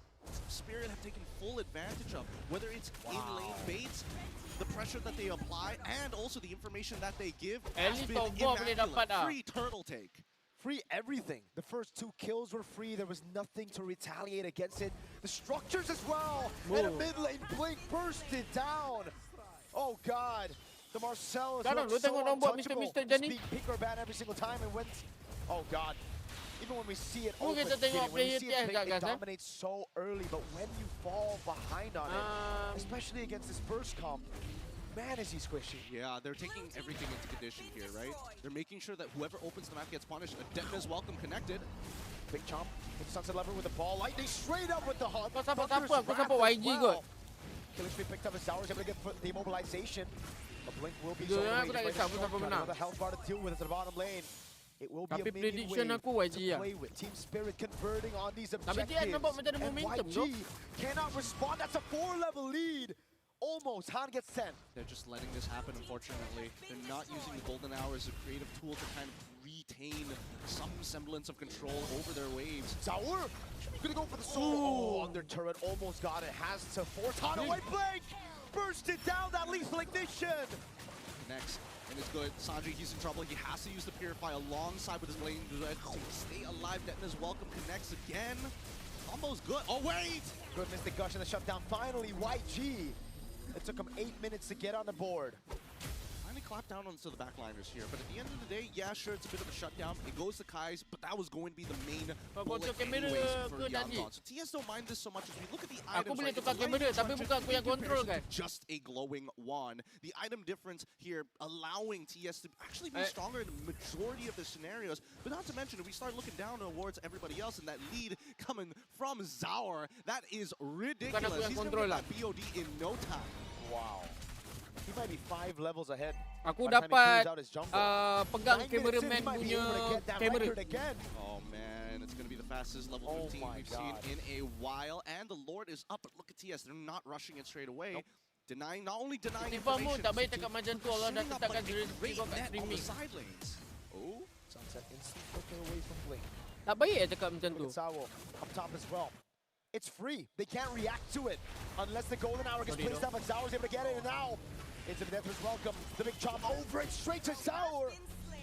Spirit have taken full advantage of, whether it's in-lane baits, the pressure that they apply, and also the information that they give has been immaculate. Free turtle take. Free everything. The first 2 kills were free. There was nothing to retaliate against it. The structures as well. And a mid lane Blink bursted down. Oh God. The Marcel is so untouchable. Speak pick or ban every single time and wins. Oh God. Even when we see it open, when we see it dominates so early, but when you fall behind on it, especially against this first comp, man, is he squishy. Yeah, they're taking everything into condition here, right? They're making sure that whoever opens the map gets punished. Adepna's welcome connected. Big chomp with Sunset Lever with the ball. Lightning straight up with the hug. Killing Street picked up his Sours, able to get the immobilization. But Blink will be so another health bar to deal with at the bottom lane. It will be a minion wave to play with. Team Spirit converting on these objectives. And YG cannot respond. That's a 4-level lead. Almost. Han gets 10. They're just letting this happen, unfortunately. They're not using the Golden Hour as a creative tool to kind of retain some semblance of control over their waves. Sour gonna go for the soul. Oh, under turret, almost got it. Has to force Han away. Blink! Burst it down, that lethal ignition! Next. And it's good. Sanji, he's in trouble. He has to use the Purify alongside with his lane to stay alive. Detna's welcome connects again. Almost good. Oh, wait! Good Mystic Gush and the shutdown. Finally, YG. It took him 8 minutes to get on the board. Finally clapped down onto the backliners here, but at the end of the day, yeah, sure, it's a bit of a shutdown. It goes to Kai's, but that was going to be the main bullet anyways for Yangon. So TS don't mind this so much as we look at the items. Right? Just a glowing wand. The item difference here allowing TS to actually be stronger in the majority of the scenarios, but not to mention if we start looking down towards everybody else and that lead coming from Zaur, that is ridiculous. He's going to get that BOD in no time. Wow. He might be 5 levels ahead. Aku dapat pegang cameraman punya camera. Oh man, it's going to be the fastest level 15 we've seen in a while. And the Lord is up, but look at TS. They're not rushing it straight away. Denying, not only denying information, tak baik cakap macam tu, Allah dah letakkan great kau kat net on the streaming. side lanes. Oh, Sunset instant flicker away from Blink. Tak baik cakap macam tu. Sawo up top as well. It's free. They can't react to it unless the Golden Hour gets placed down, but Zaur's able to get it, and now into the Deathless welcome. The big chomp over it, straight to Zaur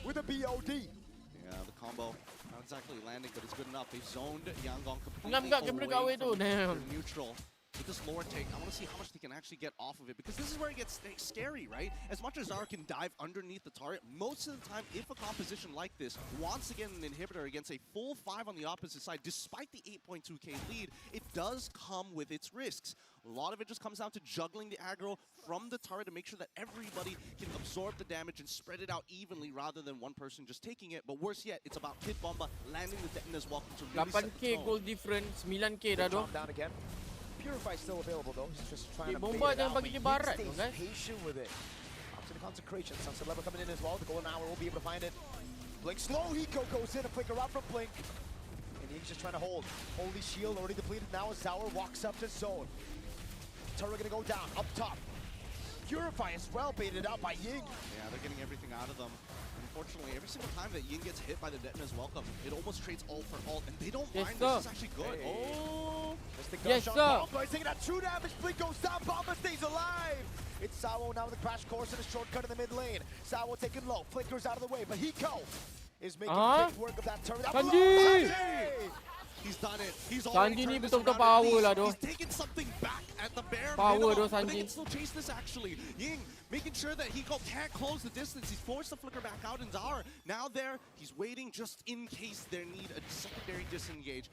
with a BOD. Yeah, the combo not exactly landing, but it's good enough. They've zoned Yangon completely away from their neutral. With this Lord take, I want to see how much they can actually get off of it, because this is where it gets scary, right? As much as Zaur can dive underneath the turret, most of the time, if a composition like this wants to get an inhibitor against a full 5 on the opposite side, despite the 8.2k lead, it does come with its risks. A lot of it just comes down to juggling the aggro from the turret to make sure that everybody can absorb the damage and spread it out evenly rather than one person just taking it. But worse yet, it's about Kid Bomba landing the Detna's welcome to really set the 8k goal difference, 9k dah tu. Down again. Purify still available though. He's just trying to bomba jangan bagi dia barat tu, guys. Patient with it. Up to the consecration. Sunset Level coming in as well. The Golden Hour will be able to find it. Blink slow. Hiko goes in. A flicker out from Blink. And he's just trying to hold. Holy shield already depleted now as Zaur walks up to zone. Turret gonna go down. Up top. Purify as well, baited out by Ying. Yeah, they're getting everything out of them. Unfortunately, every single time that Ying gets hit by the Detna's welcome, it almost trades ult for ult, and they don't mind. This is actually good. Hey. Oh! Yes, sir. Bomba is taking that 2 damage. Blink goes down. Bomba stays alive. It's Sawo now with the crash course and a shortcut in the mid lane. Sawo taking low. Flickers out of the way, but Hiko is making quick work of that turret. Sanji! He's done it. He's already Sanji ni turned this betul-betul around. power lah tu. He's taken something back at the bare Power minimum. tu But they Sanji. can still chase this actually. Ying making sure that Hiko can't close the distance. He's forced the flicker back out in Zaur. Now there, he's waiting just in case they need a secondary disengage.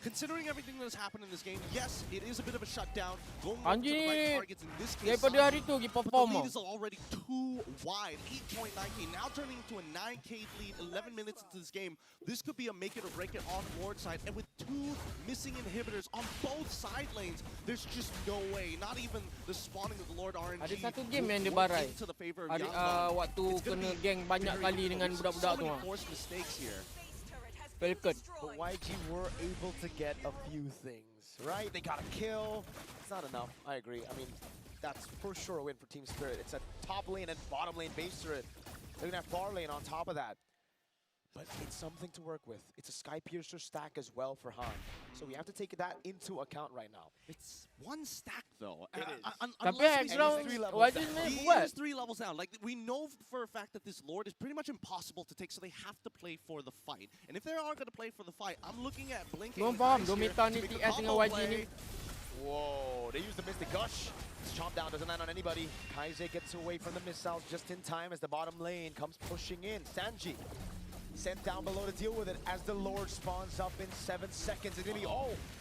considering everything that has happened in this game, yes, it is a bit of a shutdown. Going to the right targets in this case. Daripada hari tu pergi But the perform. lead is already too wide. 8.9k, now turning into a 9k lead 11 minutes into this game. This could be a make it or break it on Lord side. And with 2 missing inhibitors on both side lanes, there's just no way. Not even the spawning of the Lord RNG. Ada satu game yang dia barai. Waktu kena geng banyak kali dengan budak-budak tu. Falcon. But YG were able to get a few things, right? They got a kill. It's not enough. I agree. I mean, that's for sure a win for Team Spirit. It's a top lane and bottom lane base turret. They're gonna have far lane on top of that. But it's something to work with. It's a Sky Piercer stack as well for Han. So we have to take that into account right now. It's one stack though. It is. Unless He is 3 levels down. Like we know for a fact that this Lord is pretty much impossible to take, so they have to play for the fight. And if they are going to play for the fight, I'm looking at Blink. Don't faham, Domita ni TS dengan YG ni. Whoa, they use the Mystic Gush. It's chomped down, doesn't land on anybody. Kaize gets away from the missiles just in time as the bottom lane comes pushing in. Sanji sent down below to deal with it as the Lord spawns up in 7 seconds. It's gonna be,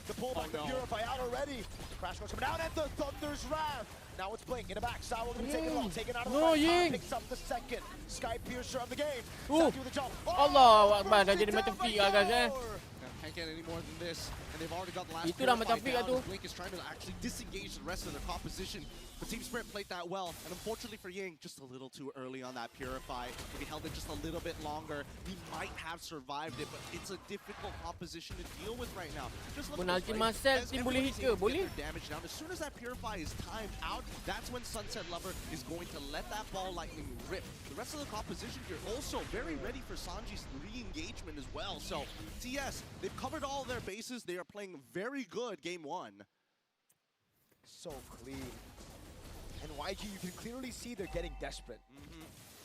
the pullback, the Purify out already. The Crash Course coming down and the Thunder's Wrath. Now it's Blink in the back. Sawa gonna be taken long, taken out of the fight. Picks up the second Sky Piercer of the game. Sanji with the jump. Allah Akbar, dah jadi macam fee guys Can't get any more than this, and they've already got the last Itu dah macam fee down. tu. Blink is trying to actually disengage the rest of their composition. But Team Spirit played that well, and unfortunately for Ying, just a little too early on that Purify. If he held it just a little bit longer, he might have survived it, but it's a difficult composition to deal with right now. Just look at this, right? As everybody seems to get their damage down. As soon as that Purify is timed out, that's when Sunset Lover is going to let that ball lightning rip. The rest of the composition here also very ready for Sanji's re-engagement as well. So TS, they've covered all their bases. They are playing very good game 1. So clean. And YG, you can clearly see they're getting desperate.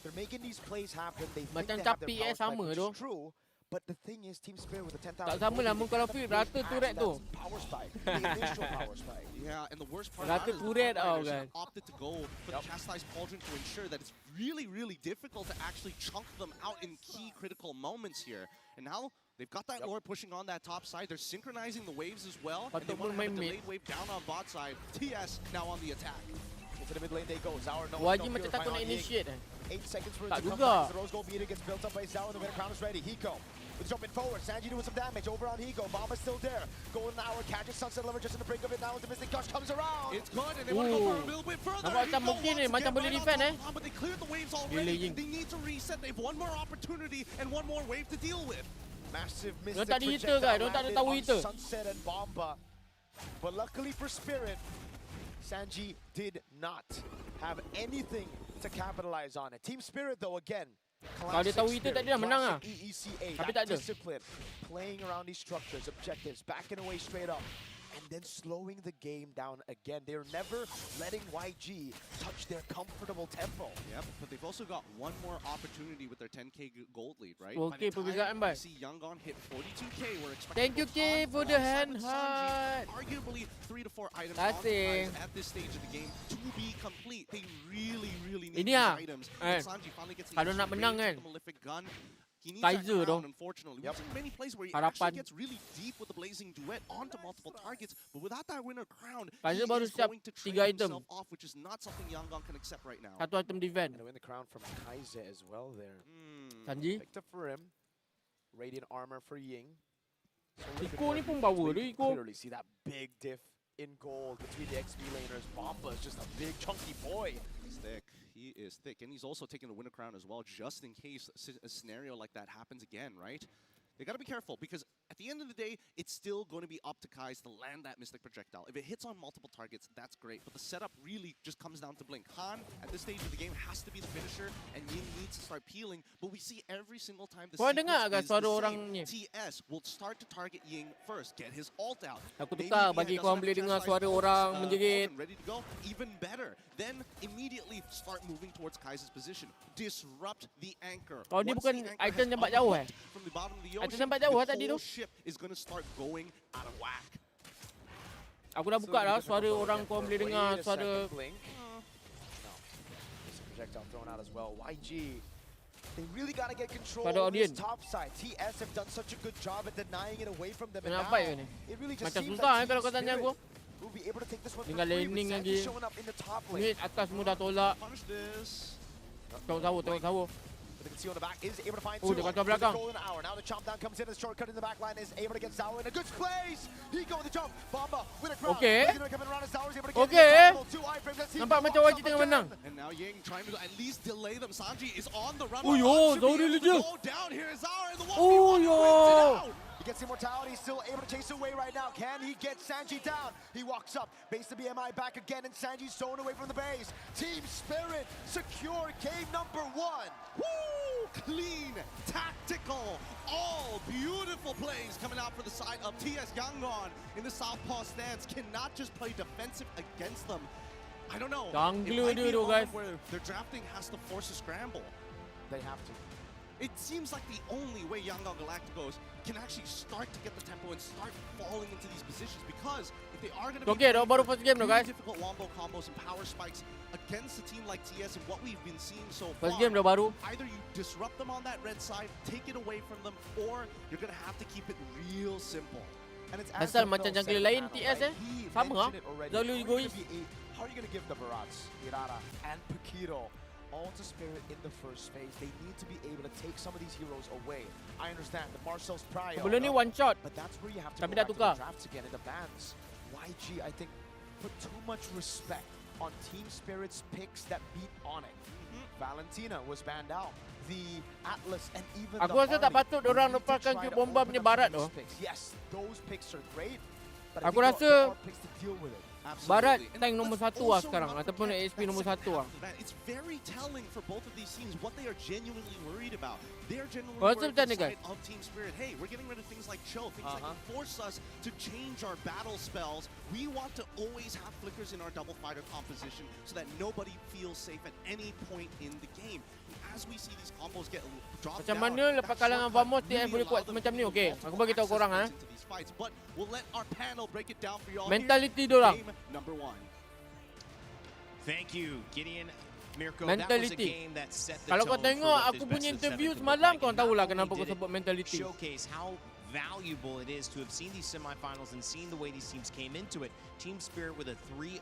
They're making these plays happen. They think they have their power spike, which is true. But the thing is, Team Spirit with the 10,000. Tak sama lah, kalau free rata turret tu. Power spike, the initial power spike. Yeah, and the worst part Rata about it is turret the Fighters opted to go for the Chastised Pauldron to ensure that it's really, really difficult to actually chunk them out in key critical moments here. And now they've got that Lord pushing on that top side. They're synchronizing the waves as well. And they want to have a delayed wave down on bot side. TS now on the attack. Into the mid lane they go. Zauer no YG macam takut nak initiate 8 seconds for it Tak to come juga. back. The Rose Gold meter gets built up by Zauer. The winter crown is ready. Hiko with jumping forward. Sanji doing some damage over on Hiko. Bomba's still there. Going now. Catches Sunset Lover just in the brink of it now as the Mystic Gush comes around. It's good and they want to go for a little bit further. Nampak macam mungkin ni, macam boleh defend But they cleared the waves already. They need to reset. They have one more opportunity and one more wave to deal with. Massive Diorang Mystic tak ada heater guys, diorang tak ada tahu heater. Sunset and Bomba. But luckily for Spirit, Sanji did not have anything to capitalize on it. Team Spirit though, again, Kalau dia tahu heater tadi dah menang lah. EECA, Tapi tak that ada. discipline, playing around these structures, objectives, backing away straight up, and then slowing the game down again. They're never letting YG touch their comfortable tempo. Yep, but they've also got one more opportunity with their 10k gold lead, right? Okay, By the perbezaan, time Bye. we see Yangon hit 42k, we're expecting Thank you, K, for the hand heart. Arguably 3 to 4 items That's on the prize it. at this stage of the game to be complete. They really, really need Ini these lah, items. kan. And Sanji finally gets the Kalau nak initial menang range kan, with the Malefic gun. He needs Kaiser that dong. crown, unfortunately. We've seen many plays where he Harapan. actually gets really deep with the Blazing Duet onto multiple targets, but without that winner crown, Kaiser he baru is siap going to trade 3 item. himself off, which is not something Yangon can accept right now. Satu item defend. And win the crown from Kaize as well there. Sanji. Picked up for him. Radiant armor for Ying. Iko ni pun power dia, Iko. Clearly see that big diff in gold between the XP laners. Bomba is just a big chunky boy. He's thick. He is thick. And he's also taking the winner crown as well, just in case a scenario like that happens again, right? They got to be careful because at the end of the day, it's still going to be up to Kai's to land that Mystic Projectile. If it hits on multiple targets, that's great. But the setup really just comes down to Blink. Han, at this stage of the game, has to be the finisher, and Ying needs to start peeling. But we see every single time the Kau dengar agak sequence is suara the orang same. ni? TS will start to target Ying first, get his ult out. Aku Maybe tukar if he bagi doesn't kau have boleh the dengar chastised suara ult, orang menjerit. ready to go, even better. Then immediately start moving towards Kai's position. Disrupt the anchor. Oh, dia Once bukan the anchor item has nampak jauh unhooked from the bottom of the Item ocean, nampak jauh the tadi tu. whole ship is going to start going out of whack. Aku dah buka dah suara orang kau boleh dengar suara. Blink. No. Projectile thrown out as well. YG They really got to get control Pada of this audience. top side. TS have done such a good job at denying it away from them. And Kenapa now, ya ni? it really just Macam seems susah that kalau Team kau tanya Spirit aku. will be able to take this one Tinggal for free with laning Sanji lagi. showing up in the top lane. Mid atas semua dah tolak. Punish this. Tengok sawo. But you can see on the back is able to find Oh, two. dia kat belakang. Golden hour. Now the chomp down comes in. The shortcut in the back line is able to get Zawo in a good place. He go with the jump. Bomba with a crowd. Okay. He's gonna come in around as Zawo is able to get Okay. the two iframes. Let's see Nampak if he macam walks YG up tengah again. menang. And now Ying trying to at least delay them. Sanji is on the run. Oh, yo, Should be Zawo able dia to je. go down here. Zawo in the 1v1 Oh, brings it yo. out. He gets immortality, still able to chase away right now. Can he get Sanji down? He walks up, base the BMI back again, and Sanji's zone away from the base. Team Spirit secure game number 1. Woo! Clean, tactical, all beautiful plays coming out for the side of TS Yangon in the southpaw stance. Cannot just play defensive against them. I don't know. Jungler It might be dia tu, a guys. moment where their drafting has to force a scramble. They have to. It seems like the only way Yangon Galacticos can actually start to get the tempo and start falling into these positions, because if they are going to be Okay, dah baru first game dah, guys. difficult wombo combos and power spikes against a team like TS and what we've been seeing so far, First game dah baru. either you disrupt them on that red side, take it away from them, or you're going to have to keep it real simple. And it's Asal macam jungler lain TS sama ah. Selalu egois. How are you going to give the Barats, Irara, and Pakiro all to Spirit in the first phase? They need to be able to take some of these heroes away. I understand the Marcel's prio, Sebelum ni one shot. but that's where you have to Tapi go dah back to tukar. the drafts again in the bans. YG, I think, put too much respect on Team Spirit's picks that beat Onyx. Valentina was banned out. The Atlas and even Aku the rasa tak Harmony patut dorang need to lepaskan try cube to bomba open punya up barat these tu. picks. Yes, those picks are great, but Aku I think there rasa are picks to deal with it. Barat tank nombor 1 lah sekarang ataupun XP nombor 1 lah. It's very telling for both of these teams what they are genuinely worried about. They're genuinely Kau rasa worried macam the ni, guys? side of Team Spirit. Hey, we're getting rid of things like chill, things that can force us to change our battle spells. We want to always have flickers in our double fighter composition so that nobody feels safe at any point in the game. As we see these combos get dropped Macam down, mana lepas kalangan Vamos TF boleh kuat macam ni? Okey, aku bagi tahu korang ah. fights, but we'll let our panel break it down for y'all. Mentality here. dorang. Game number 1. Thank you, Gideon. Mirko, Mentality. that was a game that set the Kalau kau tone tengok for what aku this punya best of interview 7 could semalam, look like. kau And tahulah not kenapa only aku did sebut it mentality. showcase how valuable it is to have seen these semifinals and seen the way these teams came into it. Team Spirit with a 3-0,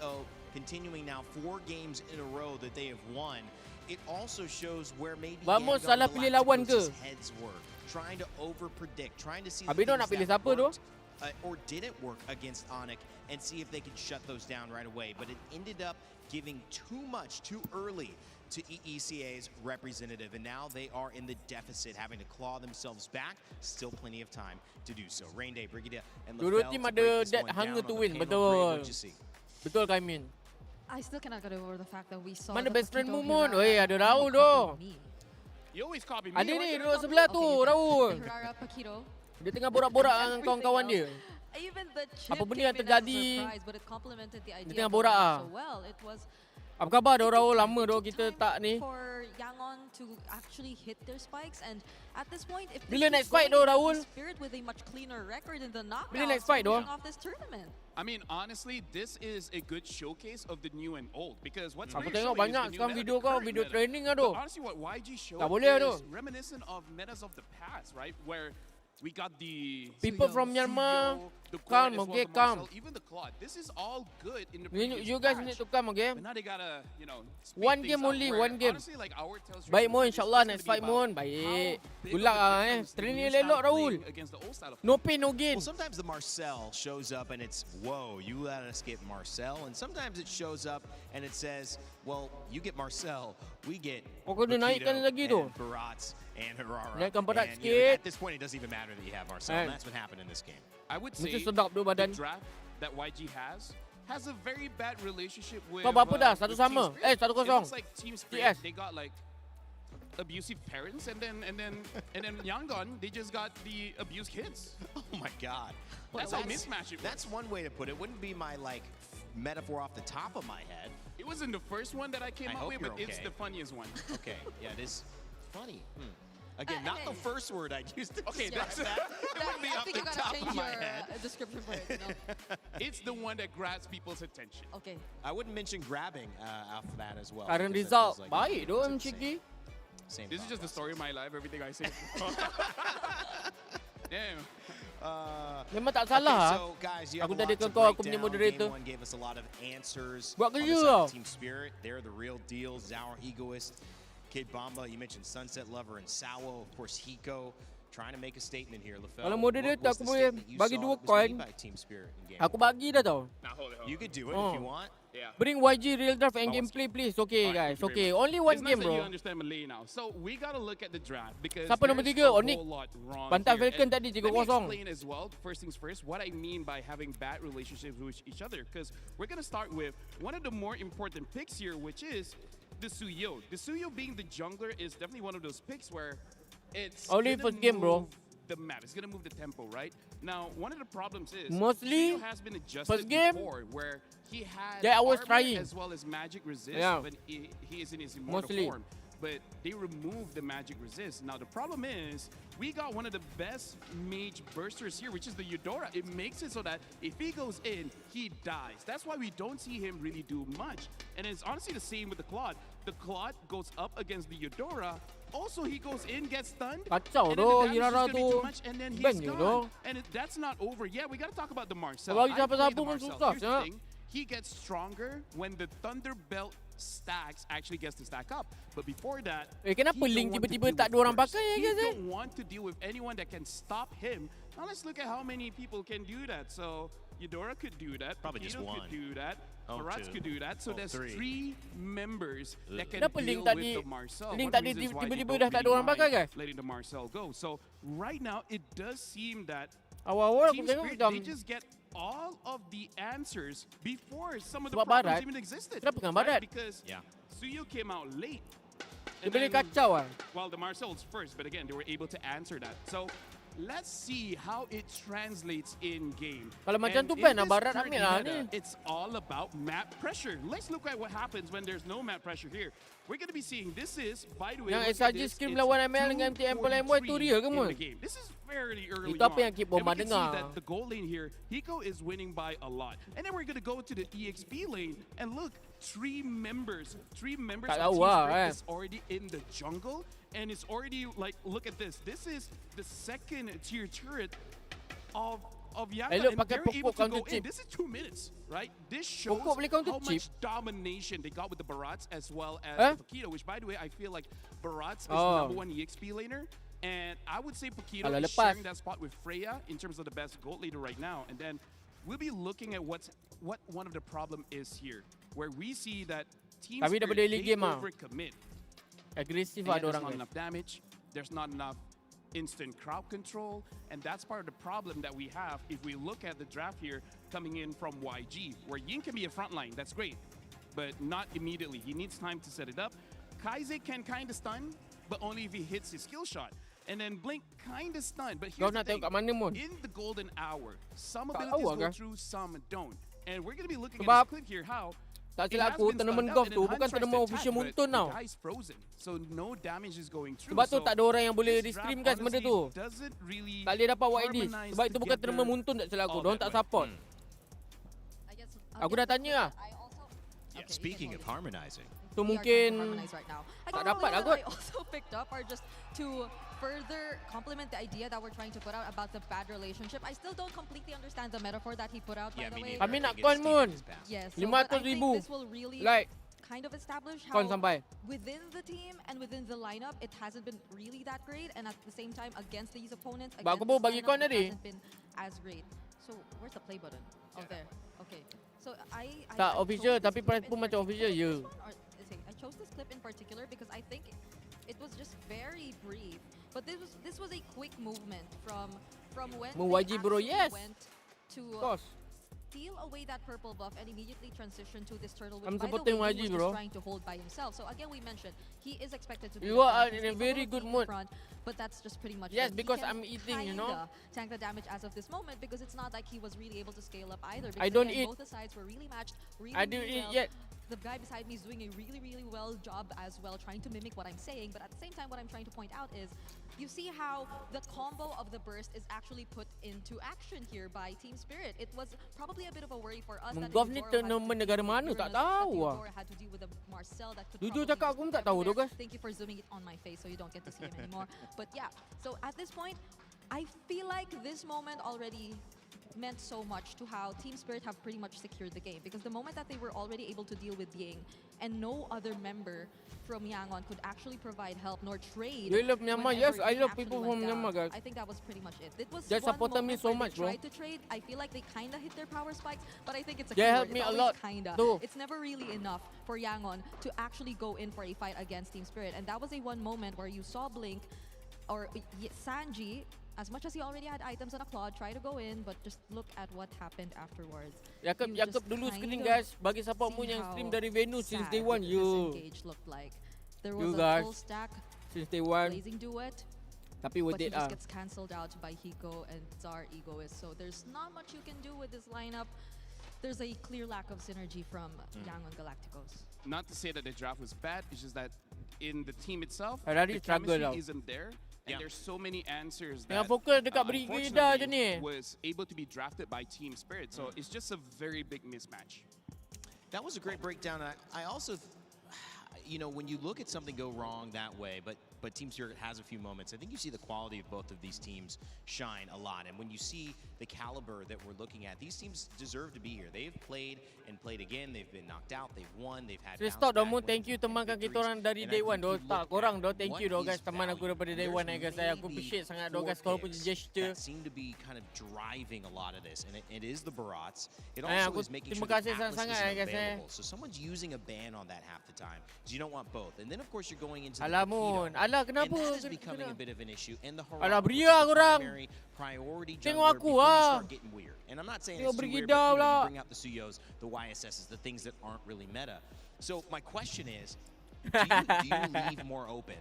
continuing now 4 games in a row that they have won. It also shows where maybe Vamos Yangon salah pilih lawan ke? Galacticos' heads were, trying to over-predict, trying to see Habis the dia nak things pilih that siapa tu? worked, or didn't work against Onyx and see if they could shut those down right away. But it ended up giving too much too early to EECA's representative, and now they are in the deficit, having to claw themselves back. Still plenty of time to do so. Rain Day, Brigida, and Dua-dua LaFell tim to ada break this that one hunger down to on the win, Kano betul. Brave. What'd you see? Betul Kaimin. I still cannot get over the fact that we saw Mana the best friend Pakito Mumun? Hirara Oi, ada Raul tu. You always copy me. Ada why ni you duduk copy sebelah me? tu, Raul. Hirara Pakito. Dia tengah borak-borak dengan kawan-kawan dia. Even the chip Apa benda came yang in as a terjadi? surprise, but it complemented the idea tengah of the borak lineup ah. so well. It was Apa khabar dah Raul? Lama dah kita tak ni. for Yangon to actually hit their spikes, and at this point, if Bila this next keeps fight going, doh, Raul? Spirit with a much cleaner record in the knockouts, Bila next fight doh? finishing off this tournament. I mean, honestly, this is a good showcase of the new and old, because what's Aku very tengok showing is banyak the new sekarang meta, video the kau, current video meta. training lah But tu. honestly, what YG showed Tak boleh is tu. reminiscent of metas of the past, right? Where we got the People from Myanmar, calm, okay, calm. even the Claude. This is all good in the You previous guys patch. need to come, okay? But now they gotta, you know, speed One things game up only, where one game. honestly, like, our tells Baik you Mon, it's insyaAllah gonna next be fight about Mon. how Baik. big Good of luck a ah difference the Training new elok style Raul. playing against the old style of No pain, no gain. Well, sometimes the Marcel shows up and it's, whoa, you let us get Marcel. And sometimes it shows up and it says, well, you get Marcel, we get Oh, kau dah naikkan lagi tu. and Barats and Harara. Naikkan berat And, you know, sikit. at this point, it doesn't even matter that you have Marcel. Eh. And that's what happened in this game. I would Mesti say sedap tu the badan. draft that YG has a very bad relationship with. Kau berapa dah? Satu with sama? Team Spirit. 1-0. It looks like Team Spirit, TS. they got like abusive parents, and then Yangon, they just got the abused kids. Oh my God. That's how mismatch it was. That's one way to put it. Wouldn't be my like metaphor off the top of my head. It wasn't the first one that I came I up hope with, but you're it's okay. the funniest one. Okay, yeah, it is funny. Again, not the first word I used to Okay, describe that's that. It wouldn't be I off think the you gotta top change of my your head. description for it. You know? It's the one that grabs people's attention. Okay. I wouldn't mention grabbing off that as well. Current because that result feels like baik tu it's insane. MCG. Same This is just the story of my life. Everything I say. Damn. Memang tak salah. So guys, you have Aku a lot tadi to kau aku break punya down. moderator. Game 1 gave us a lot of answers. Buat on kerja the side tau. of Team Spirit, they're the real deal. Zauer, Egoist, Kid Bamba. You mentioned Sunset Lover and Sawo. Of course, Hiko trying to make a statement here. LaFell, Kalau what moderator was aku the boleh statement you bagi saw 2 that was made coin. by Team Spirit in game Aku 1? bagi dah tau. You could do it if you want. Yeah. Bring YG real draft and gameplay please. Okay guys. Okay, only one It's game nice that you bro. understand Malay now. So we gotta look at the draft because Siapa nombor there's 3? a Onik. whole lot wrong Pantai here. Falcon And tadi let me 3-0. explain as well, first things first, what I mean by having bad relationships with each other. Because we're gonna start with one of the more important picks here, which is the Suyo. The Suyo being the jungler is definitely one of those picks where it's Only gonna first game, bro. move the map. It's gonna move the tempo, right? Now, one of the problems is Mostly, Suyo has been adjusted first game, before, where he had yeah, I was armor trying. as well as magic resist, Yeah. but he is in his immortal Mostly. form. But they removed the magic resist. Now the problem is we got one of the best mage bursters here, which is the Eudora. It makes it so that if he goes in, he dies. That's why we don't see him really do much. And it's honestly the same with the Claude. The Claude goes up against the Eudora. Also, he goes in, gets stunned, Kacau and then doh, the damage is Hirara gonna be too tu. much, and then he's Bang je gone. doh. And that's not over. Yeah, we gotta talk about the Marcel. Kalau I kita played apa-apa the pun Marcel. susah, Here's the ya. thing. He gets stronger when the Thunder Belt stacks actually gets to stack up. But before that, kenapa he Link don't want to tiba-tiba deal tak with ada orang burst. pakai ya, He guys, eh? don't want to deal with anyone that can stop him. Now let's look at how many people can do that. So Eudora could do that. Probably just Paquito one. could do that. Oh, Marats two. could do that. So Oh, there's three. 3 members that can Kenapa deal Link with tadi the Marcel. Link One of tadi the reasons why they tiba-tiba don't dah tak ada really orang pakai mind guys? letting the Marcel go. So right now it does seem that Awal-awal aku Team tengok Spirit, macam they just get all of the answers before some of the Sebab problems Barat. even existed. Kenapa dengan right? Barat? Because Suyo came out late. Dia And boleh then- kacau lah. Well, the Marcel's first, but again, they were able to answer that. So let's see how it translates in game. Kalau macam And tu in ban lah, this Barat current ambil lah meta, ni. It's all about map pressure. Let's look at what happens when there's no map pressure here. We're going to be seeing this is, by the way, Yang look at SRG this, scrim it's lawan ML dengan MTM Polamoy tu 2:43 dia ke in mun? the game. This is fairly early Itu apa on. yang Kip And Bomba we can dengar. see that the goal lane here, Hiko is winning by a lot. And then we're going to go to the EXP lane and look, 3 members Tak of tahu Team lah, Spirit eh. is already in the jungle. And it's already like, look at this. This is the 2nd tier turret of Yanga, Elok and pakai they're able pokok to counter go in. chip. This is 2 minutes, right? This shows Pokok boleh counter how chip? much domination they got with the Barats as well as Eh? Paquito, which by the way, I feel like Barats is Oh. number 1 EXP laner. And I would say Paquito Kalau is lepas. sharing that spot with Freya in terms of the best gold leader right now. And then we'll be looking at what one of the problem is here, where we see that Team Tapi daripada Spirit, early they game ah. overcommit. Agresif And lah ada yet there's orang not guys. enough damage. There's not enough instant crowd control, and that's part of the problem that we have if we look at the draft here coming in from YG, where Yin can be a frontline, that's great, but not immediately. He needs time to set it up. Kaize can kind of stun, but only if he hits his skill shot. And then Blink kind of stunned, but Kau here's the nak tengok thing. kat mana mun? In the golden hour, some Tak abilities tahu go agak. through, some don't. And we're going to be looking Sebab at this clip here, how tak it silap has aku, been tournament stunned golf out, and tu then bukan Hunt tries tournament to official attack, muntun but tau. the guy's frozen, so no damage is going through. Sebab tu So tak ada orang yang boleh this restream draft guys benda tu. honestly doesn't really Tak boleh dapat white disc. harmonize Sebab itu bukan together tournament muntun tak silap aku. all Diorang that tak way. support. Aku dah tanya lah. Speaking of harmonizing, So We are trying to mungkin harmonize right now. I tak guess dapat lah what kot. I also picked up are just to further complement the idea that we're trying to put out about the bad relationship. I still don't completely understand the metaphor that he put out, by the way. Kami nak coin mun. Yes, so, but I think 500,000. this will really Like kind of establish how coin sampai. within the team and within the lineup, it hasn't been really that great, and at the same time, against these opponents, Ba, aku against baru this bagi lineup, coin it tadi. hasn't been as great. So where's the play button? Oh, there. Okay. So I Tak chose official this tapi clip price in pun macam official particular. je. This one, or is it- I chose this clip in particular because I think it was just very brief. But this was a quick movement from when Mu they YG bro, actually yes. went to Of course. steal away that purple buff and immediately transition to this turtle, which I'm by the supporting way, YG, he was bro. just trying to hold by himself. So again, we mentioned he is expected to be You the are front, in a he's very capable of good being the mood. front, but that's just pretty much Yes, it. He because can I'm eating, you know. kinda tank the damage as of this moment because it's not like he was really able to scale up either. I Because don't again, eat. both the sides were really matched, really, I didn't really eat well. yet. The guy beside me is doing a really well job as well, trying to mimic what I'm saying. But at the same time, what I'm trying to point out is, you see how the combo of the burst is actually put into action here by Team Spirit. It was probably a bit of a worry for us that Golf ni tournament negara mana tak tahu ah. had to deal with a Marcel that could Jujur probably cakap just aku pun be tak tahu tu everywhere. guys. Thank you for zooming it on my face so you don't get to see him anymore. But yeah, so at this point, I feel like this moment already meant so much to how Team Spirit have pretty much secured the game, because the moment that they were already able to deal with Ying and no other member from Yangon could actually provide help nor trade. You love Myanmar, whenever yes, I Ying love people actually from went down. Myanmar, guys. I think that was pretty much it. It was They one supported me moment so where much, they bro. tried to trade. I feel like they kind of hit their power spikes, but I think it's a They keyword. helped me It's a always lot, kinda. though. It's never really enough for Yangon to actually go in for a fight against Team Spirit, and that was a one moment where you saw Blink or Sanji, as much as he already had items on a claw, try to go in, but just look at what happened afterwards. Yakub dulu screen guys, bagi support mu yang stream dari venue since day one. You Looked like. There was you a guys full stack since day one. blazing duet, Tapi worth but he it just ah. gets cancelled out by Hiko and Tsar Egoist. So there's not much you can do with this lineup. There's a clear lack of synergy from Yangon Galacticos. Not to say that the draft was bad, it's just that in the team itself, Ferrari the struggle chemistry tau. isn't there. And there's so many answers Tengah that fokus dekat Brigida je ni. was able to be drafted by Team Spirit. So it's just a very big mismatch. That was a great breakdown. I also, you know, when you look at something go wrong that way, but Team Spirit has a few moments, I think you see the quality of both of these teams shine a lot. And when you see the caliber that we're looking at, these teams deserve to be here. They've played and played again. They've been knocked out. They've won. They've had bounce Stop dah back mu, wins thank you and temankan kita victories. orang dari And I day think one you doh. look Tak, at korang doh, thank what you doh is guys, teman aku value. daripada day There's one guys. Aku maybe appreciate sangat doh 4 guys kalau punya picks gesture. that seem to be kind of driving a lot of this, and it is the Barats. It Eh, also aku is making terima sure that kasih Atlas sangat-sangat, isn't guys, available. So someone's using a ban on that half the time, because you don't want both. And then of course you're going into the Alah Torpedo, mun, alah kenapa? and that is becoming a bit of an issue. And the Alah Heroic, which beria is the korang. primary priority Tengok jungler aku before you ah. start getting weird. And I'm not saying Tengok it's too weird, Brigida but you know, pula. you bring out the Suyos, the YSSs, the things that aren't really meta. So my question is, do you leave more open,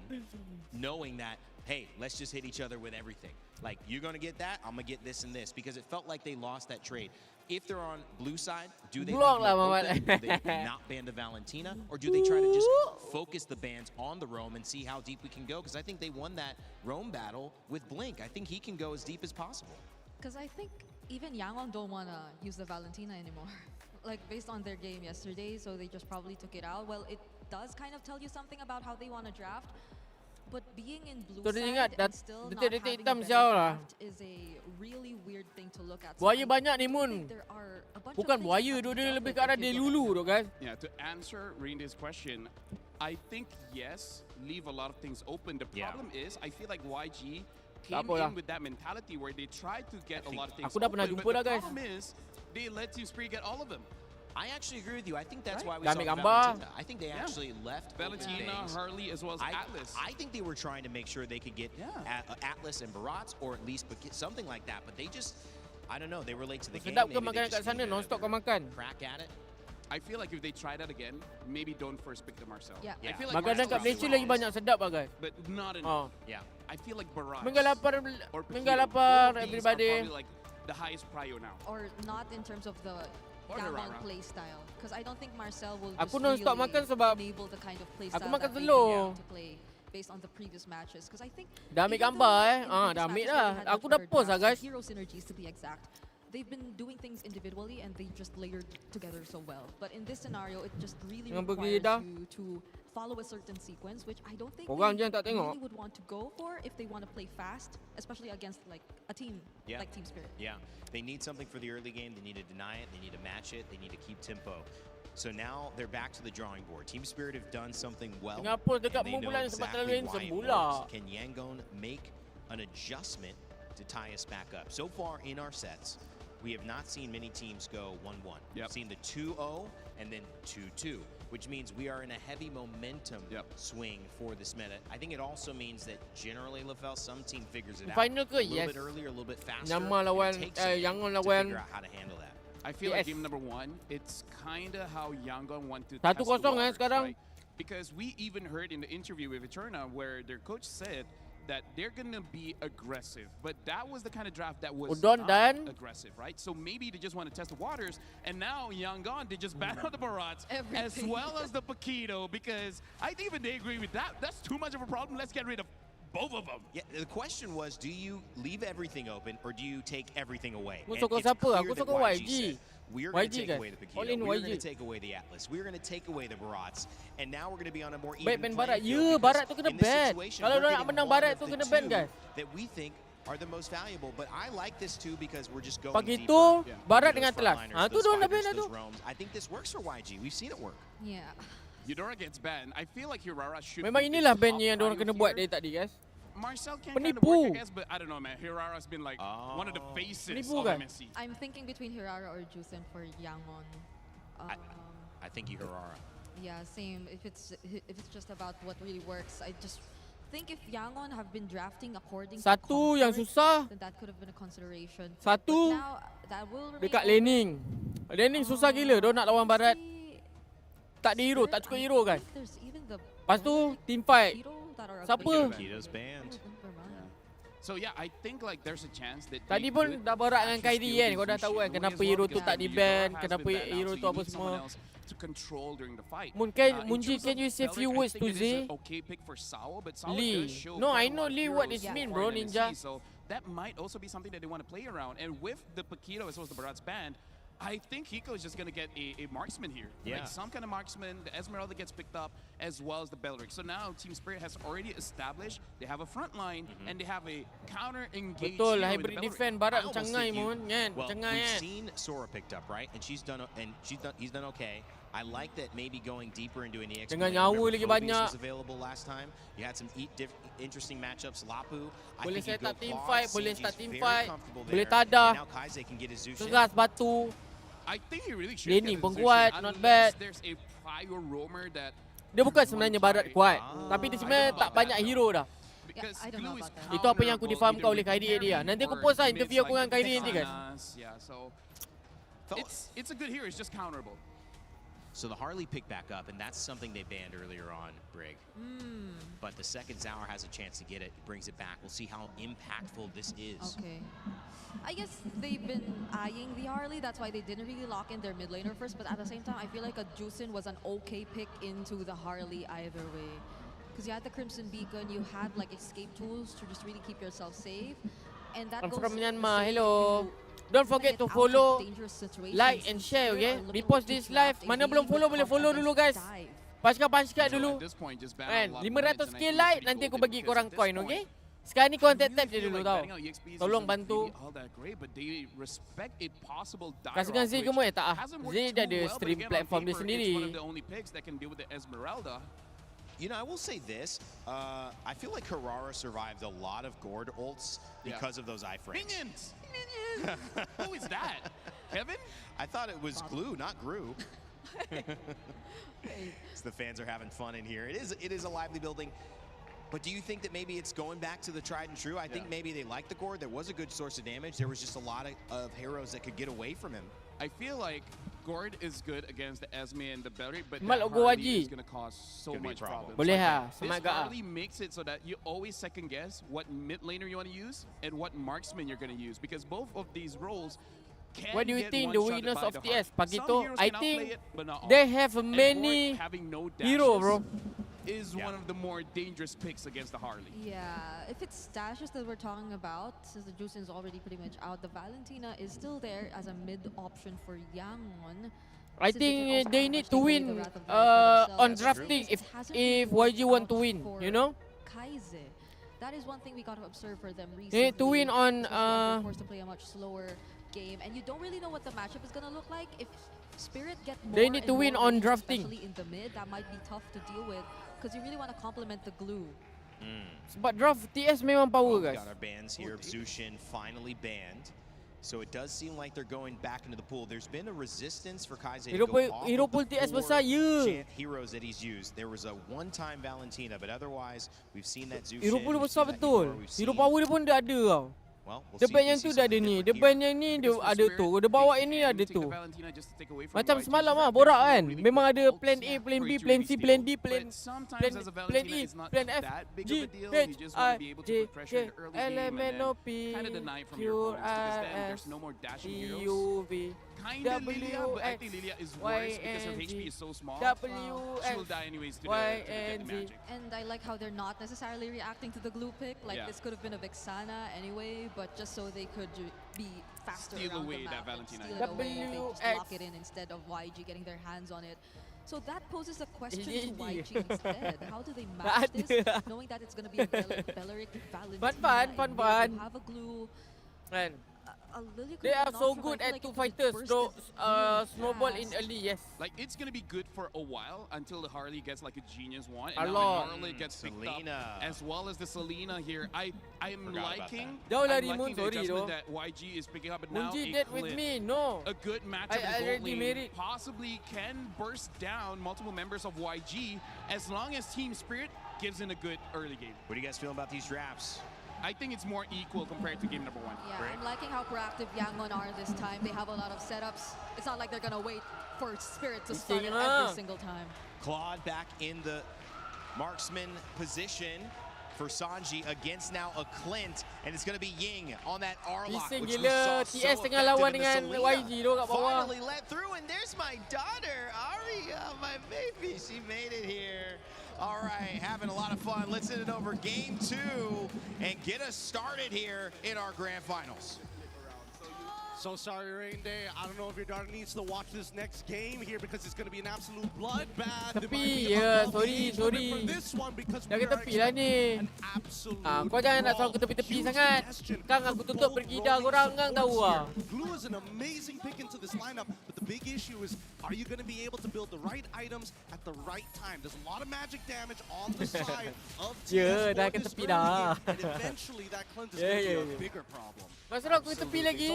knowing that, hey, let's just hit each other with everything? Like, you're going to get that, I'm going to get this and this, because it felt like they lost that trade. If they're on blue side, do they Block leave lah, more Mamat. open? Do they not ban the Valentina? Or do they try to just focus the bans on the roam and see how deep we can go? Because I think they won that roam battle with Blink. I think he can go as deep as possible. Because I think even Yangon don't want to use the Valentina anymore. Like, based on their game yesterday, so they just probably took it out. Well, it does kind of tell you something about how they want to draft. But being in blue Tuan side ingat, and still not detik-detik having a hitam better sial lah. draft is a really weird thing to look at. So Buaya I banyak ni do mun. think there are a bunch of Bukan things buaya that tu, we dia dealt lebih with ke arah if dia you look lulu tu guys. Yeah, to answer Reinde's question, I think yes, leave a lot of things open. The problem is, I feel like YG came apa lah. in with that mentality where they tried to get a lot of things Aku dah pernah open, jumpa but dah, the guys. problem is, they let Team Spirit get all of them. I actually agree with you. I think that's why we Dah saw ambil the gambar. Valentina. I think they Yeah. actually left open Valentina, things. Harley, as well as Atlas. I think they were trying to make sure they could get Atlas and Barats, or at least get something like that. But they just, I don't know, they were late to the game. Sedap ke Maybe they makanan kat just sana, needed non-stop a kau makan. crack at it. I feel like if they try that again, maybe don't first pick the Marcel. Yeah. I feel like Makanan kat Marcel Malaysia is lagi banyak sedap lah guys. but not Oh. enough. Yeah. I feel like Barats Mingga lapar, or mingga Pahino, lapar both of these everybody. are probably like the highest prio now. Or not in terms of the Or the Yangon Rara. play style. Because I don't think Marcel will Aku just non-stop really makan sebab enable the kind of play aku style makan that they telur. want to play based on the previous matches. Because I think Dah ambil even gambar though eh. in Ah, previous dah ambil matches dah. where they had Aku much dah better post lah drafts, guys. hero synergies to be exact. They've been doing things individually and they just layered together so well. But in this scenario, it just really Dengan requires Brigida. you to follow a certain sequence, which I don't think Korang they je yang tak tengok. really would want to go for if they want to play fast, especially against like a team like Team Spirit. Yeah, they need something for the early game. They need to deny it. They need to match it. They need to keep tempo. So now they're back to the drawing board. Team Spirit have done something well. Tengah post dekat and mu they know pula sebab terlalu exactly why handsome it pula. works. Can Yangon make an adjustment to tie us back up? So far in our sets, we have not seen many teams go 1-1. We've seen the 2-0 and then 2-2, which means we are in a heavy momentum swing for this meta. I think it also means that generally, LaFell, some team figures it out Final ke? a little Yes. bit earlier, a little bit faster. Nyama lawan, and it takes a minute Yangon to lawan. figure out how to handle that. I feel like game number 1, it's kind of how Yangon want to 1-0 test the waters, sekarang. right? Because we even heard in the interview with Eterna where their coach said that they're gonna be aggressive, but that was the kind of draft that was Udon not dan aggressive, right? So maybe they just want to test the waters, and now Yangon, they just ban out the Barats as well as the Paquito, because I think even they agree with that. That's too much of a problem. Let's get rid of both of them. Yeah, the question was, do you leave everything open or do you take everything away? Aku And sokong it's siapa? clear Aku that sokong YG YG. said, we're going to YG take guys. away the All Paquito, in we're going YG. to take away the Atlas, we're going to take away the Barats, and now we're going to be on a more Baik even ban Barat. playing Ya, field Barat tu because kena in this ban. situation, Kalau we're dia nak getting menang one Barat of tu the kena ban two guys. that we think are the most valuable, but I like this too because we're just going Pagi deeper tu into Barat those dengan Atlas. frontliners, Ha tu those dia nak ban fighters, dah tu. those roams. I think this works for YG. We've seen it work. Yeah. Eudora gets banned. I feel like Hirara should Memang be the inilah top ban yang diorang prio kena buat here. dari tadi guys. Marcel can kind of Penipu. work, I guess, but I don't know, man. Hirara's been like one of the faces Penipu of kan? MSC. I'm thinking between Hirara or Jusen for Yangon. I think you Hirara. Yeah, same. If it's just about what really works, I just think if Yangon have been drafting according Satu to yang comfort, susah. then that could have been a consideration. Satu But now that will remain dekat open. laning. Laning susah gila. Dia nak lawan Barat. Tak ada hero, tak cukup hero kan. There's even the Lepas tu team fight. that are Siapa? Paquito's banned. So yeah, I think like there's a chance that Tadi they pun could dah borak dengan actually Kyrie steal kan. this Kau dah tahu Zushi kan away kenapa as well, hero tu because tak di Eudora ban, has kenapa been banned out, hero so tu you apa need someone semua. else to control during the fight. Mungkin In Munji, terms can of you say a Belric, few I words think to it is Zay? an okay pick for Sao, but Sao Lee. does show No, quite I a know lot of Lee what heroes this for mean, an bro, MSC, Ninja. So that might also be something that they want to play around. And with the Paquito as well as the Barat's band, I think Hiko is just going to get a marksman here. Yeah. Like some kind of marksman. The Esmeralda gets picked up as well as the Belric. So now Team Spirit has already established they have a front line and they have a counter engage. Betul, hybrid defend Barat I almost cengai think pun kan. Well, Cengai we've kan. seen Sora picked up, right? And he's done okay. I like that maybe going deeper into an EXP. Dengan lane. nyawa Remember lagi Phoebus banyak. was available last time. You had some interesting matchups. Lapu, I Boleh think you set up go team Claw, fight, boleh Sanji's start team very fight. comfortable Boleh there. tadah. And now Kaize can get his Zushin. Tegas batu. I think he really should Lenny get pun the kuat, Zushin not unless bad. There's a prior roamer that Dia bukan sebenarnya Barat kuat. Tapi dia sebenarnya tak banyak hero dah. because I don't know Glue is about that. Itu apa yang aku counterable difahamkan oleh either Kyrie with dia. carry Nanti aku or post lah mids interview aku like dengan Kyrie nanti guys. Bananas. Yeah, so it's a good hero. It's just counterable. So the Harley picked back up, and that's something they banned earlier on, Brig. But the second Zauer has a chance to get it, brings it back. We'll see how impactful this is. Okay. I guess they've been eyeing the Harley, that's why they didn't really lock in their mid laner first, but at the same time, I feel like a Jusin was an okay pick into the Harley either way. Because you had the Crimson Beacon, you had like escape tools to just really keep yourself safe. And that I'm goes from the Myanmar, same hello. if Don't you forget get to out of follow, dangerous situations. like and share, okay? Repost this live. Mana belum follow, boleh follow dulu guys. Pasca dulu. At this point, just ban Kan, a lot of mids, and I 500k think it's like, pretty nanti aku golden bagi because korang at this coin, point, okay? Sekarang ni contact really tab je feel dulu like tau. banning out EXPs Tolong isn't bantu. really all that great, but they respect a possible Kasihkan Zay ke which Moe? Tak ah. hasn't worked Zay too dah ada well, but stream again, on platform dia paper, sendiri. It's one of the only picks that can deal with the Esmeralda. You know, I will say this. I feel like Harara survived a lot of Gord ults because of those iframes. Minions! Minions! Who is that? Kevin? I thought it was Glue, not Gru. So the fans are having fun in here. It is a lively building. But do you think that maybe it's going back to the tried and true? I think maybe they like the Gord. There was a good source of damage. There was just a lot of heroes that could get away from him. I feel like Gord is good against the Esme and the Belric, but Mal that logo Harley Haji. is going to cause so much problems. Boleh Like, ha, this semangat ah. Harley makes it so that you always second guess what mid laner you want to use and what marksman you're going to use, because both of these roles can What do you get think the one-shotted weakness by of the TS? Harley. Pagi Some tu, heroes I cannot think play it, but not all. they have And many Gord having no hero, dashes bro. is one of the more dangerous picks against the Harley. Yeah, if it's stashes that we're talking about, since the Jusin is already pretty much out, the Valentina is still there as a mid option for Yangon. I Since they can think also they pretty need much to take away win the Wrath of the Red for on themselves. drafting It hasn't if really YG worked want out to win, for you know? Kaize. That is one thing we got to observe for them recently. They need to win on especially when they're forced to play a much slower game, and you don't really know what the matchup is gonna look like. If Spirit get more They need and to win more on range, drafting. especially in the mid, that might be tough to deal with because you really want to complement the glue. Sebab draft TS memang power We guys. got our bans here. Zushin finally banned. So it does seem like they're going back into the pool. There's been a resistance for Kaize to Hero go pool- off hero of pool the TS 4 besar, ya. chant heroes that he's used. There was a one-time Valentina, but otherwise we've seen that Zushin. Hero pool we've besar seen that betul. Eudora, we've Hero seen power dia pun dia ada tau. Dia ban yang tu dah ada ni. Dia ban yang ni dia ada tu. Dia bawa yang ni ada tu. Macam semalam lah borak kan. Memang ada plan A, plan B, plan C, plan D, plan E, plan F, G, H, I, J, K, L, M, N, O, P, Q, R, S, T, U, V, Kinda Lilia, W, but I X, think Lilia is Y, worse because her and HP Z, is so small. W, She will X, die anyways to Y, get the and Z. magic. And I like how they're not necessarily reacting to the glue pick. Like Yeah. this could have been a Vixana anyway, but just so they could be faster Steal around away the that map and Valentina. steal it away. They just WX. lock it in instead of YG getting their hands on it. So that poses a question Ini to dia. YG instead. How do they Tak match this, ada. knowing that it's going to be a Belleric Valentina? Fun. and they have a glue. Kan? A Lilia They could are not so survive. good I feel at like two it would fighters. burst Throw this really snowball in fast. early. Yes. Like it's gonna be good for a while until the Harley gets like a genius one, A and now lot. the Harley gets picked Selena. up as well as the Selena here. I am Forgot about liking. Jauh I'm lari liking Moon, the sorry adjustment though. that YG is picking up, but now Munji a dead with Clint, me. No. a good matchup I in the already gold made lane it. possibly can burst down multiple members of YG as long as Team Spirit gives in a good early game. What do you guys feel about these drafts? I think it's more equal compared to game number 1. Yeah, I'm liking how proactive Yangon are this time. They have a lot of setups. It's not like they're gonna wait for Spirit to start it every single time. Claude back in the marksman position for Sanji against now a Clint, and it's going to be Ying on that R-lock, Bising which we gila. saw so TS tengah effective lawan in the dengan Selena. YG tu kat bawah. Finally let through, and there's my daughter, Aria, my baby. She made it here. All right, having a lot of fun. Let's send it over game 2 and get us started here in our grand finals. So sorry, Rain Day. I don't know if your daughter needs to watch this next game here because it's going to be an absolute bloodbath. There might Tepi be ya, a sorry. for this one because we Jangan are tepi lah ni. an absolute Kau jangan nak selalu ke tepi-tepi sangat. Kang aku tutup bergida korang kang tahu ah. Glue is an amazing pick into this lineup, but the big issue is, are you going to be able to build the right items at the right time? There's a lot of magic damage on the side of Ya, TS dah for ke this tepi early dah. game, and eventually that Clint is Ya, going to ya, be ya. a bigger problem. Kau suruh aku ke tepi lagi.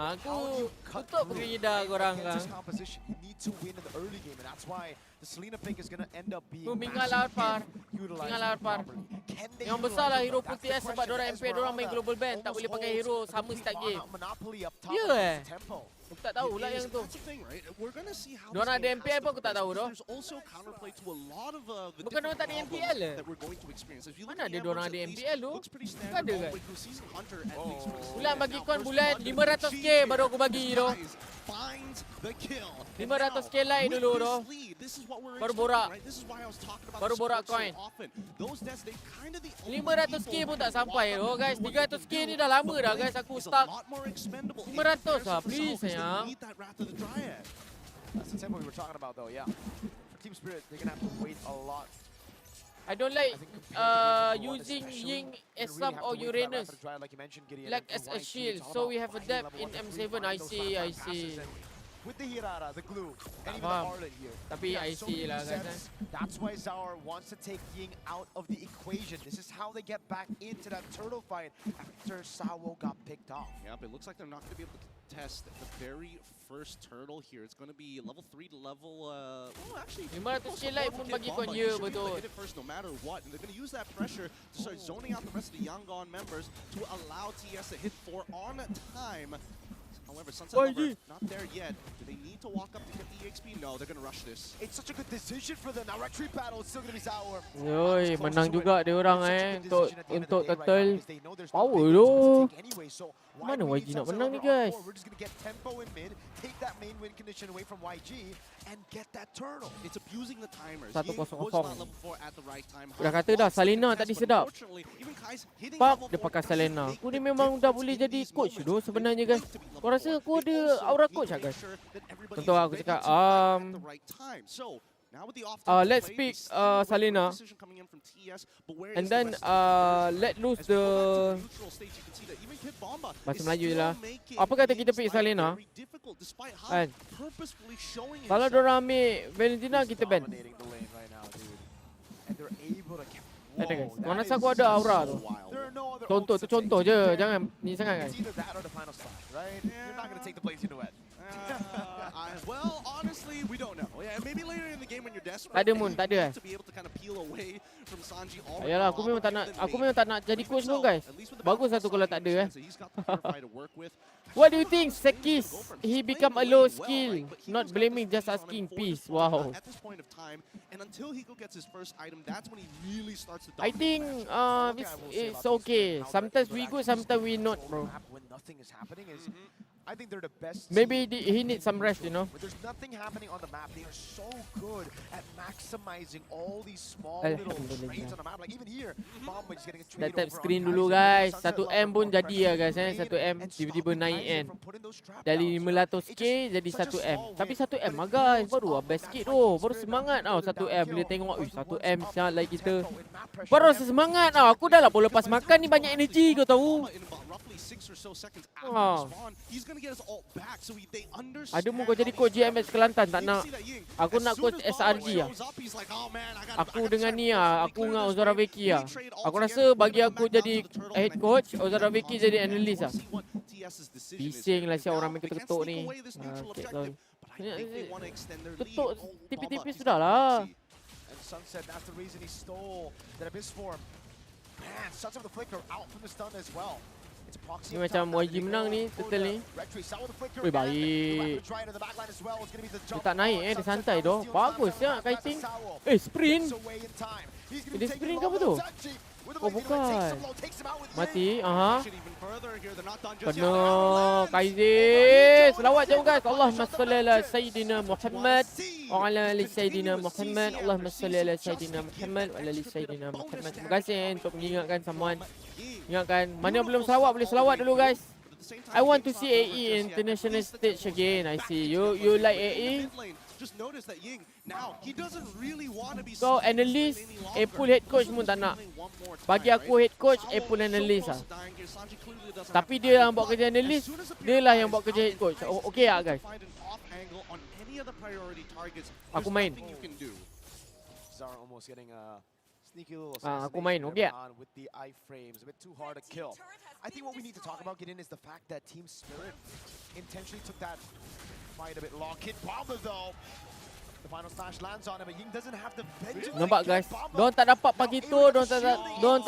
Aku tutup bergida korang kang. Against his composition, you need to win in the early game, and that's why the Selena pick is going to end up being Tinggal massive Arpar. if utilized Tinggal Arpar. properly. Can they Yang besar lah utilize hero it? full That's the TS sebab question. dorang MP, dorang main global band. Tak boleh pakai hero sama start game. Monopoly up top Ya against tempo. Aku tak tahu lah yang tu. That's the thing, right? We're going to see how Dorang this ada game MPL has pun to aku tak tahu progress, doh. because There's also counterplay to a lot of the Bukan dorang tak ada different MPL problems that we're going to experience. If you look Mana at ada the dorang Embers, ada at least, MPL tu? looks pretty Tak standard ada all kan? the way through Season Hunter, at least for this Bulan season. bagi Now, kon first bulan blood gonna be 500k achieved baru here. aku bagi This doh. guy finds the kill. And 500k now, like with dulu this doh. lead, this is what we're Baru expecting, borak. right? This is why I was talking about Baru the borak support coin. so often. Those deaths, they kind of the 500k pun tak sampai doh guys. 300k ni dah lama dah guys aku stuck. 500 lah please sayang. That's the tempo we were talking about, though. Yeah, for Team Spirit, they're gonna have to wait a lot. I don't like using Ying as some or Uranus like as a shield. So we have a depth in M7. I see. With the Hirara, the glue, and even the faham. Arlet here. Tapi Yeah, I so see many lah guys. sets. That's why Zaur wants to take Ying out of the equation. This is how they get back into that turtle fight after Sawo got picked off. Yep, it looks like they're not going to be able to test the very first turtle here. It's going to be level 3 to level... well, actually... 500k like pun bagi kon You ya should be able to betul. hit it first no matter what. And they're going to use that pressure to start zoning out the rest of the Yangon members to allow TS to hit 4 on time. However, Sunset Lover not there yet. Do they need to walk up to get the EXP? No, they're going to rush this. It's such a good decision for them. Now retreat battle, it's still going to be Zaur. Yoi, menang juga dia orang untuk turtle power tu. Mana YG nak menang ni guys? We're just going to get tempo in mid, take that main win condition away from YG, and get that turtle. It's abusing the timers. 1-0. Ying was not level 4 at the right time. Dah kata dah Selena tadi sedap. Pak dia pakai Selena. Aku ni memang dah boleh jadi coach tu sebenarnya guys. Kau rasa aku ada aura coach tak guys? Contoh aku cakap let's pick Selena and then let loose the bahasa Melayu je lah. Apa kata kita pick Selena kan? Kalau diorang ambil Valentina kita ban. Ada guys, kau rasa aku ada aura tu? Contoh je, jangan ni sangat guys. Well, honestly, we don't know. Yeah, maybe later in the game when you're desperate, Tak ada Moon, tak ada. to be able to kind of peel away from Sanji all Ayalah, aku memang tak nak jadi coach pun guys. Bagus satu kalau tak ada What do you think, Sekis? He become a low skill, not blaming, just asking peace. Wow. At this point of time, and until Hiko gets his first item, that's when he really starts to I think it's okay. Sometimes we good, sometimes we not, bro. When nothing is happening is, I think they're the best. Maybe he needs some rest, you know. When there's nothing happening on the map, they are so good at maximizing all these small little trades on the map. Like even here, Bomba is getting a trade Dah tap over screen on dulu Kaiser. guys. 1M pun jadi ya guys 1M tiba-tiba naik kan. Dari 500k jadi 1M. Tapi 1M lah guys. Baru best sikit tu. Baru semangat tau 1M bila tengok 1M siap lagi kita. Baru semangat tau. Aku dah lah boleh lepas makan ni banyak energi kau tahu. Ada mu kau jadi coach GMS Kelantan tak nak. Aku nak coach SRG lah. Aku dengan ni lah. Aku dengan Ozora Veki lah. Aku rasa bagi aku jadi head coach, Ozora Veki jadi analyst lah. Bising lah siap orang main ketuk-ketuk ni. Ketuk tipis-tipis sudah lah. Sunset, that's the reason he stole that abyss form. Man, Sunset with the flicker out from the stun as well. Ni macam YG menang ni, total ni. Weh, baik. Dia tak naik dia santai doh. Bagus ya kiting. Sprint. Dia sprint ke apa tu? Oh bukan. Mati, aha. Kena Kaiser. Selawat jom guys. Allahumma salli ala Sayyidina Muhammad wa ala ali Sayyidina Muhammad. Allahumma salli ala Sayyidina Muhammad wa ala ali Sayyidina Muhammad. Terima kasih untuk mengingatkan someone. Ingatkan, mana belum selawat boleh selawat dulu guys. I want to see AE international stage again. I see you like AE. Kau analyst, Apple head coach pun tak nak. Bagi aku head coach, Apple analyst lah. Tapi dia yang buat kerja analyst, dia lah yang buat kerja head coach. Okay lah guys. Aku main. Aku main, okay. With the iframes, a bit too hard to kill. I think what we need to talk about, Gideon, is the fact that Team Spirit intentionally took that fight a bit long. Kid Bomba though, the final slash lands on him, but Ying doesn't have the vengeance. Nampak guys, diorang tak dapat pagi tu, diorang tak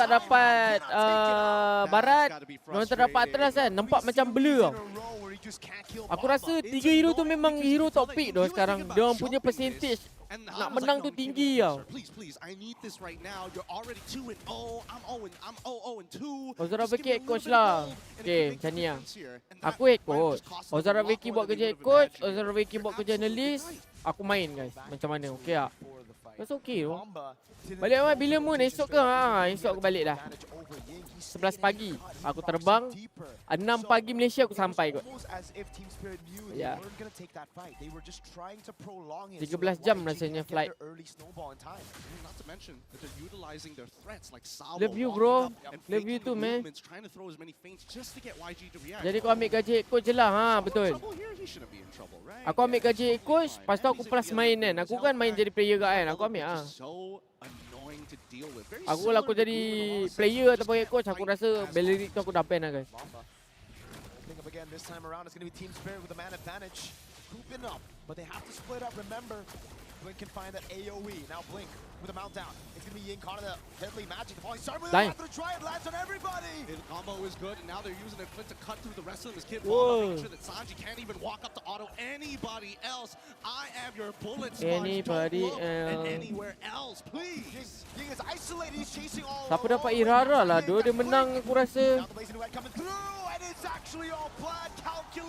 dapat barat, diorang tak dapat atlas kan. Nampak macam blur tau. Aku rasa 3 hero tu memang hero top pick dah sekarang. Diorang punya percentage nak menang tu tinggi tau. Ozora Veki head coach lah. Okay, macam ni lah. Aku head coach. Ozora Veki buat kerja head coach, Ozora Veki buat kerja analyst. Aku main guys. Macam mana? Okay tak? That's okay tu. Balik awal bila moon? Esok ke? Esok aku balik dah. 11 pagi aku terbang. 6 pagi Malaysia aku sampai kot. Ya. 13 jam rasanya flight. Love you bro. Love you too man. Jadi kau ambil gaji head coach je lah. Betul. Aku ambil gaji head coach. Lepas tu aku plus main kan. Aku kan main jadi player kan. Aku ambil Aku kalau aku jadi player ataupun head coach, aku rasa Bellerik tu aku dah ban lah guys. Again, this time around it's going to be Team Spirit with the man advantage. Grouping up, but they have to split up. Remember, Blink can find that AoE. Now Blink with a mount down. It's going to be Ying caught in the deadly magic. Falling start with the try it lands on everybody. The combo is good, and now they're using their flint to cut through the rest of them. This kid making sure that Sanji can't even walk up to auto anybody else. I am your bullet sponge. Anybody else. And anywhere else, please. Ying is isolated. He's chasing all. Siapa dapat Irara lah. Dia menang aku rasa.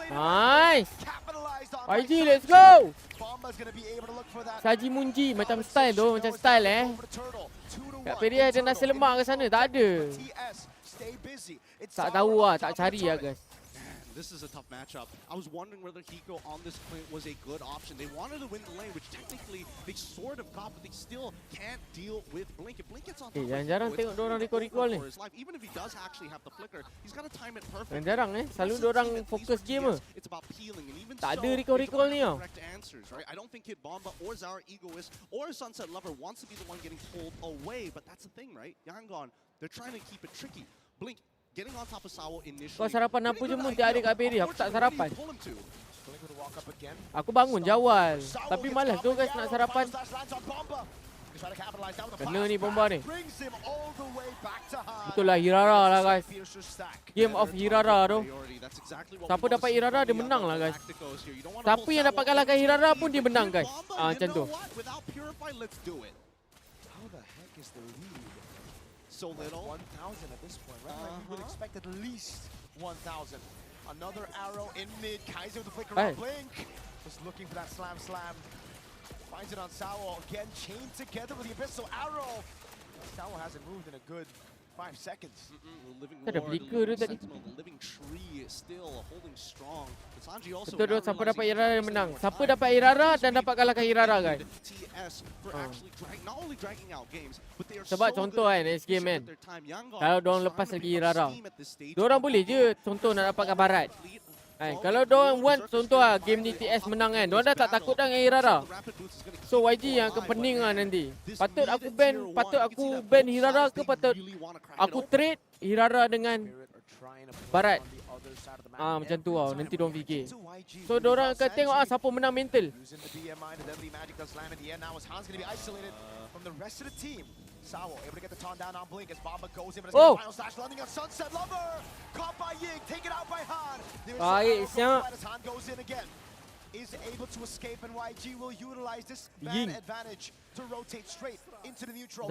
Nice. YG, let's go. Saji Munji macam style tu, macam style Kat Peria ada nasi lemak ke sana? Tak ada. Tak tahu lah, tak cari lah guys. This is a tough matchup. I was wondering whether Hiko on this point was a good option. They wanted to win the lane, which technically they sort of got, but they still can't deal with Blink. If Blink gets on top of jarang tengok diorang recall ni. Even if he does actually have the flicker, he's got to time it perfectly. Jarang selalu diorang fokus game It's about peeling, and even tak ada recall ni tau. I don't think Kid Bomba or Zara Egoist or Sunset Lover wants to be the one getting pulled away, but that's the thing, right? Yangon, they're trying to keep it tricky. Blink getting on top of Sawo initially. Kau sarapan apa je mun tiap hari kat Peri? Aku tak sarapan. Aku bangun jawal. Tapi malas tu guys nak sarapan. Kena ni bomba ni. Betul lah Hirara lah guys. Game of Hirara tu. Siapa dapat Hirara dia menang lah guys. Siapa yang dapat kalahkan Hirara pun dia menang guys. Macam tu. So little. 1,000 at this point, right? Like we would expect at least 1,000. Another arrow in mid. Kaiser with the flicker on blink. Just looking for that slam. Finds it on Sao. Again, chained together with the Abyssal arrow. Sao hasn't moved in a good 5 seconds. Ada flicker tu tadi. Betul tu, siapa dapat Irara dia menang. Siapa dapat Irara dan dapat kalahkan Irara guys. Sebab contoh kan next game kan, kalau diorang lepas lagi Irara, diorang boleh je contoh nak dapatkan barat. Kalau diorang want contoh lah game ni TS menang kan, diorang dah tak takut dah dengan Hirara. So YG yang akan pening lah nanti. Patut aku ban Hirara ke patut aku trade Hirara dengan barat. Macam tu lah, nanti diorang fikir. So diorang akan tengok siapa menang mental. Sao able to get the taunt down on Blink as Bomba goes in, but oh. Final slash landing on Sunset Lover. Caught by Ying, taken out by Han. Baik, siap. Han goes in again. Is able to escape and YG will utilize this man advantage to rotate straight into the neutral.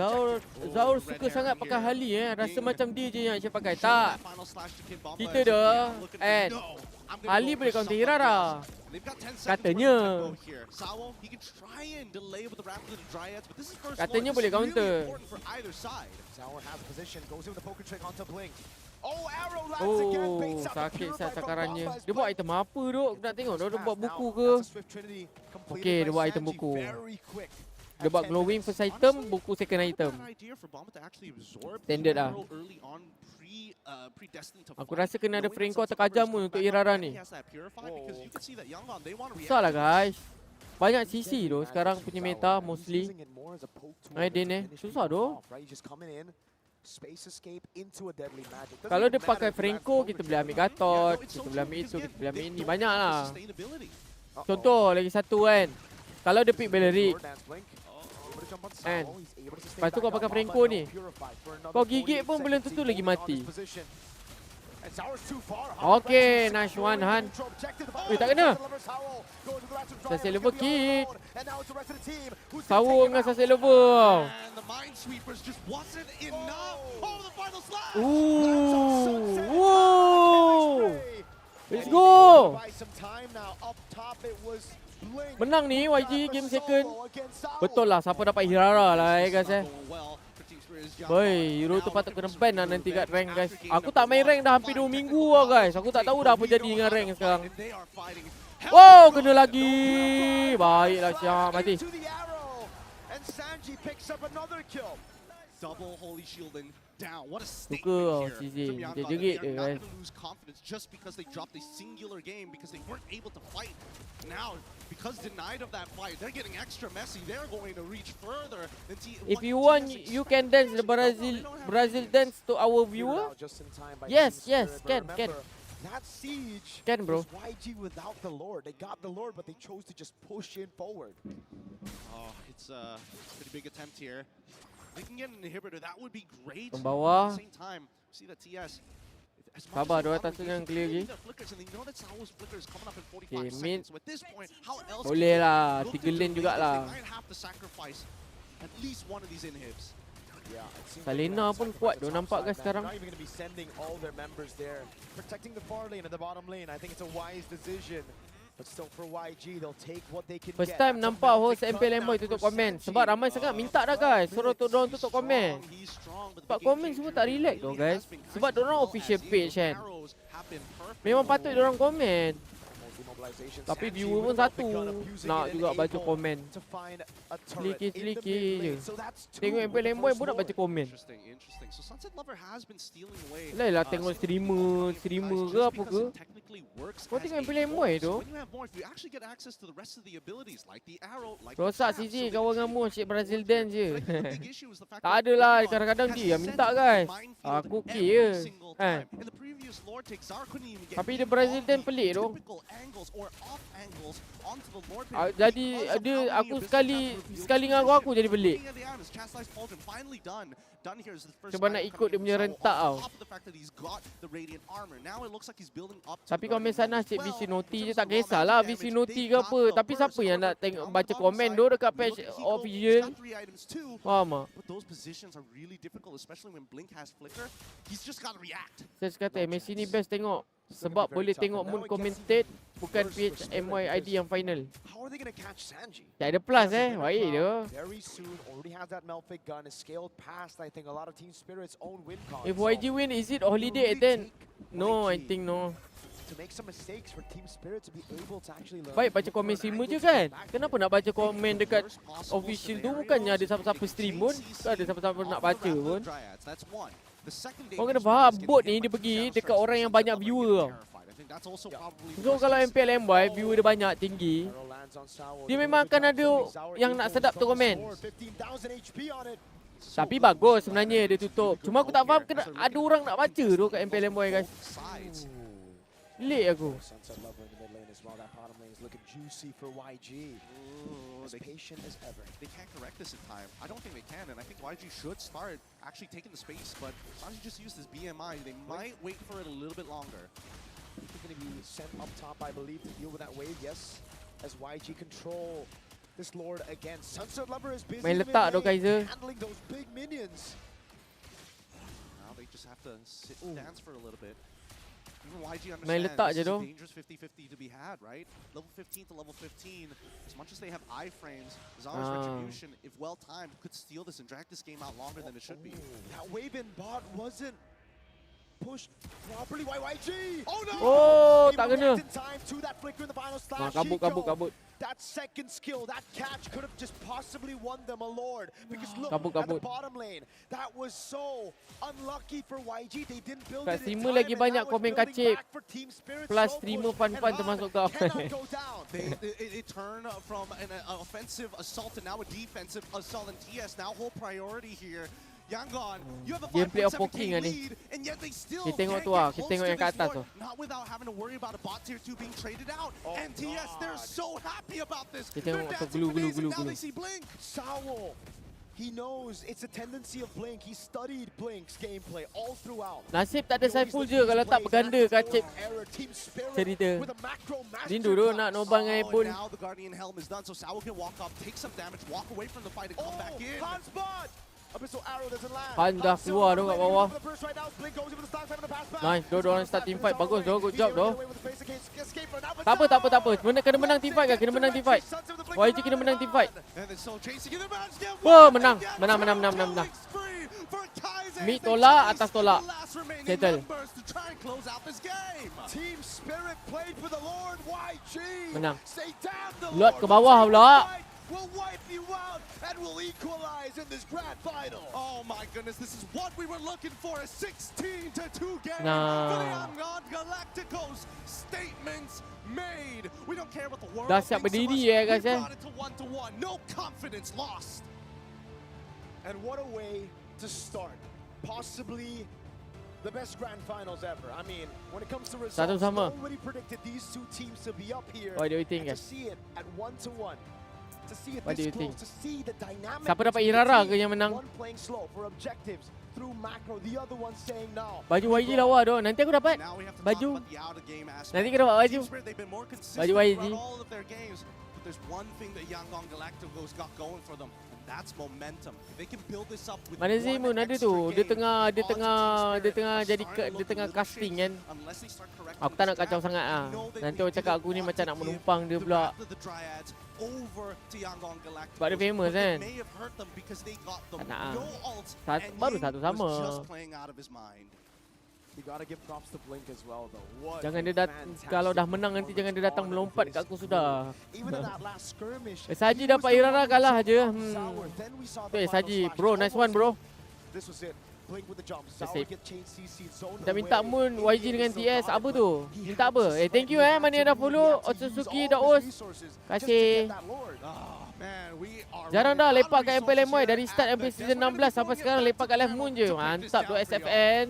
Zaur suka sangat pakai Hali rasa macam dia je yang saya pakai. Tak. Kita dah and Hali boleh counter Hirara. Katanya. Katanya boleh counter. Oh, sakit sakarannya. Dia buat item apa tu? Nak tengok dia buat buku ke? Okey, dia buat item buku. Dia buat glowing first item, buku second item. Standard lah. Aku rasa kena ada Franco atau Kajamun untuk Irara ni. Susah lah guys. Banyak CC tu sekarang punya meta mostly. Aiden susah tu. Kalau dia pakai Franco, kita boleh ambil Gatot, kita boleh ambil itu, kita boleh ambil ini. Banyak lah. Contoh lagi satu kan, kalau dia pick Belleric kan, lepas tu kau pakai Franco ni, kau gigit pun belum tentu lagi mati. Okay, nice one Han. Tak kena. Sunset Lover kick. Sawo dengan Sunset Lover. Let's go. Menang ni YG game second. Betul lah, siapa dapat Hirara lah guys Boy, Hero tu patut kena ban lah nanti kat rank guys. Aku tak main rank dah hampir 2 minggu lah guys. Aku tak tahu dah apa jadi dengan rank sekarang. Wow, kena lagi. Baiklah siap, mati. Suka tau CZ, dia jerit dia guys. If you want, you can dance the Brazil dance to our viewer. Yes, can. That siege can, bro. YG without the Lord. They got the Lord, but they chose to just push in forward. Oh, it's a pretty big attempt here. They can get an inhibitor. That would be great. Bawah. At the same time, see that TS. Sabar, dua atas tu yang clear lagi. Okay, mid. Boleh lah, 3 lane jugalah. Salena pun kuat tu nampak guys sekarang. First time nampak host MPL Boy tutup komen. Sebab ramai sangat minta dah guys, suruh diorang tutup komen. Sebab komen semua tak relax tu guys. Sebab diorang official page kan. Memang patut diorang komen. Tapi viewer pun satu. Nak juga baca komen. Seliki-seliki je. Tengok MPL Boy pun nak baca komen. Lah tengok streamer ke apa ke. Kau tengok MPL Boy tu. Rosak CZ kawan dengan mu asyik Brazil dance je. Tak adalah, kadang-kadang dia yang minta guys. Aku okay je. previous Lord take, Zara couldn't even get Tapi dia Brazilian pelik tu. typical angles or off angles onto the Lord pit. Jadi dia aku sekali ngaku aku jadi pelik. Looking at the items, Chastised Pauldron finally done. Done here is the first Cuba nak item ikut dia coming punya in from rentak Sawo, tau. on top of the fact that he's got the radiant armor. Now it looks like he's building up to Tapi kalau Guardian misalnya Helm cik as VC well. Noti In je terms tak of raw kisahlah magic VC damage, Noti they ke got apa. the Tapi first. siapa yang nak However, tengok down the baca bottom komen side, tu dekat we page look at Hiko, official? he's got 3 items too. Faham tak? But those positions are really difficult, especially when Blink has flicker. He's just got to react. Saya kata Messi ni best tengok. Sebab boleh tengok Moon commentate. Bukan PHMYID yang final. How are they going to catch Sanji? Tak ada plus baik dia. Very soon, already has that Melfic gun, is scaled past, I think, a lot of Team Spirit's own win con. If YG win, is it holiday then? No, I think no. To make some mistakes for Team Spirit to be able to actually learn. Baik baca komen streamer je kan? Kenapa nak baca komen dekat official tu? Bukannya ada siapa-siapa stream pun. Tak ada siapa-siapa nak baca pun. Kau kena faham, bot ni dia pergi dekat orang yang banyak viewer tau. So kalau MPL MY, viewer dia banyak, tinggi, dia memang akan ada yang nak sedap tu komen. Tapi bagus sebenarnya dia tutup. Cuma aku tak faham ada orang nak baca tu kat MPL MY guys. Late aku. As patient as ever. They can't correct this in time. I don't think they can, and I think YG should start actually taking the space, but Sanji just used his BMI. They might wait for it a little bit longer. He's going to be sent up top, I believe, to deal with that wave, yes. As YG control this Lord again. Sunset Lover is busy Main letak tu Kaiser. handling those big minions. Now they just have to sit and dance for a little bit. Even YG Main letak je understands tu. this is a dangerous 50-50 to be had, right? Level 15 to level 15, as much as they have iframes, Zara's Retribution, if well timed, could steal this and drag this game out longer than it should be. That wave in bot wasn't pushed properly by YG. Oh no! Oh, They tak kena. react in time to that flicker in the final slash. Kabut. That second skill, that catch could have just possibly won them a Lord. Because look Kabut. at the bottom lane. That was so unlucky for YG. They didn't build Kat it in streamer time. lagi and banyak now it's komen building kacip. back for Team Spirit. Plus Slow streamer push, fun-fun and termasuk Hana kau. cannot go down. It turned from an offensive assault to now a defensive assault, and TS now whole priority here. Yangon, you have a Gameplay of 5.7k poking ni. lead, and yet they still Kita tengok can't tu get kita close tengok to yang kat this atas Lord, tu. not without having to worry about a bot tier 2 being traded out. And TS, they're so happy about this. Kita They're tengok tu dancing for days, and now glue. they see Blink. Sawo, he knows it's a tendency of Blink. He studied Blink's gameplay all throughout. Nasib tak ada Saiful je kalau tak berganda kacip cerita. Rindu tu nak nobang dengan iPhone. Now the Guardian Helm is done, so Sawo can walk up, take some damage, walk away from the fight, and come back in. Abyssal arrow doesn't land. Han dah keluar tu kat bawah. Nice, orang start team fight. Bagus tu, good job tu. Tak apa. Kena menang team fight kan? Kena menang team fight. YG kena menang team fight. Wah, menang. Mid tolak, atas tolak. Settle. Team Spirit played for the Lord. YG. Menang. Stay down the Lot ke bawah pula. We'll wipe you out and we'll equalize in this grand final. Oh my goodness, this is what we were looking for, a 16-2 game Nah. for the Yangon Galacticos. Statements made. We don't care what the world Dah thinks siap of berdiri us. guys We brought it to 1-1. No confidence lost. And what a way to start. Possibly the best grand finals ever. I mean, when it comes to results, Satu sama. nobody predicted these two teams to be up here. What do you think, and to guys? see it at 1-1. To see it What do this you think? close, to see the dynamic. Siapa dapat between the Irara teams. ke yang menang? One playing slow for objectives through macro, the other one saying no. Baju YG lawa tu. Nanti aku dapat baju. Nanti aku dapat baju. Baju YG. All of their games, but there's one thing that Yangon Galacticos got going for them, and that's momentum. If they can build this up with Mana one Zimun ada extra tu. Dia game, tengah jadi dia tengah casting kan. Aku tak nak kacau sangat ah. Nanti orang cakap aku ni macam nak menumpang dia pula. over to Yangon Galacticos. Sebab dia famous But kan. it may have hurt them because they got them Tak nak no ah. ults, Baru and satu Ying sama. was just playing out of his mind. You gotta give props to Blink as well, though. What Jangan a dia fantastic kalau dah menang nanti jangan dia datang performance melompat this kat aku sudah. Even in that last skirmish, Saji he was dapat the Irara one kalah who aje. sour. Then we saw the Tu final Saji, slash. bro, nice one bro. This was it. Blink with the jump. That's Sour it. get chain CC zone Kita minta away. Moon YG dengan Still TS got apa it, tu? but he Minta had apa? to spread. Thank you He had mana to yang dah move. He follow had to use Otsutsuki all dah of os. his resources just to Kasih. get that Lord. Man, we are Jarang dah running out lepak of kat resources MPL MY dari here start at MPL the season We're gonna be 16 sampai throwing it sekarang back lepak to kat live Cameron Moon to je. take this Mantap tu down for y'all. SFN.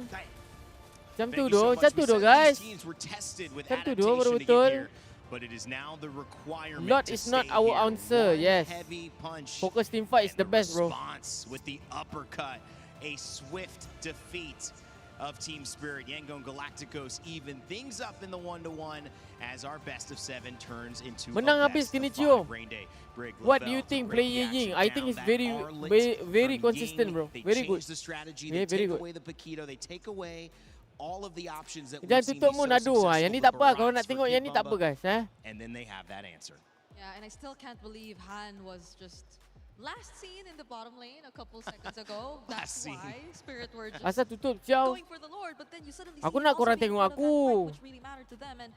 Macam tu Thank you so doh, much. macam We tu doh said these guys. teams were tested with Macam tu doh baru adaptation to get betul. here, but it is now the requirement Lot to is not stay our here. answer, One yes. heavy punch. Focus team fight is and the best, bro. Response with the uppercut, a swift defeat of Team Spirit. Yangon Galacticos even things up in the 1-1 as our best of 7 turns into Menang a habis best of Kinichio. 5. Rainday, Brig, What do Lavelle you to think break play the Ying? action I think down. it's That very Arlit very from consistent, Ying, bro. They Very good. change the strategy. Yeah, They very take good. away the Paquito. They take away all of the options that we've Jangan seen tutup be so Munado ah. Yang successful ni with tak apa. Kalau Barrage nak for tengok Kid yang ni tak apa Bubba. guys, eh. And then they have that answer. Yeah, and I still can't believe Han was just last seen in the bottom lane a couple seconds ago. That's why Spirit were just Asal tutup ciao. going for the Lord, but then you suddenly Aku see nak him also korang being tengok part of that aku. fight, which really mattered to them, and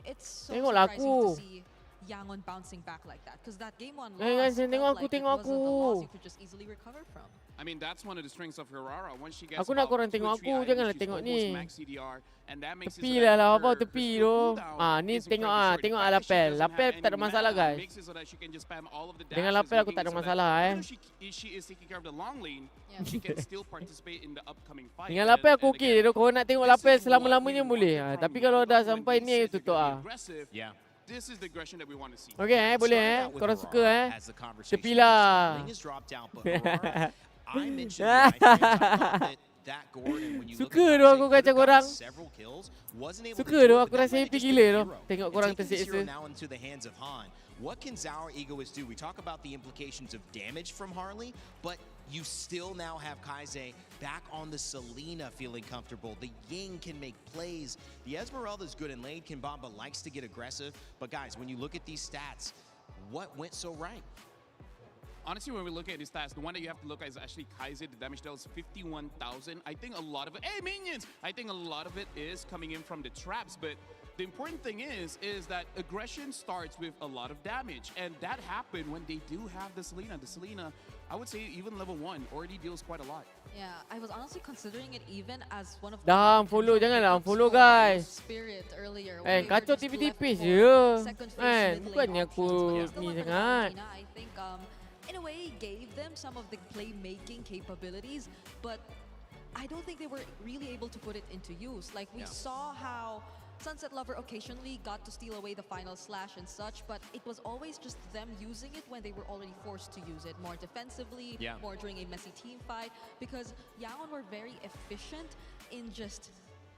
it's so Tengoklah surprising aku. to see Yangon bouncing back like that, because that game one Eh, guys, loss felt tengok aku, like it tengok wasn't a aku. loss you could just easily recover from. I mean, that's one of the strengths of Herrera. Once she gets Aku nak about korang 2 tengok or 3 aku, items, janganlah she's tengok almost ni. max CDR, and that makes it so Tepi that lah her tepi skill tu. cooldown Ah, ni is tengok incredibly ah, short. tengok The fact that she Lapel. doesn't Lapel have tak ada any masalah mana guys. makes it so that she can just spam all of the Dengan dashes, Lapel aku making tak it ada so that masalah eh. even if she is taking care of the long lane, she can still participate in the upcoming fight. Dengan Lapel aku okey je. Kalau nak tengok Lapel selama-lamanya boleh. Ah, tapi kalau dah sampai ni tutup ah. Yeah. This is the aggression that we want to see. Okay boleh Started out with Korang suka Aurora as the conversation Tepilah. Ling has dropped out, but Aurora, I mentioned in my fans, I thought that Gordon, when you look Suka at doh Isaac, aku could kacau have korang. gotten several kills, wasn't able Suka to do doh it, aku but that rasa might have happy just gila been doh. hero. Tengok And korang taking this hero tersiksa. now into the hands of Han. What can Zauer Egoist do? We talk about the implications of damage from Harley, but you still now have Kaize back on the Selena feeling comfortable. The Ying can make plays. The Esmeralda's good in lane. Kimbamba likes to get aggressive. But guys, when you look at these stats, what went so right? Honestly, when we look at his stats, the one that you have to look at is actually Kaiser. The damage dealt is 51,000. I think a lot of it, hey minions! I think a lot of it is coming in from the traps, but the important thing is that aggression starts with a lot of damage, and that happened when they do have the Selena. The Selena, I would say even level 1, already deals quite a lot. Yeah, I was honestly considering it even as one of the Dah unfollow, janganlah unfollow guys. Spirit earlier. Eh, when they were kacau just tipis-tipis left je. for second phase Kan, mid lane bukannya aku options, but ni still sangat. Valentina, I think in a way gave them some of the playmaking capabilities, but I don't think they were really able to put it into use. Like we saw how Sunset Lover occasionally got to steal away the final slash and such, but it was always just them using it when they were already forced to use it more defensively, more during a messy team fight, because Yangon were very efficient in just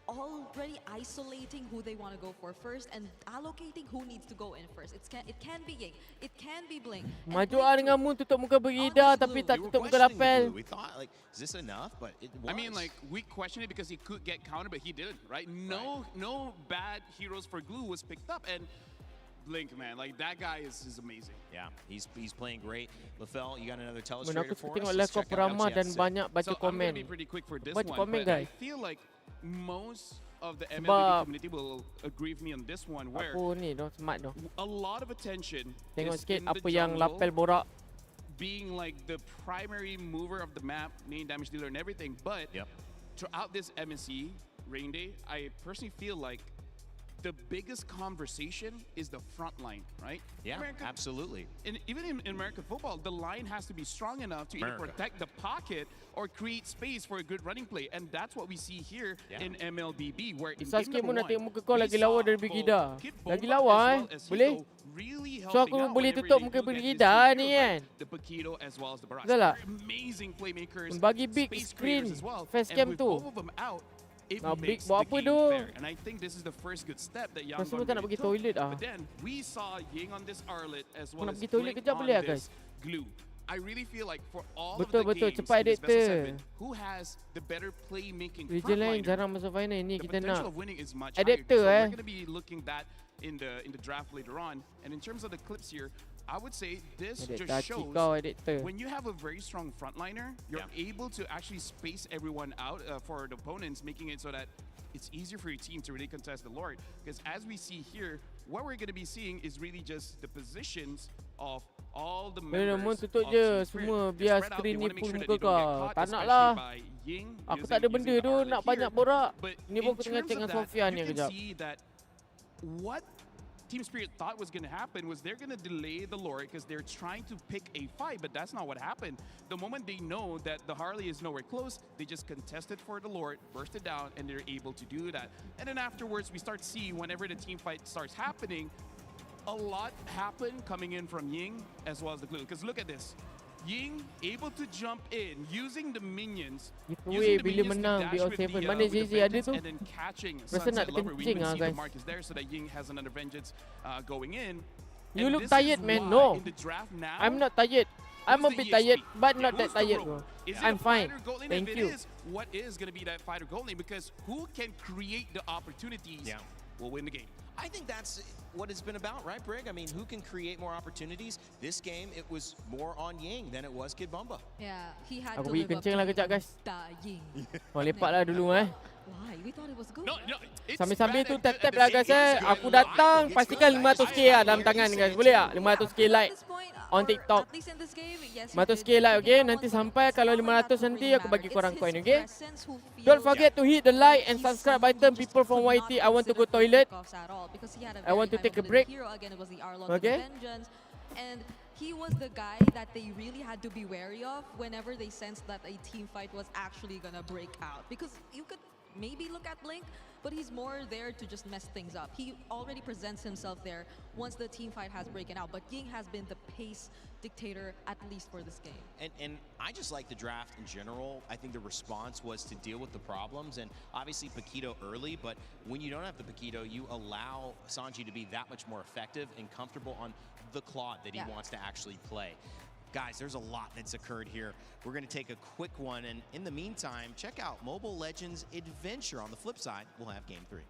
already isolating who they want to go for first and allocating who needs to go in first. It can be Ying, it can be Bling. Maju ah dengan Moon tutup muka Berida tapi tak tutup muka Lapel. We thought, like, is this enough? But it was. I mean, like, we questioned it because he could get countered, but he didn't, right? No bad heroes for Glue was picked up, and Blink, man, like, that guy is amazing. Yeah, he's playing great. Lafel, you got another Aku telestrator suka for tengok us? live Let's kau check out peramah what dan she has to say. banyak baca So I'm komen. gonna be pretty quick for this Baca one, komen but guys. I feel like most of the Sebab MLB community will agree with me on this one, where aku ni doh smart doh. a lot of attention Tengok is sikit in the apa yang jungle, Lapel borak. being like the primary mover of the map, main damage dealer and everything, but throughout this MSC Rain Day, I personally feel like the biggest conversation is the front line, right? Yeah, absolutely. And even in American football, the line has to be strong enough to either protect the pocket or create space for a good running play, and that's what we see here in MLBB, where in Isa game sikit number pun nak tengok 1, muka kau we lagi saw lawa dari both Brigida. Kid Lagi Boba lawa as well as boleh? Hito really So helping aku out boleh whenever tutup they muka do get these Brigida two ni heroes, kan. right? The Paquito as well as the Barrage. Betul tak? They're amazing playmakers, Bagi big space screen creators as well, face and cam with tu. both of them out, it Nah, big makes buat the apa game tu? fair. And I think this is the first good step that Yangon Rasa pun tak nak really pergi took. toilet ah. But then we saw Ying on this Arlet as well Nak as pergi toilet Blink kejap on boleh tak, this Glue. I really feel like for all Betul, of the betul. games Cepat in this best of editor. 7, who has the better playmaking Region lain frontliner, jarang masuk final ni the kita potential nak. of winning is much Adapter higher. So we're going to be looking that in the draft later on. And in terms of the clips here, I would say this Edit just taki shows kau, editor. when you have a very strong frontliner, you're able to actually space everyone out for the opponents, making it so that it's easier for your team to really contest the Lord. Because as we see here, what we're going to be seeing is really just the positions of all the Boleh Moon members tutup of je Team Spirit. semua They're biar spread out. screen They ni wanna make full sure that muka they don't get kau. caught, Tak nak especially lah. by Ying Aku using- tak ada benda using the tu Arlet nak here. banyak borak. But Ni pun in aku tengah terms cek of dengan that, Sofian you ni can kejap. see that what Team Spirit thought was going to happen was they're going to delay the Lord because they're trying to pick a fight, but that's not what happened. The moment they know that the Harley is nowhere close, they just contested for the Lord, burst it down, and they're able to do that. And then afterwards, we start seeing whenever the team fight starts happening, a lot happen coming in from Ying as well as the Glue. Because look at this. Ying able to jump in using the minions, using the minions to dash with the vengeance and then catching Sunset Lover. We even see the mark is there so that Ying has another vengeance going in. You look tired, man. No, in the draft now, I'm not tired. I'm a bit tired, but not that tired, bro. I'm fine. Thank you. What is going to be that fighter goal name? Because who can create the opportunities will win the game. I think that's what it's been about, right, Brig? I mean, who can create more opportunities? This game, it was more on Ying than it was Kid Bumba. Yeah, he had Aku to pergi live up kencing to lah kejap, guys. Ying. Oh, lepak lah dulu Why? We thought it was good. Sambil-sambil tu tap-tap lah guys Aku datang, pastikan 500k lah dalam tangan guys. Boleh tak? 500k like on TikTok. 500k like, okay? Nanti sampai kalau 500 nanti aku bagi korang coin, okay? Don't forget to hit the like and subscribe button. People from YT, I want to go toilet. I want to take a break. Okay? And he was the guy that they really had to be wary of whenever they sensed that a team fight was actually gonna break out. Because you could maybe look at Blink, but he's more there to just mess things up. He already presents himself there once the team fight has broken out. But Ying has been the pace dictator, at least for this game. And I just like the draft in general. I think the response was to deal with the problems, and obviously Paquito early, but when you don't have the Paquito, you allow Sanji to be that much more effective and comfortable on the Claude that he wants to actually play. Guys, there's a lot that's occurred here. We're going to take a quick one, and in the meantime, check out Mobile Legends Adventure. On the flip side, we'll have Game 3.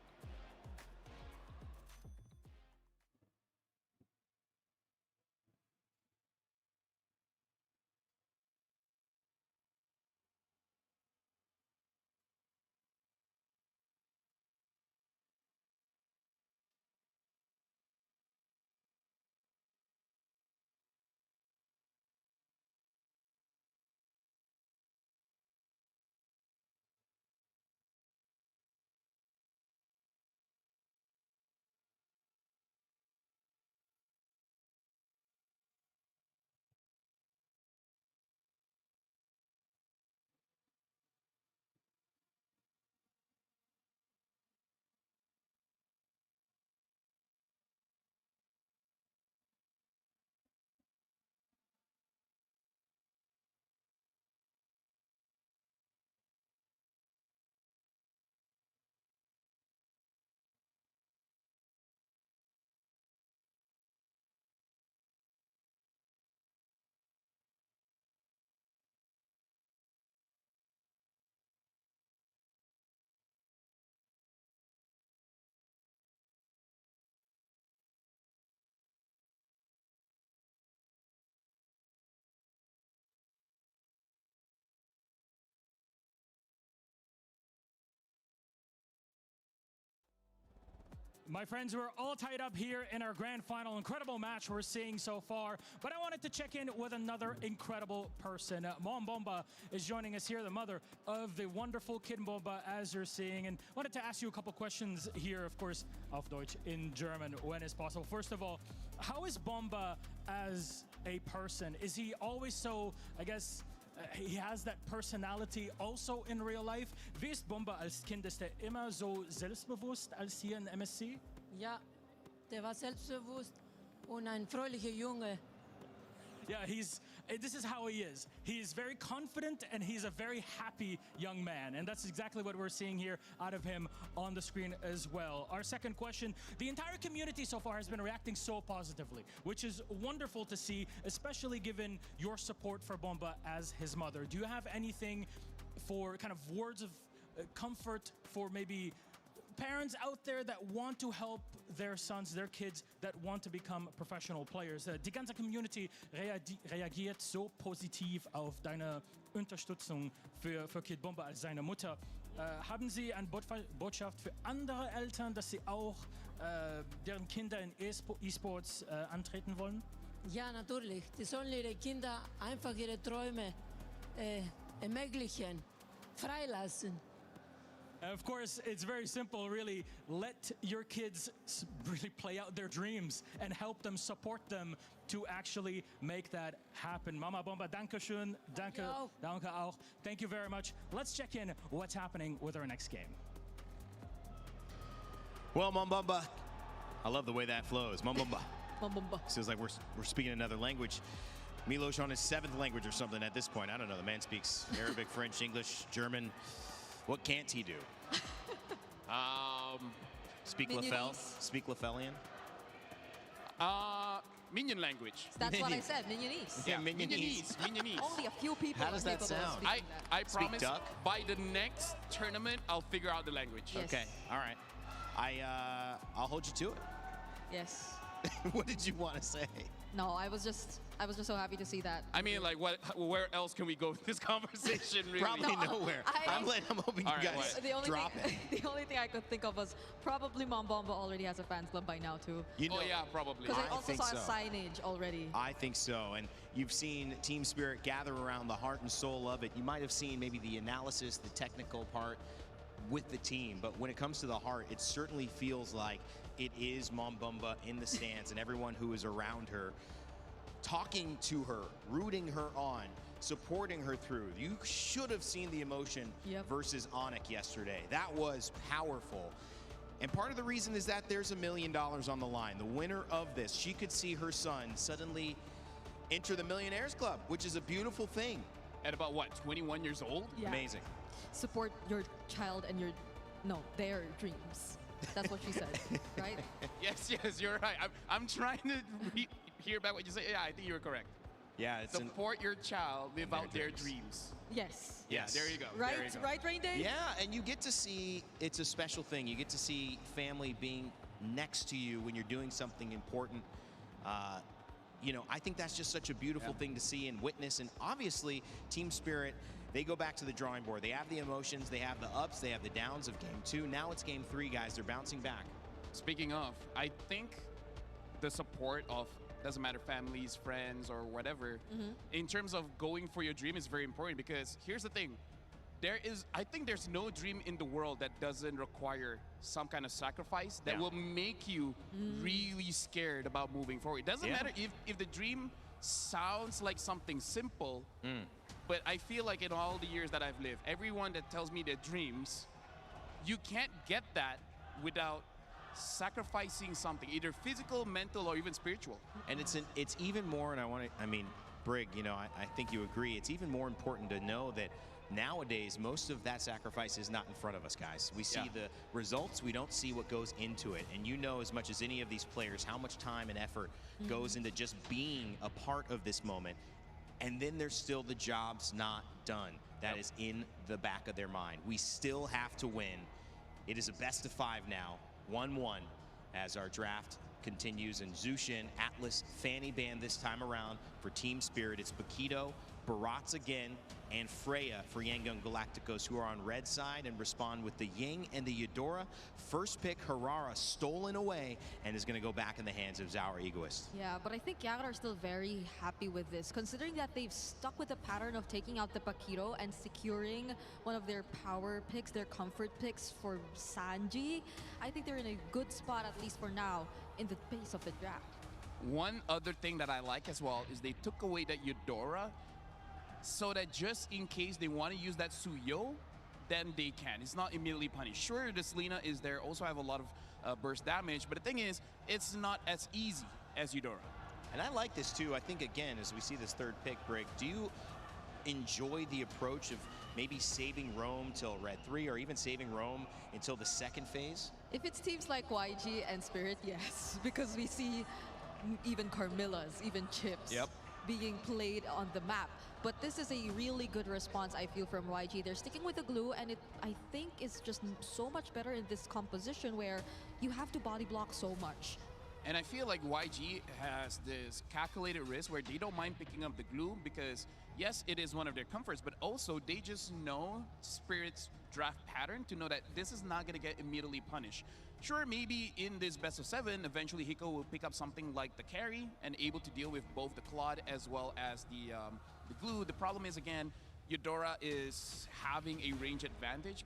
My friends, we're all tied up here in our grand final. Incredible match we're seeing so far. But I wanted to check in with another incredible person. Mom Bomba is joining us here, the mother of the wonderful Kid Bomba, as you're seeing. And wanted to ask you a couple questions here, of course, auf Deutsch, in German, when it's possible. First of all, how is Bomba as a person? Is he always so, I guess, he has that personality also in real life. Wie ist Bomba als Kind? Ist er immer so selbstbewusst als hier in MSC? Ja, der war selbstbewusst und ein fröhlicher Junge. Yeah, this is how he is. He is very confident and he's a very happy young man. And that's exactly what we're seeing here out of him on the screen as well. Our second question, the entire community so far has been reacting so positively, which is wonderful to see, especially given your support for Bomba as his mother. Do you have anything for kind of words of comfort for maybe parents out there that want to help their sons, their kids that want to become professional players? Die ganze Community reagiert so positiv auf deine Unterstützung für Kid Bomba als seine Mutter. Haben Sie eine Botschaft für andere Eltern, dass sie auch deren Kinder in E-Sports antreten wollen? Ja, natürlich. Die sollen ihre Kinder einfach ihre Träume ermöglichen, freilassen. Of course, it's very simple, really. Let your kids really play out their dreams and help them, support them to actually make that happen. Mama Bomba, danke schön, danke auch. Thank you very much. Let's check in what's happening with our next game. Well, Mambumba, I love the way that flows. Mambumba. Mambumba. Feels like we're speaking another language. Milos on his 7th language or something at this point. I don't know. The man speaks Arabic, French, English, German. What can't he do? Speak Lafel? Speak Lafelian? Minion language. That's what I said, Minionese. Yeah, Minionese. Minionese. Only a few people How does are that capable of sound? speaking that. I Speak promise duck? by the next tournament, I'll figure out the language. Yes. Okay, all right. I'll hold you to it. Yes. What did you want to say? No, I was just so happy to see that. I mean, like, where else can we go with this conversation, really? Probably nowhere. I'm hoping All you right, guys The only drop thing, it. the only thing I could think of was probably Mambomba already has a fans club by now too. You know, Oh, yeah, probably. Because I also think saw a so. signage already. I think so, and you've seen Team Spirit gather around the heart and soul of it. You might have seen maybe the analysis, the technical part with the team, but when it comes to the heart, it certainly feels like it is Mambumba in the stands and everyone who is around her, talking to her, rooting her on, supporting her through. You should have seen the emotion versus Onik yesterday. That was powerful. And part of the reason is that there's $1 million on the line. The winner of this, she could see her son suddenly enter the Millionaires Club, which is a beautiful thing. At about, what, 21 years old? Yeah. Amazing. Support your child and their dreams. That's what she said, right? Yes, you're right. I'm trying to hear back what you say. Yeah, I think you're correct. Yeah, it's support your child, live out their dreams. Yes. Yes. There you go. Right, there you go. right, Rain Day? Yeah, and you get to see, it's a special thing. You get to see family being next to you when you're doing something important. You know, I think that's just such a beautiful thing to see and witness. And obviously, Team Spirit, they go back to the drawing board. They have the emotions, they have the ups, they have the downs of game 2. Now it's game 3, guys. They're bouncing back. Speaking of, I think the support of, doesn't matter, families, friends, or whatever, in terms of going for your dream is very important, because here's the thing. I think there's no dream in the world that doesn't require some kind of sacrifice that will make you really scared about moving forward. It doesn't matter if the dream sounds like something simple, but I feel like in all the years that I've lived, everyone that tells me their dreams, you can't get that without sacrificing something, either physical, mental, or even spiritual. And it's even more, and I mean, Brig, you know, I think you agree, it's even more important to know that nowadays, most of that sacrifice is not in front of us, guys. We see the results, we don't see what goes into it. And you know as much as any of these players how much time and effort goes into just being a part of this moment. And then there's still the job's not done. That is in the back of their mind. We still have to win. It is a best of 5 now, 1-1, as our draft continues. And Zushin, Atlas, Fanny Band this time around for Team Spirit. It's Bakito, Barats again, and Freya for Yangon Galacticos, who are on red side and respond with the Ying and the Eudora. First pick, Harara, stolen away and is going to go back in the hands of Zauer Egoist. Yeah, but I think Yagar are still very happy with this, considering that they've stuck with the pattern of taking out the Pakiro and securing one of their power picks, their comfort picks for Sanji. I think they're in a good spot, at least for now, in the pace of the draft. One other thing that I like as well is they took away that Eudora, so that just in case they want to use that Suyo, then they can. It's not immediately punished. Sure, the Selena is there, also have a lot of burst damage, but the thing is, it's not as easy as Eudora. And I like this too. I think, again, as we see this third pick, Brig, do you enjoy the approach of maybe saving Rome till red 3, or even saving Rome until the second phase? If it's teams like YG and Spirit, yes, because we see even Carmillas, even Chips being played on the map. But this is a really good response, I feel, from YG. They're sticking with the glue, and it, I think, is just so much better in this composition where you have to body block so much. And I feel like YG has this calculated risk where they don't mind picking up the glue because, yes, it is one of their comforts, but also they just know Spirit's draft pattern to know that this is not going to get immediately punished. Sure, maybe in this best of 7, eventually Hiko will pick up something like the carry and able to deal with both the Claude as well as the glue. The problem is, again, Eudora is having a range advantage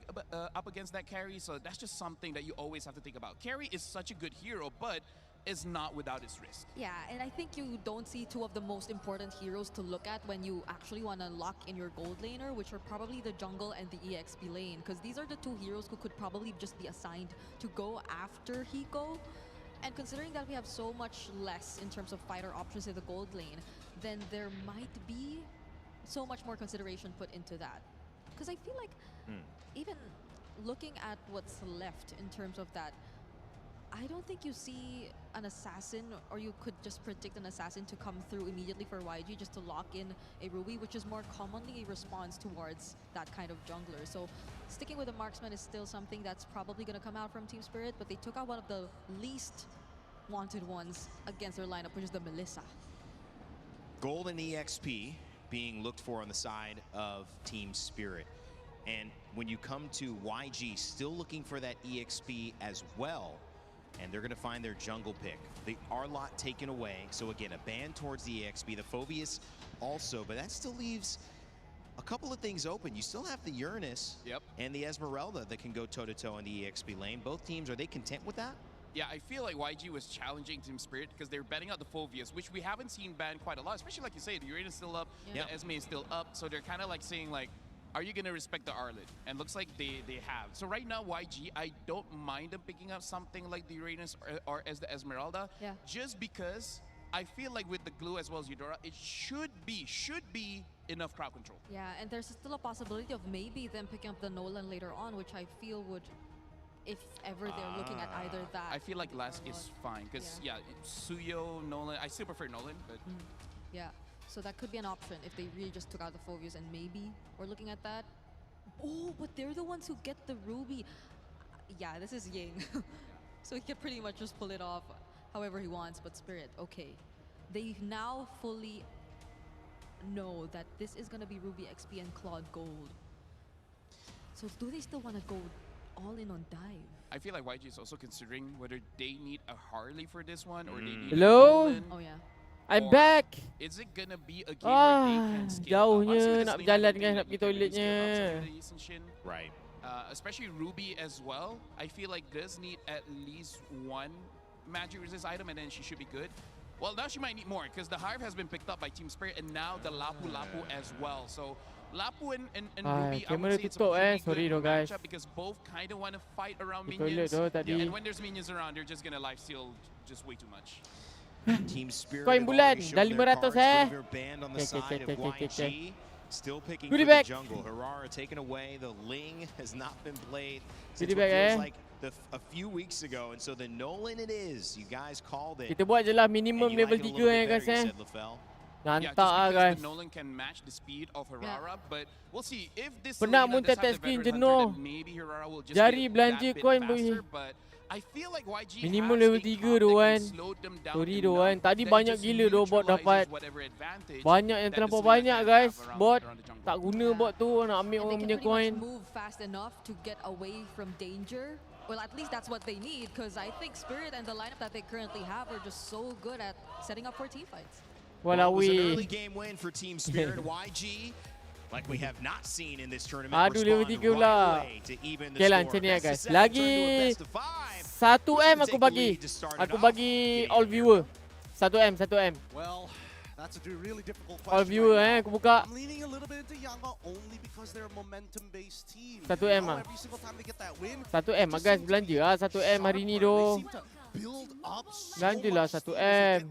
up against that carry, so that's just something that you always have to think about. Carry is such a good hero, but is not without its risk. Yeah, and I think you don't see two of the most important heroes to look at when you actually want to lock in your gold laner, which are probably the jungle and the EXP lane, because these are the two heroes who could probably just be assigned to go after Hiko. And considering that we have so much less in terms of fighter options in the gold lane, then there might be so much more consideration put into that. Because I feel like even looking at what's left in terms of that, I don't think you see an assassin, or you could just predict an assassin to come through immediately for YG just to lock in a Ruby, which is more commonly a response towards that kind of jungler. So sticking with the marksman is still something that's probably going to come out from Team Spirit, but they took out one of the least wanted ones against their lineup, which is the Melissa. Golden EXP being looked for on the side of Team Spirit. And when you come to YG, still looking for that EXP as well. And they're going to find their jungle pick. The Arlott taken away. So again, a ban towards the EXP. The Phobius also, but that still leaves a couple of things open. You still have the Uranus and the Esmeralda that can go toe-to-toe in the EXP lane. Both teams, are they content with that? Yeah, I feel like YG was challenging Team Spirit because they're betting out the Phobius, which we haven't seen ban quite a lot, especially like you say, the Uranus is still up, the Esme is still up, so they're kind of like saying like, are you going to respect the Arlott? And looks like they have. So right now, YG, I don't mind them picking up something like the Uranus or as the Esmeralda, just because I feel like with the glue as well as Eudora, it should be enough crowd control. Yeah, and there's still a possibility of maybe them picking up the Nolan later on, which I feel would, if ever they're looking at either that. I feel like last is fine, because Suyo, Nolan, I still prefer Nolan, but yeah. So that could be an option if they really just took out the Phobius, and maybe we're looking at that. Oh, but they're the ones who get the Ruby. Yeah, this is Ying. So he can pretty much just pull it off however he wants, but Spirit, okay. They now fully know that this is going to be Ruby XP and Claude Gold. So do they still want to go all in on dive? I feel like YG is also considering whether they need a Harley for this one or they need Hello? a Nolan. Oh yeah. I'm back. Is it gonna be a game where they can scale up? Jauhnya nak berjalan guys, nak pergi toiletnya. Right. Especially Ruby as well. I feel like does need at least one magic resist item, and then she should be good. Well, now she might need more because the Hive has been picked up by Team Spirit, and now the Lapu as well. So Lapu and Ruby, I would say it's a pretty good matchup because both kind of want to fight around minions. And when there's minions around, they're just gonna lifesteal just way too much. Team Spirit Koin bulan dah 500 Still picking for the jungle. Harara taken away. The Ling has not been played since what feels like a few weeks ago, and so the Nolan it is. You guys called it. Kita buat je lah minimum level 3 guys Nantak guys. Nolan can match the speed of Harara, but we'll see if this Penat mun tap screen jenuh. Jari belanja coin boleh. I feel like YG minimum level 3 doan. Sorry doan. Tadi banyak gila doh bot dapat. Banyak yang terlampau banyak guys. Bot tak guna bot tu nak ambil orang punya coin. Move fast enough to get away from danger. Well, at least that's what they need, because I think Spirit and the lineup that they currently have are just so good at setting up for team fights. Well, it was an early game win for Team Spirit. YG, like we have not seen in this tournament, respond right away to even the score. Macam ni guys. Lagi 1M aku bagi. Aku bagi all viewer. 1M, 1M. Well, that's a really difficult question. All viewer aku buka. I'm leaning a little bit into Yanga only because they're a momentum-based team. 1M ah. Every single time they get that win. 1M guys, belanja ah 1M hari ni doh. Belanjalah 1M.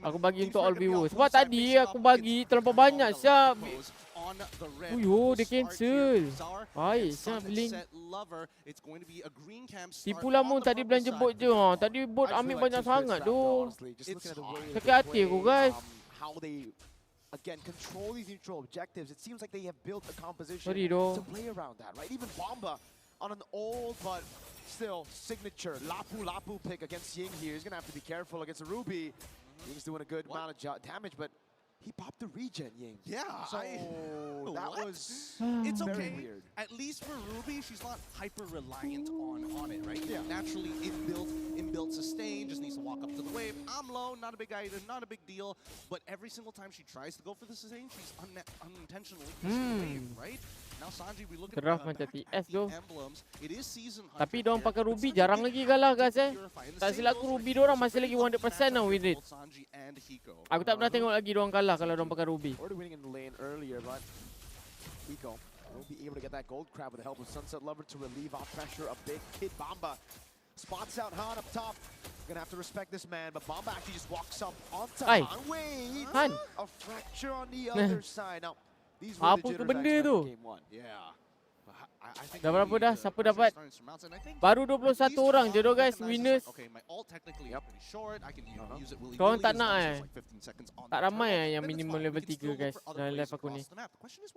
Aku bagi untuk all viewers. Sebab tadi aku bagi terlampau banyak siap. Uyo, dia cancel. Baik siap link. Tipulah mun tadi belanja bot je. Tadi bot ambil banyak sangat doh. Sakit hati aku guys. Again, control these neutral objectives. It seems like they have built a composition Sorry, to play around that, right? Even Bomba on an old but still signature Lapu pick against Ying here. He's gonna have to be careful against a Ruby. Ying's doing a good amount of damage, but he popped the regen, Ying. Yeah, so that was it's very okay. weird. At least for Ruby, she's not hyper reliant on it, right? Yeah. Naturally inbuilt inbuilt sustain, just needs to walk up to the wave. I'm low, not a big item, not a big deal. But every single time she tries to go for the sustain, she's unintentionally missing the wave, right? Now Sanji, we look at Draft macam TS tu. emblems. It is season Tapi diorang pakai Ruby jarang lagi kalah guys Tak silap aku Ruby diorang masih lagi 100% lah win rate. Aku tak pernah tengok lagi diorang kalah kalau diorang pakai Ruby. Already winning in the lane earlier, but Hiko will be able to get that gold crab with the help of Sunset Lover to relieve off pressure a bit. Kid Bamba spots out Han up top. Gonna have to respect this man, but Bamba actually just walks up onto Han. Wait, a fracture on the other side. Now, these were the jitters I expected in game 1. Yeah. Dah berapa dah? Siapa dapat? Baru 21 orang je doh guys winners. Korang tak nak Tak ramai yang minimum level 3 guys dalam live aku ni.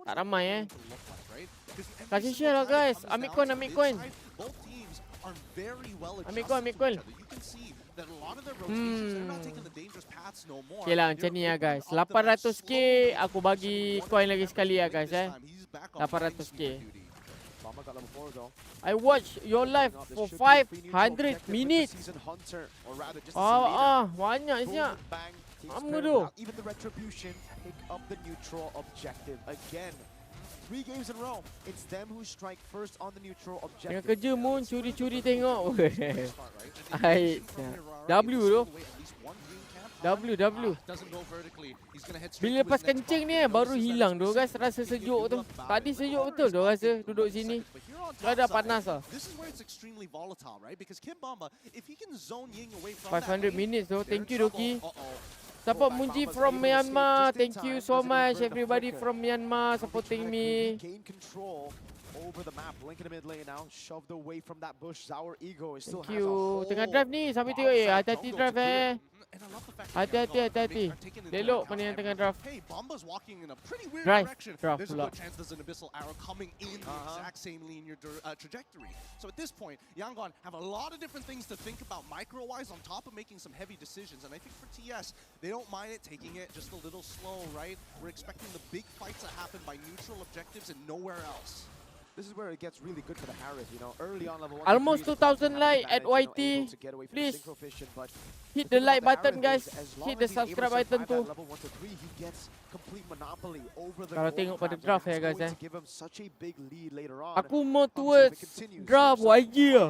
Tak ramai Kasih share lah guys. Ambil coin, ambil coin. Ambil coin, ambil coin. Okay lah macam ni lah guys. 800k aku bagi coin lagi sekali lah guys 800k. I watch your live for 500 minutes. Banyak siap. Lama tu. Even the retribution pick up the neutral objective again. 3 games in a row. It's them who strike first on the neutral objective. Tengah kerja Moon curi-curi tengok. Hai. W tu. W. Bila lepas kencing ni baru hilang tu guys rasa sejuk tu. Tadi sejuk betul tu rasa duduk sini. Dah dah panas lah. 500 minutes tu. Thank you Doki. Support Munji from Myanmar. Thank you so much everybody from Myanmar supporting me. Gain control over the map. Link in the mid lane now. Shoved away from that bush. Sour Ego is still Thank you. Tengah drive ni sampai tengok hati-hati drive Hati-hati. Lelok mana yang tengah draft. Drive pula. There's an abyssal arrow coming in the exact same linear trajectory. So at this point, Yangon have a lot of different things to think about micro-wise on top of making some heavy decisions. And I think for TS, they don't mind it taking it just a little slow, right? We're expecting the big fights to happen by neutral objectives and nowhere else. This is where it gets really good for the Harris, you know, early on level 1. Almost 2000 like at YT. Please hit the like button guys. Hit the subscribe button tu. Kalau tengok pada draft ya guys Aku more towards draft YG lah.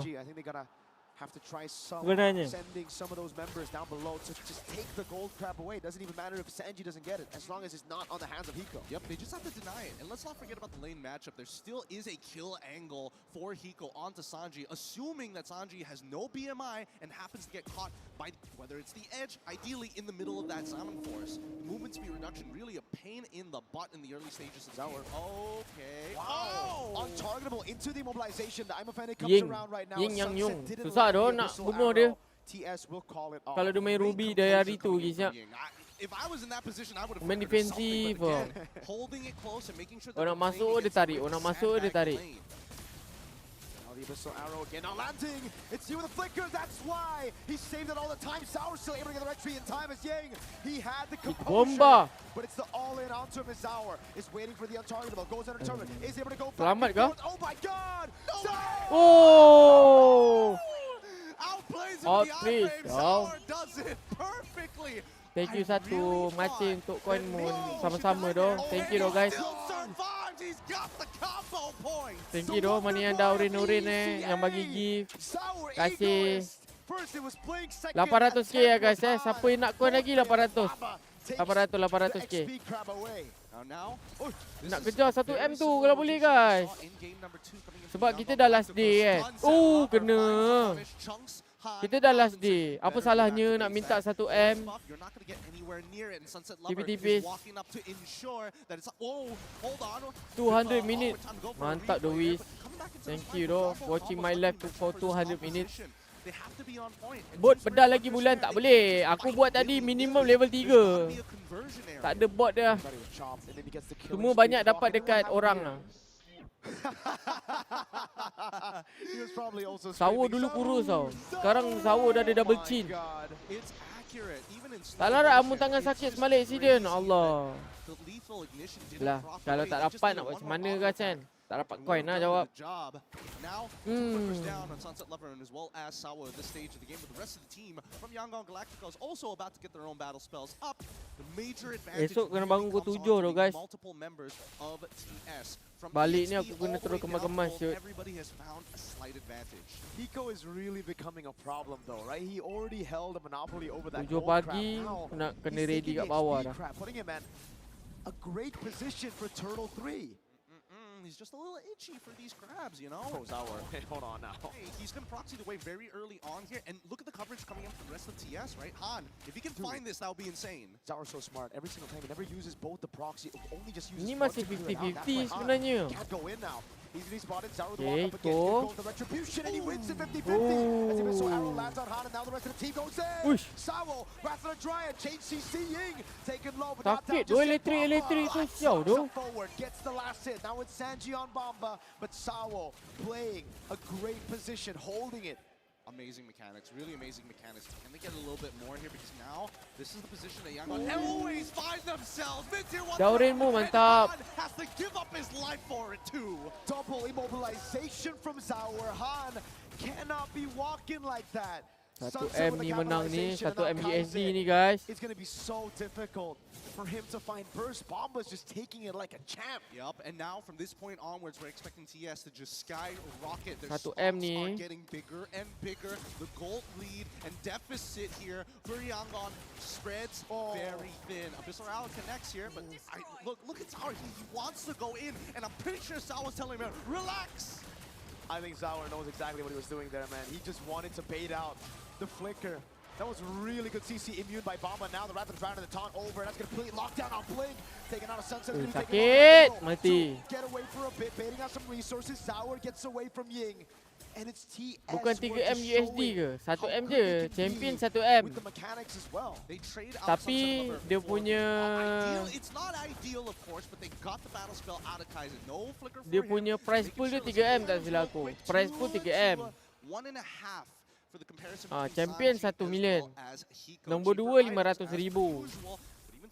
Have to try Sebenarnya sending some of those members down below to just take the gold crab away. Doesn't even matter if Sanji doesn't get it, as long as it's not on the hands of Hiko. Yep, they just have to deny it. And let's not forget about the lane matchup. There still is a kill angle for Hiko onto Sanji, assuming that Sanji has no BMI and happens to get caught by whether it's the edge, ideally in the middle of that Salmon Force. Movement speed reduction, really a pain in the butt in the early stages of Zour. Okay. Wow! Untargetable into the immobilization. The Imofanic comes around right now. Yang susah doh nak bunuh dia. TS will call it off. Kalau dia main Ruby dari hari tu guys If I was in that position, I would have main defensif. holding it close and making sure that Orang masuk dia tarik, orang masuk dia tarik. Now the abyssal arrow again, now landing. It's you with the flicker. That's why he saved it all the time. Sour still able to get the retreat in time as Yang. He had the composure, but it's the all-in onto him as Sour is waiting for the untargetable. Goes under tournament. Is able to go back. Selamat kah? Oh my God! Oh! Outplays him. Sour does it perfectly. Thank you satu macam untuk coin Moon sama-sama doh. Thank you doh guys. Thank you doh mana yang dah urin-urin yang bagi gift. Kasih 800k ya guys Siapa yang nak coin lagi 800. 800k. Nak kejar 1M tu kalau boleh guys. Sebab kita dah last day kena. Kita dah last day. Apa salahnya nak minta 1M? Tipis-tipis. 200 minit. Mantap Dois. Thank you doh watching my live for 200 minutes. Bot pedal lagi bulan tak boleh. Aku buat tadi minimum level 3. Tak ada bot dia. Semua banyak dapat dekat orang lah. Sawo dulu kurus tau. Sekarang Sawo dah ada double chin. Tak larat amun tangan sakit semalik accident. Allah. Lah, kalau tak dapat nak buat macam mana guys kan? Tak dapat coin lah jawab. Now, two flippers down on Sunset Lover and as well as Sawa at this stage of the game, but the rest of the team from Yangon Galacticos also about to get their own battle spells up. The major advantage Esok kena bangun pukul 7 tu guys. multiple members of TS. From Balik ni EXP aku kena all the terus way kemas-kemas down, siut. everybody has found a slight advantage. Hiko is really becoming a problem though, right? He already held a monopoly over that 7 gold pagi crab. Now, nak kena he's ready taking kat bawah XP dah. crab, putting him in a great position for Turtle 3. He's just a little itchy for these crabs, you know? Oh, Zauer. Hey, hold on now. Hey, he's going to proxy the way very early on here. And look at the coverage coming in from the rest of TS, right? Han, if he can find this, that would be insane. Zauer's so smart. Every single time he never uses both the proxy, only just uses Ini one masih to clear it out. 50-50 That's why Han sebenarnya. can't go in now. He's really spotted. Zauer the Okay, walk up again. Here goes the retribution, and he wins it 50-50. As he missile arrow lands on Han, and now the rest of the team goes in. Sawo, Wrath of the Dryad, change CC Ying, taken low, but not down. Sakit tu elektrik tu siau tu. Forward, gets the last hit. Now it's Sanji on Bomba, but Sawo playing a great position, holding it. Amazing mechanics, really amazing mechanics. Can they get a little bit more here? Because now, this is the position that Yangon always find themselves. Mid-tier 1 Daurinmu mantap. has to give up his life for it too. Double immobilization from Zauer. Han cannot be walking like that. 1M ni menang ni, 1M USD ni guys. It's going to be so difficult for him to find burst. Bomba's just taking it like a champ. Yup, and now from this point onwards, we're expecting TS to just skyrocket. Their 1M stocks ni. are getting bigger and bigger. The gold lead and deficit here for Yangon spreads very thin. Abyssal Rally connects here, but look at Zauer. He wants to go in, and I'm pretty sure Zauer was telling him, relax. I think Zauer knows exactly what he was doing there, man. He just wanted to bait out the flicker. That was really good CC immune by Bomba. Now the Rapid Round and the taunt over. That's going to complete lockdown on Blink. Taking out a Sunset. Sakit, mati. Get away for a bit, baiting out some resources. Zauer gets away from Ying. And it's TS. Bukan 3M USD ke? 1M je. Champion 1M. With the mechanics as well. They trade out Tapi dia punya it's not ideal of course, but they got the battle spell out of Kaizen. No flicker for dia him. punya price pool dia 3M tak silap aku. Price pool 3M. 1.5 for the comparison Champion 1 million. Nombor 2 500,000.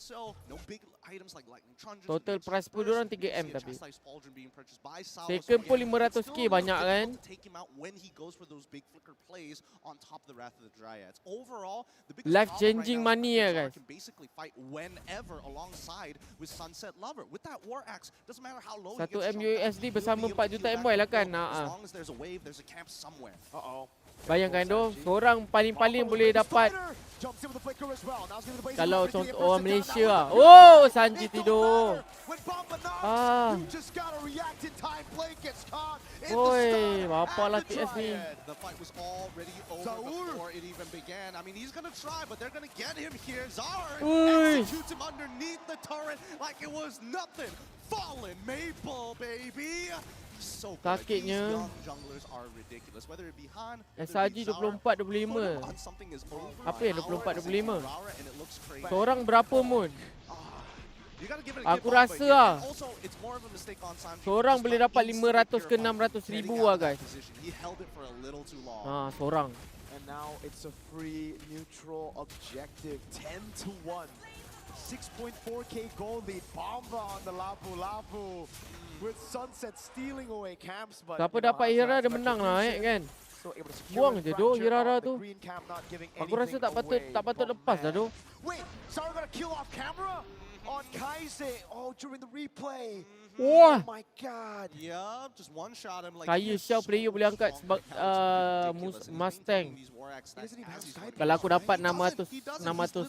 So, no big items like lightning truncheons. Total price pool diorang 3M tapi. Second Second pun 500k banyak kan. Take him out when he goes for those big flicker plays on top of the Wrath of the Dryads. Overall, the biggest Life problem changing right now money is guys. can basically fight whenever alongside with Sunset Lover. With that War Axe, doesn't matter how low he 1M gets USD bersama 4 juta MY lah kan. as long as there's a wave, there's a camp somewhere. Bayangkan tu, seorang paling-paling boleh dapat. Kalau contoh orang Malaysia lah. Oh, Sanji tidur. Ah. Oi, apa lah TS ni. The fight was already over before it even began. I mean, he's gonna try, but they're gonna get him here. Zauer executes him underneath the turret like it was nothing. Fallen Maple, baby. So good. Sakitnya. These young junglers are ridiculous. Whether it be Han, SRG 24-25. Apa yang 24-25? Seorang berapa mun? Aku rasa lah. Seorang boleh dapat 500 ke 600 ribu lah guys. Seorang. And now it's a free neutral objective. 10-1. 6.4k gold lead. Bomba on the Lapu-Lapu. With Sunset stealing away camps, but siapa dapat Hira dia menang lah kan. Buang je tu Hira tu. Aku rasa tak patut lepas dah tu. Wait, Zauer got a kill off camera on Kaize. Oh, during the replay. Wah. Oh my god. Yeah, just one shot him like Kaya siapa player boleh angkat Mustang. Kalau aku dapat 600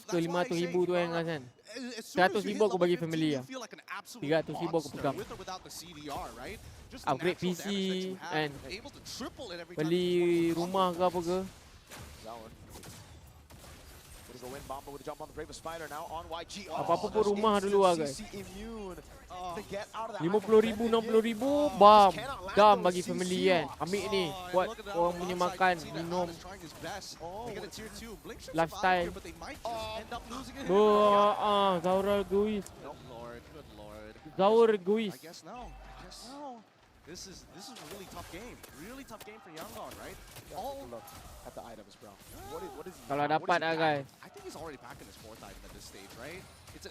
ke 500 ribu tu kan. 100 ribu aku bagi family lah. 300 ribu aku pegang. Upgrade PC and beli rumah ke apa ke. Apa-apa pun rumah dulu lah guys. 50,000, 60,000, bam. Dam bagi family kan. Ambil ni, buat orang punya makan, minum. Lifestyle. Zauer egois. Zauer egois. This is a really tough game. Really tough game for Yangon, right? All look at the items, bro. What is he? Kalau dapat lah guys. I think he's already packing his 4th item at this stage, right? It's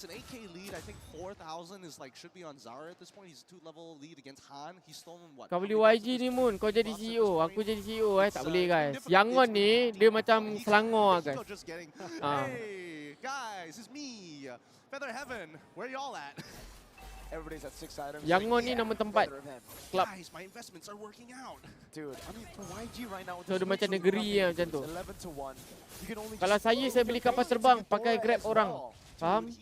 an 8k lead. I think 4,000 is like should be on Zara at this point. He's a 2-level lead against Han. He's stolen what? Kau beli YG ni Moon, kau jadi CEO, aku jadi CEO tak boleh guys. Yangon ni dia macam Selangor guys. Hey guys, it's me, Feather Heaven. Where y'all at? Everybody's at 6 items. Yangon ni nama tempat club. Guys, my investments are working out. Dude, I mean for YG right now. So dia macam negeri macam tu. 11-1. You can only Kalau saya beli kapal terbang pakai Grab orang. Faham?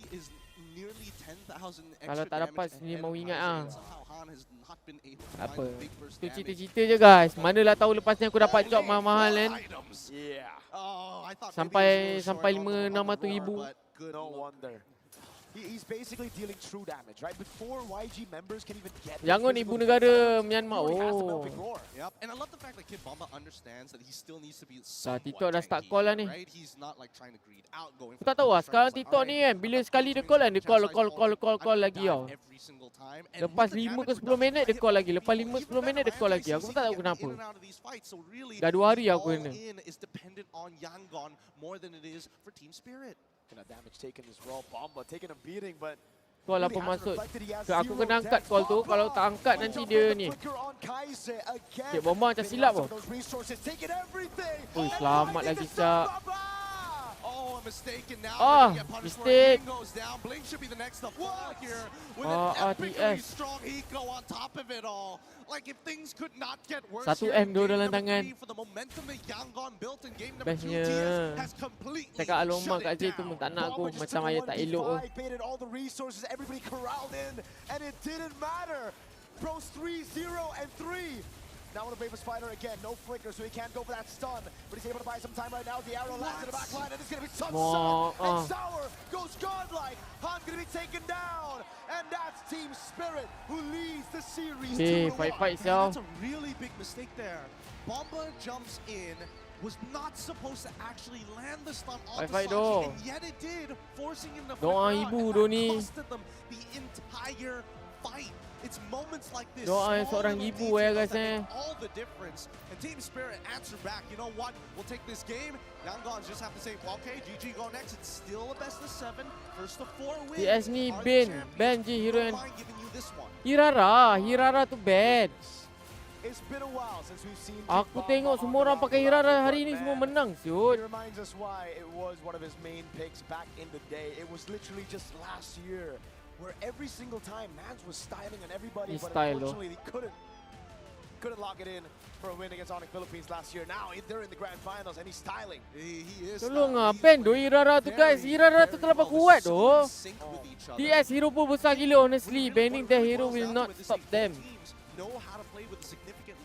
Kalau tak dapat sini mau ingat apa? Tu cerita-cerita je guys. Manalah tahu lepas ni aku dapat job mahal-mahal kan. Sampai 5-6 ribu. No wonder. He's basically dealing true damage, right? Before YG members can even get. Yangon ibu negara Myanmar. Oh. Yep. And I love the fact that Kid Bomba understands that he still needs to be TikTok dah start call lah ni. Right? He's not like trying to greed out going. Aku tak tahu lah sekarang TikTok ni kan bila sekali dia call kan dia call lagi tau. Lepas 5 ke 10 minit dia call lagi. Lepas 5 10 minit dia call lagi. Aku tak tahu kenapa. Dah 2 hari aku kena. Kena damage taken as well. Bomba taking a beating, but call apa maksud? Aku kena angkat call tu. Kalau tak angkat nanti dia ni. Cik Bomba macam silap pun. Oh selamat lagi Cak. Oh, mistake. TS. 1M dia dalam tangan. Bestnya cakap Aloma kat situ pun tak nak aku. Macam ayah tak elok tu. Pros 3-0 and 3. Now on the Bravest Fighter again, no flicker, so he can't go for that stun. But he's able to buy some time right now. The arrow lands in the back line, and it's going to be Sun. And Sour goes godlike. Han's going to be taken down. And that's Team Spirit, who leads the series 2-1. That's a really big mistake there. Bomba jumps in, was not supposed to actually land the stun onto Sachi, and yet it did, forcing him to doa ibu do ni. Costed them the entire fight. It's moments like this. Doa seorang ibu guys all the difference. And Team Spirit answer back. You know what? We'll take this game. Yangon's just have to say, well, okay, GG go next. It's still a best of 7. First of 4 wins. TS ni ban je hero yang Hirara tu bad. It's been a while since we've seen. Aku tengok semua orang pakai Hirara hari ni semua menang siut. It reminds us why it was one of his main picks back in the day. It was literally just last year, where every single time Mans was styling on everybody, but unfortunately he couldn't lock it in for a win against Onyx Philippines last year. Now they're in the grand finals and he's styling. He is. Tolong ban do Hirara tu guys. Hirara tu terlalu kuat doh. TS hero pun besar gila honestly. Banning the hero will not stop them.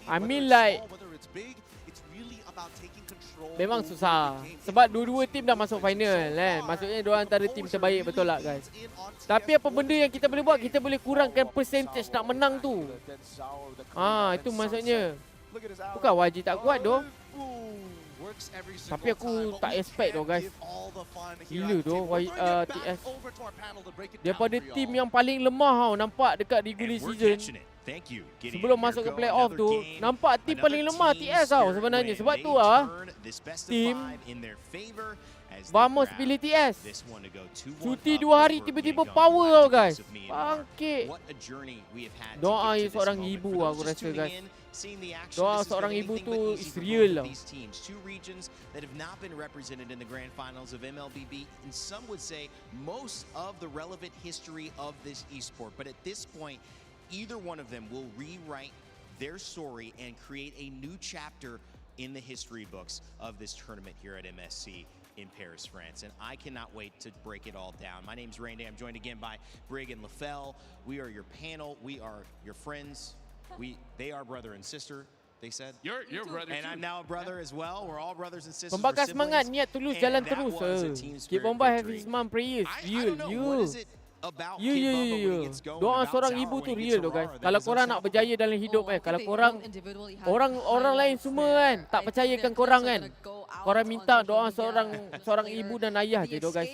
I mean like memang susah. Sebab dua-dua tim dah masuk final kan. Maksudnya dua antara tim terbaik betul lah guys. Tapi apa benda yang kita boleh buat, kita boleh kurangkan percentage nak menang tu. Itu maksudnya. Bukan YG tak kuat doh. Tapi aku tak expect doh guys. Gila doh TS. Daripada tim yang paling lemah tau nampak dekat regular season. Sebelum masuk ke playoff tu, nampak tim paling lemah TS tau sebenarnya. Sebab tu tim Vamos pilih TS. Cuti 2 hari tiba-tiba power tau guys. Bangkit. Doa seorang ibu aku rasa guys. Doa seorang ibu tu is real lah. Two regions that have not been represented in the grand finals of MLBB, and some would say most of the relevant history of this esport. But at this point, either one of them will rewrite their story and create a new chapter in the history books of this tournament here at MSC in Paris, France. And I cannot wait to break it all down. My name's Randy. I'm joined again by Brig and LaFell. We are your panel. We are your friends. They are brother and sister, they said. You're brother and too. I'm now a brother as well. We're all brothers and sisters. Pembakar semangat, niat tulus, jalan terus. Kid Bomba have his mom prayers. You. Doa seorang ibu tu real tu guys. Kalau korang nak berjaya dalam hidup kalau korang orang lain semua kan tak percayakan korang kan. Korang minta doa seorang ibu dan ayah je tu guys.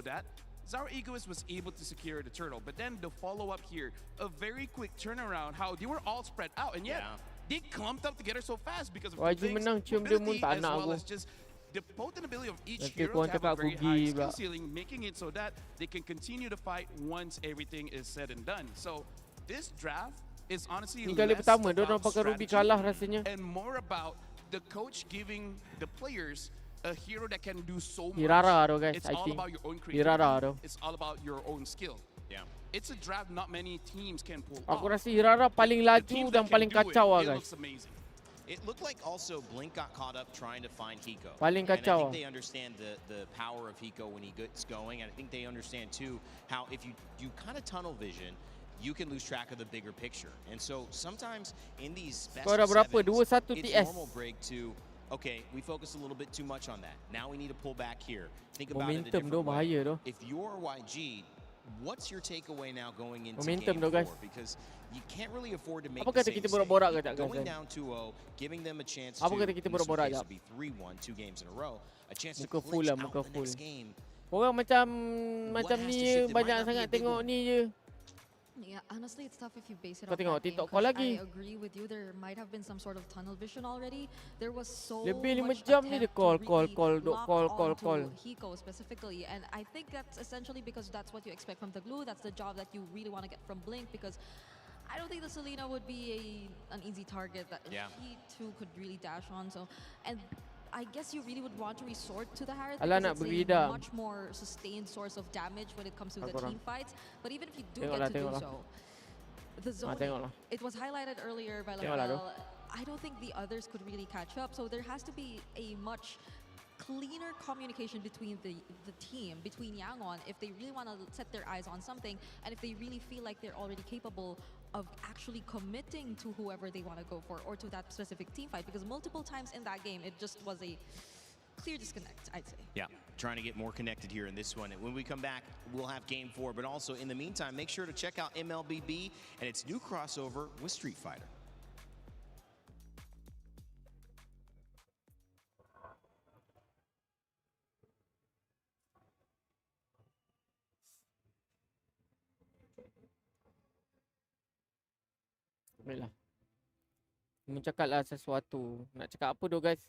know that. Our Egoist was able to secure the turtle, but then the follow-up here, a very quick turnaround, how they were all spread out, and yet they clumped up together so fast because of YG menang, cium dia mobility pun tak as nak well aku. as just the potent ability of each Nanti hero korang to have a cakap very aku high gay skill pula. ceiling, making it so that they can continue to fight once everything is said and done. So this draft is honestly Ni kali less pertama dia about orang pakai Ruby strategy kalah rasanya. and more about the coach giving the players a hero that can do so much. Hirara tu guys, It's I all think. about your own Hirara tu. creativity. It's all about your own skill. Yeah. It's a draft not many teams can pull Aku off. rasa Hirara paling The laju teams dan that can paling do it, kacau lah it guys. looks amazing. It looked like also Blink got caught up trying to find Hiko. Paling And I kacau. think they understand the power of Hiko when he gets going. And I think they understand too how if you kind of tunnel vision, you can lose track of the bigger picture. And so sometimes in these best Skor dah of berapa? sevens, 2-1 it's TS. normal break to, okay, we focus a little bit too much on that. Now we need to pull back here. Think about it a Momentum tu different way. bahaya tu. If you're YG, what's your takeaway now going into Momentum game tu, guys. 4? Because you can't really afford to make Apa the kata same kita mistake. borak-borak kejap, guys, Going kan? down 2-0, giving them a chance Apa to, kata kita in this borak-borak case, kejap? it'll be 3-1, 2 games in a row, a chance to Muka full clinch lah, out muka the full. next game. Orang macam has ni to je, shift? It might banyak not be sangat a big tengok one. ni je. Yeah, honestly, it's tough if you base it Kau on tengok that game, TikTok 'cause kau lagi. I agree with you. There might have been some sort of tunnel vision already. There was so Lebih 5 much jam ni dia attempt to call, really duk lock call. onto Hiko specifically, and I think that's essentially because that's what you expect from the glue. That's the job that you really want to get from Blink, because I don't think the Selena would be an easy target that Yeah. he too could really dash on. So, and I guess you really would want to resort to the Harith Alah, because nak it's beri dah. a much more sustained source of damage when it comes to the Aku orang. team fights. But even if you do Tengoklah, get to do tengoklah. so, the zoning, tengoklah. it was highlighted earlier by Tengoklah tu. Lavelle. I don't think the others could really catch up. So there has to be a much cleaner communication between the team, between Yangon, if they really want to set their eyes on something, and if they really feel like they're already capable of actually committing to whoever they want to go for, or to that specific team fight. Because multiple times in that game, it just was a clear disconnect, I'd say. Yeah, trying to get more connected here in this one. And when we come back, we'll have game 4. But also, in the meantime, make sure to check out MLBB and its new crossover with Street Fighter. Baiklah. Mencakaplah sesuatu. Nak cakap apa tu guys?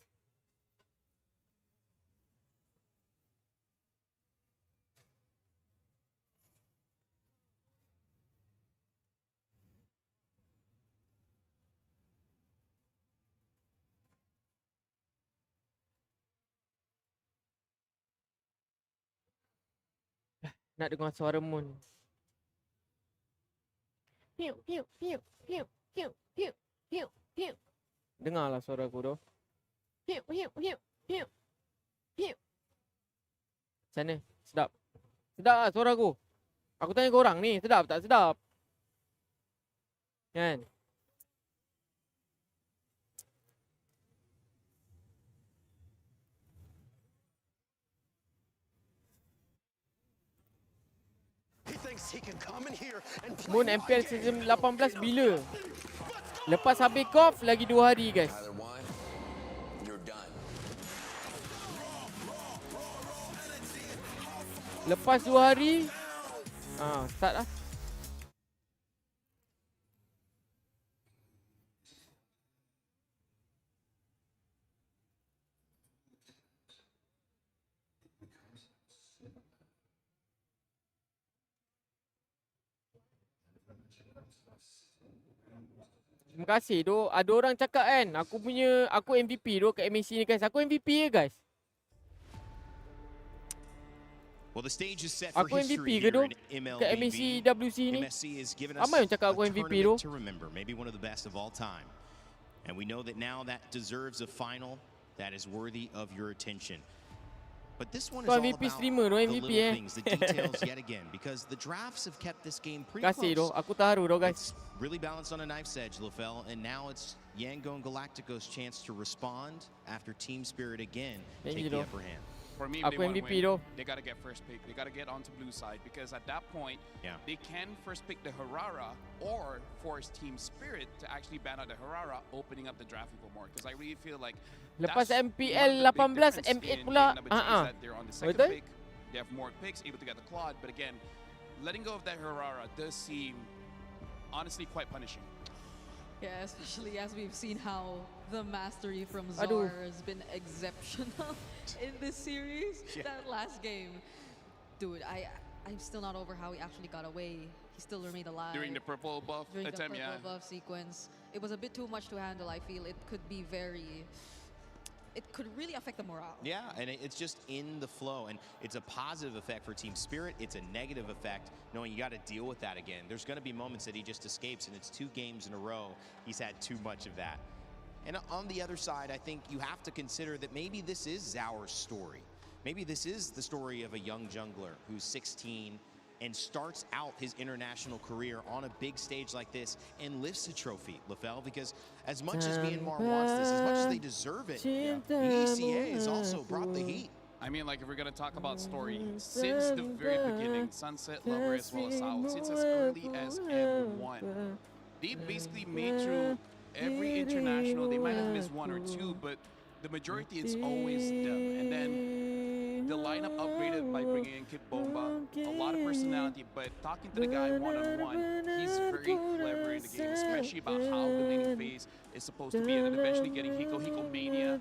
Nak dengar suara Moon. Piu piu piu piu piu piu piu piu. Dengarlah suara aku tu. Piu piu piu piu piu. Macam mana? Sedap? Sedap lah suara aku. Aku tanya korang ni, sedap tak sedap? Kan? Moon MPL season 18 bila? Lepas habis golf lagi 2 hari guys. Lepas 2 hari start lah. Terima kasih tu. Ada orang cakap kan, aku MVP tu kat MSC ni guys. Aku MVP ya guys. Well, the stage is set for Aku MVP history ke here tu? in Kat MSC MLBB. EWC ni. MSC has given us Ramai yang cakap a aku MVP tournament tu. to remember, maybe one of the best of all time. And we know that now that deserves a final that is worthy of your attention. But this one is Kau all MVP about streamer tu, the MVP little things, the details yet again, because the drafts have kept this game pretty Kasih tu, close. aku terharu tu guys. It's really balanced on a knife's edge, Lafell, and now it's Yangon Galactico's chance to respond after Team Spirit again take the upper hand. For me, Aku they want to MVP win, tu. they got to get first pick. They got to get onto blue side, because at that point, they can first pick the Harara or force Team Spirit to actually ban out the Harara, opening up the draft even more. Because I really feel like Lepas that's MPL one of the 18 big difference M8 in pula. NWC is that they're on the second Betul? pick. They have more picks, able to get the Claude. But again, letting go of that Harara does seem honestly quite punishing. Yeah, especially as we've seen how The mastery from Aduh. Zor has been exceptional in this series. Yeah. That last game. Dude, I'm still not over how he actually got away. He still remained alive. During the purple buff During the attempt, purple buff sequence. It was a bit too much to handle, I feel. It could be very... It could really affect the morale. Yeah, and it's just in the flow, and it's a positive effect for Team Spirit. It's a negative effect knowing you got to deal with that again. There's going to be moments that he just escapes, and it's 2 games in a row. He's had too much of that. And on the other side, I think you have to consider that maybe this is Zaur's story. Maybe this is the story of a young jungler who's 16 and starts out his international career on a big stage like this and lifts a trophy, LaFell, because as much as Myanmar wants this, as much as they deserve it, the ECA has also brought the heat. I mean, like, if we're going to talk about story, since the very beginning, Sunset Lover as well as Sao, since as early as M1, they basically made through every international. They might have missed 1 or 2, but the majority it's always them. And then the lineup upgraded by bringing in Kip Bomba, a lot of personality, but talking to the guy one-on-one, he's very clever in the game, especially about how the laning phase is supposed to be, and then eventually getting Hiko Mania,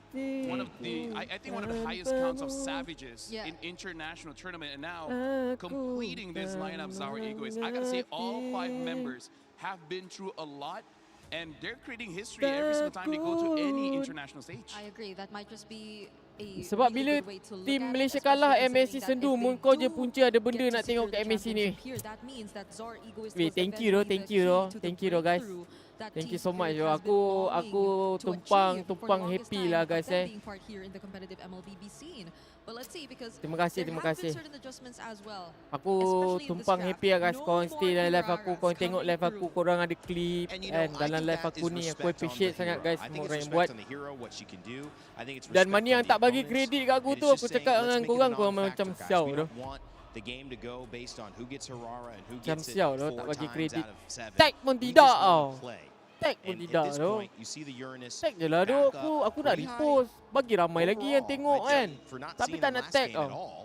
one of the, I think one of the highest counts of savages in international tournament, and now completing this lineup, Zaur Egoist. I gotta say, all 5 members have been through a lot, and they're creating history every single time they go to any international stage. I agree. That might just be a Sebab bila really good way to look tim at it, Malaysia especially kalah considering MSC that sendu, if they mun kau je do punca ada benda get to nak tengok secure kat the MSC ni. championship here, that means that Zaur Egoist Weh, was thank you doh, eventually thank the you key doh, to the thank you doh guys. breakthrough that Thank Team you so much Spirit doh. has been longing Aku to achieve for the tumpang longest happy time lah of guys them being part here in the competitive MLBB scene. But let's see, because Terima kasih, there terima have been kasih. certain adjustments as well. Aku especially in this tumpang draft. happy lah guys. No Korang more stay dalam live aku, Kuraras korang tengok coming live aku, through. korang ada clip And you kan know, I dalam think live that aku is ni. Aku respect on the appreciate sangat hero. guys I think semua it's orang yang respect buat. on the hero, what she can do. I think it's Dan respect mana on yang the tak bagi opponents. kredit kat aku And tu, it's aku just cakap saying, dengan let's make it korang, a korang non-factor, macam guys. siau We tu. don't want the game to go based on who gets Harara and who Macam gets it siau tu, 4 tak bagi times kredit. out of 7. Tag pun We tidak just tau. wanna play. Tag pun And at tidak this tu. point, you see the Uranus Tag je lah tu. back Aku up nak pretty high. repost. Bagi ramai lagi yang tengok I'd say, kan. for not Tapi seeing tak him nak last tag game tau. at all,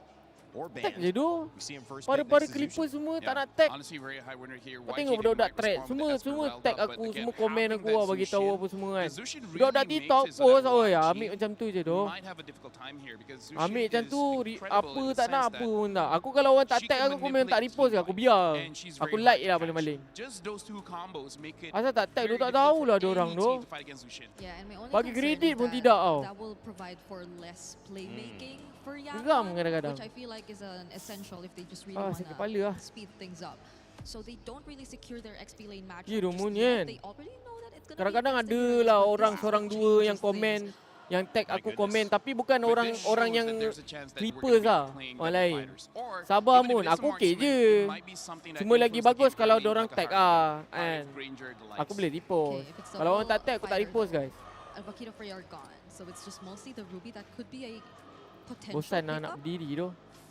or Tag banned. je tu. We see him first pick Para-para next to clipper Zushin. semua tak Yeah. nak tag. Honestly, very high winner here. Kau YG tengok didn't budak-budak quite thread. respond Semua with the semua Esmeralda, tag but aku. again, Semua komen having aku that lah bagi tahu Zushin, apa semua kan. the Zushin Budak-budak really TikTok makes it so post that oh ya YG ambil macam tu je tu. might have a difficult time here because Zushin Ambil macam is tu incredible apa in the tak nak sense apa that pun tak. Aku kalau orang tak she tag can aku komen tak manipulate repost team aku fight, biar. and she's Aku very like hard to lah catch. paling-paling. Just those 2 combos make it Asal tak tag very tu tak difficult tahu for lah any diorang tu. team to fight against Zushin. Yeah, and my only Bagi concern kredit is pun that tidak tau. that will provide for less playmaking for Geram Yangon, kadang-kadang. which I feel like is an essential if they just really Ah, sakit kepala want lah. to speed things up. So they don't really secure their XP lane match. Ya rumah ni yet. kan. They already know that it's gonna be Kadang-kadang against the ada heroes, lah but orang this seorang changes dua yang things. komen, yang tag My aku goodness. komen tapi bukan But orang this orang shows yang that there's a chance that we're creepers gonna be lah. playing Orang good lain. fighters. Or Sabar even if mun, it is aku a okey marksman, je. it might be something that Cuma lagi influences the bagus game kalau playing orang like a tag Harvey, kan. Granger, the Aku likes. boleh repost. Okay, if it's a Kalau orang tak whole tag aku tak fighter repost though, guys. Alvakita Frey are gone, so it's just mostly the Ruby that could be a potential Bosan lah nak pickup berdiri tu.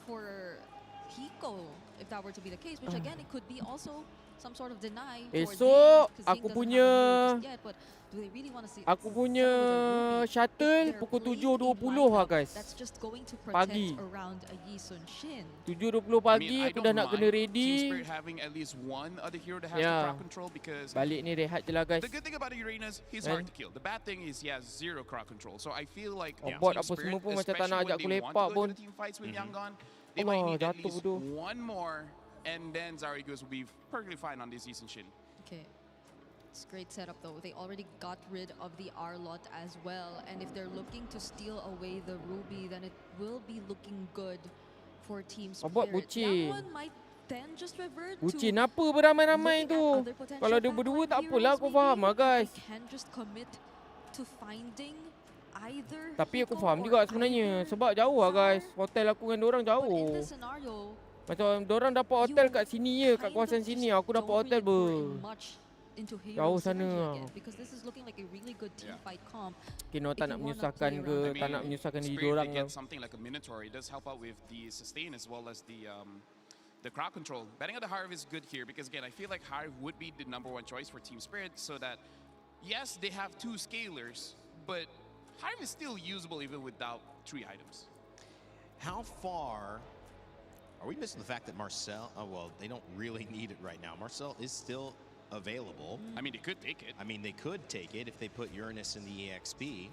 for Hiko, if that were to be the case, which again, it could be also some sort of deny towards Esok Zane, 'cause Zane aku doesn't punya have a hero just yet, but do they really want to see aku punya shuttle pukul 7.20 lah guys. that's just going to protect Pagi. around a Yi Sun Shin? 7.20 pagi aku dah nak kena Team ready. Spirit having at least one other hero that has Yeah. the crowd control because Balik ni rehat je lah guys. the good thing about Uranus, he's Kan? hard to kill. The bad thing is he has 0 crowd control. So I feel like Bot Team apa Spirit, semua pun macam tak nak especially ajak when aku they lepak want to go pun. to the team fights with Yangon, they might Allah, need at jatuh least tu. one more, and then Zarigos will be perfectly fine on this season Shin. Okay. It's great setup though. They already got rid of the R lot as well. And if they're looking to steal away the Ruby, then it will be looking good for Team Buat Spirit. bucin. Yangon might then just revert Bucin to apa beramai-ramai looking tu. at other potential Kalau dia berdua backline tak apalah heroes aku maybe. faham lah guys. They can just commit to finding either Tapi aku Hiko faham or juga sebenarnya either sebab jauh lah guys. Hotel aku dengan diorang But in jauh. this scenario, Macam diorang dapat hotel kat sini je, kat kawasan sini. Aku dapat hotel much into jauh hero sana synergy lah. again, because this is looking like a really good team fight comp. Kino If tak nak you wanna menyusahkan play ke, around tak nak menyusahkan diri Spirit, diorang they lah. get something like a Minotaur. It does help out with the sustain as well as the crowd control. Betting on the Harv is good here because again, I feel like Harv would be the #1 choice for Team Spirit so that, yes, they have 2 scalers, but Harv is still usable even without 3 items. How far are we missing the fact that Marcel? Oh well, they don't really need it right now. Marcel is still available. I mean, they could take it. I mean, they could take it if they put Uranus in the EXP.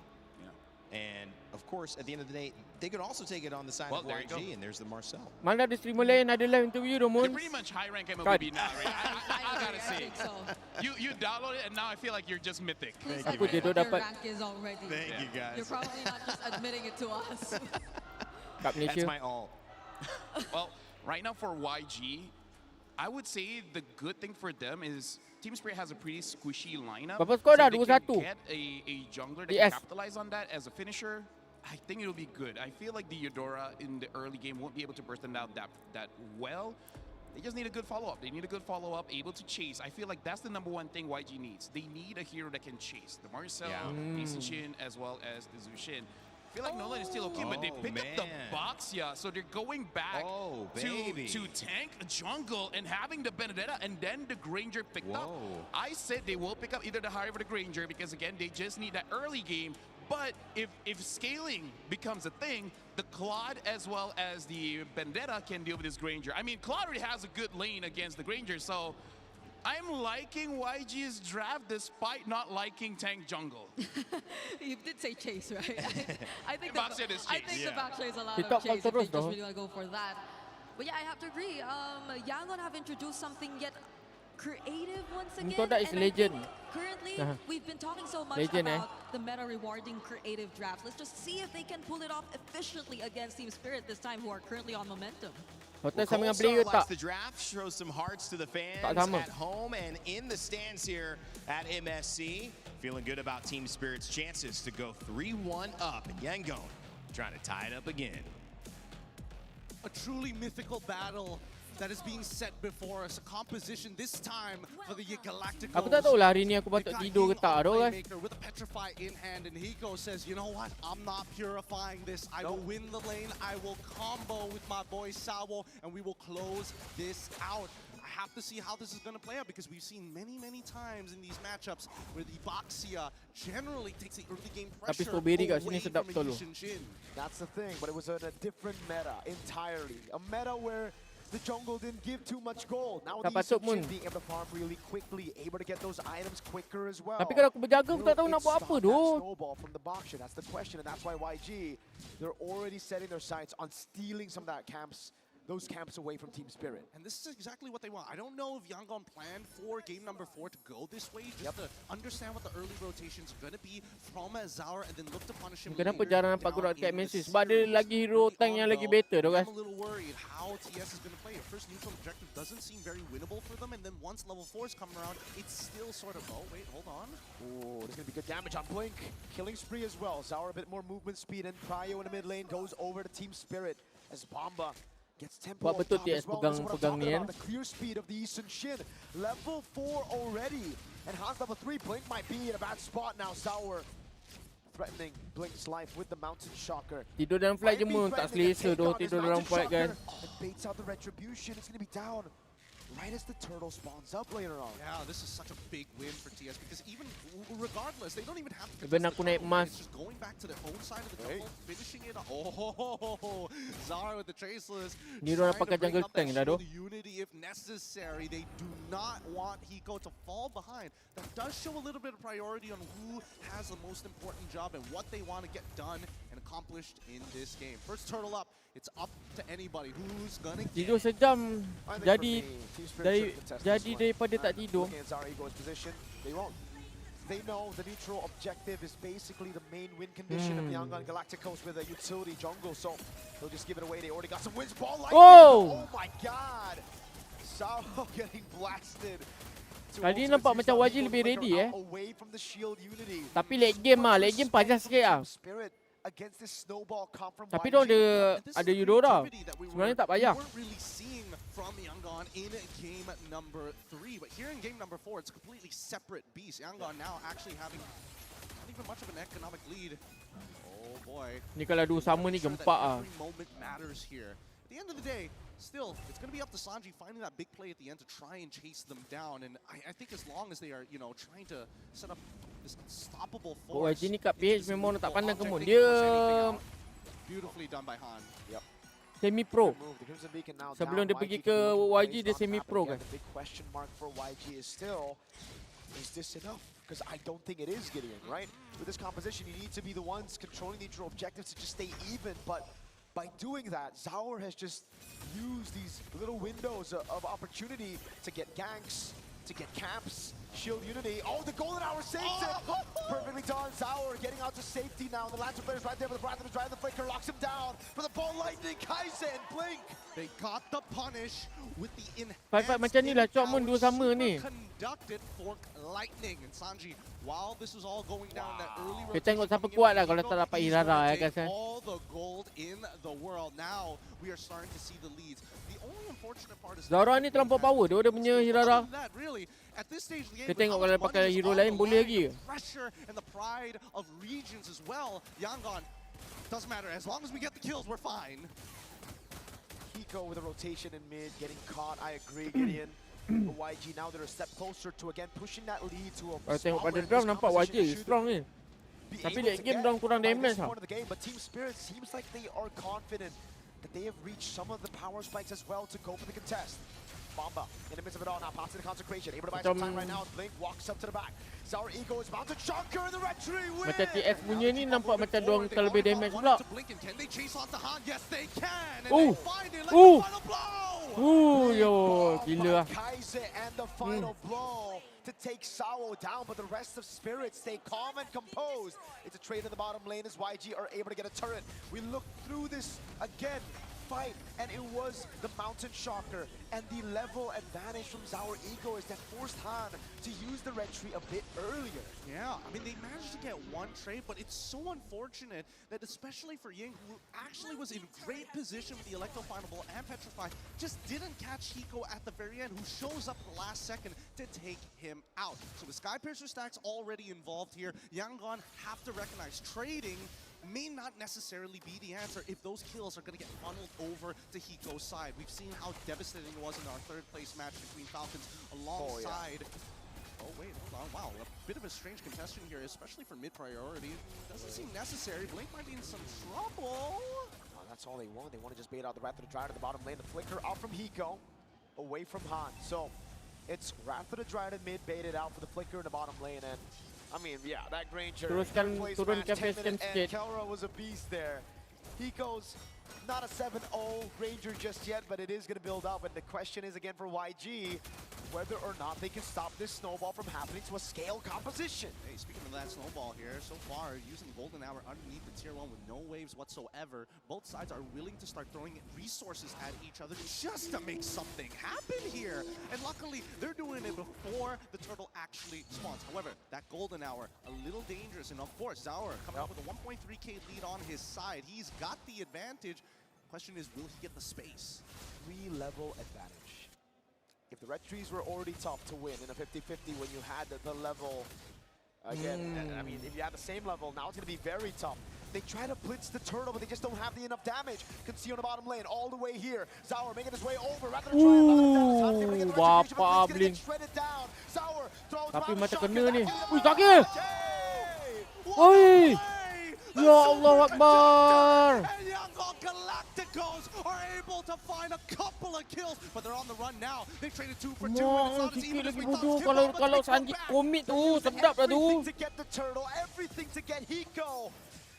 And of course, at the end of the day, they could also take it on the side of YG, and there's the Marcel. Mana ada streamer lain ada live interview tu, Mun? You're pretty much high rank MLB now, right? I gotta say. You download it, and now I feel like you're just mythic. Please Aku admit tidur what your dapat. rank is already. Thank you, guys. You're probably not just admitting it to us. Kat Malaysia. That's my alt. Well, right now for YG, I would say the good thing for them is Team Spirit has a pretty squishy lineup. Berapa skor dah? If they can 2-1. get a jungler that Yes. can capitalize on that as a finisher, I think it'll be good. I feel like the Eudora in the early game won't be able to burst them down that well. They just need a good follow-up. They need a good follow-up, able to chase. I feel like that's the number one thing YG needs. They need a hero that can chase. The Marcel, Mason Shin, as well as the Zushin. I feel like Nolan is still okay, but they picked up the Boxia, so they're going back to tank jungle and having the Benedetta, and then the Granger picked up. I said they will pick up either the Hive or the Granger because, again, they just need that early game. But if scaling becomes a thing, the Claude as well as the Benedetta can deal with this Granger. I mean, Claude already has a good lane against the Granger, so I'm liking YG's draft despite not liking tank jungle. You did say chase, right? I think Backshot is I chase. think the backshot is a lot He of talked chase if about they just those, really want to go for that. But yeah, I have to agree. Yangon have introduced something yet creative once again. Untuk that is and I legend. think currently, we've been talking so much Legend, about the meta rewarding creative drafts. Let's just see if they can pull it off efficiently against Team Spirit this time, who are currently on momentum. Hotel sama dengan Cold player Star likes tak? the draft, shows some hearts to the fans sama. at home and in the stands here at MSC. Feeling good about Team Spirit's chances to go 3-1 up, and Yangon trying to tie it up again. A truly mythical battle that is being set before us. A composition this time for the Galacticos. Aku tak tahu lah hari ni aku patut tidur ke tak, doh guys. With a Petrify in hand, and Hiko says, you know what? I'm not purifying this. I will win the lane. I will combo with my boy Sawo, and we will close this out. I have to see how this is going to play out because we've seen many times in these matchups where the Boxia generally takes the early game pressure away from a Yushin Shin. That's the thing, but it was in a different meta entirely. A meta where the jungle didn't give too much gold. Now with Yushin being able to farm really quickly, able to get those items quicker as well. Tapi kalau aku berjaga, aku tak tahu nak buat apa doh. Snowball from the box. That's the question, and that's why YG, they're already setting their sights on stealing some of that those camps away from Team Spirit. And this is exactly what they want. I don't know if Yangon planned for game number 4 to go this way, just to understand what the early rotations are going to be from Zaur and then look to punish him. Kenapa jarang nampak aku kat MSC? Sebab ada lagi hero tank yang lagi better doh guys. I'm a little worried how TS is going to play. At first neutral objective doesn't seem very winnable for them, and then once level 4s come around, it's still sort of, oh wait, hold on. Oh, there's going to be good damage on Blink. Killing spree as well. Zaur a bit more movement speed, and Pryo in the mid lane goes over to Team Spirit as Bomba gets tempo Buat on betul top TS as well. pegang ni kan. The clear speed of the Eastern Shin. Level 4 already. And Hans level 3. Blink might be in a bad spot now. Zaur threatening Blink's life with the Mountain Shocker. Tidur dalam flight je Mun, tak selesa doh tidur dalam flight kan. It baits out the retribution. It's going to be down right as the turtle spawns up later on. Yeah, this is such a big win for TS because even regardless, they don't even have to. Even aku naik emas. It's just going back to their own side of the jungle, finishing it. Oh, Zara with the traceless. Ni orang pakai jungle tank dah doh. Unity if necessary. They do not want Hiko to fall behind. That does show a little bit of priority on who has the most important job and what they want to get done and accomplished in this game. First turtle up. It's up to anybody who's gonna get. Tidur sejam jadi daripada tak tidur. They won't. They know the neutral objective is basically the main win condition of Yangon Galacticos with a utility jungle, so they'll just give it away. They already got some wins. Ball lightning. Oh my god! Sao getting blasted. Kali ni nampak macam YG lebih ready Tapi late game pajas sikit ah. Against this snowball come from Tapi dia ada Eudora. Sebenarnya tak payah. Really seeing from Yangon in game number 3, but here in game number 4, it's a completely separate beast. Yangon now actually having not even much of an economic lead. Oh boy. Ni kalau dua sama ni gempak ah. Every moment matters here. At the end of the day, still, it's going to be up to Sanji finding that big play at the end to try and chase them down. And I think as long as they are, you know, trying to set up this unstoppable force. YG ni kat PH memang tak pandang ke Mun. Dia beautifully done by Han. Yep. Semi pro. Sebelum dia pergi ke YG dia semi pro kan. The big question mark for YG is still, is this enough? Because I don't think it is, Gideon, right? With this composition, you need to be the ones controlling the neutral objectives to just stay even, but by doing that, Zaur has just used these little windows of opportunity to get ganks, to get camps, shield unity. Oh, the golden hour saves it! Perfectly done. Zaur getting out to safety now. The Lancer player's right there with the Breath of the Drive. The Flicker locks him down. For the Ball Lightning, Kaizen and Blink. They got the punish with the Fight macam ni lah, Chok Mun dua sama ni. conducted Fork Lightning. And Sanji, while this was all going down, that early Kita tengok siapa kuat lah kalau tak dapat Irara ya guys. all the gold in the world. Now we are starting to see the leads. The only unfortunate part is Zara ni terlampau power dia punya Irara. really at this stage of the game, Kita tengok kalau pakai hero lain boleh lagi. pressure and the pride of regions as well. Yangon doesn't matter as long as we get the kills, we're fine. Hiko with a rotation in mid, getting caught. I agree, Gideon. But YG now they're a step closer to again pushing that lead to a Kalau tengok pada draft nampak YG strong ni. Tapi late game dorang kurang damage lah. But Team Spirit seems like they are confident that they have reached some of the power spikes as well to go for the contest. Bomba in the midst of it all now, past the consecration, able to buy some time right now. Blink walks up to the back. Zaur Ego is bound to chunker in the retreat win. Macam TS punya ni nampak macam dorang lebih damage pula. Can they chase on the Han? Yes, they can. And Oh, they find it like the final blow. yo, gila. Kaizen and the final blow to take Sao down, but the rest of Spirit stay calm and composed. It's a trade in the bottom lane as YG are able to get a turret. We look through this again. Fight, and it was the Mountain Shocker and the level advantage from Zaur Ego is that forced Han to use the retreat a bit earlier. Yeah, I mean, they managed to get one trade, but it's so unfortunate that especially for Ying, who actually was in great position with the Electro-Finable and Petrify, just didn't catch Hiko at the very end, who shows up at the last second to take him out. So with Skypiercer stacks already involved here, Yangon have to recognize trading may not necessarily be the answer if those kills are going to get funneled over to Hiko's side. We've seen how devastating it was in our third place match between Falcons alongside... Oh, wait, hold on. Wow, a bit of a strange contestation here, especially for mid-priority. Doesn't seem necessary. Blink might be in some trouble. Oh, that's all they want. They want to just bait out the Wrath of the Dryad to the bottom lane. The flicker out from Hiko, away from Han. So it's Wrath of the Dryad mid baited out for the flicker in the bottom lane. And I mean, yeah, that Granger. Turunkan FPS sikit. Kelra was a beast there. Hiko's not a 7-0 Granger just yet, but it is going to build up. And the question is again for YG, whether or not they can stop this snowball from happening to a scale composition. Hey, speaking of that snowball here, so far using Golden Hour underneath the tier 1 with no waves whatsoever, both sides are willing to start throwing resources at each other just to make something happen here. And luckily, they're doing it before the turtle actually spawns. However, that Golden Hour, a little dangerous. And of course, Zaur coming up with a 1.3k lead on his side. He's got the advantage. Question is, will he get the space? 3-level advantage. If the red trees were already tough to win in a 50-50 when you had the level, again, I mean, if you had the same level, now it's going to be very tough. They try to blitz the turtle, but they just don't have the enough damage. Can see on the bottom lane, all the way here. Zaur making his way over, rather than try and shredded down. Zaur throws Tapi macam kena ni. Ui, kaki! Oi! Ya Allah Akbar! And Yangon Galacticos are able to find a couple of kills, but they're on the run now. They traded 2 for 2. Sikit lagi bodoh kalau Sanjit komit tu, sedap lah tu. Everything to get the turtle, everything to get Hiko.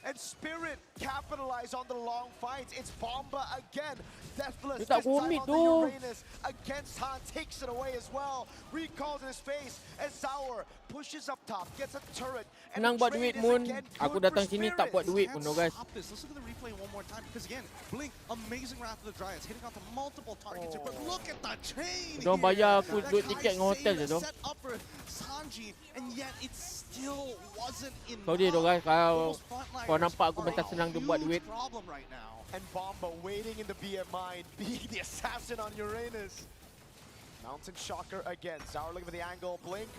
And Spirit capitalize on the long fights. It's Bomba again. Deathless this time on the Uranus against Han, takes it away as well. Recalls in his face as Zaur pushes up top, gets a turret. Senang buat duit Moon. Aku datang sini tak buat duit pun guys. Let's look at the replay one more time because again, Blink, amazing Wrath of the Dryads, hitting onto multiple targets here, but look at the chain here. Diorang bayar aku duit tiket dengan hotel je tu. Set up for Sanji, and yet it still wasn't enough. Kau dia tu guys, kalau nampak aku bentar senang dia buat duit. And Bomba waiting in the BMI, being the assassin on Uranus. Mountain Shocker again. Zaur looking for the angle. Blink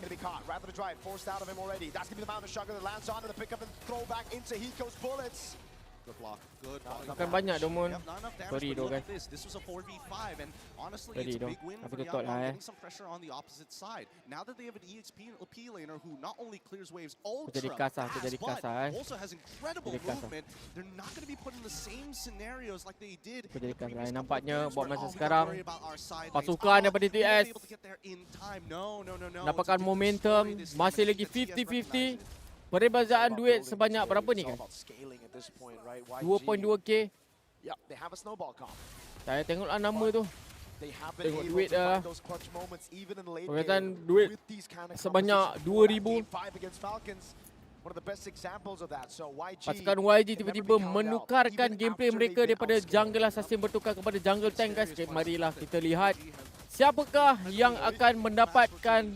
gonna be caught. Wrath of the Drive forced out of him already. That's gonna be the Mountain Shocker that lands onto the pickup and throw back into Hiko's bullets. Good block. Good block. Makan banyak Domon. Yep, not enough damage, Sorry but do look guys. at this. This was a 4v5, and honestly, Sorry it's a do. big win Aku for tutup Yangon, lah getting some pressure on the opposite side. Now that they have an EXP laner who not only clears waves jadi ultra kasar, fast, jadi but kasar, also has incredible Jadi kasar. movement, they're not going to be put in the same scenarios like they did Aku in jadi the previous kasar. couple of Nampaknya games buat where, masa we gotta sekarang worry about our side lanes. pasukan daripada We won't be TS able to get there in time. No. dapatkan momentum, masih lagi 50-50. Perbezaan duit sebanyak berapa ni kan? 2.2k. Yeah, they have a snowball comp. Saya tengoklah nama tu. They have been Tengok able duit to dah. find those clutch moments even in the late Perbezaan game duit with these kind of sebanyak compositions. For that 2,000. Game 5 against Falcons, one of the best examples of that. So YG Pasukan YG tiba-tiba menukarkan gameplay mereka daripada jungle assassin bertukar kepada jungle tank guys. Okay, marilah kita lihat siapakah yang akan mendapatkan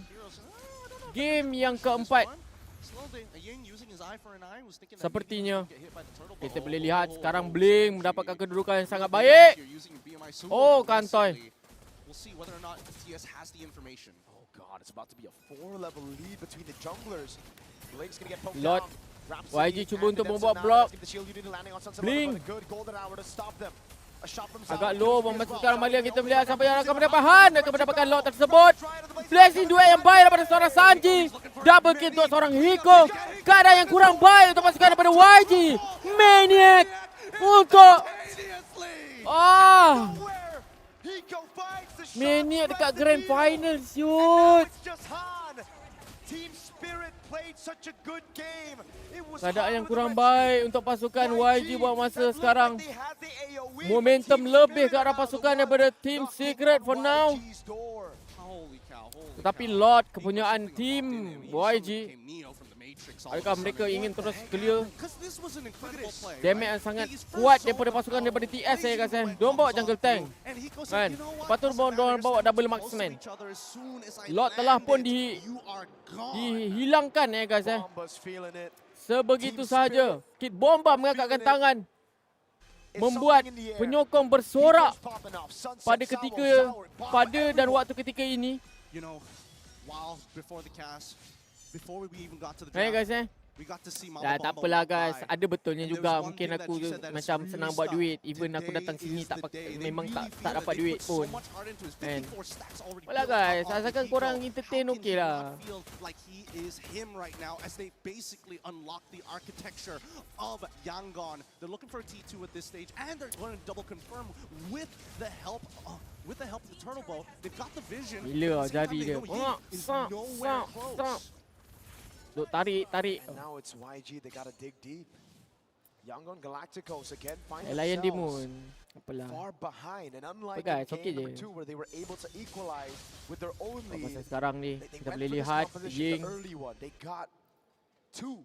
game yang keempat. Sepertinya kita boleh lihat sekarang Blink mendapatkan kedudukan yang sangat baik. Oh, kantoi. We'll see whether or not TS has the information. Oh god, it's about to be a 4-level lead between the junglers. Blake's gonna get poked Lord. down. YG cuba untuk membuat blok. Blink. Agak low memasukkan Amalia. Kita melihat siapa yang akan mendapat Han akan mendapatkan lock tersebut. Blazing duet yang baik daripada seorang Sanji. Double kill untuk seorang Hiko. Keadaan yang kurang baik untuk pasukan daripada YG. Maniac untuk Maniac dekat Grand Final shoot. Keadaan yang kurang baik untuk pasukan YG buat masa sekarang. Momentum lebih ke arah pasukan daripada Team Secret for now. Tetapi Lord kepunyaan Team YG, adakah mereka ingin terus clear? Damage yang sangat kuat daripada pasukan daripada TS saya rasa. Diorang bawa jungle tank kan? Lepas tu diorang bawa double marksman. Lord telah pun dihilangkan guys. Sebegitu sahaja. Kid Bomba mengangkatkan tangan, membuat penyokong bersorak pada dan waktu ketika ini. You know, while before the cast, before we even got to the Guys draft, we got to see dah tak apalah guys, ada betulnya juga. Mungkin aku macam senang buat duit. Even aku datang sini tak memang tak dapat duit pun. And wala guys, asalkan korang entertain okey lah. Like he is him right now as they basically unlock the architecture of Yangon. They're looking for a T2 at this stage, and they're going to double confirm with the help of the turtle bow. They've got the vision. Bila jadi dia. Duk tarik. And now it's YG, they gotta dig deep. Yangon Galacticos again find Lion themselves Demon. Apalah. far behind, and unlike Guys, in okay game number je. 2 where they were able to equalize with their own lead, Masa sekarang ni they kita went boleh for this lihat composition, Ying. the early one. They got 2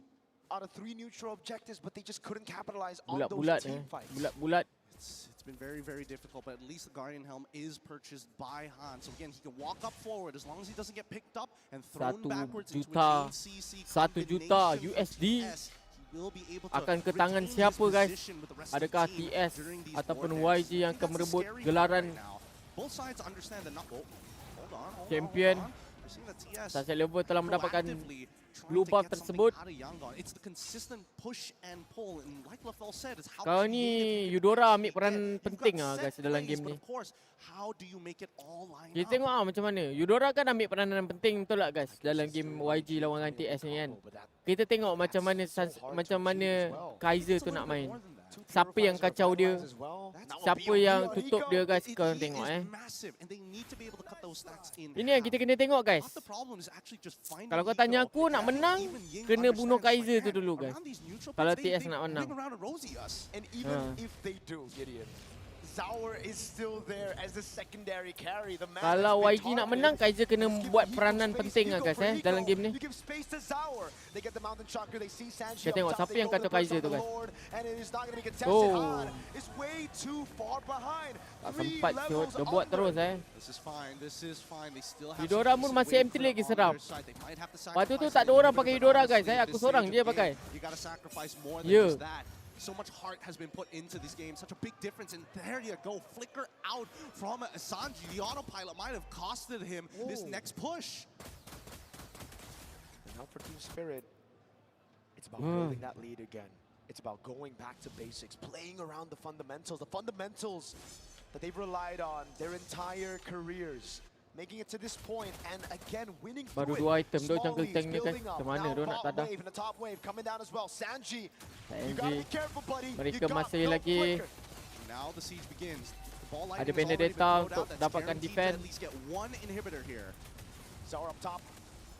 out of 3 neutral objectives, but they just couldn't capitalize on those bulat-bulat team fights. Bulat-bulat. It's been very, very difficult, but at least the Guardian Helm is purchased by Han. So again, he can walk up forward as long as he doesn't get picked up and thrown backwards into a JCC 1 juta combination USD with TS. He will be able to akan ke tangan retain siapa his guys? position with the rest of Adakah the team TS during these ataupun war YG days. yang akan That's the merebut scary part gelaran right now. Both sides understand that hold on. champion? We're seeing that TS Sunset Lover telah mendapatkan proactively trying blue to buff get something tersebut. out of Yangon. It's the consistent push and pull, and like Lafel said, it's how Kau ni Eudora ambil peran penting guys dalam game ni. of course, how do you make it all line Kita up? tengok macam mana. Eudora kan ambil peranan penting betul tak guys dalam game YG lawan dengan TS ni kan. Kita tengok macam mana Kaiser tu nak main. Siapa yang kacau dia? Siapa yang tutup dia guys? Kau tengok Ini yang kita kena tengok guys. Kalau kau tanya aku nak menang, kena bunuh Kaiser tu dulu guys. Kalau TS nak menang. And even if they do, Gideon, Zaur is still there as the secondary carry. The man Kalau has been YG nak targeted. menang, Kaiser kena Just give buat Hiko peranan space, penting Hiko guys for Hiko. dalam game ni. You give space to Zaur. They get the mountain shocker, they see Sanji Kita tengok up top, siapa they yang go kacau the burst Kaiser on tu the guys. Lord, and it is not going to be contested. Oh. Han is way too far behind. Tak 3 sempat shoot. levels Dia buat under. terus This is fine. This is fine. They still have Eudora some pun decent masih win empty for lagi on sedap. their side. They might have to Lepas tu sacrifice tak ada a orang little pakai bit, but Eudora honestly, guys. at Aku this seorang stage je of pakai. game, you gotta sacrifice more than Yeah. just that. So much heart has been put into this game. Such a big difference. And there you go. Flicker out from Sanji. The autopilot might have costed him this next push. And now for Team Spirit, it's about building that lead again. It's about going back to basics, playing around the fundamentals that they've relied on their entire careers. Making it to this point and again winning Baru through 2 it. item duk Small jungle leads tank ni guys. building up. Macam mana Now dia nak bot tadah? wave and the top wave coming down as well. Sanji, you gotta be careful, buddy. Mereka You got masih no lagi flicker. Now the siege begins. The ball ada lightning has benda already been data thrown untuk out. That's dapatkan guaranteed to defend. at least get one inhibitor here. Zara up top.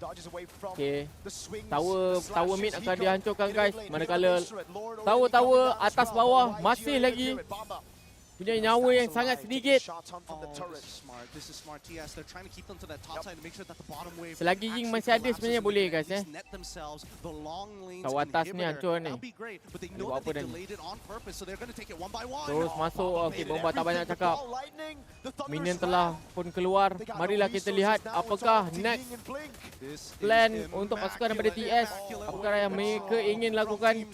Dodges away from Okay. the swings. Tower mid akan dihancurkan guys. Manakala tower atas bawah masih lagi punya nyawa yang sangat sedikit. This is smart. TS, they're trying to keep them to that top side to make sure that the bottom wave Selagi Ying masih ada sebenarnya boleh guys net themselves the long lanes Tower atas ni hancur ni. That'll be great, but they know Buat that apa they dah ni? delayed it on purpose, so they're going to take it one by one. Terus masuk. Okey, bomba tak banyak cakap. Minion telah pun keluar. Marilah kita lihat apakah next plan untuk pasukan daripada TS. Apakah yang mereka ingin lakukan? 3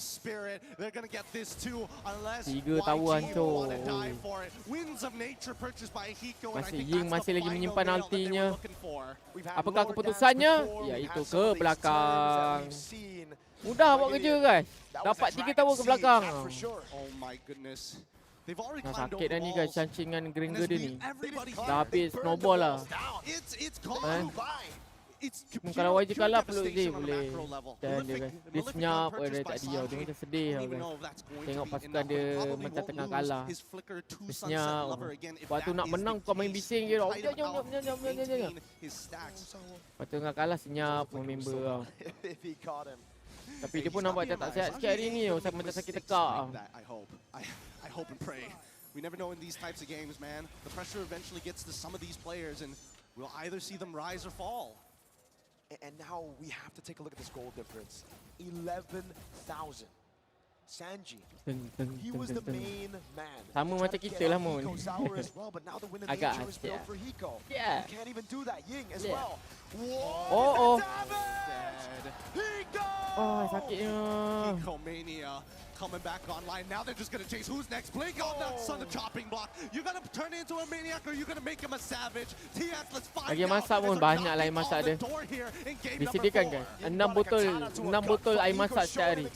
tower hancur. Masih Ying masih lagi menyimpan ultinya. Apakah keputusannya? Iaitu ke belakang. Mudah buat kerja guys. Dapat 3 tower ke belakang. Oh my goodness. Nah, sakit dah ni guys, Chancing dengan Granger dia ni. Dah habis snowball lah. Kalau YG kalah perlu dia boleh dan dia guys. Dia senyap dari tadi tau. Dia macam sedih tau guys. Tengok pasukan dia macam tengah kalah. Dia senyap. Lepas tu nak menang kau main bising je tau. Jom. Lepas tu tengah kalah senyap pun member tau. Tapi dia pun nampak macam tak sihat sikit hari ni tau. Macam sakit tekak. I hope and pray. We never know in these types of games, man. The pressure eventually gets to some of these players and we'll either see them rise or fall. And now we have to take a look at this goal difference. 11,000. Sanji, he was the main man. Sama macam kita lah Mun. Agak asyik. Yeah. He can't even do that. Ying as well. Oh. Hiko! Oh, sakitnya. Hiko Mania coming back online. Now they're just going to chase. Who's next? Blink on that son of chopping block. You're going to turn into a maniac or you're going to make him a savage. TS, let's find Lagi masak pun banyak lah air masak dia. Disediakan guys. 6 botol air masak setiap hari.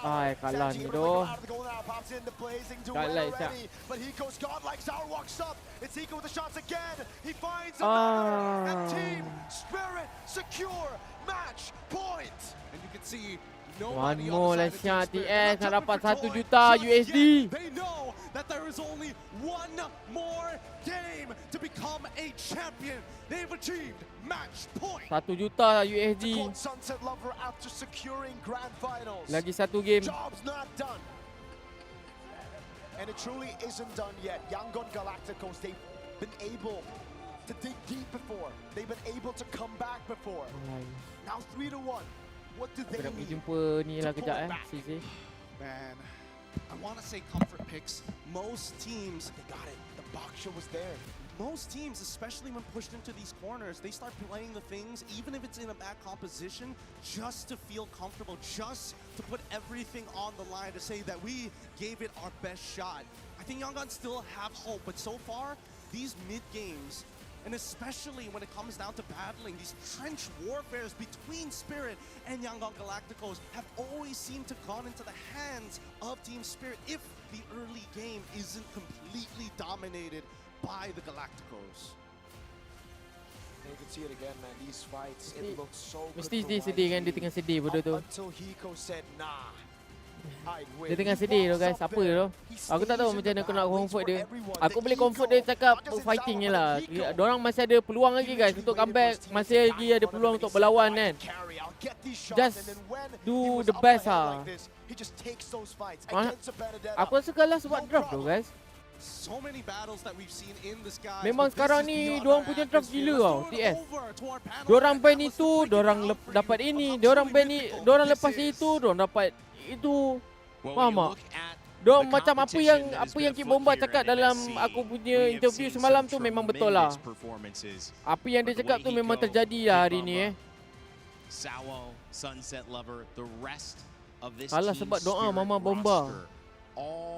Ay, kalah ni doh. Kalah siap. But Hiko's godlike. Sour walks up. It's Hiko with the shots again. He finds a and Team Spirit secure match point. And you can see one more lah siap TS nak dapat 1 juta USD. They know that there is only one more game to become a champion. They've achieved match point. 1 juta USD. Sunset Lover after securing grand finals. Lagi 1 game. Job's not done. And it truly isn't done yet. Yangon Galacticos, they've been able to dig deep before. They've been able to come back before. Now 3-1. What do they need? Jumpa ni lah kejap CJ. Man, I want to say comfort picks. Most teams, they got it. The boxer was there. Most teams, especially when pushed into these corners, they start playing the things, even if it's in a bad composition, just to feel comfortable, just to put everything on the line to say that we gave it our best shot. I think Yangon still have hope, but so far, these mid games, and especially when it comes down to battling these trench warfares between Spirit and Yangon Galacticos have always seemed to gone into the hands of Team Spirit if the early game isn't completely dominated by the Galacticos. You can see it again, man. These fights, it looks so good. Mesti dia sedih kan, dia tengah sedih bodoh tu. Until Hiko said, nah. Dia tengah sedih tu guys, apa tu? Aku tak tahu macam mana aku nak comfort dia. Aku boleh comfort dia cakap fighting je lah. Diorang masih ada peluang lagi guys untuk comeback. Masih lagi ada peluang untuk berlawan kan. Just do the best lah. Aku rasa kalah sebab draft tu guys. So many battles that we've seen in the skies. Memang sekarang ni diorang punya draft gila tau TS. Diorang ban itu, diorang dapat ini, diorang ban ni, diorang lepas itu, diorang dapat itu. Faham tak? Diorang macam apa yang Kid Bomba cakap dalam aku punya interview semalam tu memang betul lah. Apa yang dia cakap tu memang terjadi lah hari ni Kalah sebab doa Mama Bomba.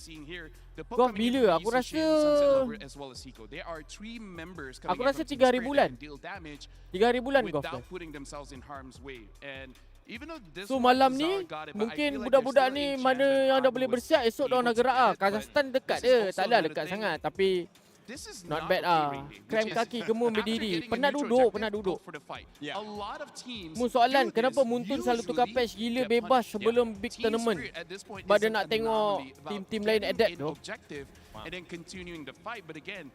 seeing here, the Golf coming in bila? from Aku Yisu Shin, rasa Sunset Lover, as well as Hiko. There are 3 members coming Aku in rasa from Team 3 hari Spirit bulan. that can deal damage 3 hari bulan golf without guys. putting themselves in harm's way. And even though this So one, malam Cesar ni got it, but I mungkin feel like budak-budak there's ni still a mana chance that yang dah Pago boleh was bersiap esok dia orang able nak to gerak get ah. it, but Kazakhstan dekat this is je. also Tak adalah another dekat thing. sangat tapi This is not not bad okay, ah. Rainy, which Krem is kaki gemuk after berdiri. getting a Penat neutral duduk, objective, penat go duduk. for the fight. A lot of teams Mu soalan do kenapa this, Muntun selalu tukar usually patch gila get bebas punished. sebelum Yeah. big Team tournament. Spirit at this point Pada is nak an tengok anomaly about tim-tim lain getting adapt in tu. objective and then continuing the fight. But again,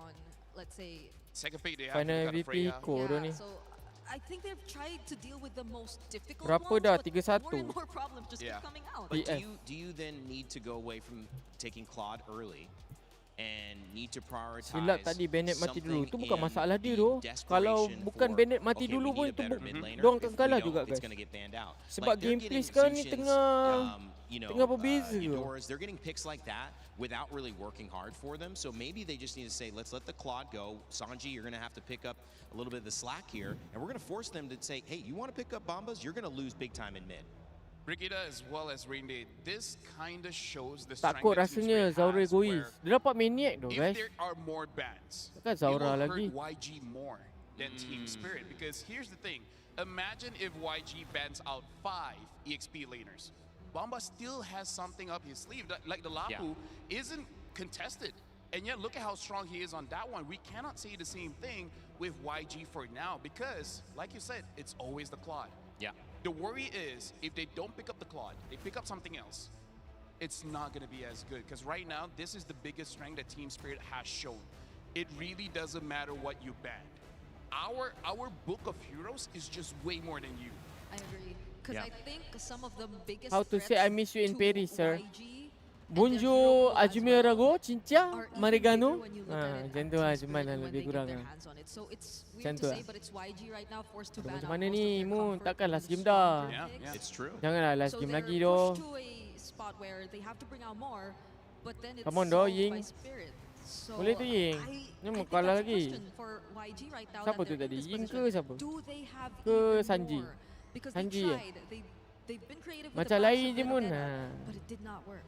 on, let's say, Second pick they have Final dekat MVP Freya. Koro ni. so I think they've tried to deal with the most difficult Berapa ones, dah? but 3-1. more and more problems just keep coming out. But do you then need to go away from taking Claude early and need to prioritize. Silap tadi Bennett mati dulu. something Tu bukan in masalah dia the tu. Kalau desperation bukan for, Bennett mati okay, dulu we pun need a itu better mid laner. dorang If akan we kalah don't, juga it's guys. gonna get banned out. Sebab Like, they're game getting place sekarang ni Zushins, tengah tengah berbeza tu. Eudores, they're getting picks like that without really working hard for them. So maybe they just need to say, let's let the Claude go. Sanji, you're going to have to pick up a little bit of the slack here. And we're going to force them to say, hey, you want to pick up Bombas? You're going to lose big time in mid. Brigida as well as Rainday, this kind of shows the Tak strength kot that Team rasanya Spirit Zaura has, egois. where Dia dapat maniac tu if guys. there are more bans, Takkan it Zaura will lagi. hurt YG more than Team Spirit. Because here's the thing, imagine if YG bans out 5 EXP laners. Bomba still has something up his sleeve. Like the Lapu isn't contested. And yet look at how strong he is on that one. We cannot say the same thing with YG for now because, like you said, it's always the Claude. Yeah. The worry is if they don't pick up the Claude, they pick up something else, it's not going to be as good. Because right now, this is the biggest strength that Team Spirit has shown. It really doesn't matter what you ban. Our book of heroes is just way more than you. I agree. Because I think some of the biggest How to say I miss you in Paris, sir? YG Bonjour, Ajmer Rago, Cincia, are even Marigano. bigger when you look at it Macam at tu lah, Team cuman Spirit when lebih they kurang get lah. their hands on it. So it's Macam weird tu to lah. say, but it's YG right now forced to ban Macam out mana most ni, of their Mu? comfort Takkan last game boost dah. picks. It's true. Janganlah last So game they're lagi pushed doh. to a spot where they have to bring out more, but then it's Come on, doh, solved Ying. by Spirit. So Boleh tu, Ying. Ni mau kalah lagi. For YG right now Siapa that tu they're tadi? in this Ying ke position. siapa? Do they have Ke even Sanji? more? Because Sanji they eh? tried. They've been creative with Macam the lain matchup je with Mun. Arena, but it did not work.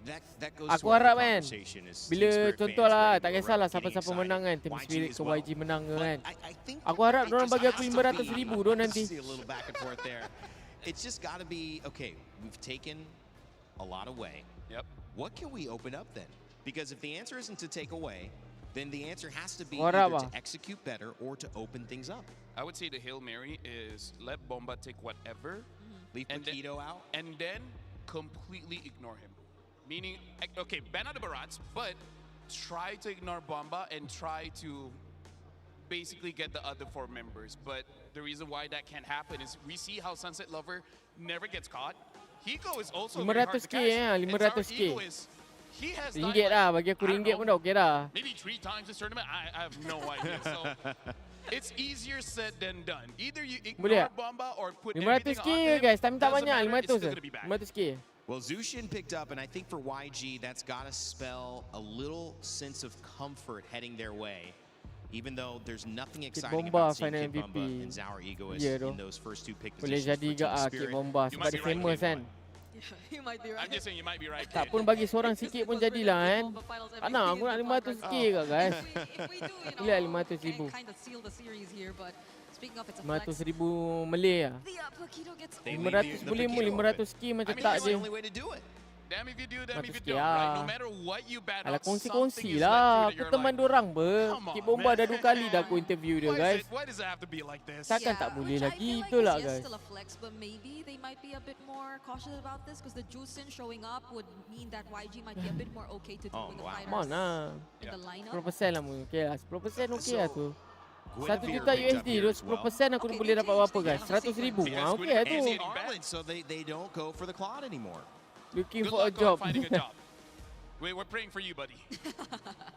That goes Aku to our harap kan, conversation is bila Team Spirit contoh fans lah, ready tak to kisahlah getting siapa-siapa excited. menang kan, Team YG Spirit as ke well. YG menang ke kan. I think Aku harap it dorang just bagi has aku to 500,000 be- doh nanti. See a little back and forth there. It's just got to be, okay, we've taken a lot away. Yep. What can we open up then? Because if the answer isn't to take away, then the answer has to be Harap either lah. to execute better or to open things up. I would say the Hail Mary is let Bomba take whatever, Leave Paquito out, and then completely ignore him. Meaning, okay, ban out the Barats, but try to ignore Bomba and try to basically get the other 4 members. But the reason why that can't happen is we see how Sunset Lover never gets caught. Hiko is also very hard to 500k catch. ya, And Sour 500k. Ego is, he has died Ringgit like, lah, bagi aku I don't ringgit know, pun dah okey dah. maybe 3 times this tournament. I have no idea. So it's easier said than done. Either you Boleh ignore tak? Bomba or put everything 500k on je him. guys, tak minta Doesn't banyak, matter, it's 500 still je. gonna be back. 500k. Well, Zushin picked up, and I think for YG, that's got to spell a little sense of comfort heading their way. Even though there's nothing exciting Bomba about seeing final Kid Bomba MVP. and Sour Egoist Ya, doh. in those first 2 pick Boleh positions jadi for juga Team ah Kid Spirit. Bomba You sebab might dia be right, famous Kid kan. You might be right. I'm just saying you might be right. Tak kid. pun bagi seorang sikit pun jadilah kan. Tak nak, aku nak 500k kat guys. If we do, you Boleh lah know, 500,000. kind of seal the series here, but speaking of it's a 500,000 flex. Malay lah. The Paquito gets 500 boleh mu 500k macam I mean, tak that's je. the only way to do it. Damn if you do, damn if you 500k don't, right? lah. No matter what you ban Alah out, kongsi-kongsi something is left lah. here that Aku you're teman like, dorang ber. come Kid on, Bomba man. dah 2 kali dah aku interview dia guys. Why does it have to be like this? Takkan tak boleh Which I lagi, feel like itulah is, yes, guys. still a flex, but maybe they might be a bit more cautious about this because the Juicin showing up would mean that YG might be a bit more okay to deal with the fighters Come on lah. in the lineup. 10% lah mu. Okay lah, 10% okey lah tu. 1 Guinevere juta picked up USD, here tu as well. 10% aku boleh dapat berapa guys? 100,000. Ah okey lah tu. And Arlen, so they don't go for the Claude anymore. Looking Good for a luck job. on finding a job. We're praying for you, buddy.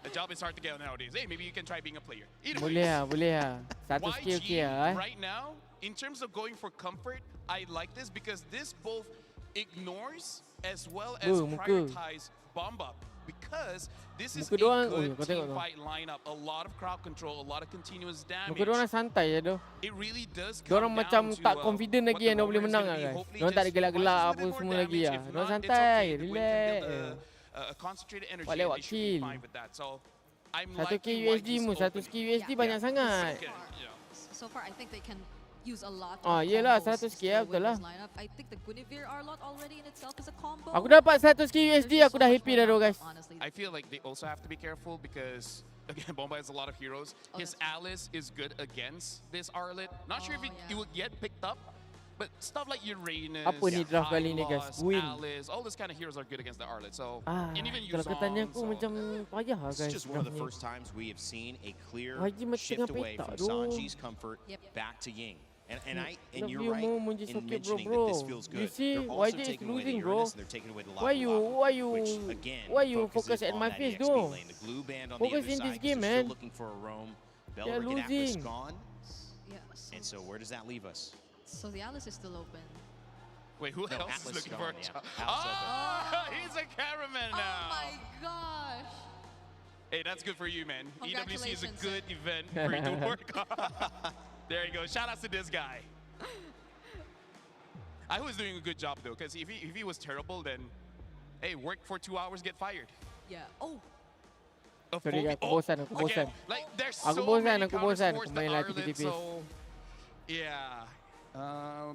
A job is hard to get nowadays. Hey, maybe you can try being a player. Either Boleh ways, lah, boleh lah. 100k YG okey lah eh. right now, in terms of going for comfort, I like this because this both ignores as well as Muka. prioritize Bomba because this is Muka a doang, good kau tengok team tu. fight lineup. A lot of crowd control, a lot of continuous damage. Muka diorang santai je tu. It really does come Diorang down macam to, tak confident what lagi the yang diorang boleh roller is menang gonna lah be. guys. Hopefully Diorang tak ada just gelak-gelak punches apa with more semua lagi damage. lah. If Diorang not, it's santai, okay. The Gwyn can relax. build a concentrated energy Buat and lewat they should be kill. fine with that. So I'm 1k liking USD YG's mu, opening. 100k USD banyak sangat. So far, I think they can use a lot Ah, of yelah, combos 100k still lah, with betul lah. this lineup. I think the Guinevere Arlot already in itself is a combo. Aku dapat 100k USD, aku dah happy dah tu guys. I feel like they also have to be careful because again, Bomba has a lot of heroes. His Alice is good against this Arlet. Not sure if it will get picked up, but stuff like Uranus, Apa ni draft kali ni guys? Hylos, Win. Alice, all those kind of heroes are good against the Arlet. So and even Kalau kau tanya Yuzong, aku macam payah lah This is guys. just one of the draftnya. first times we have seen a clear Haji macam shift tengah away petak from tu. Sanji's comfort back to Ying. And you're you right mau muji in Sokip, mentioning bro. that this feels You good. see, They're also YG is taking away the losing, bro. Uranus, and they're taking away the Why you focuses focus at on my that face, EXP though? lane. The glue band on Focus the in other this side, game, they're man. still looking for a roam. They're Belric and Aqua's losing. gone. Yes. And so where does that leave us? So the Alice is still open. Wait, who No, else Atlas is looking gone, for a yeah. job? Atlas Oh, he's a cameraman now. Oh my gosh. Hey, that's good for you, man. EWC is a Congratulations, good event for you to work on. There you go. Shout out to this guy. I was doing a good job, though, because if he was terrible, then, hey, work for 2 hours, get fired. Yeah. Oh. Sorry, aku bosan, aku bosan. Again, like, there's Aku so bosan, many aku bosan. counter-sports Aku that main are lah lit, tipis-tipis. so, yeah.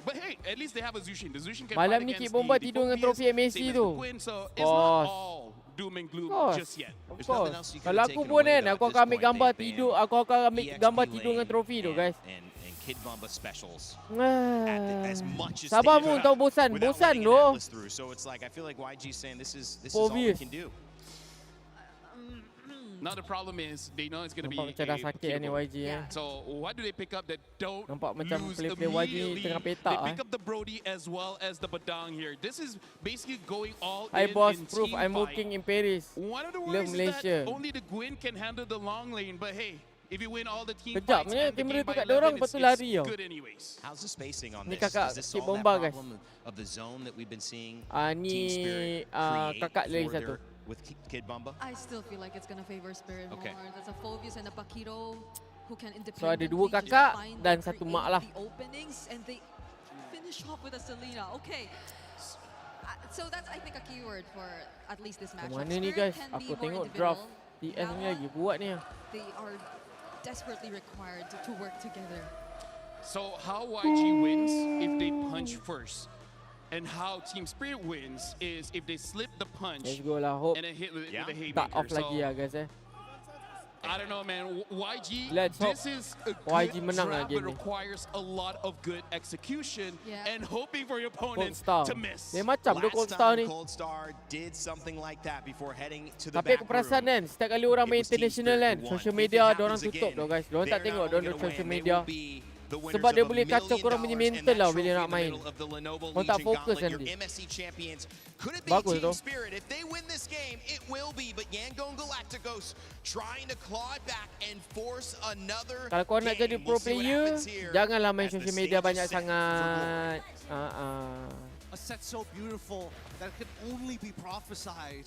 But hey, at least they have a Zushin. The Zushin can Malam fight ni against Kid Bomba the tidur dengan Phobias, trofi MSC same as tu. the Quinn, so Of it's not course. all doom and gloom Of course. just yet. Of There's course. nothing else you could Kalau have aku taken pun away, kan, though, aku at akan this ambil point. gambar They tidur, banned aku akan ambil EXP gambar tidur dengan lane trofi tu, guys. and Kid Bomba specials. Ah. As much as Sabar they mu, could tahu bosan. without Bosan letting tu. an Atlas through. So it's like I feel like YG's saying this is all we Obvious. can do. Now the problem is they know it's going to be Nampak macam dah sakit ni beatable. YG eh. So what do they pick up that don't Nampak macam lose play-play YG immediately? tengah They petak pick eh. up the Brody as well as the Badang here. This is basically going all Hi in boss, in proof team I'm fight. working in Paris. One of the Love worries is Malaysia. that only the Gwyn can handle the long lane, but hey, if you win all the team Kejap fights ni, and the kamera game tu by kat dorang, 11, lepas tu it's lari tau. good anyways. How's the spacing on Ni this? kakak Is this Kid all that Bomba, guys. problem of the zone that we've been seeing Ni Team Spirit create kakak lagi for satu. with Kid Bomba? I still feel like it's gonna favor Spirit Okay. more. There's a Phobius and a Pakiro who can So ada independently dua just kakak find dan and satu create mak lah. the openings, and they finish off with a Selena. Okay. So that's, I think, a keyword for at least this matchup. Macam mana ni Spirit guys? can Aku be more tengok individual. draft TS That ni lagi one, kuat ni. They are desperately required to work together. So how YG wins if they punch first, and how Team Spirit wins is if they slip the punch Let's go lah, hope and then hit with a tak haymaker. off lagi lah guys eh. I don't know, man. YG, Let's hope this is a YG good menang lah draft, but game ni. requires a lot of good execution Yeah. and hoping for your Cold opponent Star. to miss. Dia macam tu Last Cold Star time ni. Cold Star did something like that before heading to the Tapi back aku perasan room. kan, setiap kali orang main It was Team international Spirit kan, who won. social If it media happens diorang tutup again, tau guys. Diorang tak they're tengok not diorang only gonna social win, they media. will be the winners Sebab dia of boleh $1 kacau korang million punya and mental that lah bila trophy nak in the main. middle of the Lenovo Korang tak Legion fokus Gauntlet, your nanti. MSC champions. Could it be Bagus Team tu. Spirit? If they win this game, it will be. But Yangon Galacticos trying to claw it back and force another Kalau kau nak jadi game. pro We'll see what player, happens here janganlah main as the social media stage is banyak set for sangat. A set so beautiful that can only be prophesied.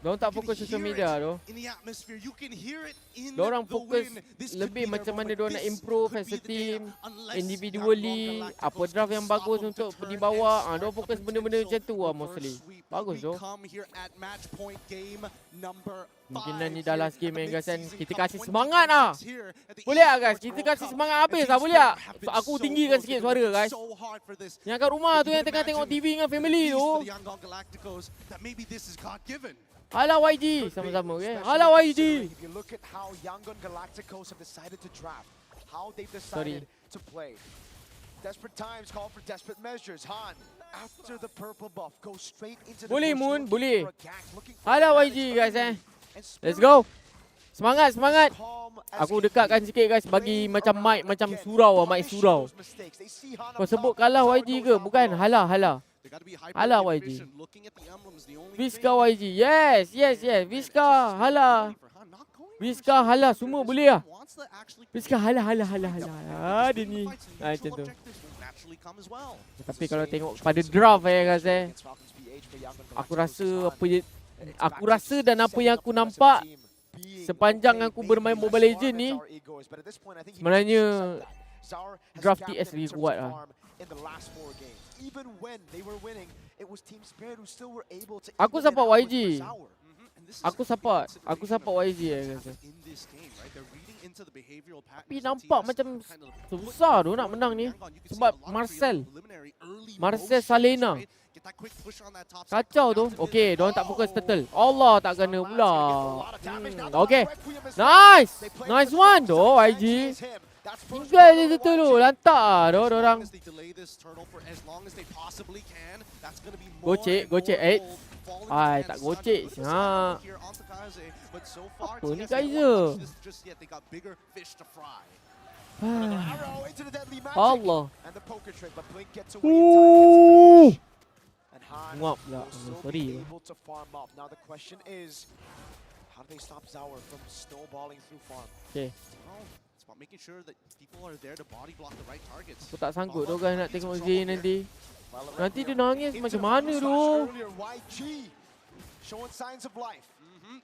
Diorang tak You can fokus social hear media it tu. in the atmosphere. You can hear it in Diorang the fokus wind. This could lebih be their macam mana moment. diorang nak This improve could as be a the day team, unless individually, Yangon apa Galacticos draft can yang stop bagus them to untuk turn pergi and bawah. start Diorang a fokus benda-benda macam tu lah potential mostly. reverse sweep. Bagus We tu. come here at match point game number Mungkin 5 ni dah last here game at the guys kan. mid-season Kita cup kasih semangat lah. 2026 here at the Boleh tak guys? Esports Kita World kasih Cup. semangat And habis Team lah. Boleh tak? Spirit have been Aku so tinggikan close. sikit They've suara worked guys. so hard for this. Yang kat rumah tu yang tengah tengok TV dengan family tu. The Yangon Galacticos that maybe this is God-given. Hala YG sama-sama okay. Hala YG. If you look at how Yangon Galacticos have decided to draft, how they've Sorry. decided to play. Desperate times call for desperate measures. Han, after the purple buff, goes straight into the Boleh bush Moon, looking boleh. for a gank, looking for Hala advantage YG guys early. And Let's Spirit go. Semangat, semangat. calm as Aku he dekatkan sikit guys. Bagi macam mic, macam surau lah. Mic surau. Kau sebut kalah YG ke? Bukan. Hala, hala. Hala YG. Visca YG. Yes, yes, yes. Visca, hala. Visca, hala. Semua boleh lah. Visca, hala, hala, hala, hala. Dia ni. Macam tu. Tapi kalau tengok pada draft guys aku rasa aku rasa dan apa yang aku nampak sepanjang aku bermain Mobile Legends ni, sebenarnya draft TS lagi kuat lah. Aku support YG. Aku support YG guys. Tapi nampak macam susah tu nak menang ni. Sebab Marcel Salena kacau tu. Okay, diorang tak fokus turtle. Allah tak kena pula. Okay. Nice. Nice one tu YG. Tinggal je turtle tu. Lantak tu diorang. Gocek, gocek. Ay, tak gocek. Ha. Apa ni Kaiser? Arrow into the deadly magic. Allah. And the poker trick, but Blink gets away in time, gets into the push. And Han Nguap pula. will still Sorry. be able to farm up. Now the question is, how do they stop Zauer from snowballing through farm? Okay. It's about making sure that people are there to body block the right targets. Aku tak sanggup tu guys nak tengok Zay nanti. Nanti dia nangis macam mana tu? YG showing signs of life.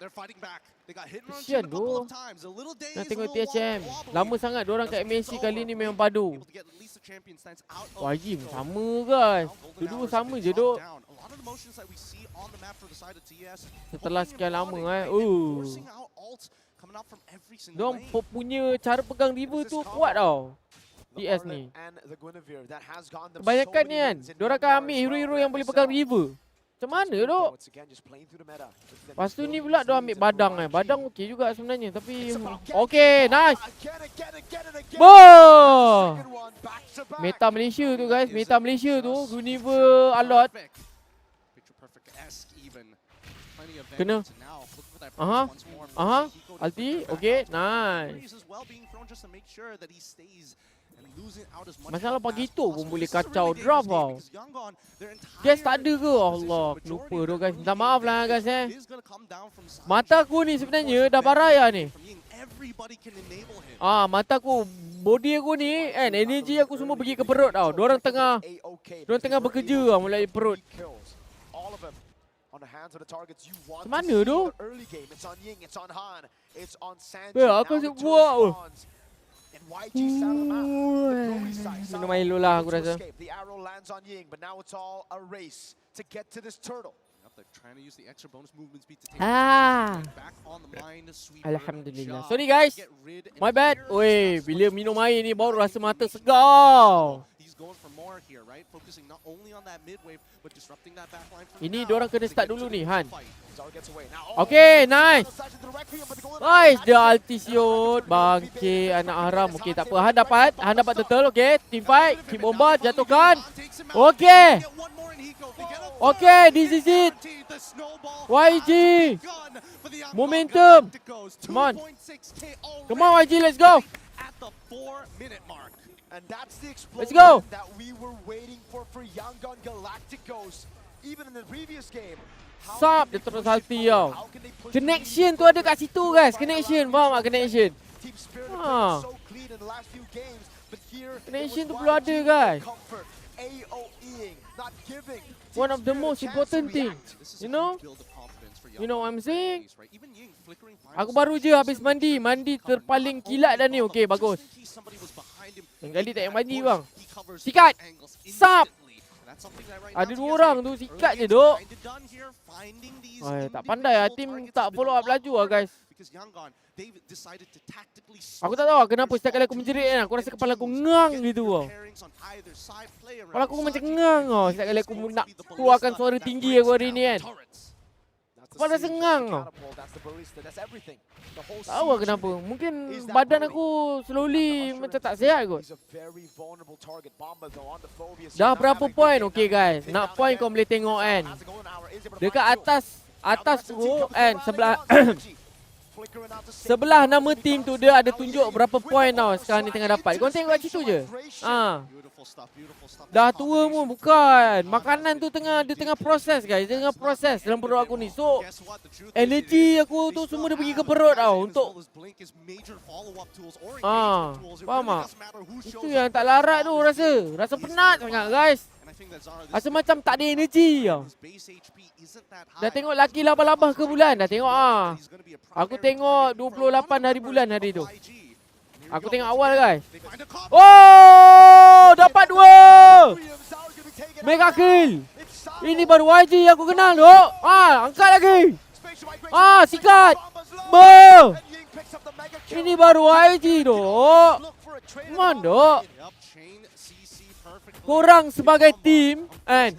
They're fighting back. They got hit and run Kesian a couple tu. of times. A little days, Nak a tengok little THM. wobbly. Lama sangat diorang kat MSC kali ni memang padu. Able to get at least the champion stance out of YG the pun sama guys. Dua-dua sama je duk. down. A lot of the motions that we see on the map for the side of TS. Setelah sekian lama Forcing out ults coming out from every single Diorang lane. punya cara pegang river tu kuat tau. TS ni. Kebanyakan ni kan, diorang akan ambil hero-hero yang boleh pegang river. Macam mana tu? Lepas tu ni pula diorang ambil badang kan. Badang okey juga sebenarnya tapi okey, nice. Boh! Meta Malaysia tu guys, meta Malaysia tu Univer Alot. Kena. Aha. Aha. Alti. Okey, nice. Masalah pagi tu pun boleh kacau draft tau. Guys tak ada ke? Allah, lupa tu guys. Minta maaf lah guys Mata aku ni sebenarnya dah baraya ni. Mata aku, body aku ni kan, energi aku semua pergi ke perut tau. Diorang tengah bekerja tau mulai perut. Macam mana tu? Aku asyik buat. Minum air dulu lah aku rasa. Alhamdulillah. Sorry guys. My bad. Oi, bila minum air ni baru rasa mata segar. Ini diorang kena start dulu ni, Han. Okay, nice. Nice, dia ulti siut. Bangke anak haram. Okay, tak apa. Han dapat turtle. Okay, team fight. Keep bomba, jatuhkan. Okay. Okay, this is it. YG. Momentum. Come on. Come on, YG, let's go. And that's the Let's go. explosion that we were waiting for Yangon Galacticos. Even in the previous game. Sap, dia terus ulti tau. Connection tu ada kat situ guys. Connection, faham tak connection? Connection tu perlu ada guys. One of the most important thing. You know? You know what I'm saying? Aku baru je habis mandi. Mandi terpaling kilat dah ni. Okay, bagus. Yang kali tak yang mandi bang. Sikat. Sap. Ada dua orang tu sikat je duk. Tak pandai lah. Tim tak follow up laju lah guys. Aku tak tahu kenapa setiap kali aku menjerit kan, aku rasa kepala aku ngang gitu tau. Kepala aku macam ngang tau. Setiap kali aku nak keluarkan suara tinggi aku hari ni kan. Kepala rasa ngang tau. Tahu lah kenapa. Mungkin badan aku slowly macam tak sihat kot. Dah berapa point? Okay guys, nak point kau boleh tengok kan. Dekat atas tu kan sebelah nama team tu dia ada tunjuk berapa point tau sekarang ni tengah dapat. Kau tengok kat situ je. Dah tua pun bukan. Makanan tu dia tengah proses guys. Dia tengah proses dalam perut aku ni. So energi aku tu semua dia pergi ke perut tau untuk faham tak? Itu yang tak larat tu rasa penat sangat guys. Rasa macam tak ada energi tau. Dah tengok laki labah-labah ke bulan? Dah tengok Aku tengok 28 hari bulan hari tu. Aku tengok awal guys. Oh, dapat 2. Mega kill. Ini baru YG yang aku kenal tu. Angkat lagi. Sikat. Ini baru YG tu. Come on duk. Korang sebagai tim kan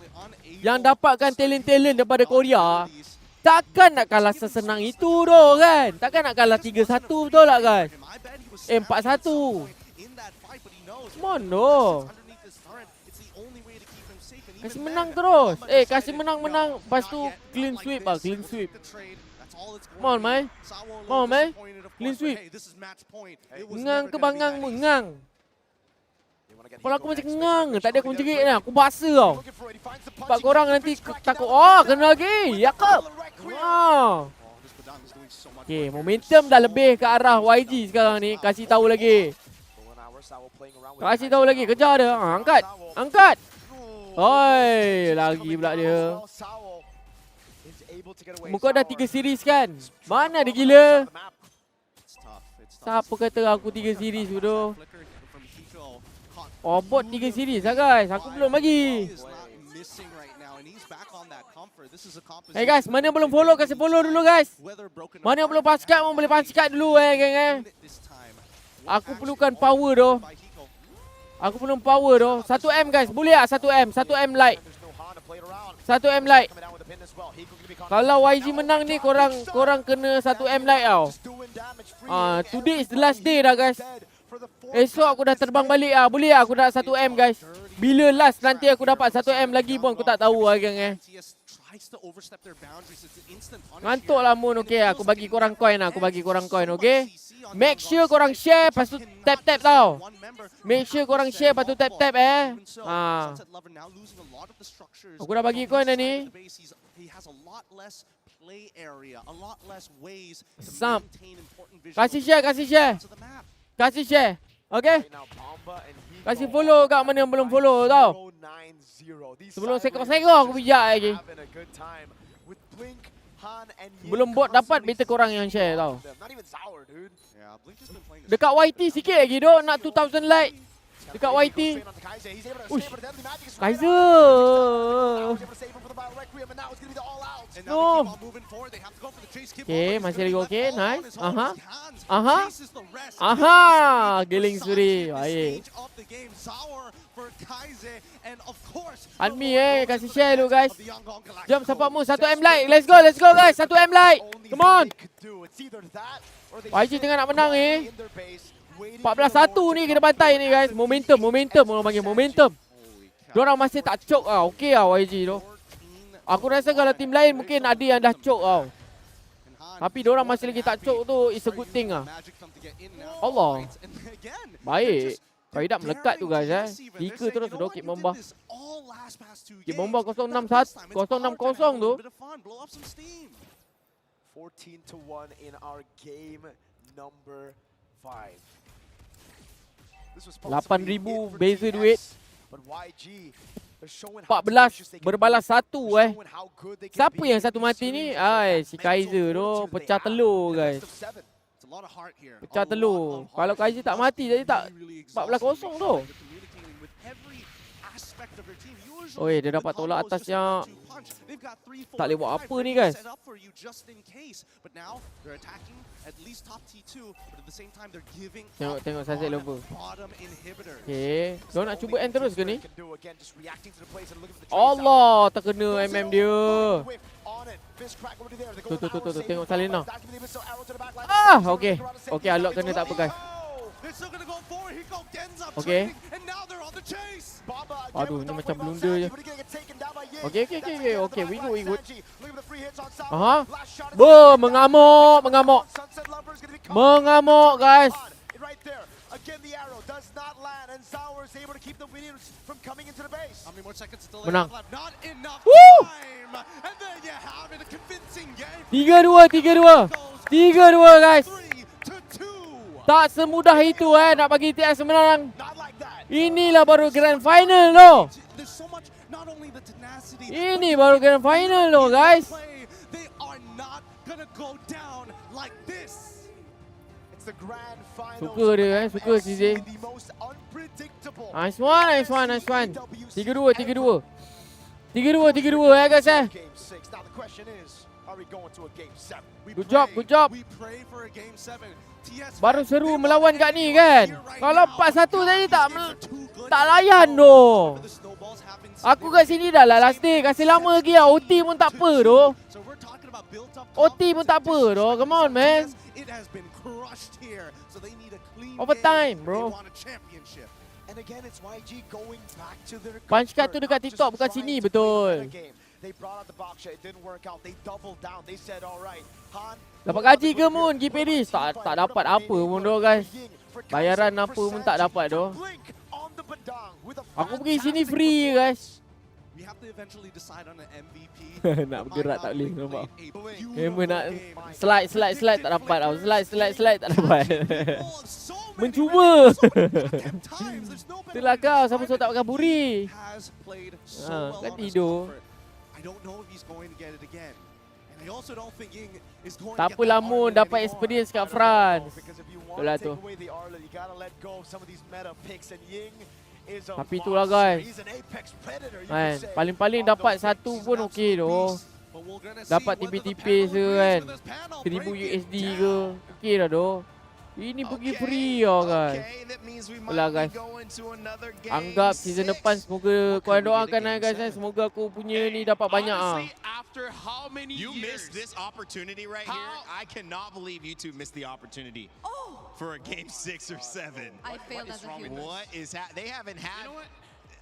yang dapatkan talent-talent daripada Korea, takkan nak kalah sesenang itu tu kan. Takkan nak kalah 3-1 betul tak guys? 4-1. Come on duk. Kasih menang terus. Kasih menang-menang. Lepas tu clean sweep lah. Clean sweep. it's Come on, man. Come on, man. Clean sweep. Ngang ke bangang mu? Ngang. Kepala aku macam ngang. Tak ada aku jerit lah. Aku basa tau. Sebab korang nanti takut. Oh, kena lagi. Ya ke? Oh. Okay, momentum dah lebih ke arah YG sekarang ni. Kasih tahu lagi. Kasih tahu lagi. Kejar dia. Angkat. Angkat. Oi, lagi pula dia. Muka dah 3 series kan? Mana dia gila? Siapa kata aku 3 series tu? Oh, bot 3 series lah guys. Aku belum lagi. Hey guys, mana yang belum follow kasih follow dulu guys. Mana yang belum paskat boleh paskat dulu geng. Aku perlukan power tu. Aku perlu power tu. 1M guys, boleh tak 1M? 1M like. 1M like. Kalau YG menang ni korang kena 1M like tau. Today is the last day dah guys. Esok aku dah terbang balik ah. Boleh tak aku nak 1M guys? Bila last nanti aku dapat 1M lagi pun aku tak tahu lah geng. Ngantuk lah Moon. Okay, aku bagi korang coin lah. Aku bagi korang coin, okay? Make sure korang share, lepas tu tap-tap tau. Make sure korang share, lepas tu tap-tap Aku dah bagi coin dah ni. Samp. Kasih share, kasih share. Kasih share, okay? Kasih follow kat mana yang belum follow tau. Sebelum sekor-sekor aku bijak lagi. Belum bot dapat, better korang yang share tau. Dekat YT sikit lagi dok, nak 2000 like. Dekat YT. Ush, Kaiser. No. Okay, masih lagi okay, nice. Aha, Giling Suri. Baik. Admi kasih share dulu guys. Jom support mu 1M like. Let's go guys. 1M like. Come on. YG tengah nak menang ni. 14-1 ni kena bantai ni guys. Momentum orang panggil momentum. Diorang masih tak choke tau. Okay lah YG tu. Aku rasa kalau tim lain mungkin ada yang dah choke tau. Tapi diorang masih lagi tak choke tu, it's a good thing lah. Allah. Baik. Kaidak melekat tu guys 3 terus tu kick bomba. Kick bomba 061 060 tu. 14-1 in our game number 5. 8,000 beza duit. 14 berbalas 1 Siapa yang satu mati ni? Si Kaiser tu pecah telur guys. Pecah telur. Kalau Kaiser tak mati tadi tak 14-0 tu. Oi, dia dapat tolak atasnya. Tak boleh buat apa ni guys. Tengok Sunset Lover. Okay, dia nak cuba end terus ke ni? Allah, terkena MM dia. Tu tengok Salina. Okay, unlock kena tak apa guys. Okay. Aduh, ni macam blunder je. Okay, we good. Mengamuk guys. Menang. Woo! 3-2 guys. Tak semudah itu nak bagi TS menang. Inilah baru grand final tu. Ini baru grand final tu guys. Suka dia suka CJ. Nice one. 3-2 guys Good job. Baru seru melawan kat ni kan. Kalau 4-1 tadi tak layan tu. Aku kat sini dah lah last day. Kasih lama lagi lah. OT pun tak apa tu. Come on man. Overtime bro. Punch card tu dekat TikTok bukan sini betul. They brought out the box shot. It didn't work out. They doubled down. They said, all right, Han. Dapat gaji ke Mun? Pergi Paris? Tak dapat apa pun doh guys. Bayaran apa pun tak dapat doh. Aku pergi sini free guys. We have to eventually decide on an MVP. Nak bergerak tak boleh nampak. Memang nak slide tak dapat tau. Slide tak dapat. Mencuba. Itulah kau, siapa suruh tak pakai buri. Kan tidur. I don't know if he's going to get it again. And I also don't think Ying is going Tak apalah Mun, dapat experience kat France. Itulah tu. Tapi itulah guys. Kan, paling-paling dapat satu pun okey doh. Dapat tipis-tipis je kan. 1000 USD ke. Okey dah doh. Ini pergi free lah guys. Itulah guys. Anggap season depan semoga korang doakan lah guys. Semoga aku punya ni dapat banyak ah. You missed this opportunity right here. I cannot believe you two missed the opportunity for a game 6 or 7. I failed as a human. What is they haven't had. You know what?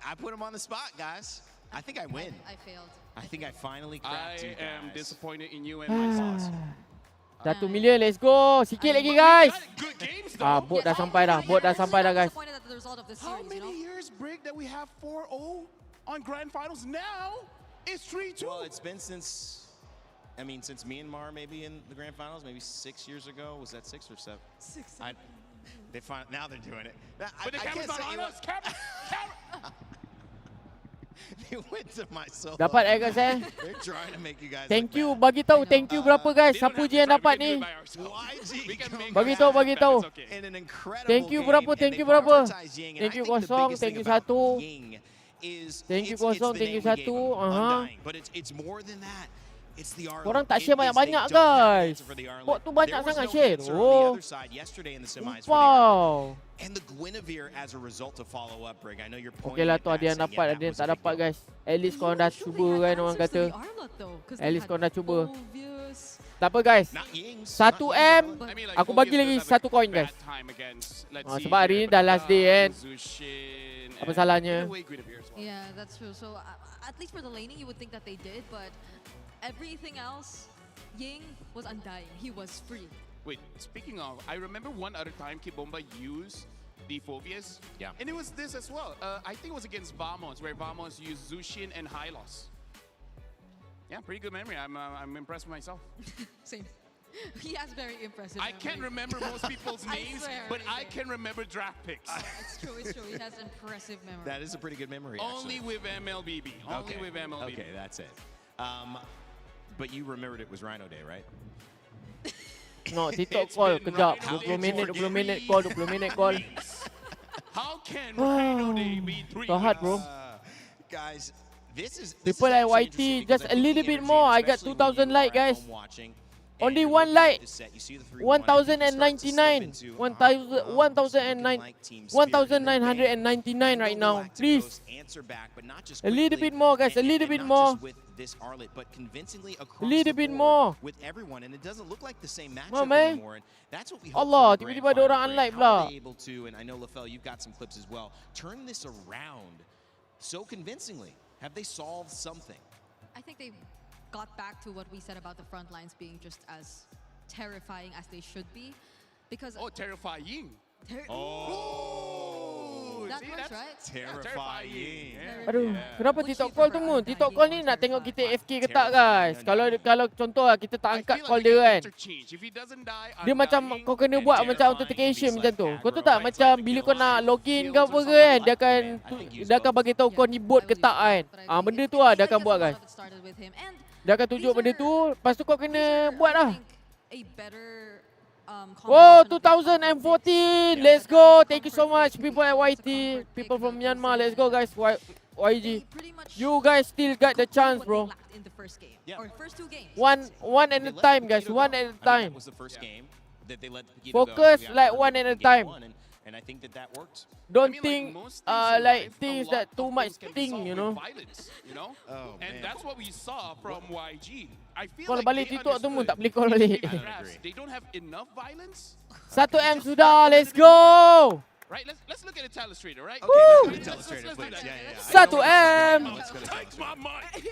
I put him on the spot, guys. I think I win. I failed. I think I finally cracked you guys. I am disappointed in you and my sauce. 1 million, let's go. Sikit lagi guys. Bot dah sampai dah. Bot dah sampai dah guys. How many years break that we have 4-0 on grand finals? Now it's 3-2. Well, it's been since Myanmar maybe in the grand finals, maybe 6 years ago. Was that 6 or 7? 6. Now they're doing it. But the camera's not on us. Camera. They went to my solo. Dapat guys They're trying to make you guys. Thank you, bagi tahu thank you berapa guys. Siapa je yang dapat ni? Bagi tahu. Thank you berapa? Thank you 0, thank you 1. Thank you 0, thank you 1. But it's more than that. It's the Korang tak share banyak-banyak guys. Bot tu banyak sangat share. Oh. Wow. And the Guinevere as a result to follow up, Brig. I know you're pointing. Okay lah tu ada yang dapat, ada yang tak dapat guys. At least korang dah cuba kan orang kata. At least korang dah cuba. Tak apa guys. 1M. Aku bagi lagi 1 coin guys. Sebab hari ni dah last day kan. Apa salahnya? Yeah, that's true. So at least for the laning you would think that they did, but everything else, Ying was undying. He was free. Wait, speaking of, I remember one other time Kibomba used the Phobias. Yeah. And it was this as well. I think it was against Vamos, where Vamos used Zushin and Hylos. Yeah, pretty good memory. I'm impressed with myself. Same. He has very impressive I can't remember most people's names, but I can remember draft picks. It's true. He has impressive memory. That is a pretty good memory, Only with MLBB. Only with MLBB. Okay, that's it. But you remembered it was Rhino Day, right? No, TikTok call kejap. 20 minit call. How can Rhino Day be 3 hard, bro. Guys, this is People like YT, just a little bit more. I got 2,000 like guys. Only 1 like. 1,099. 1,999 right now. Please. A little bit more guys, a little bit more. This Arlet, but convincingly across a little bit more with everyone, and it doesn't look like the same Oh, matchup man. anymore. And that's what we hope Allah, for the tiba-tiba grand ada orang final, unlike Greg. How pula. are they able to, and I know LaFell, you've got some clips as well, turn this around so convincingly? Have they solved something? I think they got back to what we said about the front lines being just as terrifying as they should be, because terrifying. That works, right? Terrifying. Aduh, kenapa TikTok call tu Mun? TikTok call ni nak tengok kita FK ke tak guys. Kalau contoh lah kita tak angkat call dia kan. Dia macam kau kena buat macam authentication macam tu. Kau tahu tak macam bila kau nak login ke apa ke kan, dia akan bagi tahu kau ni bot ke tak kan. Benda tu lah dia akan buat guys. Dia akan tunjuk benda tu, lepas tu kau kena buat lah. Whoa, 2014. Let's go. Thank you so much people at YT. People from Myanmar. Let's go guys. YG. You guys still got the chance, bro. In the first game or first 2 games. One at a time, guys. One at a time. That was the first game that they let the Focus like one at a time. And I think that worked. Don't think like things that too much thing, you know. Violence, you know? And that's what we saw from YG. I feel Call like balik they TikTok tu Mun, tak boleh call understood balik. they don't have enough violence. 1M sudah. Let's go. right? Let's look at it telestrator, right? Okay, let's go to telestrator, please. Yeah. 1M. Let's go to take my mic.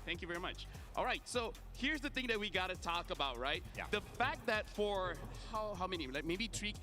Thank you very much. All right, so here's the thing that we gotta talk about, right? Yeah. The fact that for how many? Like maybe three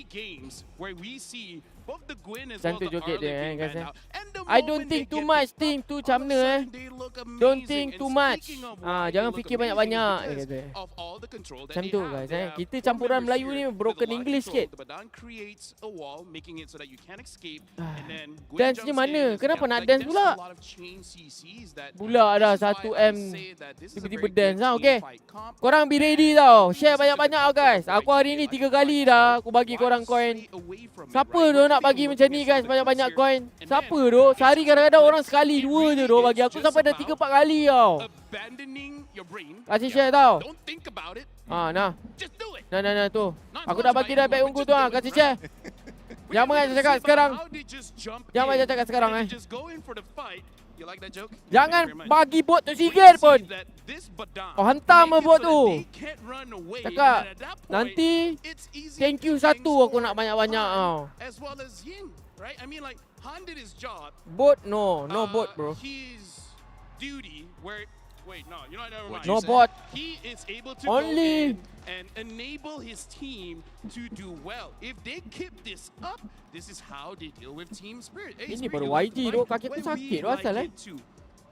games where we see both the Gwyn as well Cantik the joget Arlo dia being guys. banned out. And the I don't moment think they too get much picked team up, tu all macam of a mana sudden they look Don't amazing. think And too much. speaking of why they Jangan look fikir amazing banyak-banyak is dia because kata. of all the control that Macam they tu have. guys They eh. have Kita four campuran members Melayu here ni with a broken lot of English control. sikit. The Badan creates a wall, making it so that you can't escape. And then Gwyn Dance-nya jumps mana? in. Kenapa nak Like, dance there's pula? a lot of chain CCs that Pula ada this is why I 1M say that this is a tiba-tiba very dance good lah. team Okay. fight comp. Korang be ready tau. Share banyak-banyak tau guys. Aku hari ni 3 kali dah aku bagi korang koin. Siapa tu nak bagi macam ni guys, banyak-banyak koin? Siapa tu? Sehari kadang-kadang orang sekali 2 je tu bagi aku sampai dah 3-4 kali tau. Abandoning your brain. Kasih share tau. Don't think about it. Nah. Just do it. Nah tu. Aku dah bagi dah baik ungu tu ah. Kasih share. Jangan banyak cakap sekarang. Jangan banyak cakap sekarang eh. Just go in for the fight. You like that joke? Jangan bagi bot tu sikit pun. Oh hantar me bot tu. Cakap nanti thank you satu aku nak banyak-banyak tau. As well as Ying, right? I mean like Han did his job. Bot no bot bro. His duty where wait, no, you know, never mind. No bot. He is able to Only go in and enable his team to do well. If they keep this up, this is how they deal with team spirit. Hey, Ini Spirit, baru you look YG tu, like kaki aku when sakit tu we asal like it too.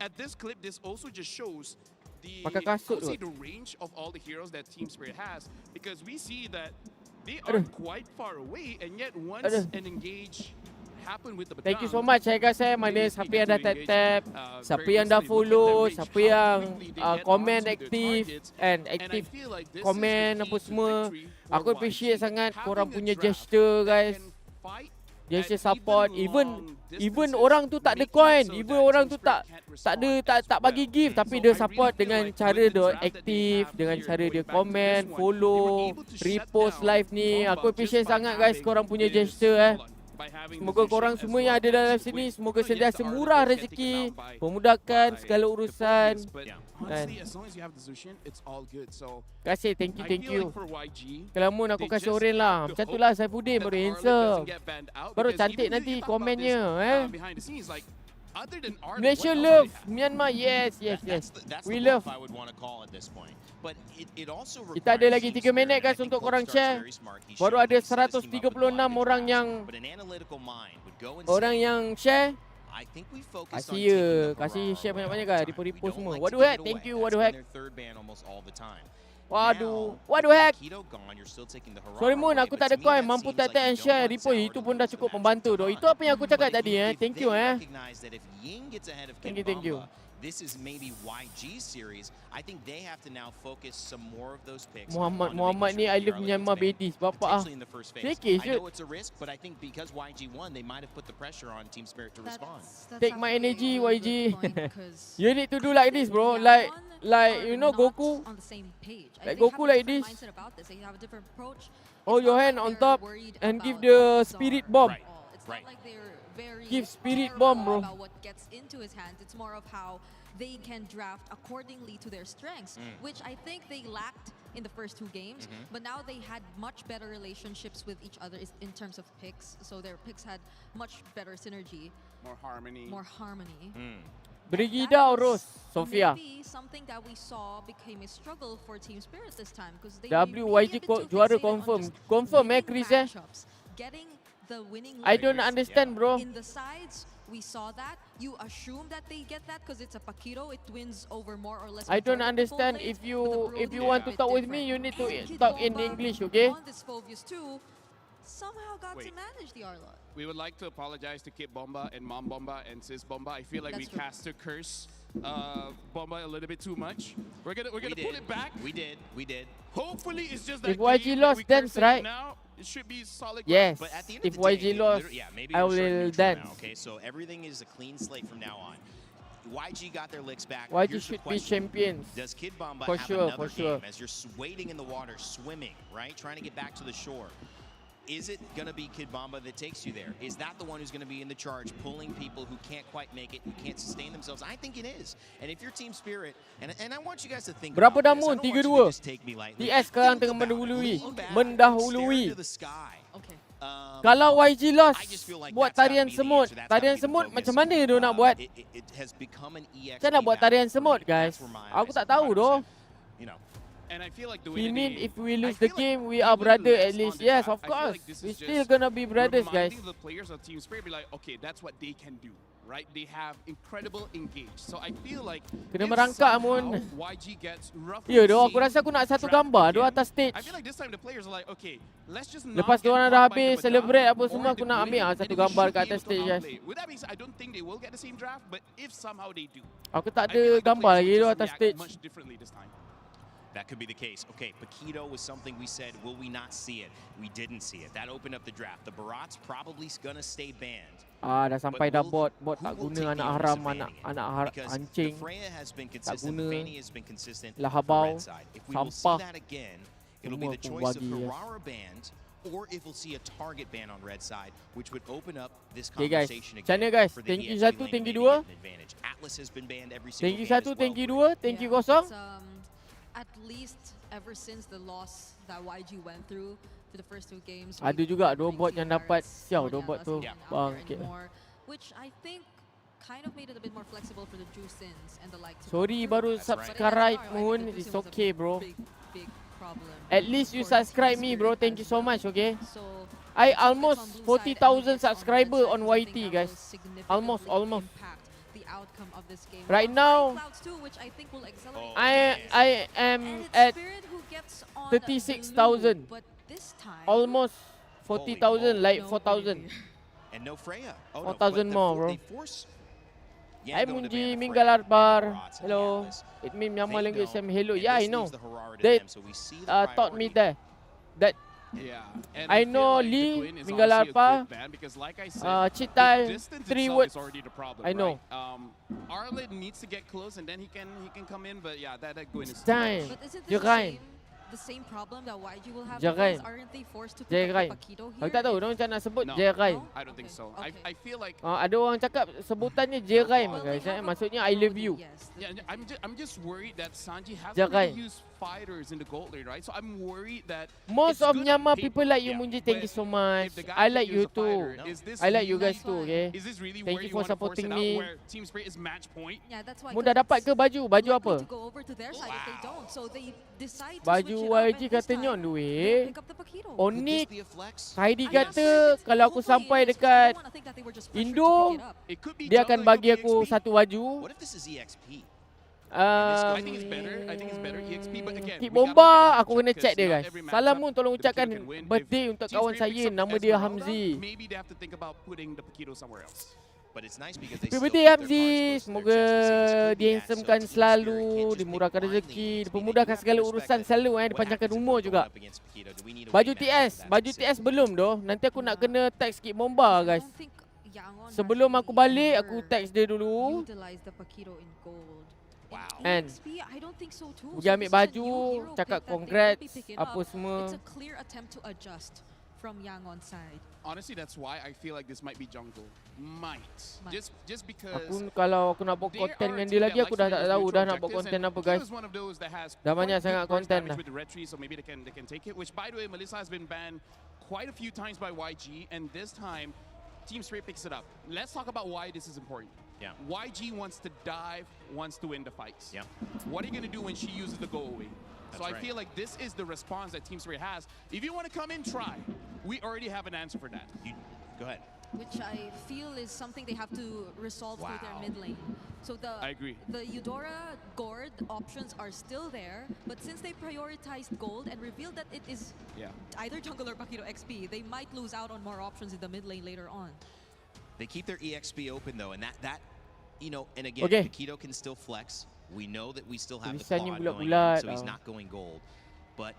At this clip, this also just shows the, Pakai kasut I would say tu. the range of all the heroes that Team Spirit has, because we see that they are quite far away, and yet once an engage happen with the Thank you so Badang, much guys mana siapa yang dah tap, siapa yang dah follow, siapa yang komen aktif and aktif komen apa semua. Aku appreciate sangat korang punya gesture guys. Gesture support, even orang tu tak ada coin, even orang tu tak bagi gift, tapi dia support dengan cara dia aktif, dengan cara dia komen, follow, repost live ni. Aku appreciate sangat guys korang punya gesture eh. Semoga korang semua yang ada dalam sini semoga sentiasa murah rezeki, memudahkan segala urusan. honestly, as long as you have the Zushin, it's all good. So Kasih, thank I you. feel like for YG, Kelamun aku they kasih just oren lah. have Macam to tu lah hope Saifuddin that baru Arlo handsome. doesn't get banned out, Baru because cantik even though nanti you talk about komennya this, eh. behind the scenes, like other than Arlo, Malaysia what else love do they have? Myanmar, yes. That's We the love. bluff I would want to call at this point. But it also Kita ada requires lagi team 3 minit spirit. guys I think untuk korang Cold Star's share. very smart. He Baru showed ada he set his team up with 136 wide orang attacks, yang but an analytical mind would go and orang say, yang share. I think we focused Kasih on ya, taking the kasih Barara share away banyak-banyak all the guys, time. repo-repo We don't semua. like What to the heck? give it Thank away. you, That's what the been heck? their third ban almost all the time. Waduh, Now, what the heck? Keto gone, you're still taking the Harara Sorry Moon, away, aku but tak ada to me coin, that mampu seems tap like and you don't share want repost Sour itu to pun dah lose the cukup matchup membantu to doh. Han. Itu apa yang aku cakap But tadi eh. if Thank they you eh. recognize that if Ying gets ahead of Thank you. Kibamba, this is maybe YG's series. I think they have to now focus some more of those picks Muhammad ni I love Myanmar badis. Bapak ah. potentially in the first phase. Fikir I je. know it's a risk, but I think because YG won, they might have put the pressure on Team Spirit to respond. Take my energy YG. You need to do like this bro. Like you know Goku. On the same page. Like They have Goku a like different this. mindset about this. They have a different approach. Hold your hand on top and give the spirit bomb. It's not like they're very Give spirit careful bomb, bro. about what gets into his hands. It's more of how they can draft accordingly to their strengths, which I think they lacked in the first 2 games. But now they had much better relationships with each other in terms of picks. So their picks had much better synergy, More harmony. more harmony. Brigida Oros, Sofia. Maybe something that we saw became a struggle for Team Spirit this time because they WYG juara confirm Chris eh. getting the winning I don't legs understand bro. in the sides. We saw that. You assume that they get that because it's a Paquito. It wins over more or less. I don't majority of the full understand lanes, if you but the want to Brody talk is with me different. you need to And talk in Kidbomba English, okay? On this Phobius too, somehow got to manage the Arlot. We would like to apologize to Kid Bomba and Mom Bomba and Sis Bomba. I feel like That's we true. cast a curse Bomba a little bit too much. We're gonna pull it back. We did. Hopefully it's just that If YG game lost, that we dance, cursed it right? Now it should be solid. Yes. ground. But at the end If of the day, YG lost, maybe I we're starting will neutral dance. now, okay, so everything is a clean slate from now on. YG got their licks back. YG Here's the should be question. champions. Does Kid Bomba For have sure, another for sure. game as you're wading in the water, swimming, right? Trying to get back to the shore. Is it going to be Kid Mamba that takes you there? Is that the one who's going to be in the charge, pulling people who can't quite make it, who can't sustain themselves? I think it is. And if you're Team Spirit, and I want you guys to think Berapa about this. dah I Moon? don't want you to 3-2. just take me lightly. TS sekarang Think tengah about it. mendahului. Lean back, Mendahului. stare into the sky. Okay. Kalau YG lost, like buat that's gotta tarian be the semut. answer. That's Tarian gotta be the semut focus. macam mana dia nak buat? It has become an EXP Macam nak buat tarian semut, guys? Aku tak tahu doh. You know. And I feel like the He way mean that if we lose the game, we are brother at least. Yes, of course. We still gonna be brothers, guys. The players of Team Spirit be like, okay, that's what they can do, right? They have incredible engage. So I feel like Kena merangkak, Moon. YG gets roughly Ya doh, aku rasa aku nak satu gambar doh atas stage. I feel like this time the players are like, okay, let's just Lepas diorang dah habis celebrate apa semua, aku nak ambil satu gambar kat atas stage, guys. With that being said, I don't think they will get the same draft, but if somehow they do, Aku tak ada gambar lagi doh atas stage. much differently this time. That could be the case. Okay, Paquito was something we said, will we not see it? We didn't see it. That opened up the draft. The Barat's probably gonna stay banned. Dah sampai dah bot tak guna anak haram, anak anjing. Tak guna. Lahabau, sampah. It'll be the choice of Ferrara banned, or if we'll see a target ban on red side, which would open up this Okay guys, conversation macam mana again. guys? For the Thank you EXP 1, lane thank you maybe 2. an advantage. Atlas has been banned every Thank single you game 1, as thank you well. 2, thank you Yeah, 0. it's, at least ever since the loss that YG went through for the first 2 games. Ada juga dua bot yang dapat siau dua bot tu. Bangkit. Which I think kind of made it a bit more flexible for the Juicins and the like. Sorry baru subscribe Moon. It's okay bro. At least you subscribe me bro. Thank you so much, okay? I almost 40,000 subscriber on YT, guys. Almost. Right now, I am at 36,000. Almost 40,000, like 4,000. And no Freya. 4,000 more, bro. Hi Munji, Minggalar Bar. Hello. It means Myanmar language same hello. Yeah, I know. They taught me that. I know Lee, Minggalarpa, Chitai, 3 words. I know. Arlen needs to get close and then he can come in, but yeah, that going is time. But isn't You're this right. the same problem that YG will have? Jerai. Because aren't they forced to pick up the Paquito Aku here? tak tahu, orang macam nak sebut Jerai. I don't think so. I feel like ada orang cakap sebutannya Jerai, guys. Maksudnya I love you. Yeah, I'm just worried that Sanji has Jerai. to use fighters in the gold lane, right? So I'm worried that most of Myanmar people like you, Munji. Thank you so much. I like you too. I like you guys too, okay? Is this really Thank you for supporting me. where Team Spirit is match point? Yeah, that's why. Mu dah dapat ke baju? Baju apa? To go over to their side if they don't, so they decide to Baju switch it up, YG and this katanya time on the way. pick up the Paquito. Onik, Heidi kata kalau aku sampai dekat Indo, dia akan bagi aku satu baju. What if this is EXP? I think it's better EXP, but again, Kit bomba, aku kena check dia guys. Salam Moon, tolong ucapkan birthday untuk kawan saya, nama dia Hamzi. Maybe they have to think about putting the Paquito somewhere else. But it's nice because they Happy birthday Hamzi, semoga dihandsomkan selalu, dimurahkan rezeki, dipermudahkan segala urusan selalu, dipanjangkan umur juga. Baju TS belum doh. Nanti aku nak kena tag Kit bomba guys. Sebelum aku balik, aku text dia dulu. And pergi ambil baju, cakap congrats, apa semua. It's a clear attempt to adjust from Yangon side. Honestly, that's why I feel like this might be jungle. Might. Just because. Aku kalau aku nak buat konten dengan dia lagi, aku dah tak tahu dah nak buat konten apa guys. Dah banyak sangat konten dah. So maybe they can take it. Which by the way, Melissa has been banned quite a few times by YG, and this time, Team Spirit picks it up. Let's talk about why this is important. Yeah. YG wants to dive, wants to win the fights. Yeah. What are you gonna do when she uses the go away? So I feel like this is the response that Team Spirit has. If you want to come in, try. We already have an answer for that. Go ahead. Which I feel is something they have to resolve through their mid lane. So I agree. The Eudora Gord options are still there, but since they prioritized gold and revealed that it is either jungle or Paquito XP, they might lose out on more options in the mid lane later on. They keep their EXP open though, and that you know, and again, Paquito can still flex. We know that we still have the quad going in, so he's not going gold. But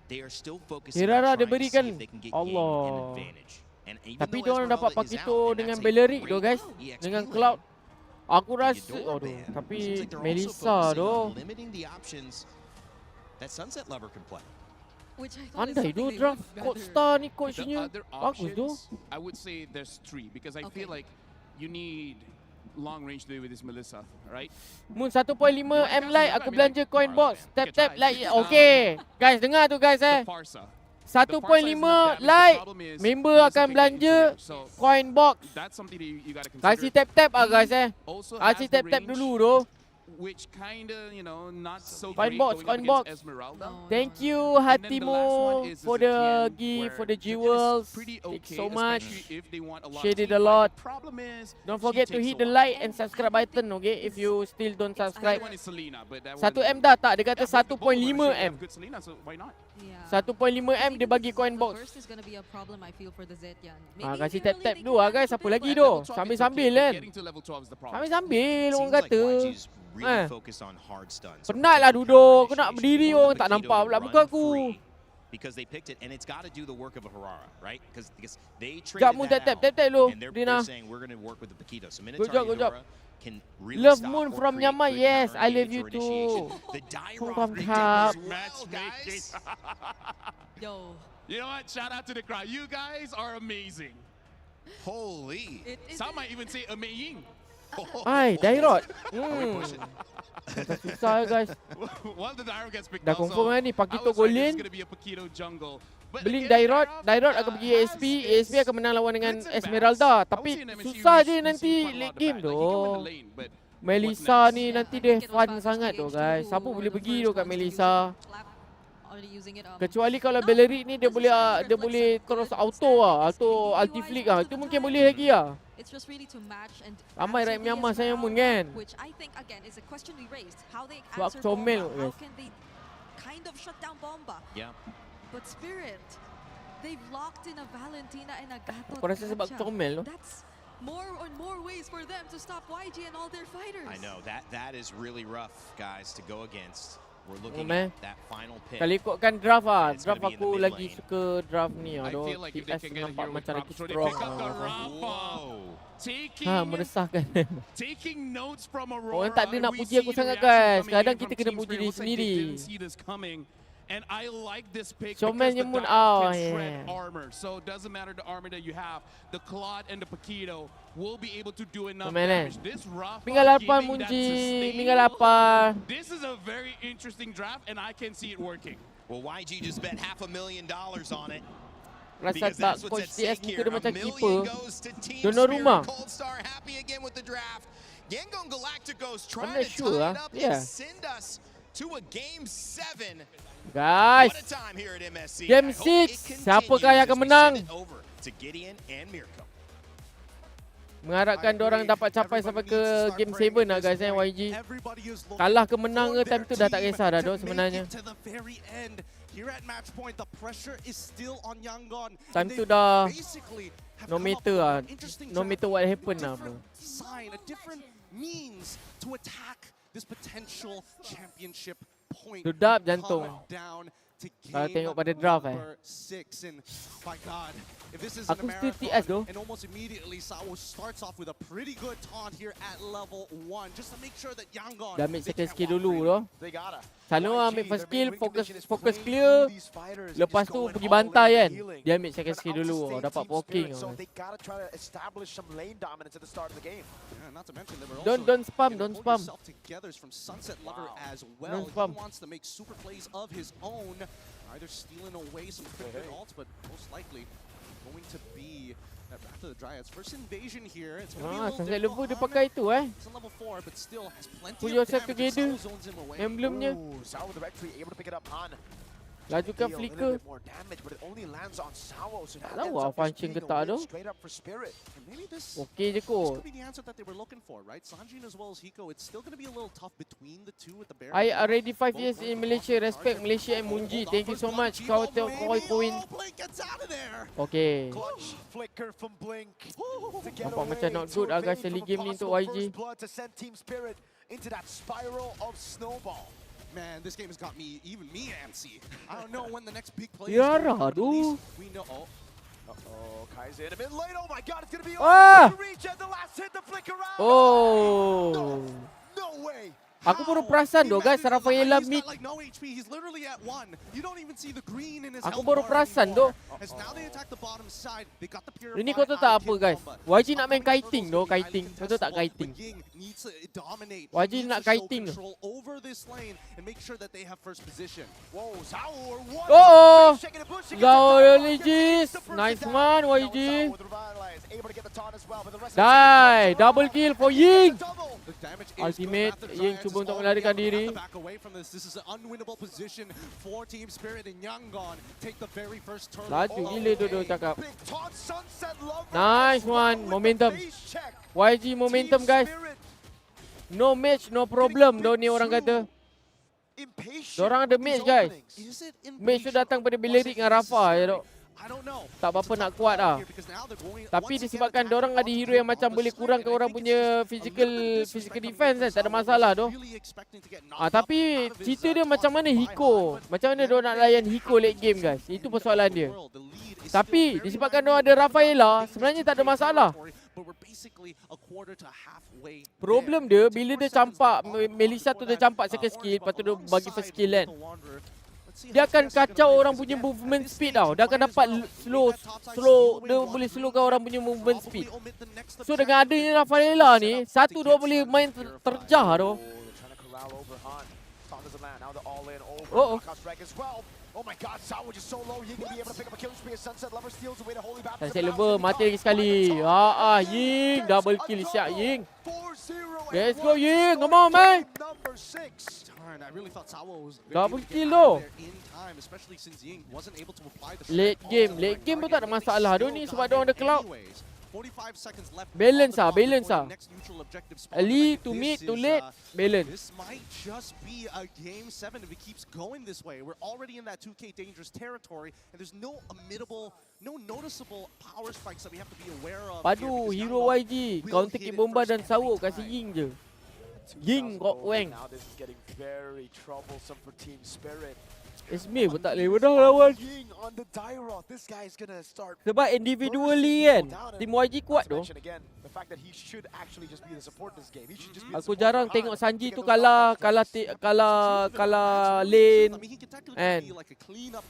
they are still focusing on trying to see if they can get an advantage. And even Tapi though diorang dapat Esmeralda is Paquito out, and dengan that's a Bellerik great doh guys. EXP Dengan lane. Cloud. Aku The rasa, Eudora ban tapi seems like they're also Melissa focusing doh. on limiting the options that Sunset Lover can play. Which I thought is Pandai something tu they draft would Coach rather- Star ni The coachnya. other Bagus tu. options, I would say there's 3 because I feel like you need long range to do with this Melissa, right? Moon 1.5 M like aku belanja coin box. Tap like. Okay. Guys dengar tu guys The Farsa. 1.5 like member akan belanja coin box. That's something that you gotta consider. Kasih tap guys Also Kasih has the tap range, dulu tu. which kinda, you know, not so Coin great box, going coin up box. against Esmeralda. Thank you And then the last Hatimo one is for the the Tien, gift, for where the the Tien is jewels. pretty Thanks okay, so much. especially if they want a lot of Shared it team a fight. lot. The problem is Don't she forget to takes hit a the while. like and subscribe button, okay? If you still don't subscribe. One is Selena, but that 1M dah tak? Dia kata Yeah, both of them 1.5 have M. good Selena, so why not? 1.5 M dia bagi coin box. First is gonna be a problem I feel for the Zetian. Kasih tap dulu lah guys. Apa lagi tu? Sambil-sambil kan? Getting to level 12 is the problem. Sambil-sambil orang Seems like kata. YG's really focused on hard stuns. Penat lah duduk. Aku nak berdiri orang tak nampak pula muka aku. Because they picked it and it's got to do the work of a Harara, right? Because they Sekejap traded Moon that tap out. dulu. And Dina. they're saying we're going to work with the Paquito. So Good job, good job. Harara can really Love stop Moon or from create Myanmar. good Yes, counter I love engage you or initiation. too. The From Dairon Cup. Matchmaking. Yo. You know what? Shout out to the crowd. You guys are amazing. Holy. Some might even say amazing. Ay, Dairot. Macam susah guys. One of the Dairon gets picked Dah up, confirm so kan ni I Paquito was like, this golin. is gonna be a Paquito jungle. But Beli again, Dairot akan pergi ASP. ASP akan menang lawan dengan Esmeralda. Tapi susah je nanti late game tu. Melissa ni nanti dia fun sangat tu guys. Siapa boleh pergi tu kat Melissa? Kecuali kalau Bellery ni dia boleh terus auto lah. Auto ulti flick lah. Itu mungkin boleh lagi lah. It's just really to match and Ramai rakyat Myanmar saya Moon kan. which I think again is a question we raised. How they Sebab answer comel Bomba. tu, How guys. can they kind of shut down Bomba? Yeah. But Spirit, they've locked in a Valentina and a Gatot. Aku rasa sebab Kacha. comel tu. That's more and more ways for them to stop YG and all their fighters. I know that is really rough, guys, to go against. We're looking Man. at that final pick. Kalau ikutkan draft lah. It's Draft gonna be in the aku mid lagi lane. suka draft ni. I Aduh, feel like if they TS can get nampak here with macam lagi Props, they strong. pick up the Rampa. Taking, Meresahkan. taking notes from Aurora. Orang tak ada nak and we puji aku see the sangat reaction guys. coming Kadang in kita from kena Team puji Spirit. diri Looks like they sendiri. didn't see this coming. And I like this pick Comel because je the Moon. Dive Oh, can shred yeah. armor. So it doesn't matter the armor that you have. The Claude and the Paquito will be able to do enough Comel damage. This Rafa Minggal 8 giving that Munji. sustain. Minggal 8. This is a very interesting draft and I can see it working. Well, YG just bet $500,000 on it. Rasa Because tak that's what's coach at TS stake muka here. dia macam $1 million keeper. goes to Team Donor Spirit. rumah. Cold Star happy again with the draft. Yangon Galacticos trying not to sure, tie it up yeah. and send us to a game 7. Guys. What a time here at MSC. Game I hope it 6. Siapakah continues yang akan as we menang? send it over to Gideon and Mirko. Mengharapkan diorang dapat capai sampai ke game 7 lah guys YG. Kalah ke menang ke time tu dah tak kisah dah dok sebenarnya. Here at match point, the pressure is still on Yangon. Time tu dah no matter lah. No matter what happen lah bro. Sign a different means to attack this potential championship point. Dedap jantung. Down to Kalau game tengok pada draft number 6. And my God, if this is Aku an still TS marathon, tu. and almost immediately Sawo starts off with a pretty good taunt here at level 1, just to make sure that Yangon Dah ambil second skill dulu tu. Selalu ambil first skill, fokus clear. Lepas tu pergi bantai kan. Dia ambil second skill dulu. Dapat poking. Don't spam, don't spam. Don't spam. Wants to make super plays of his own, either stealing away some quick good ults, but most likely going to be at Wrath of the Dryads. First invasion here. It's going to be a little Sampai level dia difficult. pakai tu It's a level 4, but still has plenty Put of yourself damage. together. Sawo zones him away. Emblemnya. Sawo with the Rectory able to pick it up on. Lajukan Deal a flicker. little bit more damage, but it only lands on Sawo, so that Tak tahu ends lah up just punching being ke a tak win tu. straight up for Spirit. And maybe this Okey je this kot. could be the answer that they were looking for, right? Sanjin as well as Hiko. It's still going to be a little tough between the two with the Baron. I already 5 years in Malaysia. Respect Malaysia and Munji. Thank you so much. Kau koin. Okay. Clutch flicker from Blink to get Nampak macam away not to good lah evade guys early from a game ni untuk possible YG. first blood to send Team Spirit into that spiral of snowball. Man, this game has got me, even me, antsy. I don't know when the next big play Yara, is going to come, but at least aduh. we know. Uh-oh, Kai's in a bit late. Oh my God, it's going to be Ah! over to reach at the last hit, the flicker out. Oh. No way. Aku baru perasan doh guys, Rafaela He's mid. got like no HP. He's literally at 1. You don't even see the green in his Aku health baru bar perasan anymore. doh. As now they attack the bottom side. They got the Ini purified kau tahu tak eye apa kill guys? combo. YG nak main kiting doh, kiting. Kau tahu tak kiting? Ying needs to dominate. YG He needs nak to show kiting. control over this lane and make sure that they have first position. Whoa, Zhao or what? Oh! Zhao Legis. Nice one YG. Die. Double kill for Ying. The damage is Ultimate. good. Ying cuba untuk melarikan diri. Back away from this. This is an unwinnable position for Team Spirit, and Yangon take the very first turn. Laju gila tu dia cakap. Nice one. Momentum. YG momentum guys. No match, no problem doh ni orang kata. Diorang ada match guys. Match tu datang pada Belerik dengan Rafa je dok. Tak apa-apa nak kuat lah. Tapi disebabkan diorang ada hero yang macam boleh kurangkan orang punya physical defense kan. Tak ada masalah doh. Tapi cerita dia macam mana Hiko. Macam mana diorang nak layan Hiko late game guys. Itu persoalan dia. Tapi disebabkan diorang ada Rafaela, sebenarnya tak ada masalah. Problem dia bila dia campak Melissa tu dia campak second skill, lepas tu dia bagi first skill kan. Dia akan kacau orang punya movement speed tau. Dia akan dapat slow, dia boleh slowkan orang punya movement speed. So dengan adanya Rafaela ni, satu dia boleh main terjah tu. Oh. Oh my god, Sao just so low. Ying gonna be able to pick up a killing spree as Sunset Lover steals away the holy baptism. Sunset Lover mati lagi sekali. Ying double kill siap Ying. Let's go Ying, come on man. I really thought Sawa was double kill though. in time, especially since Ying wasn't able to apply the Late game pun tak ada masalah tu ni sebab dia orang ada cloud. Balance balance early to mid to late, balance. This might just be a game 7 if it keeps going this way. We're already in that 2K dangerous territory, and there's no noticeable power spikes that we have to be aware of. Padu hero YG, counter kick bomba dan sawuk kasih Ying je. Ying got wang. Now this is getting very troublesome for Team Spirit. Esme pun tak boleh menang lawan. Ying on the Dairoth. This guy is gonna start. Sebab individually kan, tim YG kuat tu. The fact that he should actually just be the support this game. He should just be Aku jarang tengok Sanji tu kalah lane. And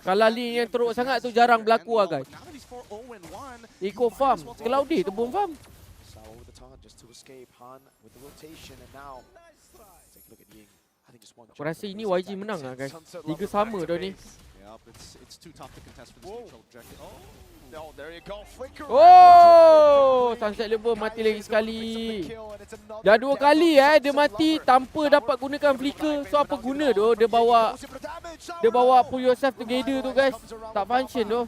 kalah lane yang teruk sangat tu jarang berlaku lah guys. Eco farm, Cloudy tu pun farm. Sawa with the taunt just to escape. Han with the rotation and now take a look at Ying. Aku rasa ini YG menang lah guys. Liga sama dah ni. It's too tough to contest for this neutral objective. No, there you go. Flicker. Oh, Sunset Lover mati lagi sekali. Dah 2 kali dia mati tanpa dapat gunakan flicker. So apa guna tu dia bawa pull yourself together tu guys. Tak function tu.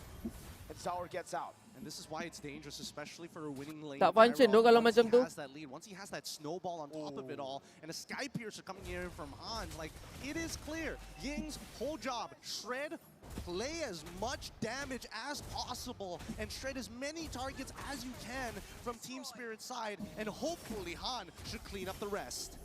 And this is why it's dangerous, especially for a winning lane. Tak function tu kalau macam tu. Once he has that snowball on top of it all, and a Sky Piercer coming here from Han, like, it is clear. Ying's whole job, shred, play as much damage as possible, and shred as many targets as you can from Team Spirit's side, and hopefully Han should clean up the rest.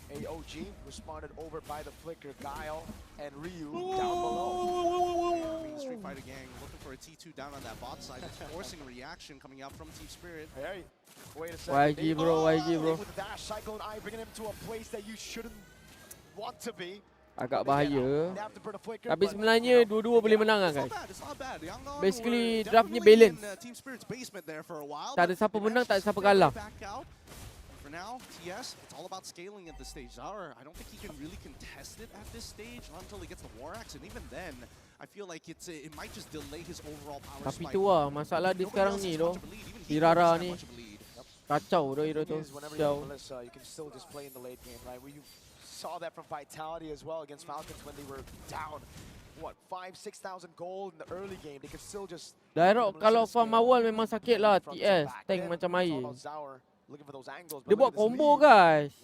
AOG responded over by the flicker. Guile and Ryu down below. Street Fighter gang looking for a T2 down on that bot side. It's forcing reaction coming out from Team Spirit. Hey, wait a second. YG bro. With the dash, Cyclone Eye bringing him to a place that you shouldn't want to be. Agak bahaya. Tapi sebenarnya dua-dua boleh menang lah guys. Basically draftnya balance. Tak ada siapa menang, tak ada siapa kalah. For now, TS, it's all about scaling at this stage. Zara, I don't think he can really contest it at this stage, not until he gets the War Axe, and even then, I feel like it might just delay his overall power Tapi spike. tu lah, masalah dia sekarang ni tu. Si Rara ni. Kacau dah hero tu. Melissa, you can still just play in the late game, right? You saw that from Vitality as well against Falcons when they were down. What, 5,000-6,000 gold in the early game? They could still just. Direct kalau farm awal memang sakit lah. TS, tank macam air. Dia buat combo guys.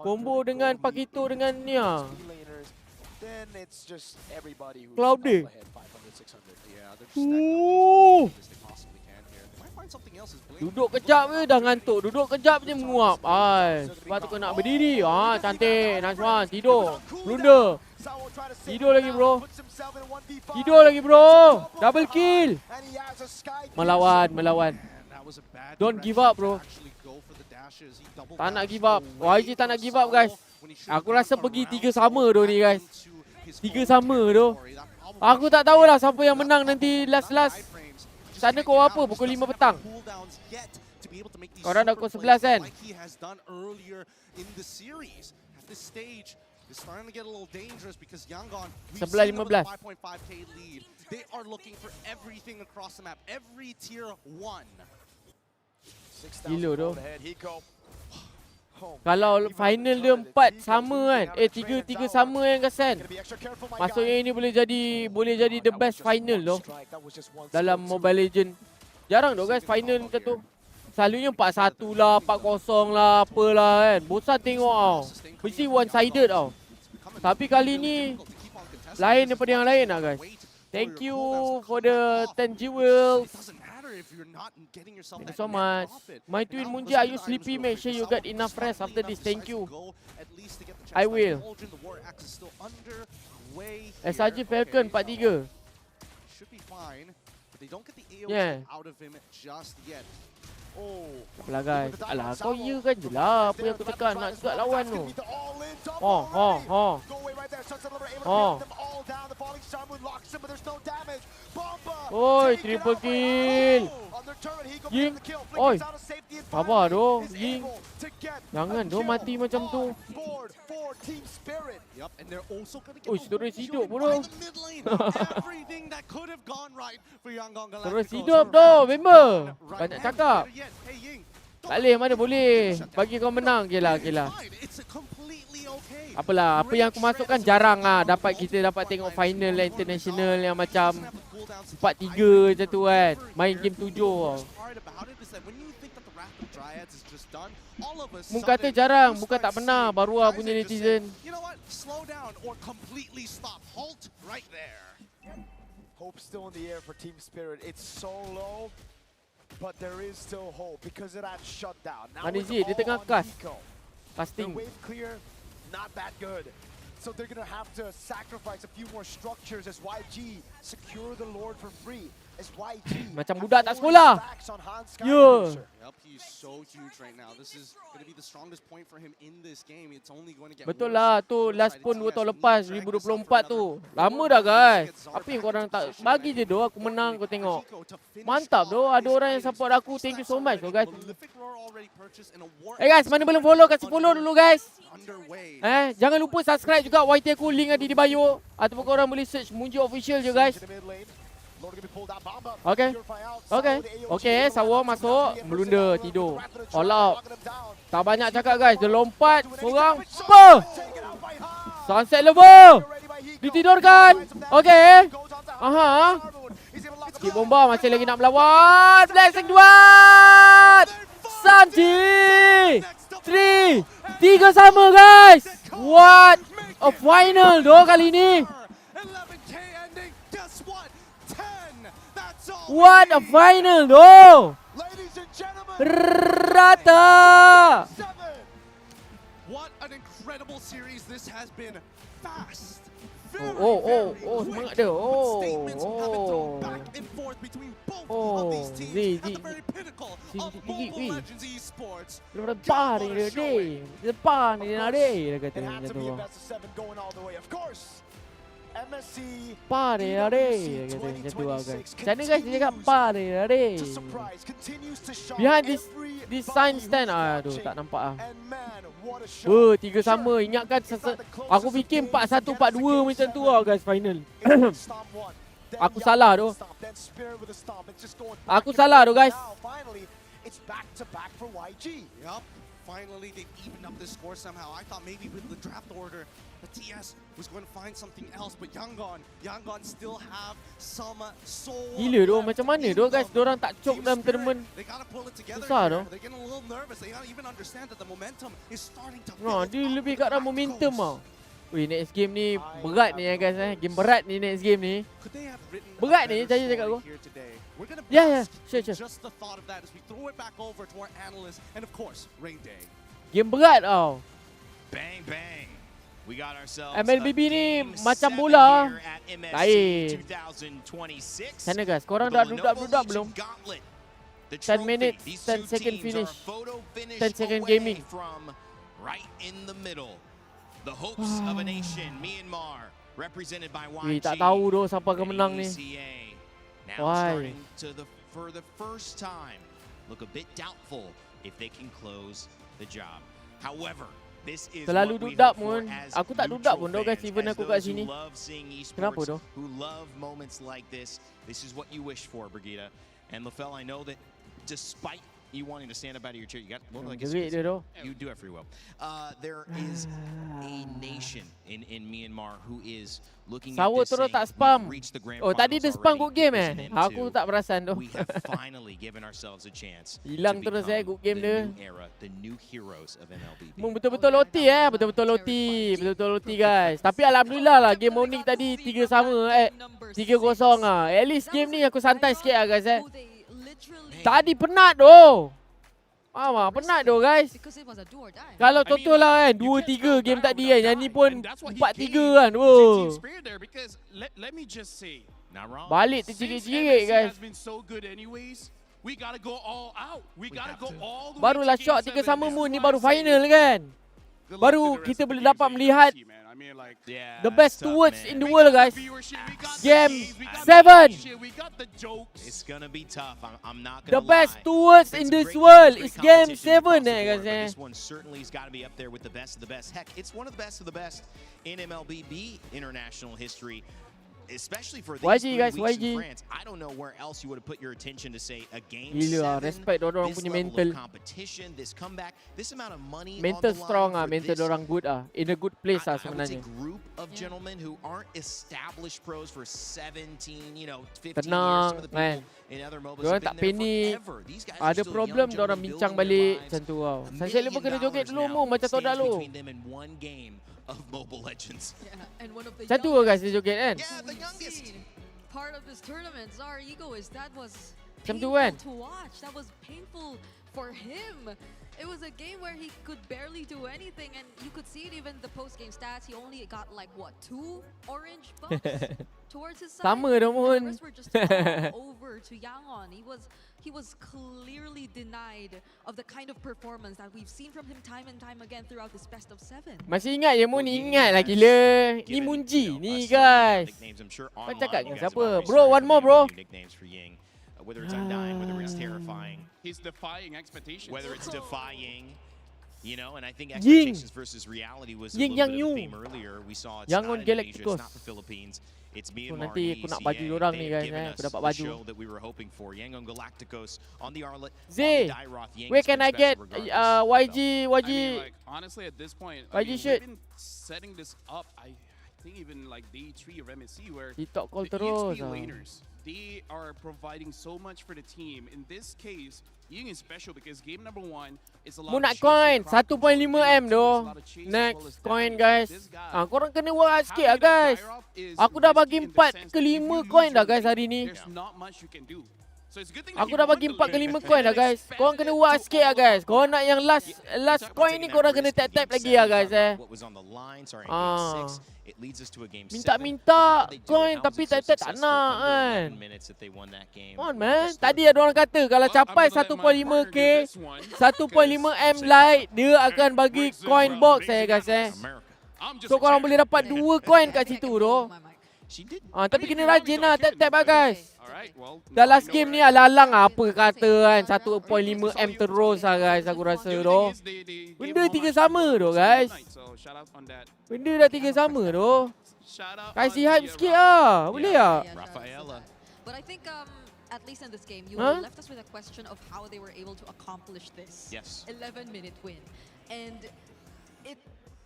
Combo dengan Pakito dengan Nia. Cloudy. Duduk kejap je dah ngantuk. Duduk kejap je menguap. Sebab tu kau nak berdiri. Cantik. Nice one. Tidur. Blunder. Tidur lagi bro. Tidur lagi bro. Double kill. Melawan. Don't give up bro. Tak nak give up. YG tak nak give up guys. Aku rasa pergi 3 sama tu ni guys. 3 sama tu. Aku tak tahulah siapa yang menang nanti last. Sana kau apa pukul 5 petang. Korang dah pukul 11 kan? It's starting to get a little dangerous because Yangon, we've 11, seen them with a 15. 5.5k lead. They are looking for everything across the map, every tier 1. Gila tu. Kalau final dia 4 sama kan. 3 sama kan Kasan. Maksudnya ini boleh jadi the best final tu. Dalam Mobile Legend. Jarang tu guys final macam tu. Selalunya 4-1 lah, 4-0 lah, apalah kan. Bosan tengok tau. Mesti one-sided tau. Tapi kali ni lain daripada yang lain lah guys. Thank you for the 10 jewels. Thank you so much. My twin Munji, are you sleepy? Make sure you get enough rest after this. Thank you. I will. SRG Falcon 43. Yeah. Apalah guys. Alah kau ya kan je lah. Apa yang aku tekan nak juga lawan tu. Oi, triple kill. Ying. Oi. Sabar doh. Ying. Jangan doh mati macam tu. Oi, terus hidup bro. Terus hidup doh, member. Banyak cakap. Tak boleh, mana boleh. Bagi kau menang. Okay lah. Apalah, apa yang aku masukkan jarang lah. Kita dapat tengok final lah, international yang macam 4-3 macam tu kan. Main game 7 tau. Mungkin kata jarang, bukan tak pernah. Baru lah punya netizen. Hope still in the air for Team Spirit. It's so low, but there is still hope because of that shutdown. Mana Zee? Dia tengah casting. Wave clear, not that good. So they're gonna have to sacrifice a few more structures as YG secure the Lord for free. As YG macam budak tak sekolah. Yeah. Yep, he's so huge right now. This is going to be the strongest point for him in this game. It's only going to get betul lah tu last pun 2 tahun lepas 2024 tu. Lama dah guys. Apa yang korang tak bagi je doh aku menang kau tengok. Mantap doh ada orang yang support aku. Thank you so much doh guys. Guys, mana belum follow kasih follow dulu guys. Jangan lupa subscribe juga YT aku, link ada di bio ataupun korang boleh search Munji Official je guys. Okay, Sawo masuk, melunda, tidur. All out. Tak banyak cakap guys, dia lompat seorang. Sunset level. Ditidurkan. Okay. Skip bomba masih lagi nak melawan. Blessing 2. Sanji. 3 sama guys. What a final doh kali ni. What a final though! Rata! What an incredible series this has been. Fast. Semangat dia. Depan ni dia kata macam tu. Pare are kata macam tu lah guys. Macam mana guys dia cakap pare are. Behind this sign stand aduh tak nampak ah. 3 sama. Ingatkan aku fikir 4-1 4-2 macam tu lah guys final. Aku salah tu. Aku salah tu guys. It's back to back for YG. Yup. Finally, they've evened up this score somehow. I thought maybe with the draft order, the TS was going to find something else, but Yangon still have some soul. Gila doh, macam mana doh guys, diorang tak choke dalam tournament. Susah doh. They're getting a little nervous. They gotta even understand that the momentum is starting to build. Dia lebih kat dalam momentum tau. Weh, next game ni berat ni guys Game berat ni next game ni. Berat ni saya cakap aku. Yeah, sure. Just the thought of that as we throw it back over to our analyst and of course, Rain Day. Game berat tau. Bang bang. We got ourselves MLBB ni macam bola. Lain. Sana guys, korang dah budak-budak belum? 10 minutes, 10 second finish. 10 second gaming. Right in the middle. The hopes of a nation, Myanmar, represented by Weh, YG. tak tahu doh siapa akan menang ni. Now Why? starting for the first time, look a bit doubtful if they can close the job. However, this is Terlalu what we dudak hope for pun. as Aku tak dudak pun neutral doh guys, fans, even as aku kat those who sini. love seeing Kenapa esports, doh? who love moments like this. This is what you wish for, Brigitte. And Lefel, I know that despite you wanting to stand up out of your chair, you got well, I guess Jerit dia doh. you do it very well. There is a nation in Myanmar who is looking at Sawo this terus saying, tak spam. "We've reached the grand Oh, tadi dia finals spam already. good game Division Aku M2. tak perasan doh. We have finally given ourselves a chance Hilang to terus become good game the dia. new era, the new heroes of MLB." Betul-betul loti betul-betul loti. Betul-betul loti guys. Tapi alhamdulillah lah game Onyx tadi 3 sama 3-0 ah. At least game ni aku santai sikit lah guys Tadi penat doh. Penat doh guys. Kalau total lah kan 2-3 game tadi kan. Yang ni pun 4-3 kan. Wow. Let me just say, Balik tercirit-cirit guys. we gotta go all out. We gotta go all the way Barulah to shot game 3 7. sama This mu is ni why baru I'm saying final kan. Baru the rest kita of the boleh games dapat that you melihat see, man. I mean, like, the best two words in the world guys. Game we 7. got the jokes. It's gonna be tough. I'm not The gonna best lie. two words in It's a this great world great is game competition 7 across the board, guys but this one certainly has got to be up there with the best of the best. Heck, it's one of the best in MLBB international history. Especially for these YG 3 guys, weeks YG. in France, I don't know where else you would have put your attention to say a game Gila 7. respect dorang This punya level mental. of competition, this comeback, this amount of money Mental on the strong line for mental this dorang good in a good place I would sebenarnya. say group of gentlemen who aren't established pros for 17, 15 Tenang years. Some of the kan. people in other mobiles Diorang have tak been there panik. forever. These guys are Ada still problem young diorang gentlemen bincang building their balik lives. macam tu wow. $1 Sunset level kena million joget dulu now mu macam tahun stands lalu. between them and one game of Mobile Legends. Macam tu guys dia joget kan. Yeah, the youngest. Part of this tournament, Czar Egoist, that was Macam tu painful kan. to watch. That was painful for him. It was a game where he could barely do anything, and you could see it even the post-game stats. He only got like what, 2 orange buffs towards his side. Sama dah And pun. the rest were just all over to Yangon. He was clearly denied of the kind of performance that we've seen from him time and time again throughout this best of 7. Masih ingat je mu ni ingat lah gila. Ni Munji ni guys. Kau cakap dengan siapa? Bro one more bro. Whether it's undying, whether it's terrifying, He's defying expectations. whether it's defying, and I think Ying. expectations versus reality was a Ying little yang bit of a you. theme earlier. We saw it's Yang not on Indonesia, it's Galacticos. not the Philippines, it's So Myanmar. nanti and aku nak ECA. baju dorang They ni have guys given aku us dapat the baju. show that we were hoping for. Yangon Galacticos on the Arlet, Zay, on the Dairoth. Yang where has can been I get special regardless. YG I mean, like, honestly, at this point, YG we've shirt. been setting this up. I think even like day 3 of MSC, where TikTok call the terus EXP ah. laners, they are providing so much for the team. In this case, Ying is special because game number 1 is a lot Mu of nak chasing coin crowd control. 1.5M doh. There's a lot of chase as well Next as coin damage. guys. This guy, Korang kena work sikit lah having a guys. Dairoth is Aku dah bagi risky in the 4 sense ke that if 5 you coin lose dah your guys lane, hari ni. there's not much you can do. So it's a good thing that Aku he dah won bagi the 4 ke lane 5 coin dah and guys. Korang kena expanded it work to sikit lah all guys. the Korang nak yang last coin ni korang kena tap-tap lagi lah guys What was on the line, sorry, in Ah. game 6, it leads us to a game 7. Minta-minta How they do it, coin how tapi was it so tap-tap tak successful? nak Under kan. 11 minutes that they won that game. Come on man. Tadi ada orang kata kalau capai 1.5k 1.5M light dia akan bagi coin box saya guys So korang boleh dapat 2 coin kat situ doh. Tapi kena rajin lah tap-tap lah guys. Dah last game ni alang-alang apa kata kan 1.5M terus lah guys aku rasa doh. Benda 3 sama doh guys. Benda dah 3 sama doh. Kasih hype sikit lah. Boleh tak? Rafaela. But I think at least in this game, you Huh? left us with a question of how they were able to accomplish this Yes. 11-minute win. And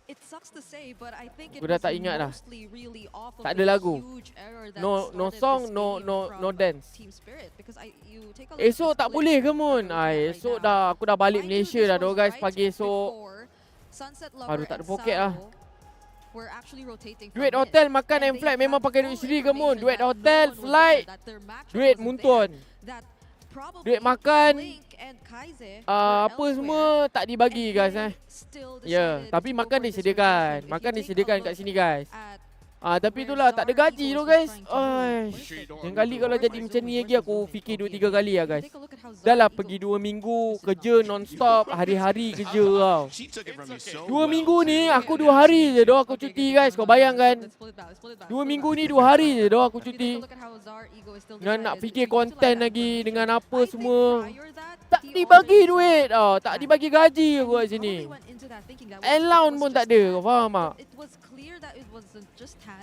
it sucks to say, but I think it Aku dah was tak ingat dah. mostly really off of Tak the ada lagu. huge error that No started song, this no game from dance. Team Spirit. Because you take a look at Esok the tak split boleh ke mun? right Esok now. dah aku dah balik Mind you, Malaysia this dah doh was guys right pagi esok. before Sunset Aduh Lover tak ada and poket lah. Sao were actually rotating from Duit mid. hotel makan And and they flight had memang pakai duit full sendiri ke mun? information Duit that no hotel, one was flight, there, that their matchup duit wasn't muntun. there, that probably Duit makan, Blink and Kaize apa semua tak dibagi guys Ya, tapi makan disediakan. Makan disediakan kat sini guys. Tapi itulah tak ada gaji tu guys. Yang kali kalau jadi macam ni lagi aku fikir 2-3 kali lah guys. Take a look at Dah lah pergi 2 minggu kerja non-stop, hari-hari kerja tau. 2 minggu ni aku 2 hari je doh aku cuti guys, kau bayangkan. 2 minggu ni 2 hari je doh aku cuti. Dan nak fikir konten lagi dengan apa semua. Tak dibagi duit tau, tak dibagi gaji aku kat sini. Allowance pun tak ada, kau faham tak?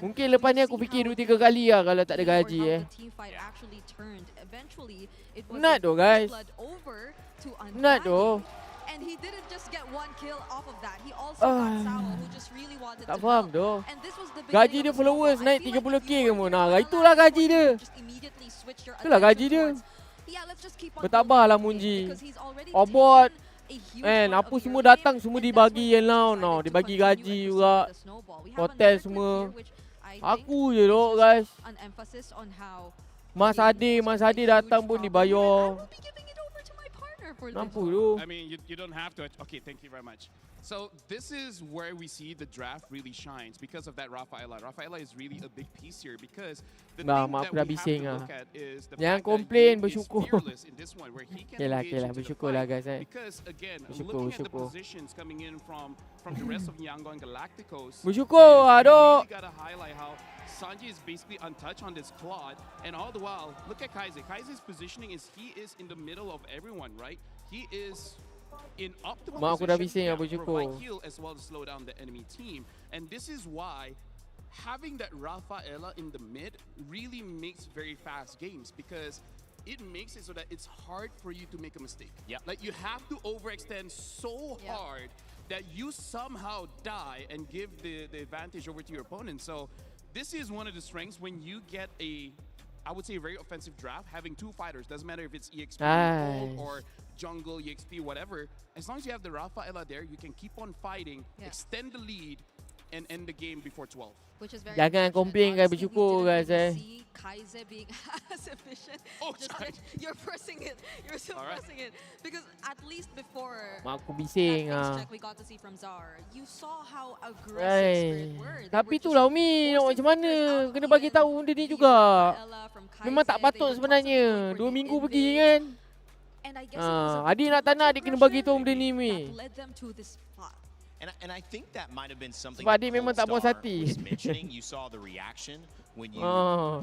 Mungkin lepas ni aku fikir 2-3 kali lah kalau tak ada gaji Penat tu guys. Penat tu. And he didn't just get one kill off of that. He also got Sao, who just really wanted Tak to faham help. tu. And this was the Gaji dia followers naik 30k ke mana. Nah, itulah gaji dia. Itulah gaji dia. Bertabahlah Munji. Obot. Apa semua datang semua dibagi allowance tau. Dibagi gaji juga. Hotel semua. Aku je dok guys. Mas Ade datang pun dibayar. Nampu tu. I mean, you don't have to. Okay, thank you very much. So this is where we see the draft really shines because of that Rafaela. Rafaela is really a big piece here because the thing that we have to look at is the Jangan fact komplain, that he is bersyukur. fearless in this one where he can engage into the bersyukurlah fight. guys Because again, Bersyukur, looking at the bersyukur. positions coming in from the rest of Yangon Galacticos, Bersyukur, we aduk. really gotta highlight how Sanji is basically untouched on this Claude, and all the while, look at Kaize. Kaize's positioning is he is in the middle of everyone, right? He is in optimal Mak aku dah position bising to bersyukur. provide heal as well as slow down the enemy team. And this is why having that Rafaela in the mid really makes very fast games because it makes it so that it's hard for you to make a mistake. Like you have to overextend so hard that you somehow die and give the advantage over to your opponent. So this is one of the strengths when you get I would say, a very offensive draft, having 2 fighters. Doesn't matter if it's EXP gold or jungle, EXP, whatever. As long as you have the Rafaela there, you can keep on fighting, extend the lead, and end the game before 12. Which is very Jangan komplain guys, bersyukur guys see Kaize being as efficient. Oh, you're pressing it. You're still pressing it. Because at least before Mak aku bising that check we got to see from Zar, you saw how aggressive Spirit were. Tapi tu lah Umi, nak macam mana? Kena bagi tahu benda ni juga. Memang tak patut sebenarnya. 2 minggu pergi kan. Adik nak tak nak, adik kena bagi tahu benda ni Umi. And I think that might have been something Sebab adik memang tak puas hati. was mentioning. You saw the reaction when you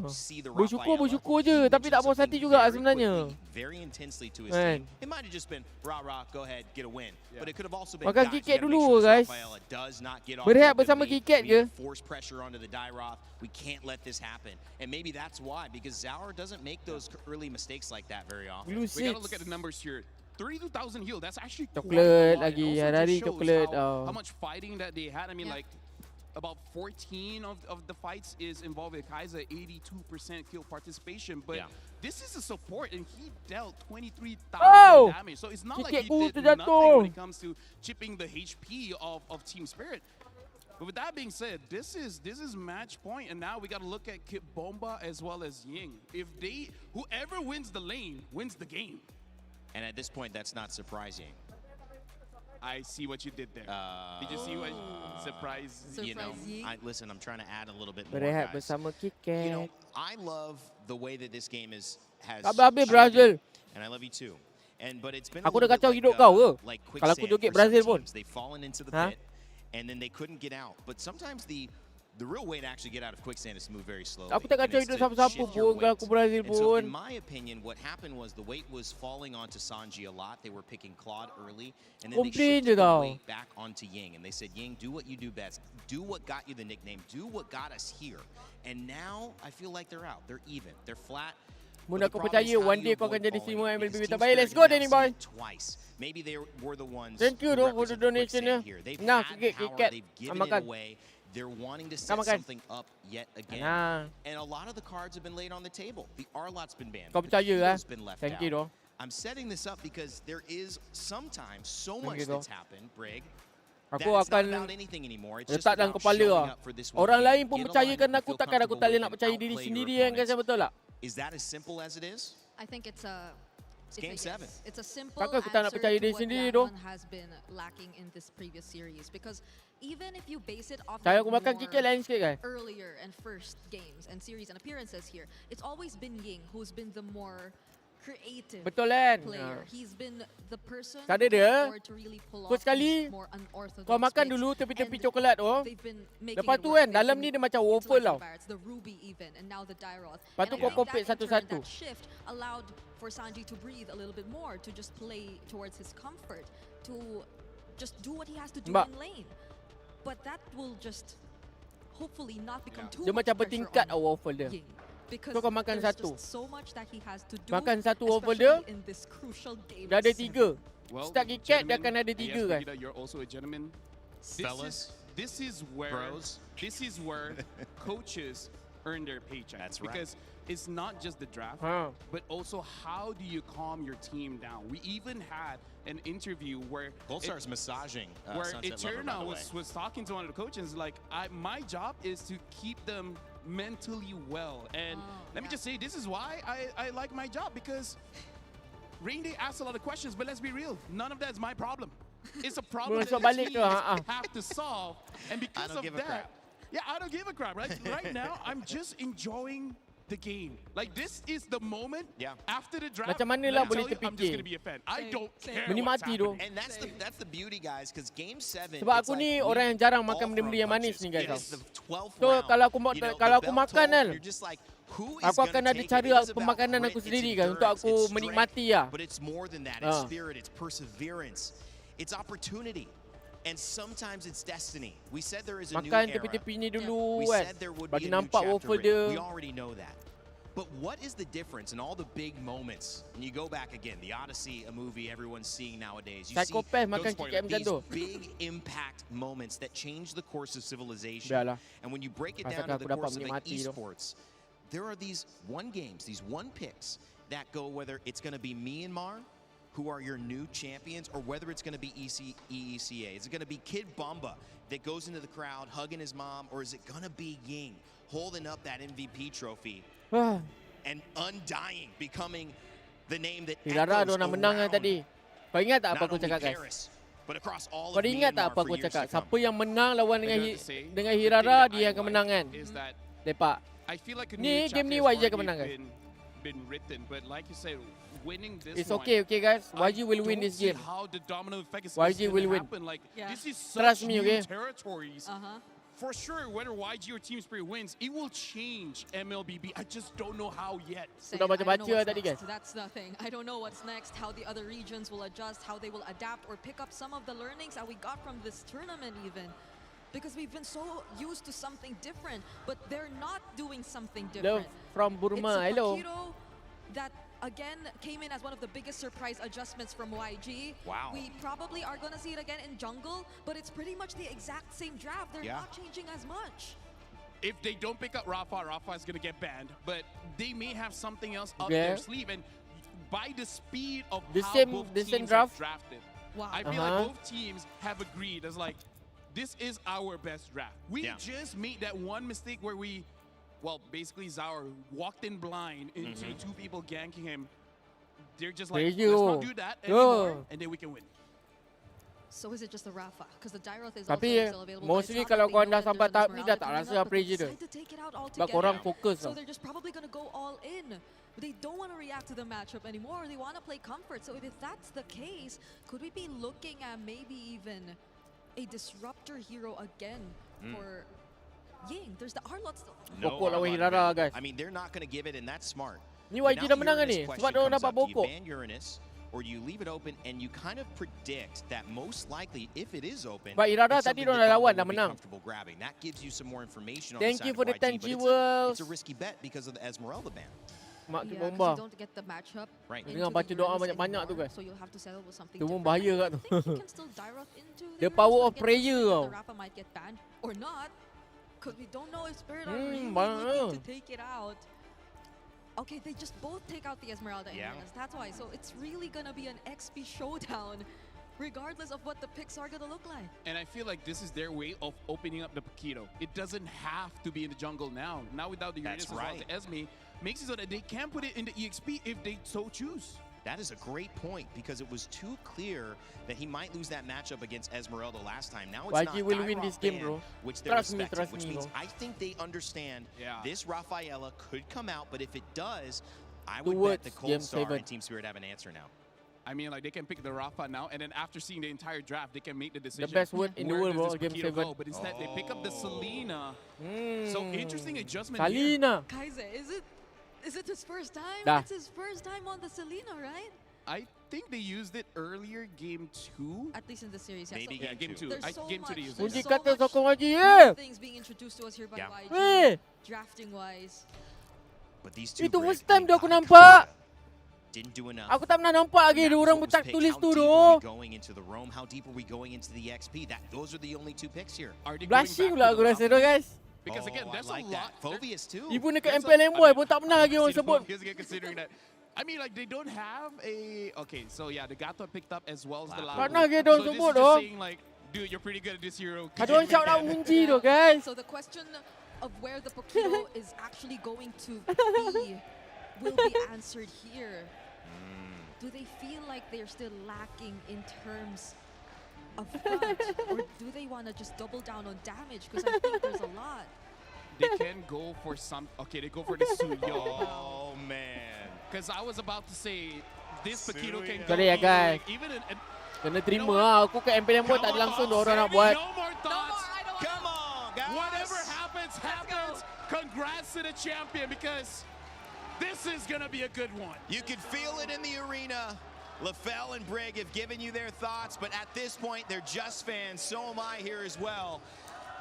see the Bersyukur je, tapi tak puas hati juga sebenarnya. very intensely to his team. It might have just been rah, go ahead, get a win. But it could have also been Makan guys, KitKat you gotta dulu make sure guys. this Rafaela does not get off Berehat to a good bersama lead. KitKat We ke? need to force pressure onto the Dairoth. We can't let this happen. And maybe that's why, because Zaur doesn't make those early mistakes like that very often. We gotta look at the numbers here. 32,000 heal, that's actually Coklat quite a lot. lagi, It also hari-hari just shows coklat. how much fighting that they had. I mean, like, about 14 of the fights is involved with Kaize, 82% kill participation. But this is a support, and he dealt 23,000 damage. So it's not like he did nothing when it comes to chipping the HP of Team Spirit. But with that being said, this is match point, and now we got to look at Kit Bomba as well as Ying. If whoever wins the lane wins the game. And at this point, that's not surprising. I see what you did there. Did you see what surprise? You know, listen, I'm trying to add a little bit more, Berehat guys. bersama You KitKat. know, I love the way that this game has Habis Brazil. and I love you too. But it's been Aku a dah little kacau bit hidup like, kau ke? like Kalau aku quicksand joget for Brazil some pun. teams. They've fallen into the Ha? pit, and then they couldn't get out. But sometimes the real way to actually get out of quicksand is to move very slowly. Aku tak and kacau it's hidup to siapa-siapa shift your pun kalau aku weight. Brazil And so, in pun. my opinion, what happened was the weight was falling onto Sanji a lot. They were picking Claude early, and then they Komplain je shifted the tau. weight back onto Ying. And they said, Ying, do what you do best. Do what got you the nickname. Do what got us here. And now I feel like they're out. They're even. They're flat. Mun aku percaya one day kau akan jadi semua MLB terbaik. Let's go Danny boy. Twice. Maybe they were the ones. Thank you who though for the represented donation quicksand ya. here. They've Nah, had KitKat. power. They've given Makan. it away. They're wanting to Makan. set something up yet again. Nah. And a lot of the cards have been laid on the table. The R-Lot's been banned. Kau The percaya Kito's ah? been left Thank out. you though. I'm setting this up because there is sometimes so Thank much you, though. that's happened, Brig. Aku that it's not akan about anything anymore. It's just letak dalam about kepala showing lah. up for this one Orang game. lain pun Get a percayakan lineup you aku, feel takkan aku comfortable tak boleh with nak and percaya diri outplay sendiri your kan guys, opponents. betul tak? Is that as simple as it is? I think it's a Game 7. It's a simple Takkan aku tak nak answer percaya to diri what sendiri tu. Yangon has been lacking in this previous series, because even if you base it off Cara the aku makan more KitKat lain sikit kan? earlier and first games and series and appearances here, it's always been Ying who's been the more creative Betul kan? player. He's been the person Cara dia, to really pull kau off sekali, these more unorthodox kau makan picks. dulu tepi-tepi And coklat tu. they've been making Lepas it tu work. kan, They've dalam been ni dia macam waffle utilizing tau. the Barretts, the Ruby even, and now the Dairoth. Lepas tu And I kau think compare that in turn, satu-satu. that shift allowed for Sanji to breathe a little bit more, to just play towards his comfort, to just do what he has to do Mbak. in lane. But that will just hopefully not become too Dia much macam pressure bertingkat on waffle dia. Ying. Because So kau makan there's satu. just so much that he has to do, Makan satu waffle dia, especially in this crucial game. dah ada 3. Well, Start KitKat dia gentlemen, akan ada 3 yes, kan. Pagida, you're also a gentleman. Fellas, this is where bros. this is where coaches earn their paycheck. That's right. Because it's not just the draft, but also how do you calm your team down? We even had an interview where Goldstar's massaging where Sunset Lover, by Eterna the way. was talking to one of the coaches like, my job is to keep them mentally well. And let me just say, this is why I like my job, because Rain Day asks a lot of questions, but let's be real, none of that is my problem. It's a problem that Masuk the balik teams tu, have to solve. And because don't of give a that, crap. yeah, I don't give a crap. Right now, I'm just enjoying the game. Like, this is the moment after the draft. Macam mana lah let me boleh tell you, I'm just terfikir. gonna be a fan. I don't care Menikmati what's tu. happening. And that's the beauty, guys, because Game 7. Sebab it's aku like ni we orang yang jarang all makan benda-benda throw yang manis punches. ni guys. It's the 12th So round. kalau aku You know, kalau the aku bell makan toll, kan, you're just like, who is aku akan gonna ada take it? cara It is about pemakanan grit, aku it's sendiri kan untuk endurance, aku it's strength, menikmati lah. But it's more than that. It's spirit, it's perseverance, it's opportunity. And sometimes it's destiny. We said there is a new Makan era. tepi-tepi ni dulu We kan. said there would Bagi be a new nampak chapter waffle written. dia. We already know that. But what is the difference in all the big moments? And you go back again, the Odyssey, a movie everyone's seeing nowadays. You see Psychopath makan those KKM macam tu. big impact moments that change the course of civilization. Biarlah. And when you break it Asalkan down to aku the dapat course of the menikmati tu. esports, there are these one games, these one picks that go, whether it's going to be Myanmar, who are your new champions, or whether it's going to be EECA. Is it going to be Kid Bamba that goes into the crowd hugging his mom, or is it going to be Ying holding up that MVP trophy and undying, becoming the name that Hirara echoes dia nak menang kan around tadi. Kau ingat tak apa not aku only cakap guys? Paris, but across all Kau of ingat tak Myanmar apa for aku years cakap? to come. Siapa yang menang lawan dengan I got to say, dengan the thing Hirara that dia I akan like menang kan. is that Lepak. I feel like a Ni new game ni chapter has YG akan already menang guys. been written, but like you said, winning this It's one, okay guys. YG will win don't this see game. How the domino effect is YG gonna will win. happen. Like, this is Trust such me, new okay? territories. For sure, whether YG or Team Spirit wins, it will change MLBB. I just don't know how yet. Sudah baca-baca tadi guys. That's nothing. I don't know what's next, how the other regions will adjust, how they will adapt or pick up some of the learnings that we got from this tournament even. Because we've been so used to something different, but they're not doing something different. From Burma, It's a hello. Pakiro that again came in as one of the biggest surprise adjustments from YG. Wow. We probably are going to see it again in jungle, but it's pretty much the exact same draft. They're not changing as much. If they don't pick up Rafa, Rafa is going to get banned. But they may have something else up Yeah. their sleeve. And by the speed of The how same- both the same teams draft? have drafted, Wow. I feel like both teams have agreed as like, this is our best draft. We just made that one mistake where we, well, basically Zaur walked in blind into two people ganking him. They're just like, let's not do that anymore, and then we can win. So is it just the Rafa? Because the Dairoth is Tapi also still available. but mostly it's not kalau that they kau know dah that sampai there's tahap ni an dah tak Esmeralda rasa coming up, but pressure they dia. decide to take it out Sebab altogether. korang fokus So tau. they're just probably going to go all in. They don't want to react to the matchup anymore. They want to play comfort. So if that's the case, could we be looking at maybe even a disruptor hero again for Ying? There's the Arlot still. No Pokok lawan Arlon Hirara, win. guys. I mean, they're not going to give it, and that's smart. Ni But YG now dah menang kan Uranus ni? question Sebab diorang comes dapat up. Do you pokok. ban Uranus, or do you leave it open, and you kind of predict that most likely, if it is open, Sebab Hirara it's tadi something diorang that dah Gabo lawan, dah will be menang. comfortable grabbing. That gives you some more information on Thank the side you for of the YG, 10 but jewels. it's a risky bet because of the Esmeralda ban. Mak tu Yeah, 'cause bomba. you don't get the matchup. Right. into Dengar the baca doa Uranus banyak-banyak tu anymore, guys. So you'll have to settle with something Tu pun different. bahaya I kat tu. think he can still Dairoth into the The Uranus, power but of again, prayer the tau. Rafa might get banned or not. Because we don't know if Spirit are Hmm, really banyak looking tu. to take it out. Okay, they just both take out the Esmeralda and Yeah. Uranus. That's why. So it's really going to be an XP showdown, regardless of what the picks are going to look like. And I feel like this is their way of opening up the Paquito. It doesn't have to be in the jungle now. Now without the Uranus That's as well as right. the Esme, makes it so that they can put it in the EXP if they so choose. That is a great point, because it was too clear that he might lose that matchup against Esmeralda last time. Now it's YG not will win Dairoth this game, ban, bro. which they're Trust me, respecting, trust which me, means bro. I think they understand this Rafaela could come out, but if it does, I would bet towards the Game Cold Star 7. and Team Spirit have an answer now. I mean, like, they can pick the Rafa now, and then after seeing the entire draft, they can make the decision. The best word in the where world, does bro, this Game Paquito 7. go, but instead, they pick up the Selena. So, interesting adjustment Selena. Kaiser, is it his first time? Dah. It's his first time on the Selena, right? I think they used it earlier, game 2. At least in the series, yeah. Maybe so game 2. There's so Game 2 they much- used there's it. Munji so kata much sokong lagi, new ya. things being introduced to us here by Yeah. YG, drafting-wise. But these two Itu Brig first time dah aku iconic nampak. didn't do enough. Aku tak pernah nampak lagi dia orang What was tak picked? tulis How tu deep doh. are we going into the Rome? How deep are we going into the XP? Those are the only 2 picks here. Are they going Blushing back pula to aku the rasa Rafa? doh guys. Because again, I there's like a lot. that. Phobius too. Even dekat There's MPLM boy pun tak pernah lagi orang I've seen sebut. Phobius again, considering that. I mean, like, they don't have a... Okay, so yeah, the Gato picked up as well as the Tak Lapu. nak dia orang So this sebut is doh. just saying, like, dude, you're pretty good at this hero. Ada orang shout out Munji doh guys. So the question of where the Paquito is actually going to be will be answered here. Do they feel like they're still lacking in terms of front? Or do they want to just double down on damage? Because I think there's a lot. They can go for some... Okay, they go for the Suyo. Oh, man. Because I was about to say, this Paquito can go Sorry ya either, guys. like, even an... Kena terima lah. Aku kat MPLM boy tak ada langsung dia orang nak buat. No more thoughts. Come on, guys. Whatever happens, happens. Congrats to the champion because this is going to be a good one. You could feel it in the arena. LaFell and Brig have given you their thoughts, but at this point, they're just fans. So am I here as well.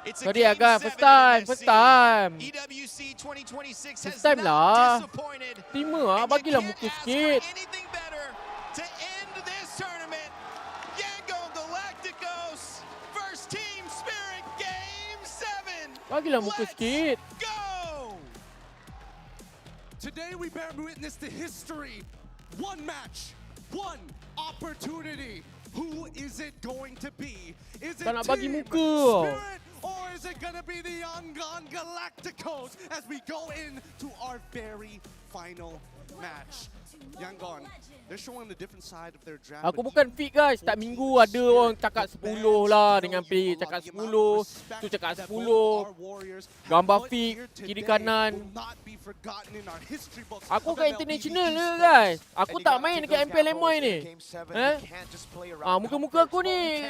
It's a Sorry game ya guys, 7 first time, in first MSC. time. EWC 2026 has First time not lah. disappointed. Terima lah, bagilah muka sikit. Anything better to end this tournament. Yango Galacticos, first team Spirit Game 7. Bagilah muka sikit. Go! Today we bear witness to history. One match, one opportunity. Who is it going to be? Is it Tak nak bagi Team muka. Spirit or is it going to be the Yangon Galacticos as we go into our very final match? Yangon, they're showing a different side of their draft. Aku bukan fit guys. Setiap minggu ada orang cakap 10 lah dengan player cakap 10. Tu cakap 10. Gambar fit kiri kanan. Aku kat international je guys. Aku tak main dekat MPLMY ni. Muka-muka aku ni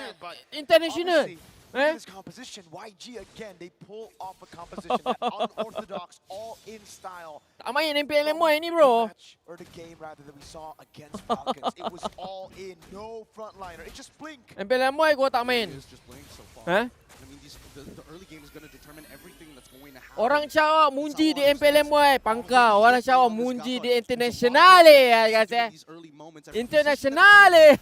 international. This composition, YG again, they pull off a composition that unorthodox, all-in style. Tak main MPLMY ni bro. Or the game rather than we saw against Falcons. It was all in, no frontliner. It just blinked. MPLMY gua tak main. I mean, the early game is going to determine everything that's going to happen. Orang cakap Munji di MPLMY pangkal. Orang cakap Munji di internationale guys Internationale.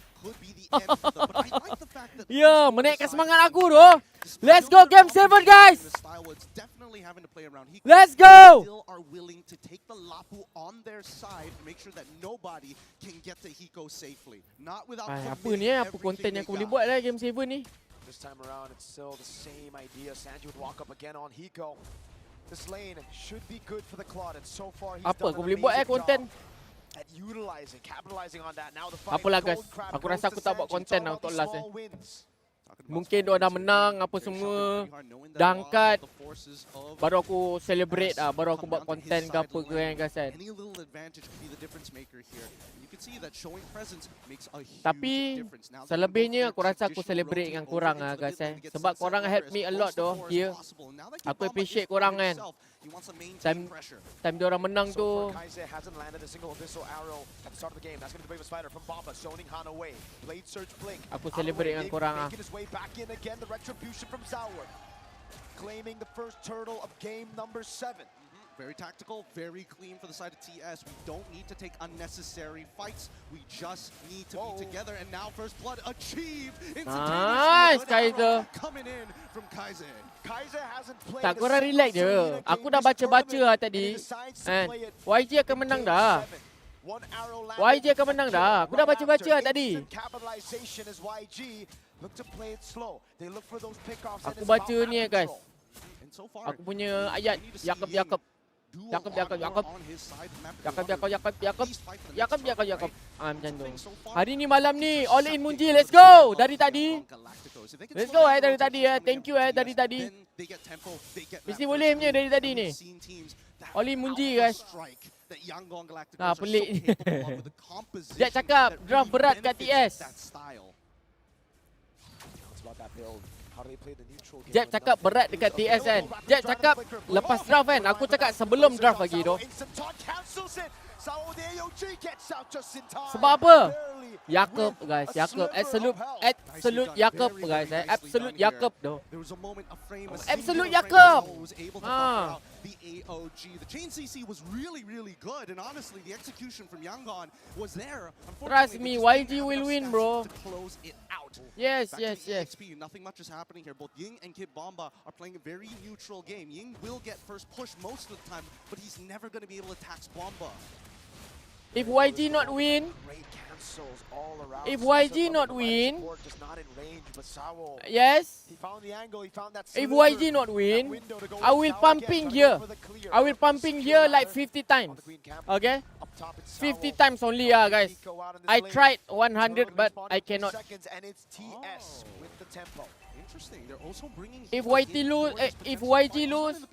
Ya, menaikkan semangat aku doh. Let's go game 7 guys. Let's go. Still are willing to take the Lapu on their side to make sure that nobody can get to Hiko safely. Not without Apa ni apa konten yang aku boleh buat lah game 7 ni. This time around, it's still the same idea. Sanji would walk up again on Hiko. This lane should be good for the Claude, and so far he's Apa done aku an boleh buat amazing konten? job at capitalizing on that. Now the Apa fight, lah guys. Gold Crab Aku goes rasa to aku tak buat Sanji. It's konten all lah about untuk the last small wins. Mungkin dia dah menang apa semua. Dah angkat. Baru aku celebrate lah. Baru aku buat konten ke apa ke kan guys kan. Any little advantage could be the difference maker here. You can see that showing presence makes a huge Tapi difference. Now selebihnya aku rasa aku celebrate dengan korang lah guys kan. Sebab korang help me a lot doh here. Aku appreciate korang kan. Time dia orang menang tu. Kaiser hasn't landed a single abyssal arrow at the start of the game. That's going to be the bravest fighter from Bomba, zoning Han away. Blade surge blink. Aku celebrate dengan korang ah. Making his way back in again. The retribution from Zauer, claiming the first turtle of game number 7. Very tactical, very clean for the side of TS. We don't need to take unnecessary fights. We just need to be together. And now first blood achieved. Nice Kaiser. Coming in from Kaiser. Kaiser hasn't played. Tak, korang relax je. Aku dah baca-baca lah tadi. Kan? YG akan menang dah. YG akan menang dah. Aku dah baca-baca lah tadi. Aku baca ni guys. Aku punya ayat Yakub. Macam tu. Hari ni malam ni all in Munji. Let's go. Dari tadi. Let's go dari tadi Thank you dari tadi. Mesti boleh punya dari tadi ni. All in Munji guys. that Yangon Galacticos Ah, are so pelik. capable of with the composition Jack cakap that draft really berat kat benefits TS. that style. It's about that build. How do they play the neutral game? Jeb cakap berat dekat TS kan. Jeb cakap lepas draft kan. Aku cakap sebelum draft lagi tu. Sebab apa? Yakup guys, Yakup. Absolute Yakup guys. Absolute Yakup tu. Absolute Yakup. Ah. The AOG. The chain CC was really, really good, and honestly, the execution from Yangon was there. Trust me, YG will win, bro. To close it out. Yes, Back yes, to yes. EXP, nothing much is happening here. Both Ying and Kid Bomba are playing a very neutral game. Ying will get first push most of the time, but he's never going to be able to tax Bomba. If YG not win, if YG not win, yes, if YG not win, I will pumping here. I will pumping here like 50 times. Okay? 50 times only, guys. I tried 100, but I cannot. Interesting. They're also bringing If YT lose, if YG lose,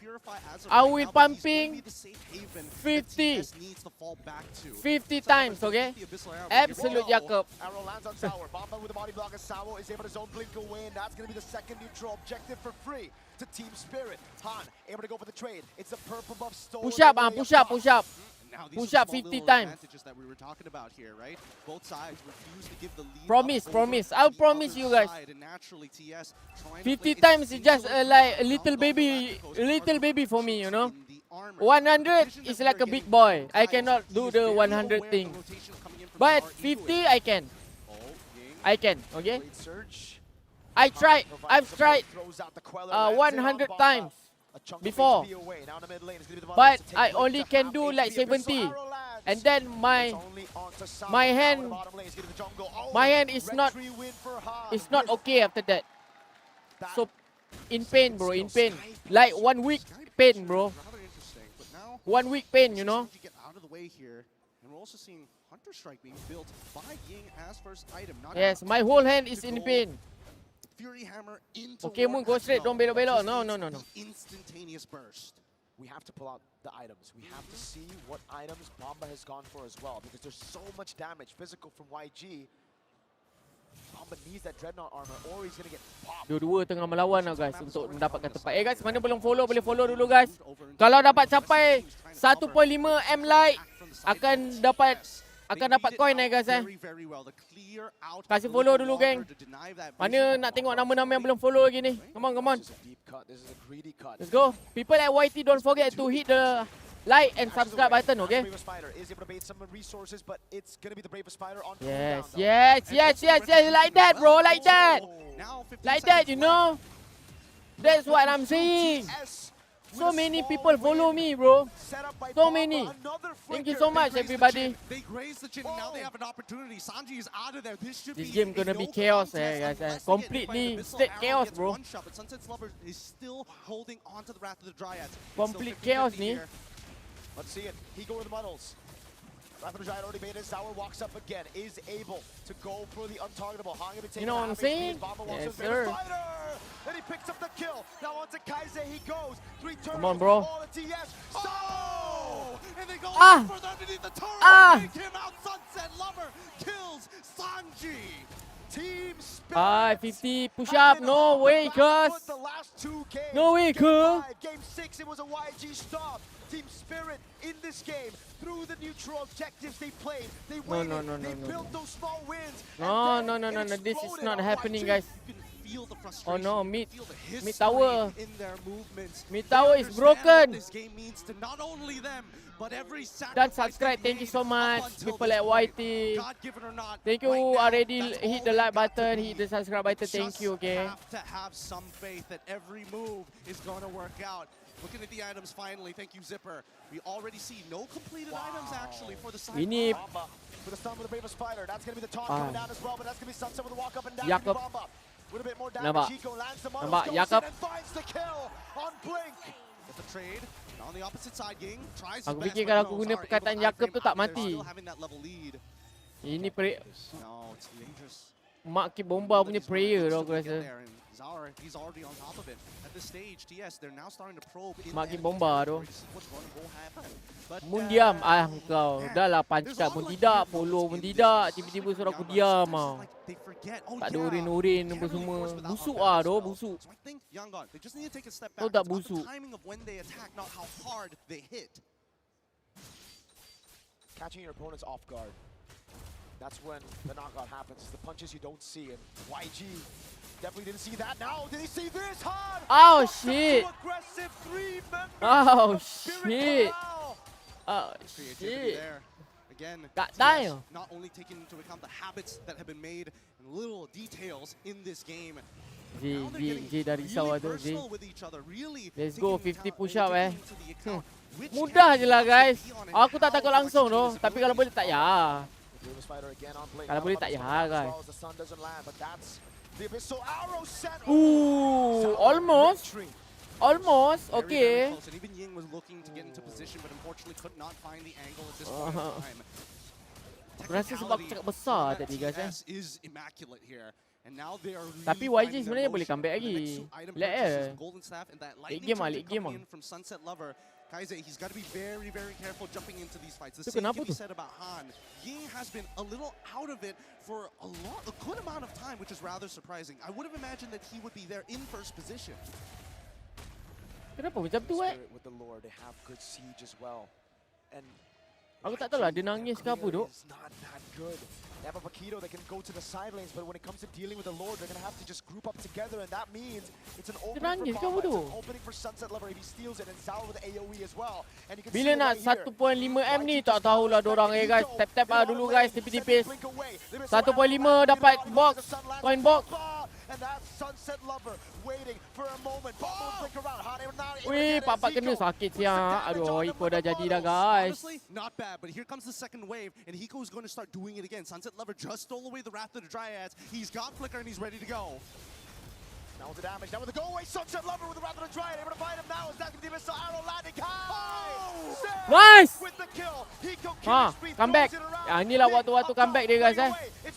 I will pumping 50. 50 times, okay? Absolute Jacob. Arrow lands on Sour. Bomba with the body block as Sour is able to zone blink away, and that's going to be the second neutral objective for free to Team Spirit. Han able to go for the trade. It's a purple buff stolen. Push up, push up, push up. Push up 50 times. That we were talking about here, right? Both sides refuse to give the lead. Promise. I'll promise you guys. And naturally, TS 50 times is just like a little baby for me, you know. 100 is like a big boy. I cannot do the 100 thing. But 50 I can. Okay? I've tried 100 times before, but I only can do like 70, and then my hand is not okay after that. So in pain, bro, in pain, like 1 week pain, bro. 1 week pain, you know. Get out of the way here, and we're also seeing Hunter Strike being built by Ying as first item. Yes, my whole hand is in pain. Fury Hammer into Okay, Moon, go straight. Don't belok-belok. No. Instantaneous burst. We have to pull out the items. We have to see what items Bomba has gone for as well, because there's so much damage physical from YG. Bomba needs that Dreadnought armor or he's gonna get popped. Dua-dua tengah melawan lah guys untuk mendapatkan tempat. Guys, mana belum follow, boleh follow dulu guys. Kalau dapat capai 1.5 M like akan dapat coin guys Kasih follow dulu geng. Mana nak tengok nama-nama yang belum follow lagi ni. Come on. Let's go. People at YT, don't forget to hit the like and subscribe button, okay? Yes. Like that, bro. Like that, you know. That's what I'm saying. So many people follow me, bro. So many. Thank you so much, everybody. They grazed the chin, and now they have an opportunity. Sanji is out of there. This game gonna be chaos, guys. Completely straight chaos, bro. One shot, but Sunset's Lover is still holding on to the Wrath of the Dryads. Complete chaos, ni. Let's see it. He go with the muddles. Wrath of the Dryad already made it. Sour walks up again. Is able to go for the untargetable. You know what I'm saying? Yes, sir. Then he picks up the kill. Now onto Kaiser he goes. 3 turns. Come on, bro. All at TS. Oh! And they go further underneath the turret. Take him out. Sunset Lover kills Sanji. Team Spirit. 50 push up. No way, cuz. No way, cuz. Game 6, it was a YG stop. Team Spirit in this game, through the neutral objectives they played, they waited, they built those small wins. No. This is not happening, guys. Oh no, mid tower. Mid tower is broken. This game means to not only them, but every Dan subscribe. Thank you so much, people at YT. Thank you already. Hit the like button, hit the subscribe button. Thank you, okay. Have to have some faith that every move is going to work out. Looking at the items finally, thank you Zipper. We already see no completed items actually for the side. Ini for the stun with the Bravest Spider. That's going to be the taunt coming down as well, but that's going to be Sunset with a walk up and down. Jakob. With a bit more damage, Chico lands the model, goes Jakob. in and finds the kill on Blink. Get the trade. On the opposite side, Ging tries Aku fikir kalau aku guna perkataan Jakob tu tak mati. Still having that level lead. Ini No, it's dangerous. Mak Kip Bomba punya prayer tau aku rasa. Zauer, he's already on top of it. At this stage, TS, they're now starting to probe in Mak Kip the Bomba tu. what's going to go happen. But Mun diam kau. Dah lah punch cut pun tidak, follow pun tidak. Tiba-tiba suruh aku diam they forget. Oh, tak ada yeah. urin-urin apa semua. Busuk tu, busuk. So I think Yangon, they just need to take a step back. Tahu tak It's about busuk? the timing of when they attack, not how hard they hit. Catching your opponents off guard. That's when the knockout happens. The punches you don't see, and YG definitely didn't see that. Now, did he see this? Hard! Oh shit! Aggressive 3-member. Oh shit! Oh Creativity shit! there. Again, Got TS down. not only taking into account the habits that have been made and little details in this game. J dah risau tu. J. Personal with each other, really Let's go taking 50 push up into the account which Mudah je lah guys. be on and Aku tak how takut langsung tu. aggressive Tapi kalau boleh tak ya. Famous fighter again on Blink. Kalau boleh tak ya guys. The sun doesn't land, but that's the abyssal arrow set. Ooh, almost. Almost. very, very Okay. close. And even Ying was looking to get into position, but unfortunately could not find the angle at this point in time. Aku rasa sebab aku cakap besar tadi guys TS is immaculate here. And now they are Tapi really YG finding sebenarnya their boleh motion. comeback The next lagi. two item Let purchases, eh. the Golden Staff and that Late lightning game charge late game coming in from Sunset Lover. Kaize, he's got to be very, very careful jumping into these fights. The Tu same kenapa can be tu? said about Han. Ying has been a little out of it for a good amount of time, which is rather surprising. I would have imagined that he would be there in first position. Kenapa macam tu Spirit with the Lord, they have good siege as well. And Aku tak tahu lah dia nangis ke apa duk. is not that good. They have a Paquito that can go to the side lanes, but when it comes to dealing with the Lord, they're going to have to just group up together, and that means it's an opening nangis ke for apa Bomba, it's tu? an opening for Sunset Lover if he steals it, and Zao with AoE as well. And you can Bila see it nak right here. 1.5M ni tak tahulah dorang guys. Tap-tap lah dulu guys tipis-tipis. 1.5 dapat box. Coin box. And that's Sunset Lover waiting for a moment. Bomba will flick around. Han not able to Wih, get it. papak kena Zico sakit puts the siap. damage Aduh, on him Iko with dah the jadi dah models. guys. Honestly, not bad, but here comes the second wave, and Hiko is going to start doing it again. Sunset Lover just stole away the Wrath of the Dryads. He's got Flicker, and he's ready to go. Now with the damage, now with the go away, Sunset Lover with the Wrath of the Dryad, able to find him now. Is that going to be missile arrow landing? Nice! With the kill, Hiko Ha, comeback. Ah, inilah waktu-waktu comeback dia guys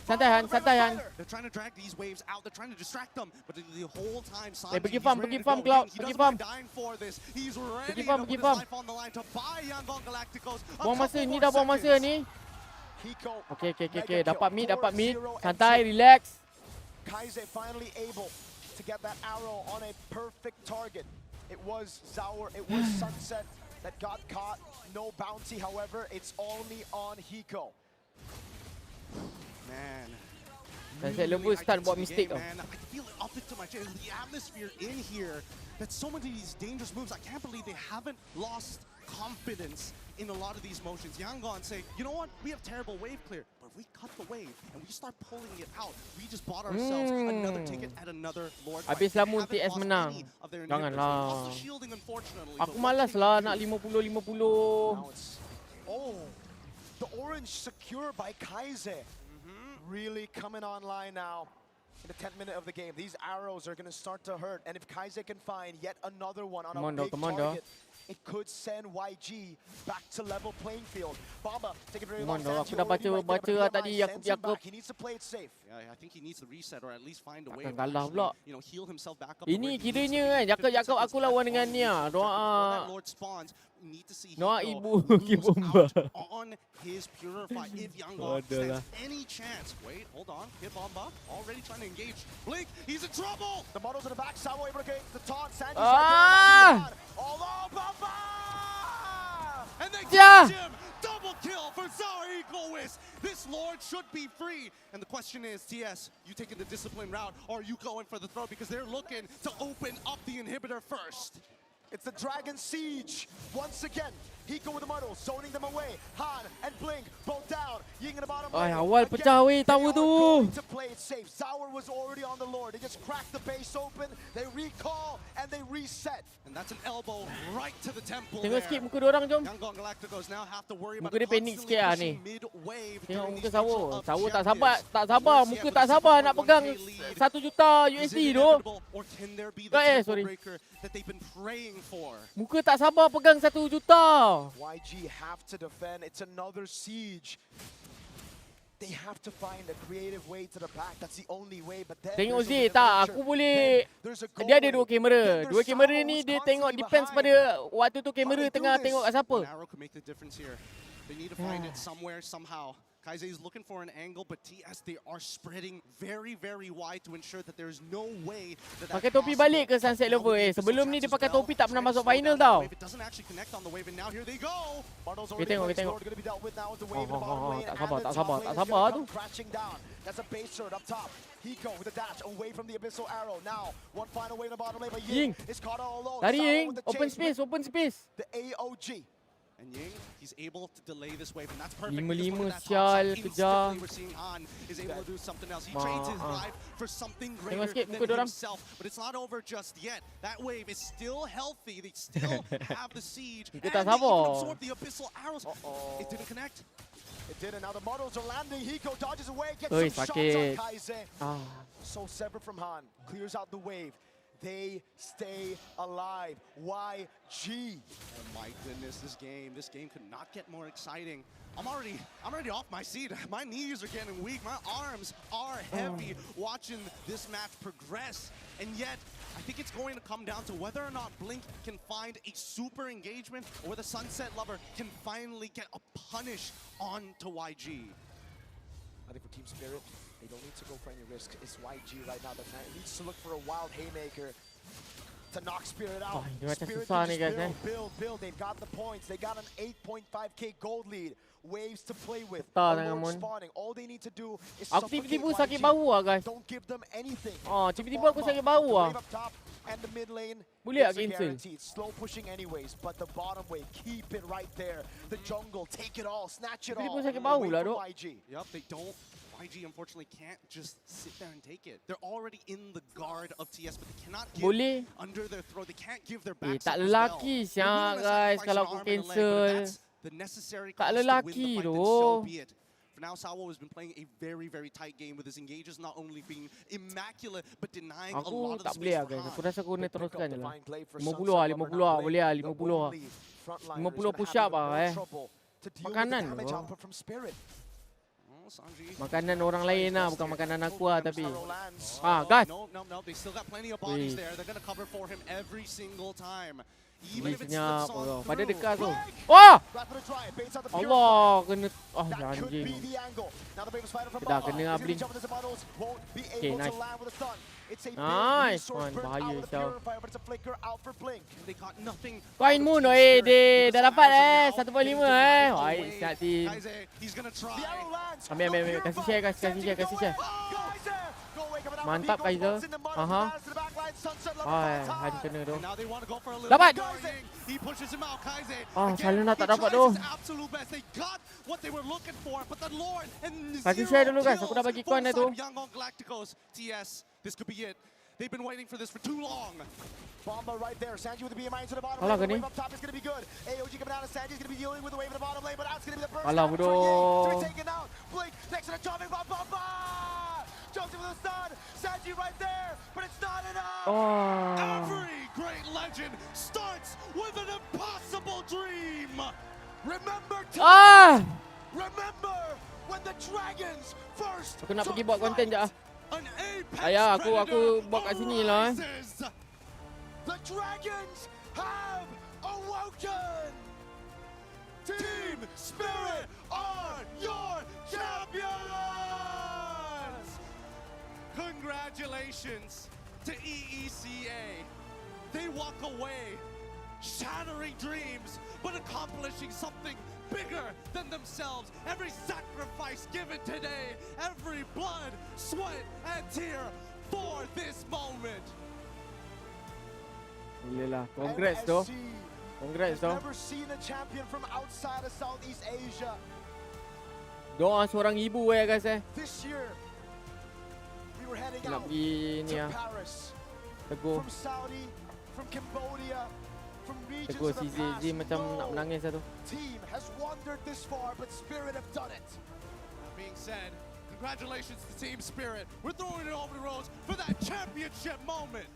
Santai Han, santai Han. They're trying to drag these waves out. They're trying to distract them, but the whole time, Pergi he's farm, ready pergi to farm, go. Cloud, He pergi doesn't farm. mind dying for this. He's ready farm, to pergi put his farm. life on the line to buy Yangon Galacticos. a Buang masa couple ni more dah buang masa seconds. ni. Hiko, Okay. Dapat mid, dapat mid. 4-0 Santai, exit. relax. Kaize finally able to get that arrow on a perfect target. It was Zauer, it was Sunset that got caught. No bounty, however, it's only on Hiko. Man. Sunset Lover start buat Game, mistake tau. man. I feel it up into my chest. The atmosphere in here. That so many of these dangerous moves. I can't believe they haven't lost confidence in a lot of these motions. Yangon say, you know what? We have terrible wave clear, but if we cut the wave and we start pulling it out, we just bought ourselves another ticket at another Lord fight. Habis They lamun haven't TS lost menang. any of their inhibitors. They Janganlah. lost the shielding, unfortunately, Aku but malas what lah can nak they do? 50-50. Oh, the orange secure by Kaize. Really coming online now in the 10th minute of the game. These arrows are going to start to hurt, and if Kaize can find yet another one on a big target, it could send YG back to level playing field. Bomba, take a very long time. Aku dah baca tadi Yakub. He needs to play it safe. Yeah, I think he needs to reset or at least find a way Takkan to kalah actually, pula. you know, heal himself back up. Ini kiranya Yakub aku lawan dengan ni ah. Doa Lord spawns. We need to see Doa Hiko ibu lose Kibomba. out on his purify. If Yangon Aduh lah. stands any chance. Wait, hold on. Hit Bomba. Already trying to engage. Blink, he's in trouble. The models in the back. Sawo able to get the taunt. Sanji's Ah! right there. Although Bomba! And they Yeah. catch him. Double kill for Zauer Egoist. This Lord should be free. And the question is, TS, you taking the discipline route or are you going for the throw? Because they're looking to open up the inhibitor first. It's the Dragon Siege. Once again, Hiko with the muddle, zoning them away. Han and Blink both down. Ying in the bottom Ay, lane. awal Again, pecah weh they tower are tu. going to play it safe. Zauer was already on the Lord. They just cracked the base open. They recall and they reset. And that's an elbow right to the temple Tengok there. sikit muka diorang jom. Yangon Galacticos now have to worry about Muka dia panik constantly sikit lah pushing ni. mid-wave Tengok during muka these Sawo. matchups of Sawo tak champions. sabar. Muka tak sabar nak pegang 1 juta Is USD it tu. inevitable, or can there be the tempo Sorry. breaker that they've been praying for? Muka tak sabar pegang 1 juta. YG have to defend. It's another siege. They have to find a creative way to the back. That's the only way. But then Tengok there's a Z, tak, pressure. aku boleh. There's a goal Dia ada wave. dua kamera. Then Dua there's kamera Sawa ni who's dia tengok constantly depends behind. pada waktu tu How kamera they do tengah this? tengok kat siapa. One arrow could make the difference here. They need to find it somewhere, somehow. Kaise is looking for an angle, but TS, they are spreading very, very wide to ensure that there's no way that Pakai topi balik ke Sunset Lover? Sebelum ni dia pakai topi tak pernah masuk final tau. It doesn't actually connect on the wave, and now here they go. Kita tengok, kita tengok. Tak sabar tu. That's a base turret up top. Hiko with a dash away from the abyssal arrow. Now, one final wave in the bottom lane, but Ying. Ying is caught all alone. Lari Sawa Ying, with the open chase space, with open space. The AOG. And Ying, he's able to delay this wave, and that's perfect. 5-5 because sial, instantly kejar. we're seeing Han is able to do something else. He trades his life for something Tengok greater sikit than muka dorang. himself, but it's not over just yet. That wave is still healthy. They still have the siege, and they Kita tak even sabar. absorb the abyssal arrows. It didn't connect. It did, and now the models are landing. Hiko dodges away, gets Oi, some shots sakit. on Kaise. So severed from Han, clears out the wave. They stay alive. YG. Oh my goodness, this game could not get more exciting. I'm already off my seat. My knees are getting weak. My arms are heavy watching this match progress. And yet, I think it's going to come down to whether or not Blink can find a super engagement or the Sunset Lover can finally get a punish onto YG. I think for Team Spirit, they don't need to go for any risk. It's YG right now that needs to look for a wild haymaker to knock Spirit out. Spirit can just build. They've got the points. They got an 8.5k gold lead. Waves to play with. Alert spawning. All they need to do is Aku suffocate tiba-tiba sakit YG. bahu lah guys. Don't give them anything. Tiba-tiba aku sakit bahu lah. Wave up top and the mid lane. Boleh tak it's a cancel? guaranteed. Slow pushing anyways, but the bottom wave, keep it right there. The jungle, take it all, snatch it all. Tiba-tiba sakit bahu Away lah, from dok. YG. Yep, they don't. YG unfortunately can't just sit there and take it. They're already in the guard of TS, but they cannot give Boleh. under their throat. They can't give their Eh, backs tak up as well. lelaki They're willing siap to guys sacrifice kalau an aku arm and a leg, but if cancel. that's the necessary Tak cost to win the lelaki fight, then tu. so be it. For now, Sawa has been playing a very, very tight game with his engages not only being immaculate, but denying a Aku lot of the tak space boleh lah for guys. Han. Aku rasa aku kena teruskan je lah. 50 50 lah, 50 lah. Boleh lah, 50 lah. 50 push up lah Makanan tu. Makanan orang lain lah, bukan makanan aku lah tapi. Gas. No, they still got plenty of bodies there. They're gonna cover for him every single time. Even if it Senyap. slips on Pada through. dekat tu. Wah! Allah, kena. Anjing. Dah kena lah blink. Okay, nice. Nice one, bahaya sial. Koin Moon, dia dah dapat 1.5 Baik, siap team. Ambil. Kasih share guys, kasih share. Mantap Kaiser. Han kena tu. Dapat! Salah nak tak dapat tu. Kasih share dulu guys, aku dah bagi coin dah tu. This could be it. They've been waiting for this for too long. Bomba right there. Sanji with the BMI into the bottom Alah, lane. The gini. wave up top is going to be good. AOG coming out, and Sanji's going to be dealing with the wave in the bottom lane, but that's going to be the first Alah, damage bodoh. for Ying. To be taken out. Blink next to the jumping bomb. Bomba! Jumps in with a stun. Sanji right there, but it's not enough. Every great legend starts with an impossible dream. Remember Remember when the dragons first Aku nak pergi buat konten je ah. An apex Ayah, aku buat kat sini lah. The dragons have awoken. Team Spirit are your champions. Congratulations to EECA. They walk away shattering dreams, but accomplishing something bigger than themselves. Every sacrifice given today, every blood, sweat, and tear for this moment. Boleh lah. Congrats tu. Congrats tu. Never seen a champion from outside of Southeast Asia. Doa seorang ibu guys This year, we were heading nak out pergi ni to ah. Paris. Teguh. From Saudi, from Cambodia, from regions Teguh of the si past. Zee macam nak menangis satu. Team has wandered this far, but Spirit have done it. That being said, congratulations to Team Spirit. We're throwing it over the roads for that championship moment.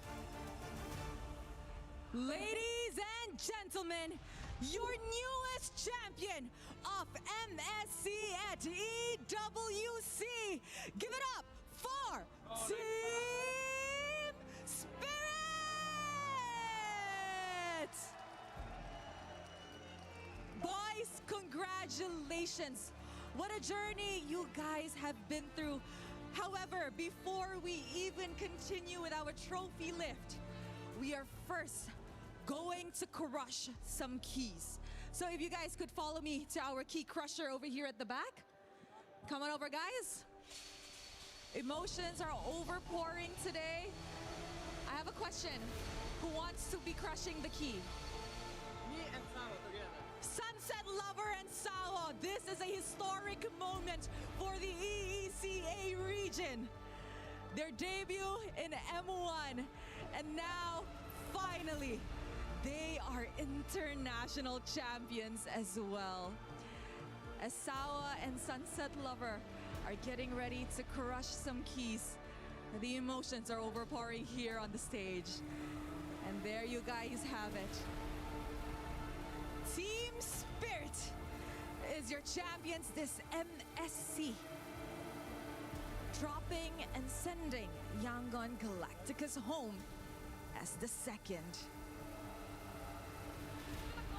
Ladies and gentlemen, your newest champion of MSC at EWC. Give it up for Team Spirit! Boys, congratulations. What a journey you guys have been through. However, before we even continue with our trophy lift, we are first going to crush some keys. So if you guys could follow me to our key crusher over here at the back. Come on over, guys. Emotions are overpouring today. I have a question. Who wants to be crushing the key? Me and Sao together. Sunset Lover and Sao, this is a historic moment for the EECA region. Their debut in M1, and now, finally, they are international champions as well. As Sao and Sunset Lover are getting ready to crush some keys, the emotions are overpouring here on the stage. And there you guys have it. Team Spirit is your champions this MSC. Dropping and sending Yangon Galacticus home as the second.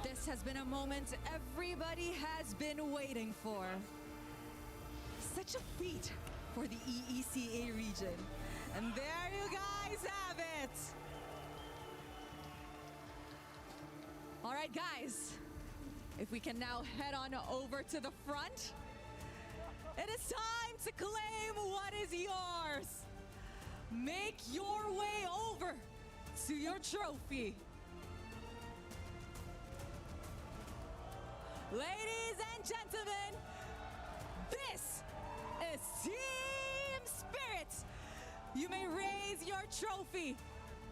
This has been a moment everybody has been waiting for. Such a feat for the EECA region. And there you guys have it. All right, guys, if we can now head on over to the front. It is time to claim what is yours. Make your way over to your trophy. Ladies and gentlemen, this is Team Spirit. You may raise your trophy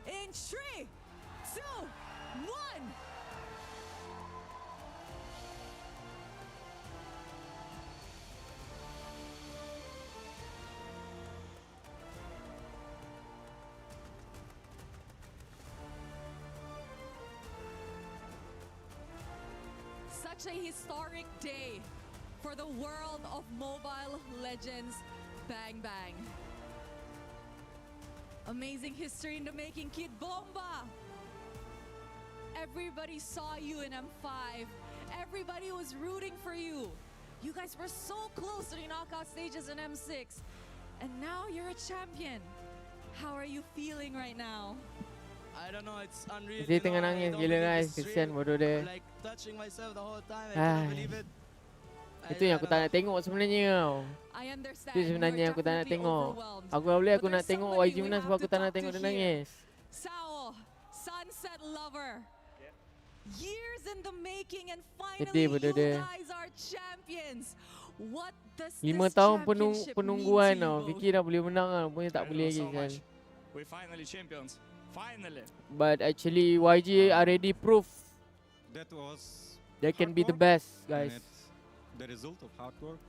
in 3, 2, 1. Such a historic day for the world of Mobile Legends Bang Bang. Amazing history in the making, Kid Bomba. Everybody saw you in M5. Everybody was rooting for you. You guys were so close to the knockout stages in M6. And now you're a champion. How are you feeling right now? I don't know, it's unreal. Dia tengah nangis gila guys, kesian bodoh dia. Like touching myself the whole time, I cannot believe it. Itu yang aku tak nak tengok sebenarnya tau. Itu sebenarnya aku tak nak tengok. Aku nak tengok YG menang sebab aku tak nak tengok dia nangis. Sao, Sunset Lover. Years in the making and finally you guys are champions. What does 5 this tahun championship penungguan mean to you tau. both? Fikir dah boleh menang lah, punya tak boleh lagi kan. We're finally champions. Finally. But actually YG already proved That was they can be the best, guys. the result of hard work.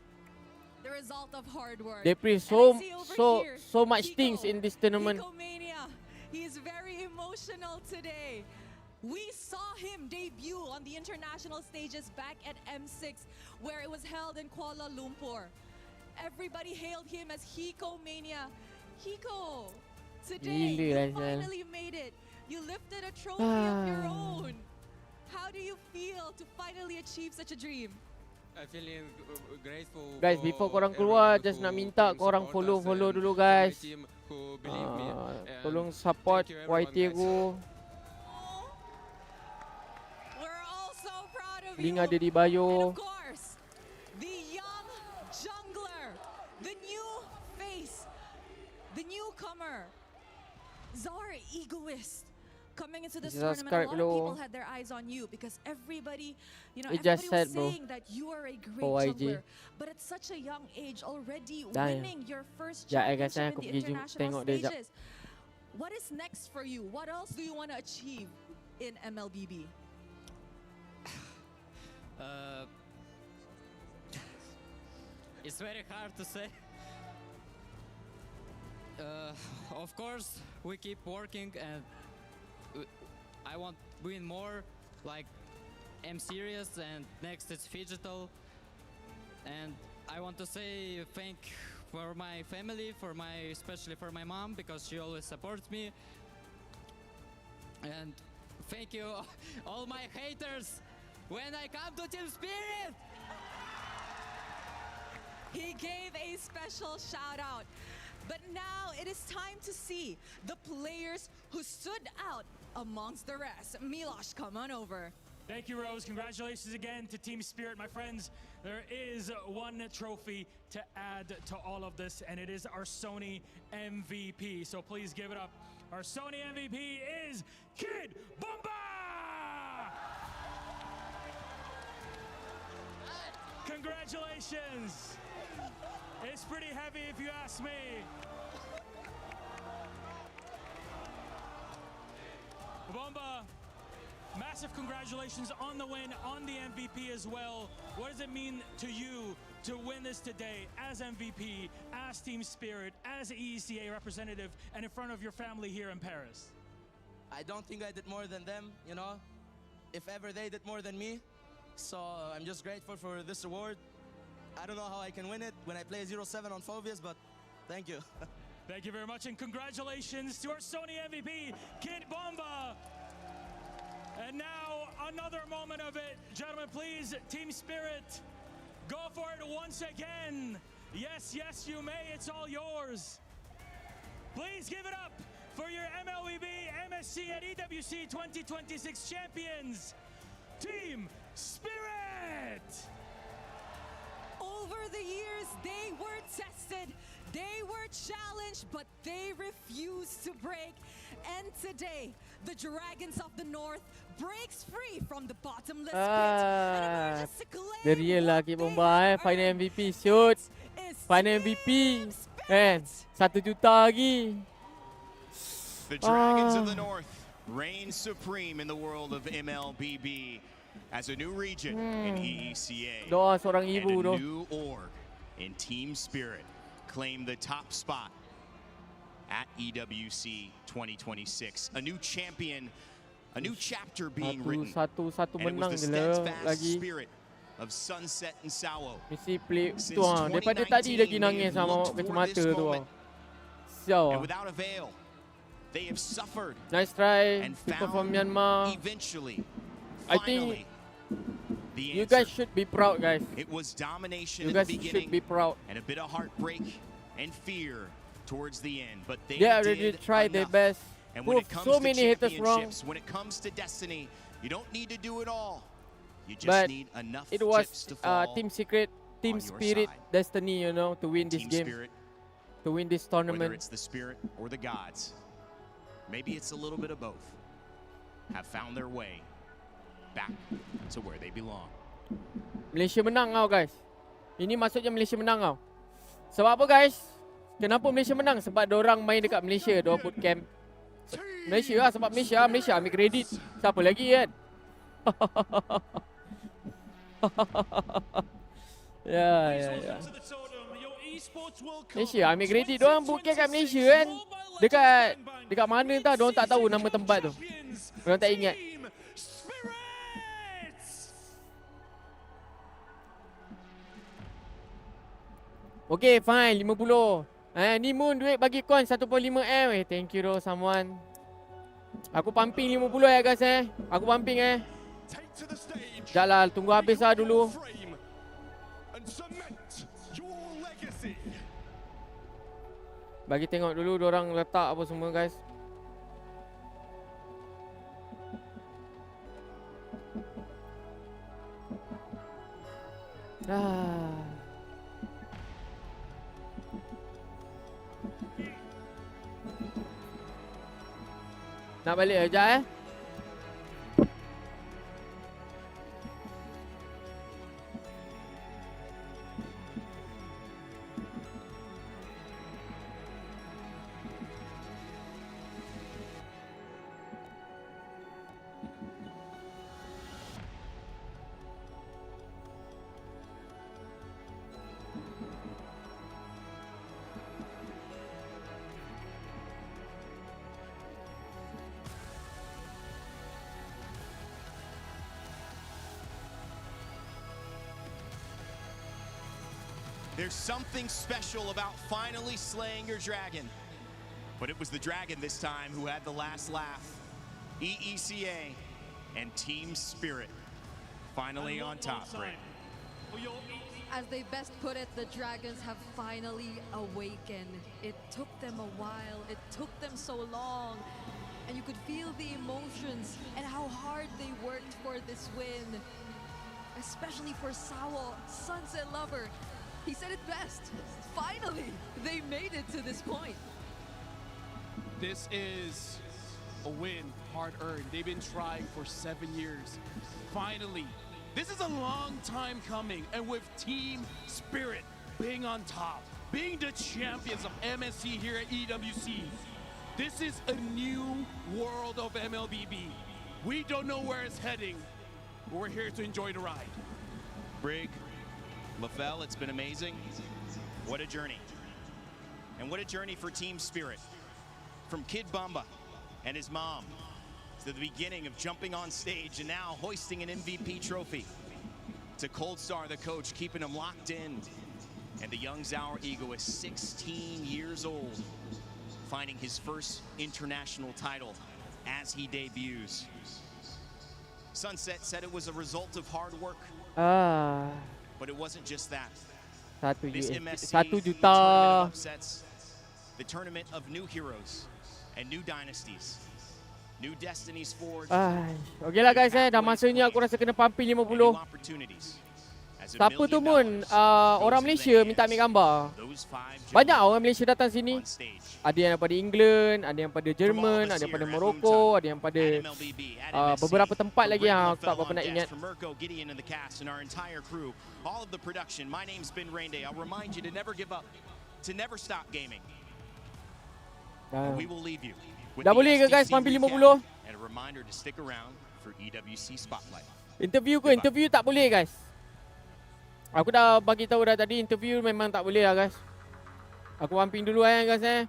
The result of hard work. They proved And I see over here, so much Hiko, things in this tournament. Hiko Mania. He is very emotional today. We saw him debut on the international stages back at M6, where it was held in Kuala Lumpur. Everybody hailed him as Hiko Mania. Hiko, today you finally made it. You lifted a trophy of your own. How do you feel to finally achieve such a dream? I'm feeling grateful. Guys, before korang keluar, just nak minta korang follow dulu guys. Tolong support YT aku. Link ada di bio. The young jungler, the new face, the newcomer, Zara Egoist. Coming into this tournament, a lot of people had their eyes on you because everybody, everybody was saying that you are a great jungler. But at such a young age, already winning your first championship in the international stages. What is next for you? What else do you want to achieve in MLBB? It's very hard to say. Of course, we keep working and I want to win more. Like M Series, and next it's Digital. And I want to say thank for my family, especially for my mom, because she always supports me. And thank you all my haters when I come to Team Spirit. He gave a special shout out. But now it is time to see the players who stood out amongst the rest. Milosh, come on over. Thank you, Rose. Congratulations again to Team Spirit, my friends. There is one trophy to add to all of this, and it is our Sony MVP. So please give it up. Our Sony MVP is Kid Bomba! Congratulations! It's pretty heavy if you ask me. Bomba, massive congratulations on the win, on the MVP as well. What does it mean to you to win this today as MVP, as Team Spirit, as EECA representative, and in front of your family here in Paris? I don't think I did more than them, you know. If ever they did more than me. So I'm just grateful for this award. I don't know how I can win it when I play 0-7 on Phobias, but thank you. Thank you very much, and congratulations to our Sony MVP, Kid Bomba. And now another moment of it. Gentlemen, please, Team Spirit, go for it once again. Yes, yes, you may. It's all yours. Please give it up for your MLBB, MSC, and EWC 2026 champions, Team Spirit. Over the years, they were tested, they were challenged, but they refused to break. And today, the Dragons of the North breaks free from the bottomless pit and emerges to claim The real lagi Bomba final MVP shoot. Final MVP. Kan 1 juta lagi. The Dragons of the North reign supreme in the world of MLBB as a new region in EECA. Doa seorang and ibu a tu. new org in Team Spirit claim the top spot at EWC 2026. A new champion, a new chapter being written. Satu And it menang was the je lah steadfast lagi. spirit of Sunset and Sawo. Mesti play Since tu ah. Daripada tadi lagi 2019, nangis they sama have looked for kacamata this tu ah. moment. Sial And ah. without avail, they have suffered Nice try. and People from found Myanmar. eventually, I think finally, the you answer. guys should be proud, guys. It was domination You in guys the should beginning be proud. and a bit of heartbreak and fear towards the end, but they They already did tried their enough. best. And when it Proved comes so to many haters wrong. championships, when it comes to destiny, you don't need to do it all. You just But need enough it was chips to fall. Team Secret, Team on your Spirit side. destiny, you know, to win this Team game, Spirit, to win this whether tournament. it's the spirit or the gods, maybe it's a little bit of both, have found their way back to where they belong. Malaysia menang tau guys. Ini maksudnya Malaysia menang tau. Sebab apa guys? Kenapa Malaysia menang? Sebab diorang main dekat Malaysia, diorang put camp Malaysia lah, sebab Malaysia ambil kredit. Siapa lagi kan? Ya. Malaysia ambil kredit, diorang put camp kat Malaysia kan. Dekat mana entah, diorang tak tahu nama tempat tu. Diorang tak ingat. Okay, fine. 50. Ni Moon duit bagi coin 1.5M. Thank you though someone. Aku pumping 50 ya guys Aku pumping Sekejap lah, tunggu habis lah dulu. Bagi tengok dulu diorang letak apa semua guys. Nak balik sekejap There's something special about finally slaying your dragon. But it was the dragon this time who had the last laugh. EECA and Team Spirit finally on top, Britt. As they best put it, the Dragons have finally awakened. It took them a while, it took them so long, and you could feel the emotions and how hard they worked for this win. Especially for Sao, Sunset Lover. He said it best. Finally, they made it to this point. This is a win, hard-earned. They've been trying for 7 years. Finally, this is a long time coming, and with Team Spirit being on top, being the champions of MSC here at EWC, this is a new world of MLBB. We don't know where it's heading, but we're here to enjoy the ride. Brig, LaFell, it's been amazing. What a journey. And what a journey for Team Spirit. From Kid Bamba and his mom to the beginning of jumping on stage and now hoisting an MVP trophy, to Cold Star, the coach, keeping him locked in, and the young Zauer Eagle is 16 years old, finding his first international title as he debuts. Sunset said it was a result of hard work, but it wasn't just that. This MSC, $1 the juta. tournament of upsets, the tournament of new heroes and new dynasties, new destinies forged. Okay lah guys, dah masanya aku rasa kena pumping 50. Siapa tu pun orang Malaysia minta ambil gambar. Banyak orang Malaysia datang sini. Ada yang daripada England, ada yang daripada Jerman, ada yang daripada Morocco, ada yang daripada beberapa tempat lagi yang aku tak berapa nak ingat. All of the production. My name's Ben Rainday. I'll remind you to never give up, to never stop gaming. We will leave you with Dah the boleh ke guys STC pumping recap 50? and a reminder to stick around for EWC Spotlight. Interview ke? Interview tak boleh guys. Aku dah bagi tahu dah tadi, interview memang tak boleh lah guys. Aku pumping dulu guys.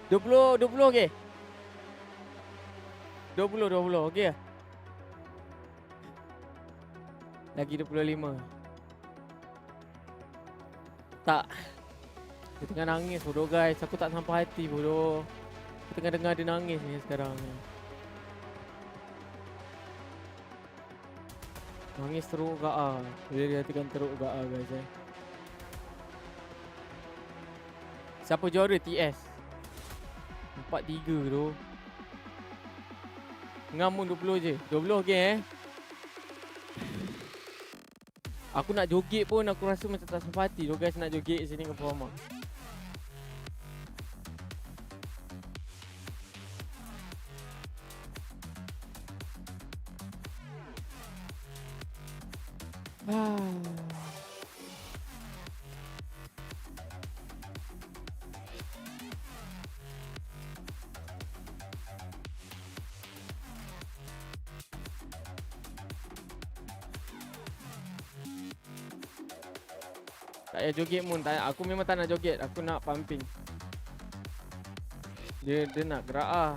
20 okey. 20 okey lah. Lagi 25. Tak. Dia tengah nangis bodoh guys. Aku tak sampai hati bodoh. Aku tengah dengar dia nangis ni sekarang ni. Nangis teruk gak ah. Dia hatikan teruk gak ah guys Siapa juara TS? 4-3 tu. Ngamun 20 je. 20 okey Aku nak joget pun aku rasa macam tak sampai hati tu guys nak joget sini dengan performa. Tak payah joget pun. Aku memang tak nak joget. Aku nak pumping. Dia nak gerak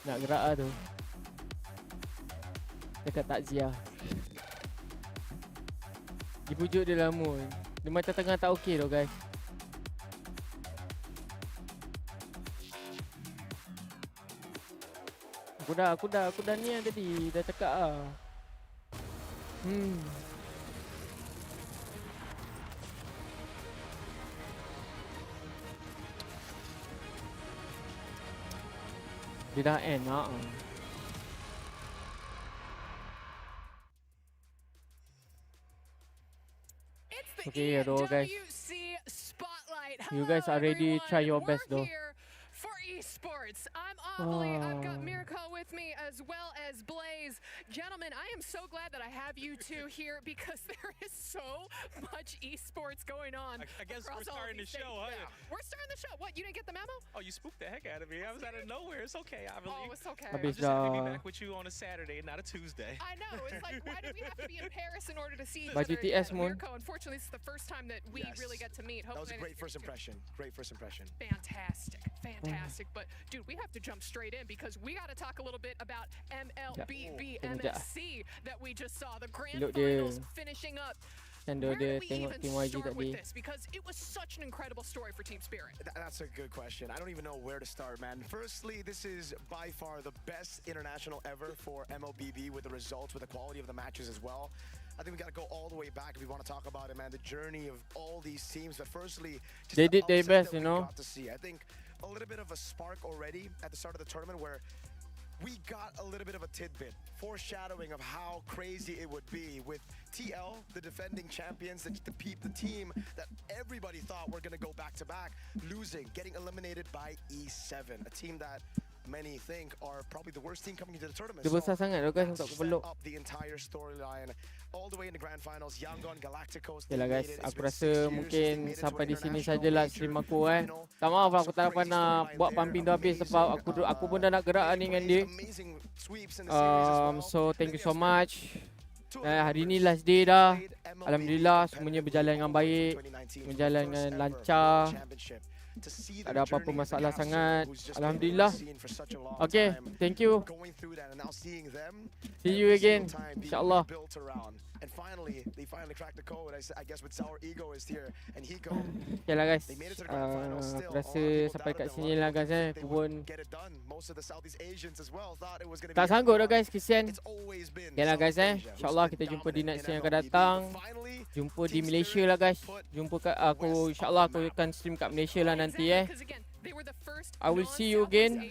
Nak gerak lah tu. Dekat takziah. Dipujuk dia lama. Dia macam tengah tak okey tau guys. Aku dah ni yang tadi. Dah cakap lah. Dia dah end lah. Okay, hello guys. You guys are ready. Try your best though. For esports, I'm Amelie. I've got Mirko with me as well as Blaze. Gentlemen, I am so glad that I have you two here because there is so much esports going on. I guess we're starting the show, huh? Yeah, we're starting the show. What, you didn't get the memo? Oh, you spooked the heck out of me. I was out of nowhere. It's okay, Amelie. Oh, it's okay. I'm just happy to be back with you on a Saturday, not a Tuesday. I know. It's like, why did we have to be in Paris in order to see each By other? GTS, Moon. Mirko, unfortunately, this is the first time that we really get to meet. That was a Hopefully great first impression. Great first impression. Fantastic. But dude, we have to jump straight in because we got to talk a little bit about MLBB MSC that we just saw, the grand finals finishing up. Where do we even start with this? Because it was such an incredible story for Team Spirit. That's a good question. I don't even know where to start, man. Firstly, this is by far the best international ever for MLBB with the results, with the quality of the matches as well. I think we got to go all the way back if we want to talk about it, man. The journey of all these teams. But firstly, just they the did their upset best, that you we know. got to see. I think a little bit of a spark already at the start of the tournament where we got a little bit of a tidbit, foreshadowing of how crazy it would be with TL, the defending champions, the team that everybody thought were going to go back-to-back, losing, getting eliminated by E7, a team that many think are probably the worst team coming into the tournament. Dia besar sangat tu guys untuk aku peluk. Up the entire storyline all the way in the grand finals. Yangon Galacticos. Yalah guys, aku rasa mungkin sampai di sini sajalah stream aku Tak maaf aku tak dapat nak buat pumping tu habis sebab aku pun dah nak gerak ni dengan dia. So thank you so much. Hari ni last day dah. Alhamdulillah semuanya berjalan dengan baik, berjalan dengan lancar. Tak ada apa-apa masalah sangat. Alhamdulillah. Okay, thank you. See you again, insyaAllah. And finally, they finally cracked the code. I guess with Sour Ego is here and Hiko. Okay lah guys. Aku rasa sampai kat sini lah guys Aku pun tak sanggup dah guys, kesian. Okay lah guys InsyaAllah kita jumpa di next yang akan datang. Jumpa di Malaysia lah guys. Jumpa kat aku, InsyaAllah aku akan stream kat Malaysia lah nanti I will see you again.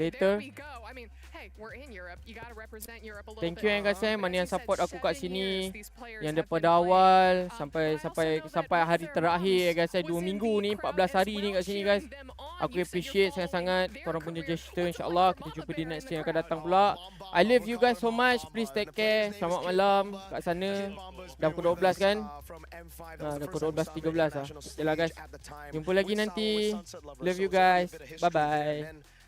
Later. Thank you guys mana yang support aku kat sini, yang daripada awal sampai hari terakhir guys 2 minggu ni, 14 hari ni kat sini guys. Aku appreciate sangat-sangat korang punya gesture. InsyaAllah kita jumpa di next yang akan datang pula. I love you guys so much. Please take care. Selamat malam kat sana. Dah pukul 12 kan? Dah pukul 12.13 lah. Okay lah guys, jumpa lagi nanti. Love you guys. Bye bye.